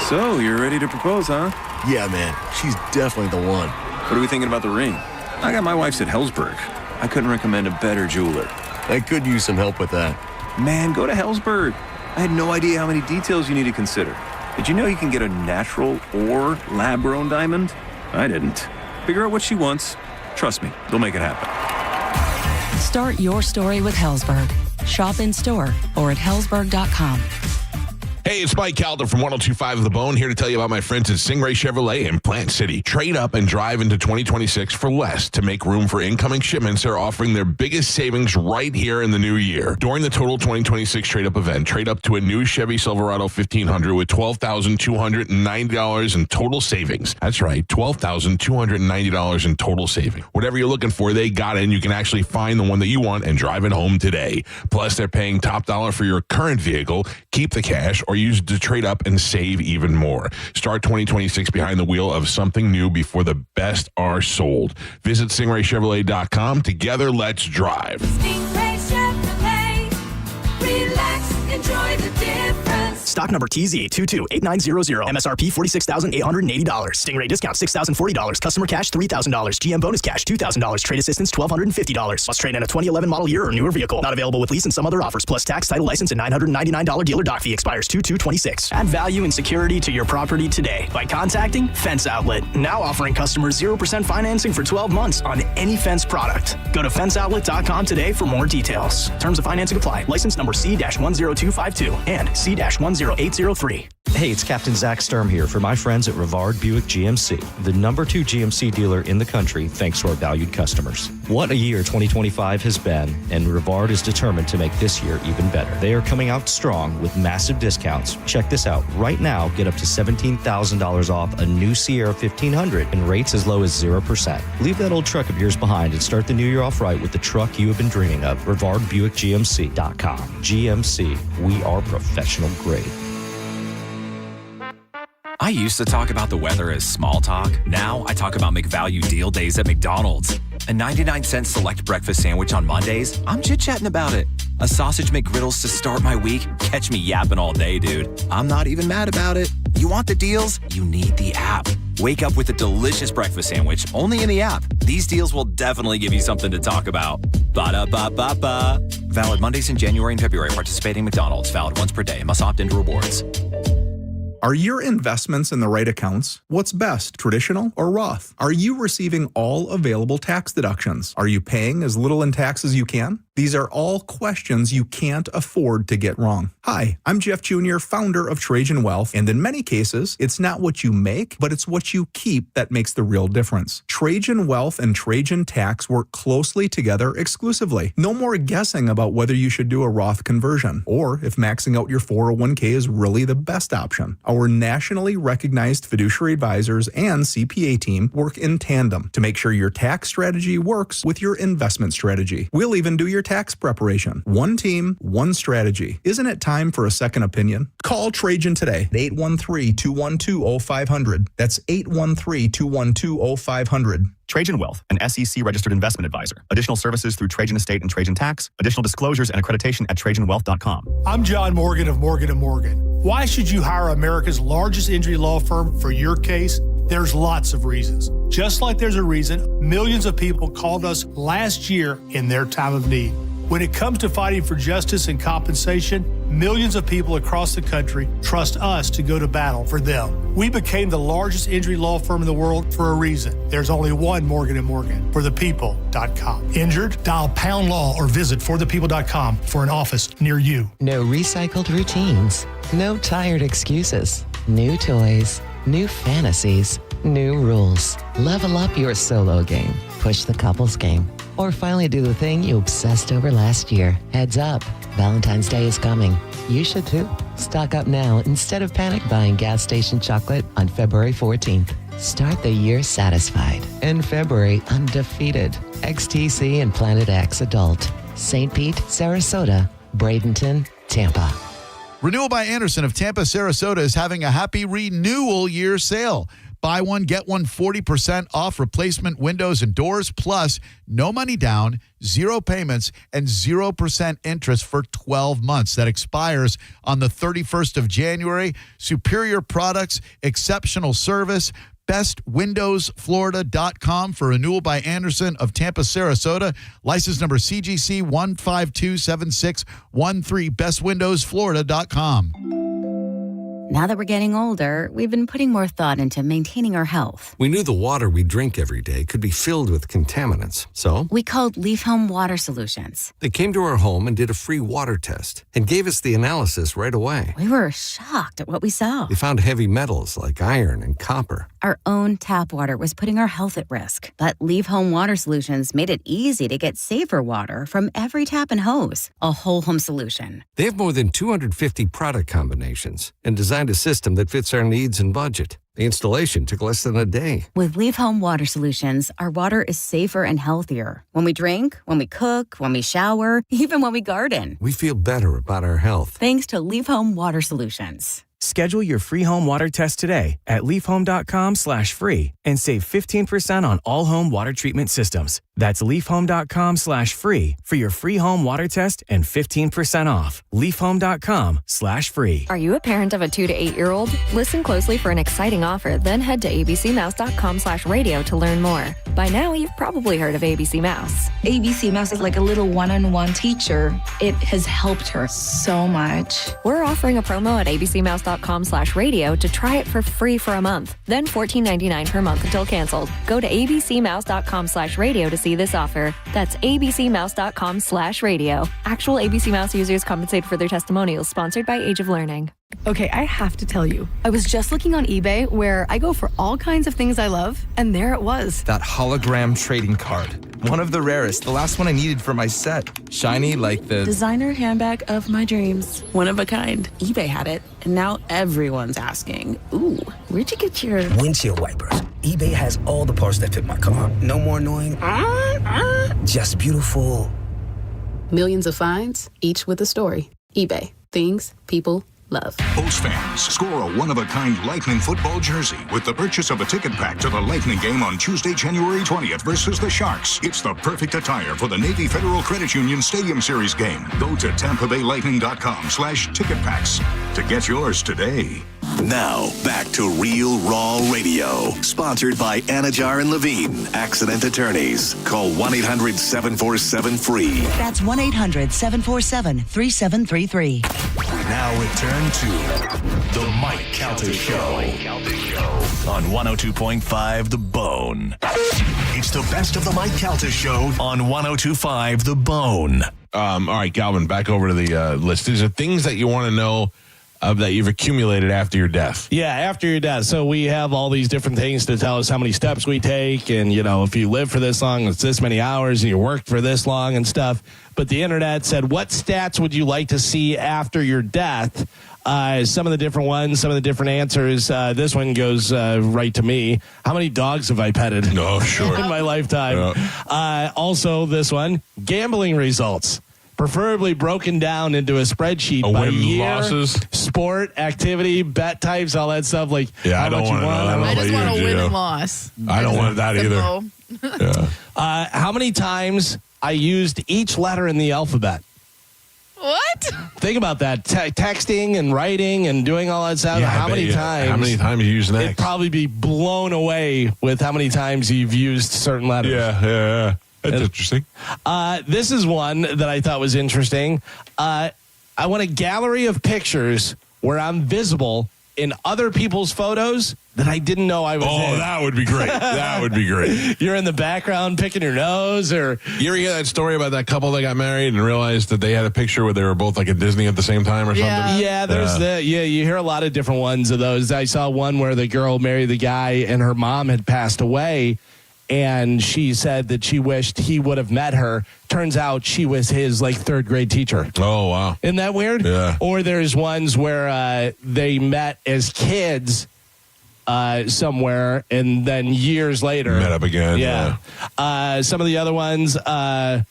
So, you're ready to propose, huh? Yeah, man. She's definitely the one. What are we thinking about the ring? I got my wife's at Hellsberg. I couldn't recommend a better jeweler. I could use some help with that. Man, go to Hellsberg. I had no idea how many details you need to consider. Did you know you can get a natural or lab-grown diamond? I didn't. Figure out what she wants. Trust me, they'll make it happen. Start your story with Hellsberg. Shop in store or at hellsberg.com. Hey, it's Mike Calta from 102.5 The Bone, here to tell you about my friends at Stingray Chevrolet in Plant City. Trade up and drive into 2026 for less. To make room for incoming shipments, they're offering their biggest savings right here in the new year. During the total 2026 trade-up event, trade up to a new Chevy Silverado 1500 with $12,290 in total savings. That's right, $12,290 in total savings. Whatever you're looking for, they got it, and you can actually find the one that you want and drive it home today. Plus, they're paying top dollar for your current vehicle. Keep the cash or use it to trade up and save even more. Start 2026 behind the wheel of something new before the best are sold. Visit StingrayChevrolet.com. Together, let's drive. Stingray Chevrolet. Relax, enjoy the difference. Stock number TZ228900. MSRP $46,880. Stingray discount $6,040. Customer cash $3,000. GM bonus cash $2,000. Trade assistance $1,250. Must trade in a 2011 model year or newer vehicle. Not available with lease and some other offers. Plus tax, title, license, and $999 dealer dock fee. Expires 2/2/26. Add value and security to your property today by contacting Fence Outlet. Now offering customers 0% financing for 12 months on any Fence product. Go to fenceoutlet.com today for more details. Terms of financing apply. License number C-10252 and C-10803. Hey, it's Captain Zach Sturm here for my friends at Rivard Buick GMC, the #2 GMC dealer in the country thanks to our valued customers. What a year 2025 has been, and Rivard is determined to make this year even better. They are coming out strong with massive discounts. Check this out. Right now, get up to $17,000 off a new Sierra 1500 and rates as low as 0%. Leave that old truck of yours behind and start the new year off right with the truck you have been dreaming of. RivardBuickGMC.com. GMC, we are professional grade. I used to talk about the weather as small talk. Now I talk about McValue deal days at McDonald's. A 99-cent select breakfast sandwich on Mondays? I'm chit-chatting about it. A sausage McGriddles to start my week? Catch me yapping all day, dude. I'm not even mad about it. You want the deals? You need the app. Wake up with a delicious breakfast sandwich only in the app. These deals will definitely give you something to talk about. Ba-da-ba-ba-ba. Valid Mondays in January and February. Participating McDonald's. Valid once per day. Must opt into rewards. Are your investments in the right accounts? What's best, traditional or Roth? Are you receiving all available tax deductions? Are you paying as little in tax as you can? These are all questions you can't afford to get wrong. Hi, I'm Jeff Jr., founder of Trajan Wealth, and in many cases, it's not what you make, but it's what you keep that makes the real difference. Trajan Wealth and Trajan Tax work closely together exclusively. No more guessing about whether you should do a Roth conversion, or if maxing out your 401k is really the best option. Our nationally recognized fiduciary advisors and CPA team work in tandem to make sure your tax strategy works with your investment strategy. We'll even do your tax preparation. One team, one strategy. Isn't it time for a second opinion? Call Trajan today, 813-212-0500. That's 813-212-0500. Trajan Wealth, an SEC-registered investment advisor. Additional services through Trajan Estate and Trajan Tax. Additional disclosures and accreditation at TrajanWealth.com. I'm John Morgan of Morgan & Morgan. Why should you hire America's largest injury law firm for your case? There's lots of reasons. Just like there's a reason millions of people called us last year in their time of need. When it comes to fighting for justice and compensation, millions of people across the country trust us to go to battle for them. We became the largest injury law firm in the world for a reason. There's only one Morgan & Morgan, forthepeople.com. Injured? Dial pound law or visit forthepeople.com for an office near you. No recycled routines. No tired excuses. New toys. New fantasies. New rules. Level up your solo game. Push the couples game. Or finally do the thing you obsessed over last year. Heads up. Valentine's Day is coming. You should too. Stock up now instead of panic buying gas station chocolate on February 14th. Start the year satisfied. In February, undefeated. XTC and Planet X Adult. St. Pete, Sarasota, Bradenton, Tampa. Renewal by Anderson of Tampa, Sarasota is having a happy renewal year sale. Buy one, get one 40% off replacement windows and doors, plus no money down, 0 payments, and 0% interest for 12 months. That expires on the 31st of January. Superior products, exceptional service. BestWindowsFlorida.com for Renewal by Anderson of Tampa, Sarasota. License number CGC 1527613. BestWindowsFlorida.com. Now that we're getting older, we've been putting more thought into maintaining our health. We knew the water we drink every day could be filled with contaminants, so we called Leaf Home Water Solutions. They came to our home and did a free water test and gave us the analysis right away. We were shocked at what we saw. They found heavy metals like iron and copper. Our own tap water was putting our health at risk. But Leave Home Water Solutions made it easy to get safer water from every tap and hose. A whole home solution. They have more than 250 product combinations and designed a system that fits our needs and budget. The installation took less than a day. With Leave Home Water Solutions, our water is safer and healthier. When we drink, when we cook, when we shower, even when we garden. We feel better about our health. Thanks to Leave Home Water Solutions. Schedule your free home water test today at leafhome.com/free and save 15% on all home water treatment systems. That's leafhome.com/free for your free home water test and 15% off. leafhome.com/free. Are you a parent of a 2 to 8 year old? Listen closely for an exciting offer, then head to abcmouse.com/radio to learn more. By now, you've probably heard of ABC Mouse. ABC Mouse is like a little one-on-one teacher. It has helped her so much. We're offering a promo at abcmouse.com/radio to try it for free for a month, then $14.99 per month until canceled. Go to abcmouse.com/radio to see this offer. That's abcmouse.com/radio. Actual ABC Mouse users compensate for their testimonials, sponsored by Age of Learning. Okay, I have to tell you, I was just looking on eBay where I go for all kinds of things I love, and there it was. That hologram trading card. One of the rarest, the last one I needed for my set. Shiny like the designer handbag of my dreams. One of a kind. eBay had it, and now everyone's asking, ooh, where'd you get your windshield wipers? eBay has all the parts that fit my car. No more annoying, just beautiful. Millions of finds, each with a story. eBay. Things people love. Bulls fans, score a one-of-a-kind Lightning football jersey with the purchase of a ticket pack to the Lightning game on Tuesday, January 20th versus the Sharks. It's the perfect attire for the Navy Federal Credit Union Stadium Series game. Go to TampaBayLightning.com/ticket packs to get yours today. Now, back to Real Raw Radio. Sponsored by Anajar and Levine, Accident Attorneys. Call 1-800-747-FREE. That's 1-800-747-3733. We now return to The Mike Calta Show on 102.5 The Bone. It's the best of The Mike Calta Show on 102.5 The Bone. All right, Galvin, back over to the list. These are things that you want to know that you've accumulated after your death. Yeah, after your death. So we have all these different things to tell us how many steps we take. And, you know, if you live for this long, it's this many hours, and you worked for this long and stuff. But the internet said, what stats would you like to see after your death? Some of the different ones, some of the different answers. This one goes right to me. How many dogs have I petted? No, sure. in my lifetime? Yeah. Also, this one, gambling results. Preferably broken down into a spreadsheet by year, losses, sport, activity, bet types, all that stuff. Like, yeah, I don't want to know. I just want to win and loss. I don't want that either. Yeah. How many times I used each letter in the alphabet? What? Think about that. Texting and writing and doing all that stuff. Yeah, how many times? How many times you use an X? It'd probably be blown away with how many times you've used certain letters. Yeah. That's interesting. This is one that I thought was interesting. I want a gallery of pictures where I'm visible in other people's photos that I didn't know I was in. Oh, that would be great. That would be great. You're in the background picking your nose, or... You ever hear that story about that couple that got married and realized that they had a picture where they were both like at Disney at the same time or something? Yeah, there's you hear a lot of different ones of those. I saw one where the girl married the guy and her mom had passed away. And she said that she wished he would have met her. Turns out she was his third grade teacher. Oh, wow. Isn't that weird? Yeah. Or there's ones where they met as kids somewhere and then years later. Met up again. Yeah. Some of the other ones, I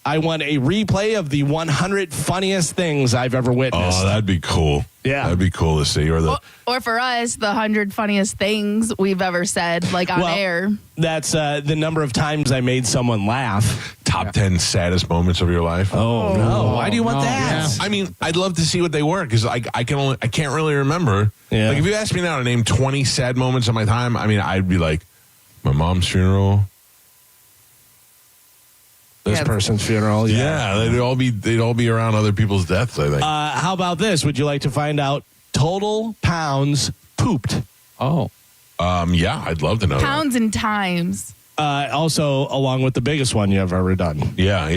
want a replay of the 100 funniest things I've ever witnessed. Oh, that'd be cool. Yeah. That'd be cool to see. Or for us, the 100 funniest things we've ever said, on air. That's the number of times I made someone laugh. Top 10 saddest moments of your life. Oh, no. Why do you want that? Yeah. I mean, I'd love to see what they were because I can't really remember. Yeah. If you asked me now to name 20 sad moments of my time, I mean, I'd be like, my mom's funeral. This person's funeral. Yeah, they'd all be around other people's deaths, I think. How about this? Would you like to find out total pounds pooped? Oh. Yeah, I'd love to know Pounds and times. Also, along with the biggest one you've ever done. Yeah.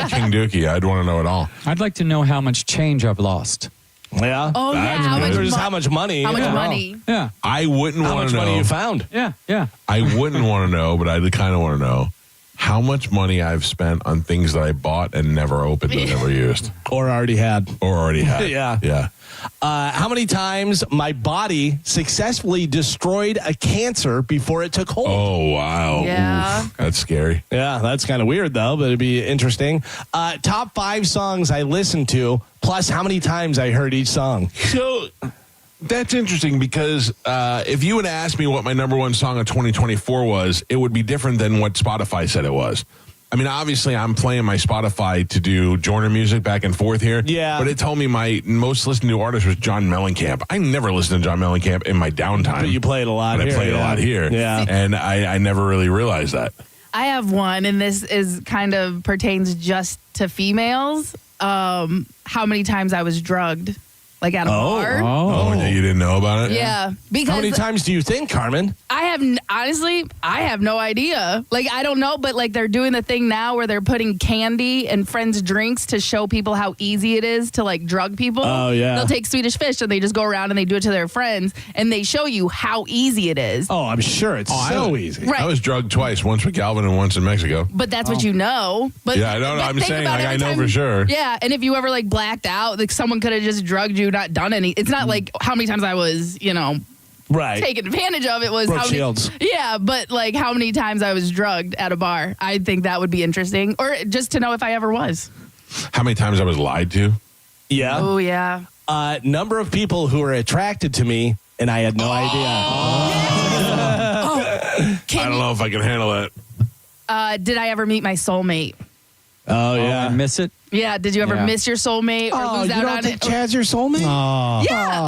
King Dookie, I'd want to know it all. I'd like to know how much change I've lost. Yeah. Oh, yeah. That's How good. much Just mo- how much money? How much Yeah. money? Yeah. I wouldn't How want much to know. money you found? Yeah. I wouldn't want to know, but I kind of want to know how much money I've spent on things that I bought and never opened and never used. Or already had. Yeah. Yeah. How many times my body successfully destroyed a cancer before it took hold? Oh, wow. Yeah. Oof, that's scary. Yeah, that's kind of weird, though, but it'd be interesting. Top 5 songs I listened to, plus how many times I heard each song. So that's interesting because if you would ask me what my number one song of 2024 was, it would be different than what Spotify said it was. I mean, obviously, I'm playing my Spotify to do Joyner music back and forth here. Yeah. But it told me my most listened to artist was John Mellencamp. I never listened to John Mellencamp in my downtime. But you play it a lot But here. I play it a lot here. Yeah. And I never really realized that. I have one, and this is kind of pertains just to females. How many times I was drugged, like at a bar? Oh, you didn't know about it? Yeah, because How many times do you think, Carmen? I have honestly, I have no idea. Like, I don't know, but like they're doing the thing now where they're putting candy in friends' drinks to show people how easy it is to like drug people. Oh, yeah. They'll take Swedish Fish and they just go around and they do it to their friends and they show you how easy it is. Oh, I'm sure it's so easy. Right. I was drugged twice, once with Galvin and once in Mexico. But that's what you know. But Yeah, I don't know. but I'm think saying, about like, I every know time- for sure. Yeah, and if you ever like blacked out, like someone could have just drugged you, not done any. It's not like how many times I was, Right. taken advantage of. It was Brooke how many, Shields. yeah, but like how many times I was drugged at a bar. I think that would be interesting, or just to know if I ever was. How many times I was lied to? Yeah. Oh yeah. Number of people who were attracted to me, and I had no idea. I don't know if I can handle that. Did I ever meet my soulmate? Oh, yeah. I miss it. Yeah. Did you ever Yeah. miss your soulmate or lose you out don't on think it? Chad's your soulmate? Oh. Yeah.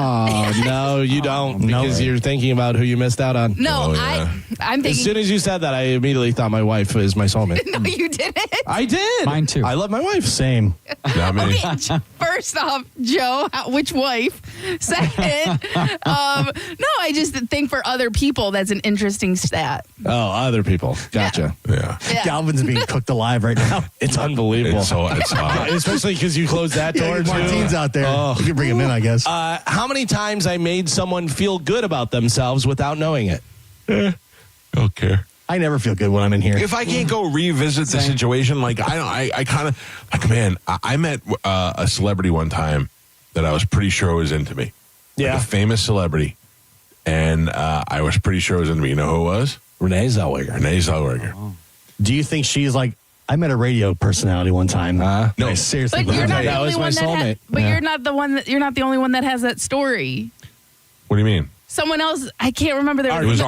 Oh, no, you don't, because you're thinking about who you missed out on. No, Oh, yeah. I'm As thinking. soon as you said that, I immediately thought my wife is my soulmate. No, you didn't. I did. Mine too. I love my wife. Same. Not me. Okay, first off, Joe, which wife? Second, no, I just think for other people that's an interesting stat. Oh, other people. Gotcha. Yeah. Yeah. Galvin's being cooked alive right now. It's unbelievable. It's hot. Especially because you closed that door. too. Martine's out there. You can bring him in, I guess. How many times I made someone feel good about themselves without knowing it? Don't care. I never feel good when I'm in here. If I can't go revisit the situation, like I kind of like, man, I met a celebrity one time that I was pretty sure was into me. Yeah. Like a famous celebrity. And I was pretty sure it was into me. You know who it was? Renee Zellweger. Renee Zellweger. Do you think she's like, I met a radio personality one time. No. I seriously But you're believe not that. the was only my one that. soulmate. But Yeah. you're not the one that. You're not the only one that has that story. What do you mean? Someone else, I can't remember their. It was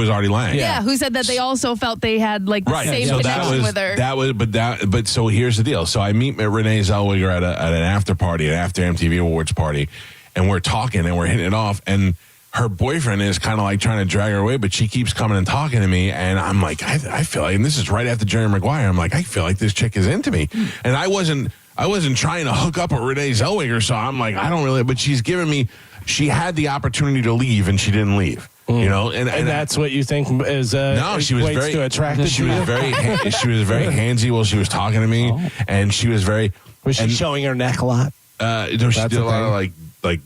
Artie Lang. Yeah, who said that they also felt they had like the same So connection with her. but so here's the deal. So I meet Renee Zellweger at an after party, an after MTV Awards party, and we're talking and we're hitting it off, and her boyfriend is kind of like trying to drag her away, but she keeps coming and talking to me, and I'm like, I feel like, and this is right after Jerry Maguire, I'm like, I feel like this chick is into me, and I wasn't trying to hook up with Renee Zellweger, so I'm like, I don't really, but she's giving me, she had the opportunity to leave and she didn't leave. You know, and that's what you think is no, she was equates very to attracted. She was very she was very handsy while she was talking to me, and she was very. Was she showing her neck a lot? No, she did a lot of like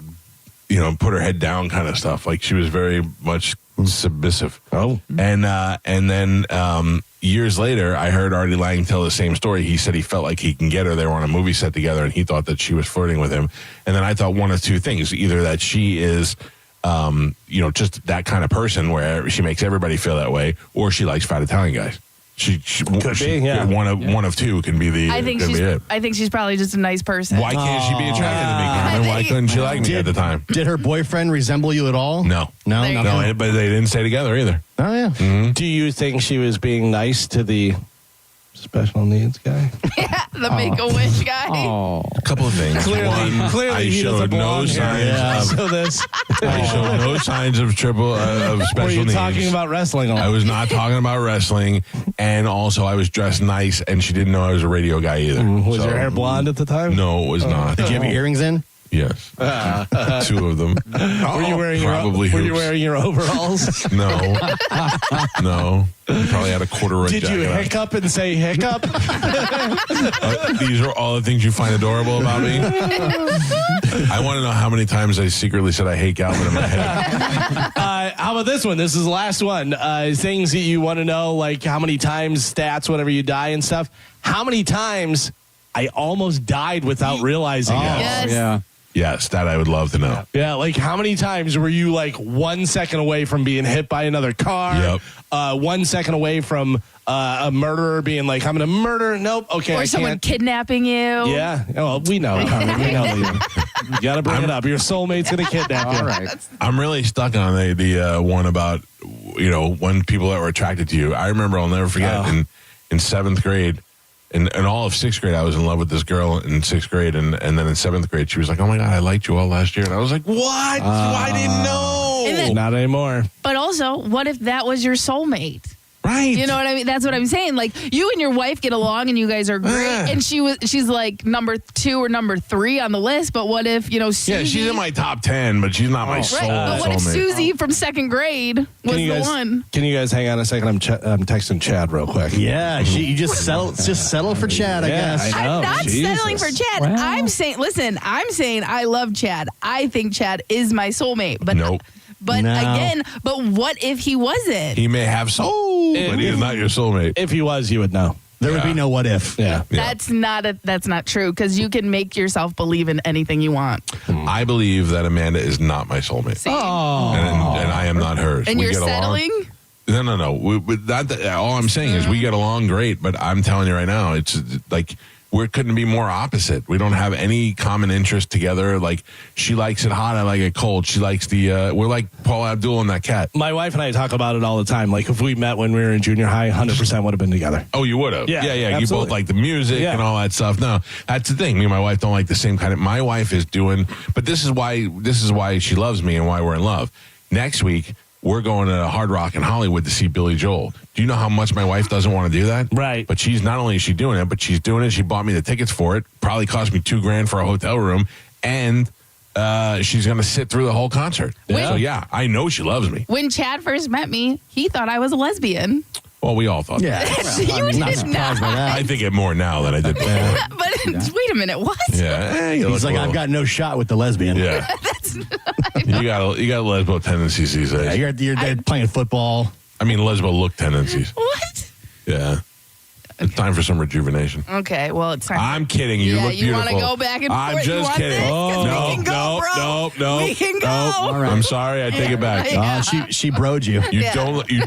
put her head down kind of stuff. Like she was very much submissive. Oh, and then years later, I heard Artie Lang tell the same story. He said he felt like he can get her. They were on a movie set together, and he thought that she was flirting with him. And then I thought one of two things: either that she is, just that kind of person where she makes everybody feel that way, or she likes fat Italian guys. She could be, yeah. One of two can be the. I think she's probably just a nice person. Why can't she be attracted to me, Carmen? Why couldn't she like me at the time? Did her boyfriend resemble you at all? No. No, There you nothing? No, but they didn't stay together either. Oh, yeah. Mm-hmm. Do you think she was being nice to the special needs guy? Yeah, the Make-A-Wish guy. Oh. A couple of things. One, I he doesn't showed no belong here. signs. So this. I showed no signs of of special Were you needs. talking about wrestling? I was not talking about wrestling, and also I was dressed nice, and she didn't know I was a radio guy either. Was So, your hair blonde at the time? No, it was not. Did you have your earrings in? Yes. 2 of them. Were you wearing your overalls? No. No. You probably had a corduroy Did jacket you on. hiccup and say hiccup? These are all the things you find adorable about me. I want to know how many times I secretly said I hate Calvin in my head. How about this one? This is the last one. Things that you want to know, like how many times, stats, whenever you die and stuff. How many times I almost died without realizing it? Yes. Yeah. Yes, that I would love to know. Yeah, like how many times were you like 1 second away from being hit by another car? Yep. 1 second away from a murderer being like, I'm going to murder. Nope. Okay. Or I someone can't. kidnapping you. Yeah. Well, we know. Carmen. We know you got to bring it up. Your soulmate's going to kidnap you. All right. I'm really stuck on the one about, when people that were attracted to you. I remember, I'll never forget, in 7th grade, in all of 6th grade, I was in love with this girl in 6th grade. And then in 7th grade, she was like, oh, my God, I liked you all last year. And I was like, what? I didn't know. And then- Not anymore. But also, what if that was your soulmate? Right. You know what I mean? That's what I'm saying. Like, you and your wife get along and you guys are great. And she's like number 2 or number 3 on the list. But what if, Susie? Yeah, she's in my top 10, but she's not my soul. Right. But what if soulmate. Susie from 2nd grade was the one? Can you guys hang on a second? I'm texting Chad real quick. Yeah, you just settle for Chad, I guess. I know. I'm not Jesus. settling for Chad. Well. I'm saying I love Chad. I think Chad is my soulmate. But Nope. But No. again, but what if he wasn't? He may have soul, but he is not your soulmate. If he was, you would know. There would be no what if. Yeah. That's not true, because you can make yourself believe in anything you want. I believe that Amanda is not my soulmate. See? And I am not hers. And We you're get along. settling? No. All I'm saying is we get along great, but I'm telling you right now, it's like we couldn't be more opposite. We don't have any common interest together. Like, she likes it hot, I like it cold. She likes we're like Paul Abdul and that cat. My wife and I talk about it all the time. Like, if we met when we were in junior high, 100% would have been together. Oh, you would have? Yeah, You absolutely. both like the music and all that stuff. No, that's the thing. Me and my wife don't like the same kind of. My wife is doing, but this is why she loves me and why we're in love. Next week, we're going to Hard Rock in Hollywood to see Billy Joel. Do you know how much my wife doesn't want to do that? Right. But she's not only is she doing it, but she's doing it. She bought me the tickets for it. Probably cost me $2,000 for a hotel room, and she's going to sit through the whole concert. So yeah, I know she loves me. When Chad first met me, he thought I was a lesbian. Well, we all thought. Yeah. That. You I'm not did surprised by not. that. I think it more now than I did before. But wait a minute, what? Yeah. He's like, I've got no shot with the lesbian. Yeah. You got lesbo tendencies these days. Yeah, you're there playing football. I mean, lesbo look tendencies. What? Yeah. It's time for some rejuvenation. Okay, well, it's time. I'm kidding. You look you beautiful. want to go back and forth? I'm You just want kidding. this? 'Cause No, we can go, bro. no. We can go. All right. I'm sorry. I take it back. Yeah. She broed you. You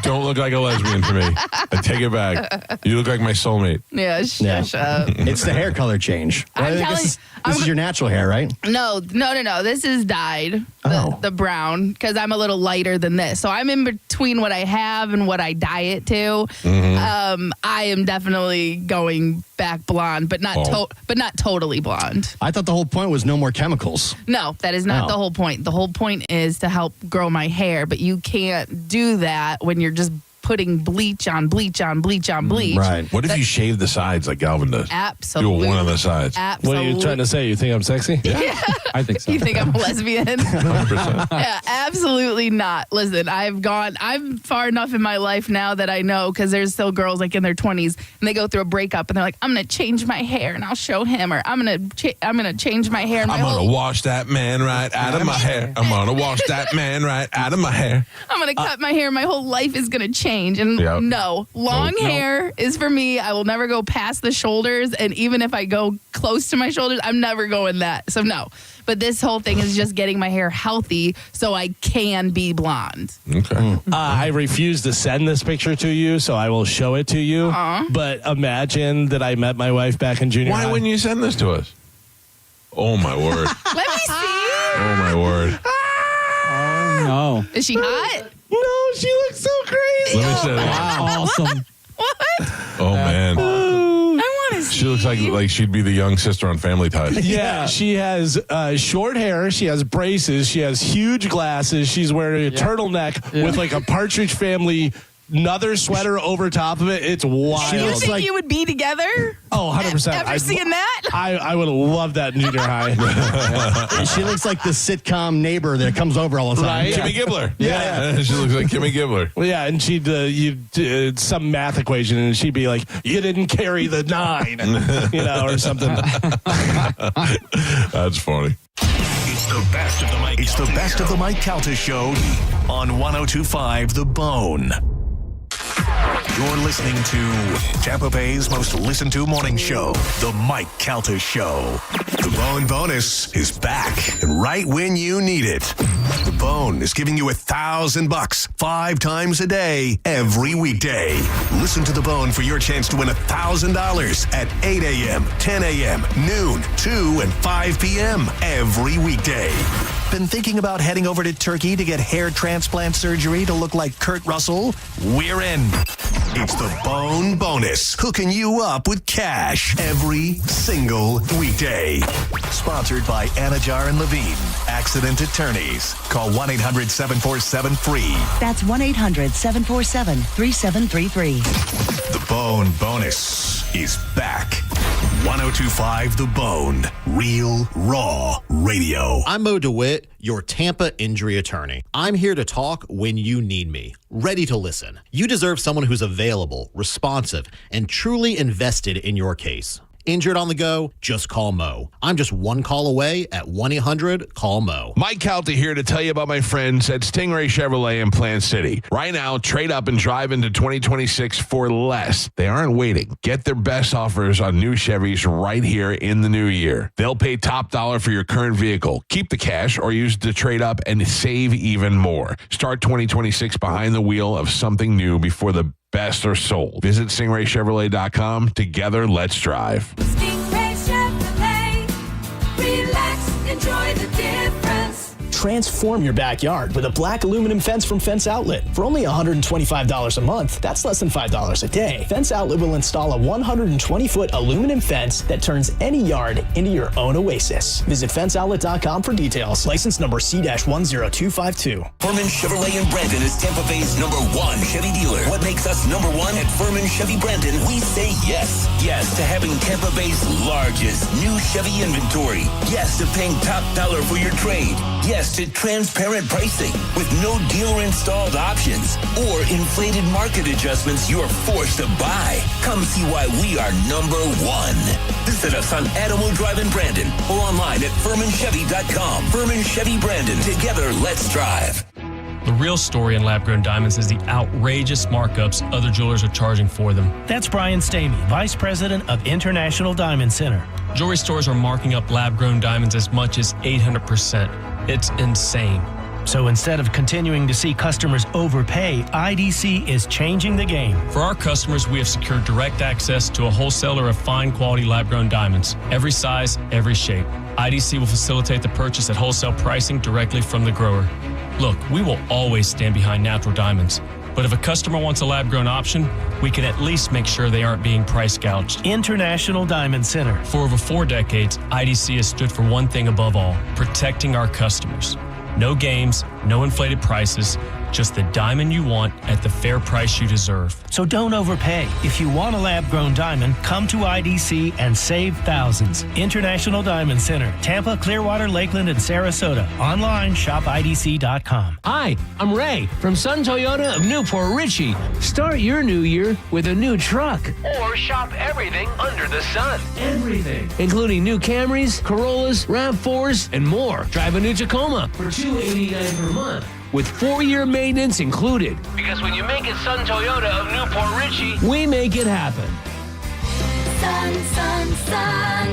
don't look like a lesbian to me. I take it back. You look like my soulmate. Yeah, shush up. It's the hair color change. I'm I guess telling- this is your natural hair, right? No. This is dyed. The brown, because I'm a little lighter than this. So I'm in between what I have and what I dye it to. Mm-hmm. I am definitely going back blonde, but not not totally blonde. I thought the whole point was no more chemicals. No, that is not Oh. the whole point. The whole point is to help grow my hair, but you can't do that when you're just putting bleach on bleach on bleach on bleach. Right. What if you shave the sides like Galvin does? Absolutely. Do one on the sides. Absolutely. What are you trying to say? You think I'm sexy? Yeah. I think so. You think I'm a lesbian? 100%. Yeah, absolutely not. Listen, I'm far enough in my life now that I know, because there's still girls like in their 20s and they go through a breakup and they're like, I'm going to change my hair and I'll show him, or I'm going to change my hair. And I'm my going to wash that man right out of my hair. I'm going to wash that man right out of my hair. I'm going to cut my hair. My whole life is going to change. And Yeah. no, long hair is for me. I will never go past the shoulders. And even if I go close to my shoulders, I'm never going that. So no. But this whole thing is just getting my hair healthy so I can be blonde. Okay. I refuse to send this picture to you, so I will show it to you. But imagine that I met my wife back in junior high. Why wouldn't you send this to us? Oh, my word. Let me see. Oh, my word. Oh, no. Is she hot? No, she looks so crazy. Let me say that. Wow. Awesome. What? Oh, man. I want to see. She looks like she'd be the young sister on Family Ties. Yeah, she has short hair. She has braces. She has huge glasses. She's wearing a turtleneck with like a Partridge Family another sweater over top of it. It's wild. Do you think you would be together? Oh, 100%. Ever seeing that? I would have loved that in junior high. She looks like the sitcom neighbor that comes over all the time. Right? Kimmy Gibbler. Yeah. She looks like Kimmy Gibbler. Well, yeah, and she'd some math equation, and she'd be like, "You didn't carry the 9," or something. That's funny. It's the best of the Mike. It's the best of the Mike Calta Show on 102.5 The Bone. You're listening to Tampa Bay's most listened to morning show, The Mike Calta Show. The Bone Bonus is back, and right when you need it. The Bone is giving you $1,000 5 times a day, every weekday. Listen to The Bone for your chance to win $1,000 at 8 a.m., 10 a.m., noon, 2, and 5 p.m. every weekday. Been thinking about heading over to Turkey to get hair transplant surgery to look like Kurt Russell? We're in. It's the Bone Bonus, hooking you up with cash every single weekday. Sponsored by Anajar and Levine, Accident Attorneys. Call 1-800-747-FREE. That's 1-800-747-3733. The Bone Bonus is back. 102.5 The Bone, real, raw radio. I'm Mo DeWitt, your Tampa injury attorney. I'm here to talk when you need me, ready to listen. You deserve someone who's available, responsive, and truly invested in your case. Injured on the go? Just call Mo. I'm just one call away at 1-800-CALL-MO. Mike Calta here to tell you about my friends at Stingray Chevrolet in Plant City. Right now, trade up and drive into 2026 for less. They aren't waiting. Get their best offers on new Chevys right here in the new year. They'll pay top dollar for your current vehicle. Keep the cash or use it to trade up and save even more. Start 2026 behind the wheel of something new before the best are sold. Visit StingrayChevrolet.com. Together, let's drive. Stingray Chevrolet. Relax, enjoy the difference. Transform your backyard with a black aluminum fence from Fence Outlet. For only $125 a month, that's less than $5 a day. Fence Outlet will install a 120-foot aluminum fence that turns any yard into your own oasis. Visit fenceoutlet.com for details. License number C-10252. Furman Chevrolet in Brandon is Tampa Bay's #1 Chevy dealer. What makes us #1 at Furman Chevy Brandon? We say yes. Yes to having Tampa Bay's largest new Chevy inventory. Yes to paying top dollar for your trade. Yes to transparent pricing with no dealer installed options or inflated market adjustments you're forced to buy. Come see why we are #1. Visit us on Adamo Drive in Brandon or online at FurmanChevy.com. Furman Chevy Brandon. Together, let's drive. The real story in lab-grown diamonds is the outrageous markups other jewelers are charging for them. That's Brian Stamey, Vice President of International Diamond Center. Jewelry stores are marking up lab-grown diamonds as much as 800%. It's insane. So instead of continuing to see customers overpay, IDC is changing the game. For our customers, we have secured direct access to a wholesaler of fine quality lab-grown diamonds. Every size, every shape. IDC will facilitate the purchase at wholesale pricing directly from the grower. Look, we will always stand behind natural diamonds. But if a customer wants a lab-grown option, we can at least make sure they aren't being price gouged. International Diamond Center. For over 4 decades, IDC has stood for one thing above all, protecting our customers. No games, no inflated prices, just the diamond you want at the fair price you deserve. So don't overpay. If you want a lab-grown diamond, come to IDC and save thousands. International Diamond Center, Tampa, Clearwater, Lakeland, and Sarasota. Online, shopidc.com. Hi, I'm Ray from Sun Toyota of Newport Richey. Start your new year with a new truck. Or shop everything under the sun. Everything. Including new Camrys, Corollas, RAV4s, and more. Drive a new Tacoma for $289 per month, with 4-year maintenance included. Because when you make it Sun Toyota of Newport Richey, we make it happen. Sun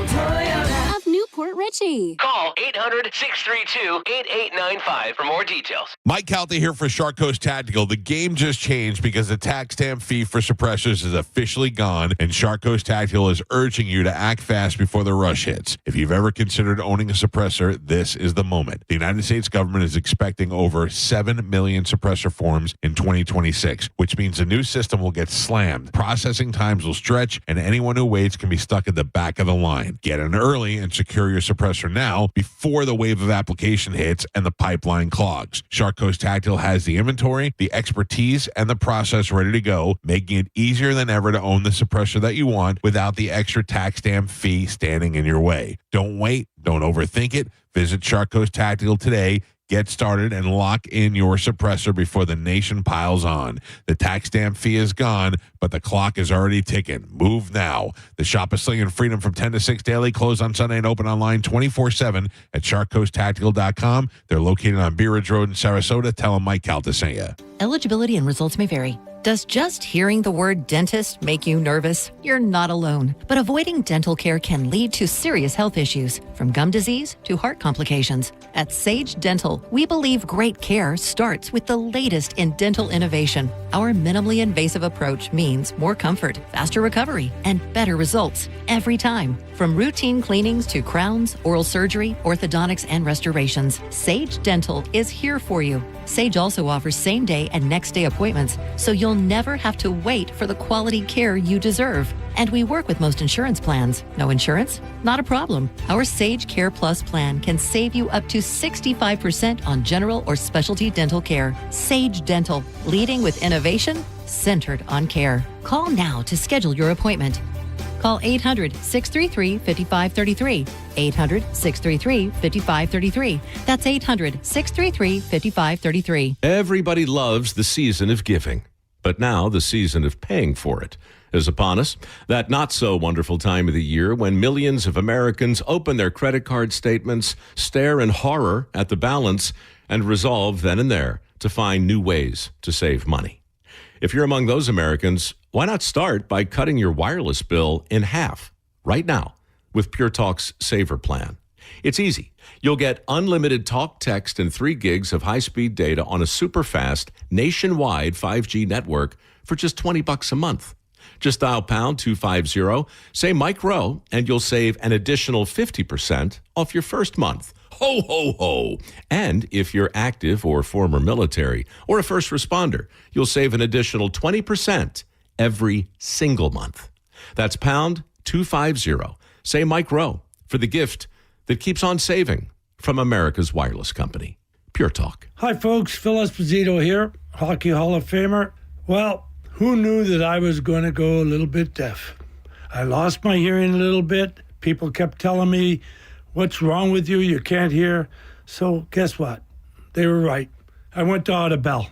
Toyota of Newport Richey. Call 800-632-8895 for more details. Mike Calta here for Shark Coast Tactical. The game just changed because the tax stamp fee for suppressors is officially gone, and Shark Coast Tactical is urging you to act fast before the rush hits. If you've ever considered owning a suppressor, this is the moment. The United States government is expecting over 7 million suppressor forms in 2026, which means the new system will get slammed. Processing times will stretch, and anyone who waits can be stuck at the back of the line. Get in early and secure your suppressor now before the wave of application hits and the pipeline clogs. Shark Coast Tactile has the inventory, the expertise, and the process ready to go, making it easier than ever to own the suppressor that you want without the extra tax stamp fee standing in your way. Don't wait. Don't overthink it. Visit Shark Coast Tactical today. Get started and lock in your suppressor before the nation piles on. The tax stamp fee is gone, but the clock is already ticking. Move now. The shop is slinging freedom from 10 to 6 daily, closed on Sunday and open online 24/7 at sharkcoasttactical.com. They're located on Bee Ridge Road in Sarasota. Tell them Mike Calta sent you. Eligibility and results may vary. Does just hearing the word dentist make you nervous? You're not alone. But avoiding dental care can lead to serious health issues, from gum disease to heart complications. At Sage Dental, we believe great care starts with the latest in dental innovation. Our minimally invasive approach means more comfort, faster recovery, and better results every time. From routine cleanings to crowns, oral surgery, orthodontics, and restorations, Sage Dental is here for you. Sage also offers same-day and next-day appointments, so you'll never have to wait for the quality care you deserve. And we work with most insurance plans. No insurance? Not a problem. Our Sage Care Plus plan can save you up to 65% on general or specialty dental care. Sage Dental, leading with innovation, centered on care. Call now to schedule your appointment. Call 800-633-5533. 800-633-5533. That's 800-633-5533. Everybody loves the season of giving, but now the season of paying for it is upon us. That not so wonderful time of the year when millions of Americans open their credit card statements, stare in horror at the balance, and resolve then and there to find new ways to save money. If you're among those Americans, why not start by cutting your wireless bill in half right now with Pure Talk's Saver Plan? It's easy. You'll get unlimited talk, text, and 3 gigs of high-speed data on a super-fast nationwide 5G network for just $20 a month. Just dial pound 250, say Mike Rowe, and you'll save an additional 50% off your first month. Ho, ho, ho. And if you're active or former military or a first responder, you'll save an additional 20% every single month. That's pound 250. Say Mike Rowe for the gift that keeps on saving from America's wireless company. Pure Talk. Hi, folks. Phil Esposito here, Hockey Hall of Famer. Well, who knew that I was going to go a little bit deaf? I lost my hearing a little bit. People kept telling me, what's wrong with you? You can't hear. So guess what? They were right. I went to Audibel.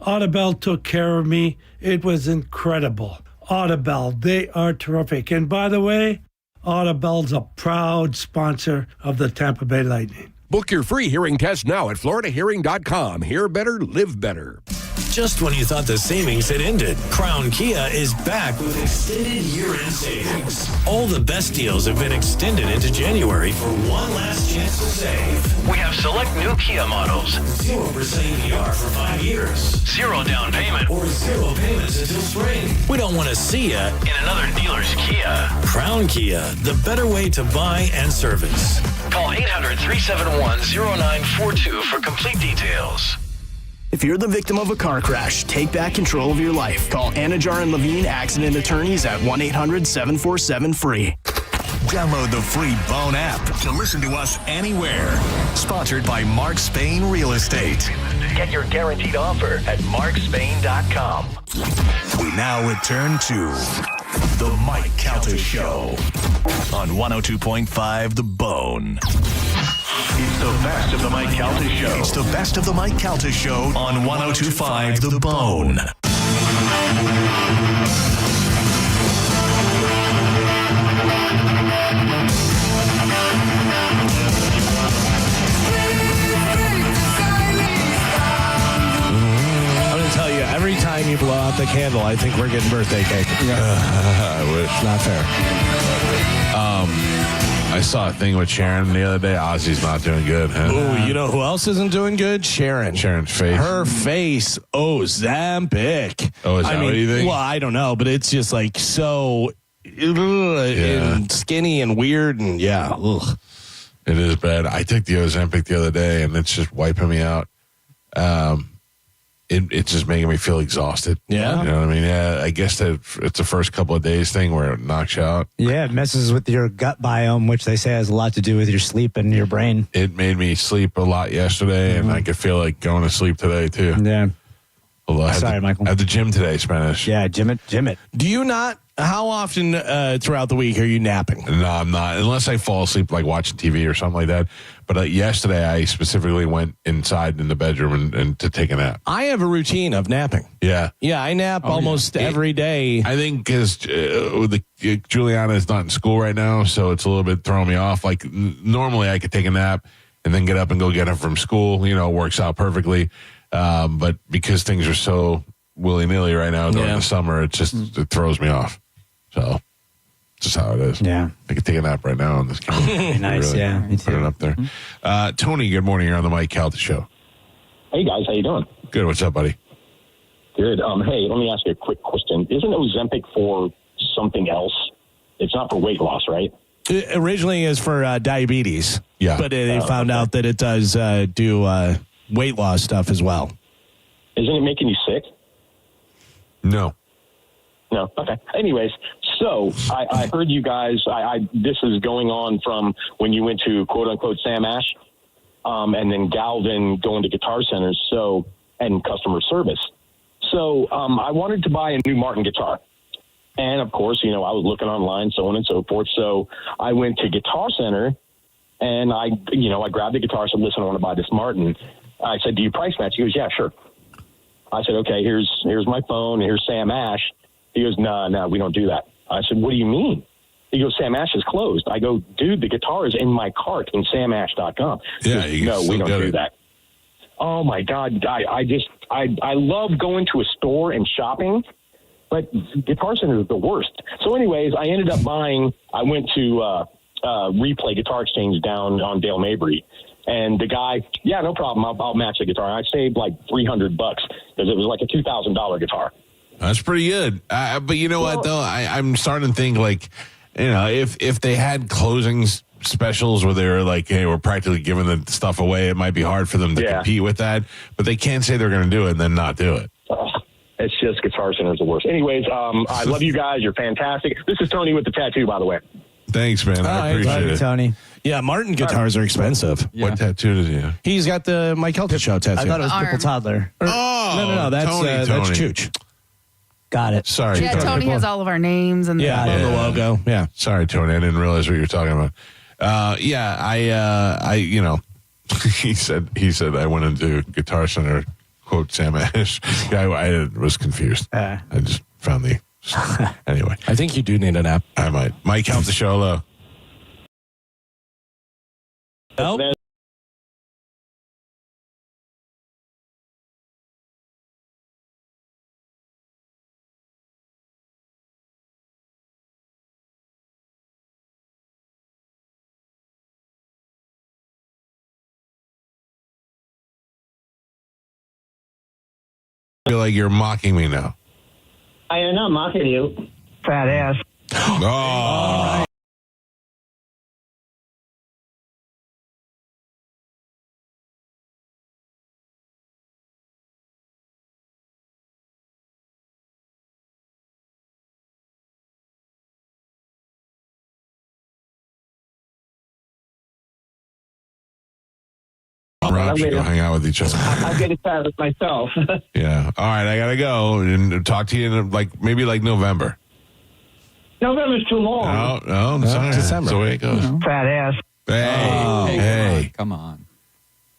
Audibel took care of me. It was incredible. Audibel, they are terrific. And by the way, Audibel's a proud sponsor of the Tampa Bay Lightning. Book your free hearing test now at floridahearing.com. Hear better, live better. Just when you thought the savings had ended, Crown Kia is back with extended year-end savings. All the best deals have been extended into January for one last chance to save. We have select new Kia models. 0% APR for 5 years. 0 down payment. Or 0 payments until spring. We don't want to see ya in another dealer's Kia. Crown Kia, the better way to buy and service. Call 800-371-0942 for complete details. If you're the victim of a car crash, take back control of your life. Call Anajar and Levine Accident Attorneys at 1-800-747-FREE. Download the free Bone app to listen to us anywhere. Sponsored by Mark Spain Real Estate. Get your guaranteed offer at markspain.com. We now return to The Mike Calta Show on 102.5 The Bone. It's the best of the Mike Calta Show. It's the best of the Mike Calta Show on 102.5 The Bone. I'm going to tell you, every time you blow out the candle, I think we're getting birthday cake. It's not fair. I saw a thing with Sharon the other day. Ozzy's not doing good. Huh? Ooh, you know who else isn't doing good? Sharon. Sharon's face. Her face. Oh, Zambic. Oh, is that what you think? Well, I don't know, but it's just like so and skinny and weird and ugh. It is bad. I took the Ozempic the other day, and it's just wiping me out. it's just making me feel exhausted. Yeah. You know what I mean? Yeah, I guess that it's the first couple of days thing where it knocks you out. Yeah, it messes with your gut biome, which they say has a lot to do with your sleep and your brain. It made me sleep a lot yesterday, and I could feel like going to sleep today, too. Yeah. Although I Sorry, Michael. At the gym today, Spanish. Yeah, gym it. Do you not? How often throughout the week are you napping? No, I'm not. Unless I fall asleep, like watching TV or something like that. But yesterday, I specifically went inside in the bedroom and to take a nap. I have a routine of napping. Yeah. Yeah, I nap almost every day. I think because Juliana is not in school right now, so it's a little bit throwing me off. Like, normally I could take a nap and then get up and go get her from school. You know, it works out perfectly. But because things are so willy-nilly right now during the summer, it throws me off. So, just how it is. Yeah. I could take a nap right now on this camera. Nice, Really yeah. Me put it too. up there. Tony, good morning. You're on the Mike Calta Show. Hey, guys. How you doing? Good. What's up, buddy? Good. Hey, let me ask you a quick question. Isn't Ozempic for something else? It's not for weight loss, right? It originally is for diabetes. Yeah. But they found out that it does do weight loss stuff as well. Isn't it making you sick? No. No. Okay. Anyways, so I heard you guys. This is going on from when you went to quote unquote Sam Ash, and then Galvin going to Guitar Centers. So and customer service. So I wanted to buy a new Martin guitar, and of course, you know, I was looking online, so on and so forth. So I went to Guitar Center, and I grabbed the guitar. Said, "Listen, I want to buy this Martin." I said, "Do you price match?" He goes, "Yeah, sure." I said, "Okay, here's my phone. Here's Sam Ash." He goes, no, we don't do that. I said, "What do you mean?" He goes, "Sam Ash is closed." I go, "Dude, the guitar is in my cart in samash.com. Yeah, he goes, "No, we don't do that." Oh my God, I love going to a store and shopping, but Guitar Center is the worst. So, anyways, I ended up buying. I went to Replay Guitar Exchange down on Dale Mabry. And the guy, yeah, no problem. I'll match the guitar. I saved like $300 because it was like a $2,000 guitar. That's pretty good. But you know what, though? I'm starting to think, like, you know, if they had closing specials where they were like, hey, we're practically giving the stuff away, it might be hard for them to compete with that. But they can't say they're going to do it and then not do it. It's just Guitar Center is the worst. Anyways, I love you guys. You're fantastic. This is Tony with the tattoo, by the way. Thanks, man. I appreciate it. Tony. Yeah, Martin guitars are expensive. Yeah. What tattoo does he have? He's got the Mike Calta Show tattoo. I thought it was Purple Toddler. No, that's Chooch. Got it. Sorry. Yeah, Tony has all of our names and the logo. Yeah. Sorry, Tony. I didn't realize what you were talking about. I you know, he said I went into Guitar Center, quote Sam Ash. I was confused. I just found the anyway. I think you do need an app. I might. Mike Calta Show. Hello. Nope. I feel like you're mocking me now. I am not mocking you, fat ass. Oh. Rob should go hang out with each other. I'll get it started myself. Yeah. All right. I gotta go and talk to you in maybe November. November's too long. No, sorry. December. That's the way it goes. Fat ass. Hey. Come on.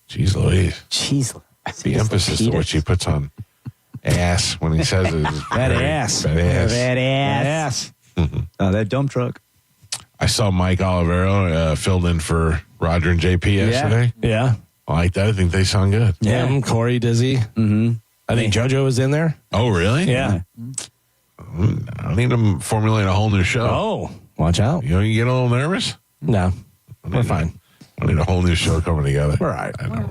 Jeez Louise. Jeez. The emphasis to what she puts on ass when he says it is That very ass. That ass. That ass. Oh, that dump truck. I saw Mike Olivero filled in for Roger and JP yesterday. Yeah. I like that. I think they sound good. Yeah. Corey Dizzy. Mm-hmm. I think JoJo was in there. Oh, really? Yeah. I need to formulate a whole new show. Oh, watch out. You get a little nervous? No, we're fine. I need a whole new show coming together. We're all right. I know.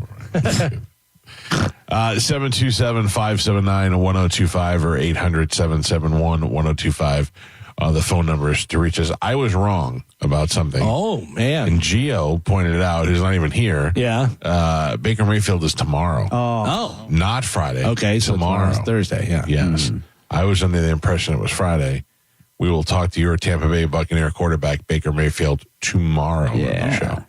727-579-1025 or 800-771-1025 the phone numbers to reach us. I was wrong about something. Oh, man. And Gio pointed it out. He's not even here. Yeah. Baker Mayfield is tomorrow. Oh. Not Friday. Okay, so tomorrow's tomorrow. Thursday, yeah. Yes. I was under the impression it was Friday. We will talk to your Tampa Bay Buccaneer quarterback, Baker Mayfield, tomorrow on the show.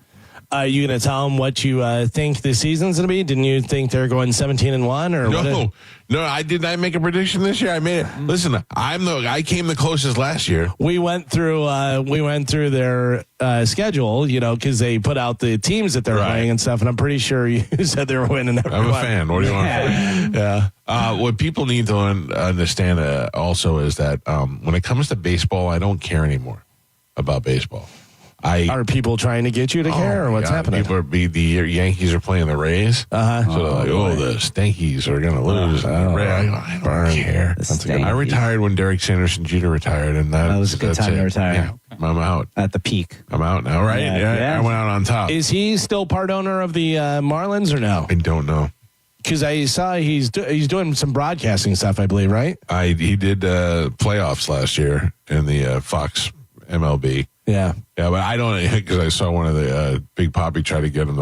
You going to tell them what you think the season's going to be? Didn't you think they're going 17-1 or what? No, I did not make a prediction this year. I made it. Listen, I came the closest last year. We went through their schedule, because they put out the teams that they're playing and stuff, and I'm pretty sure you said they were winning every I'm a one. fan. What do you want? Yeah. What people need to understand also is that when it comes to baseball, I don't care anymore about baseball. Are people trying to get you to care, or what's happening? The Yankees are playing the Rays. So they're like, the Stankies are going to lose. I don't care. I retired when Derek Sanderson Jeter retired, and that was a good time to retire. Yeah, I'm out. At the peak. I'm out now, right? Yeah. I went out on top. Is he still part owner of the Marlins or no? I don't know. Because I saw he's doing some broadcasting stuff, I believe, right? He did playoffs last year in the Fox MLB. Yeah. Yeah, but I don't, because I saw one of the Big Papi try to get him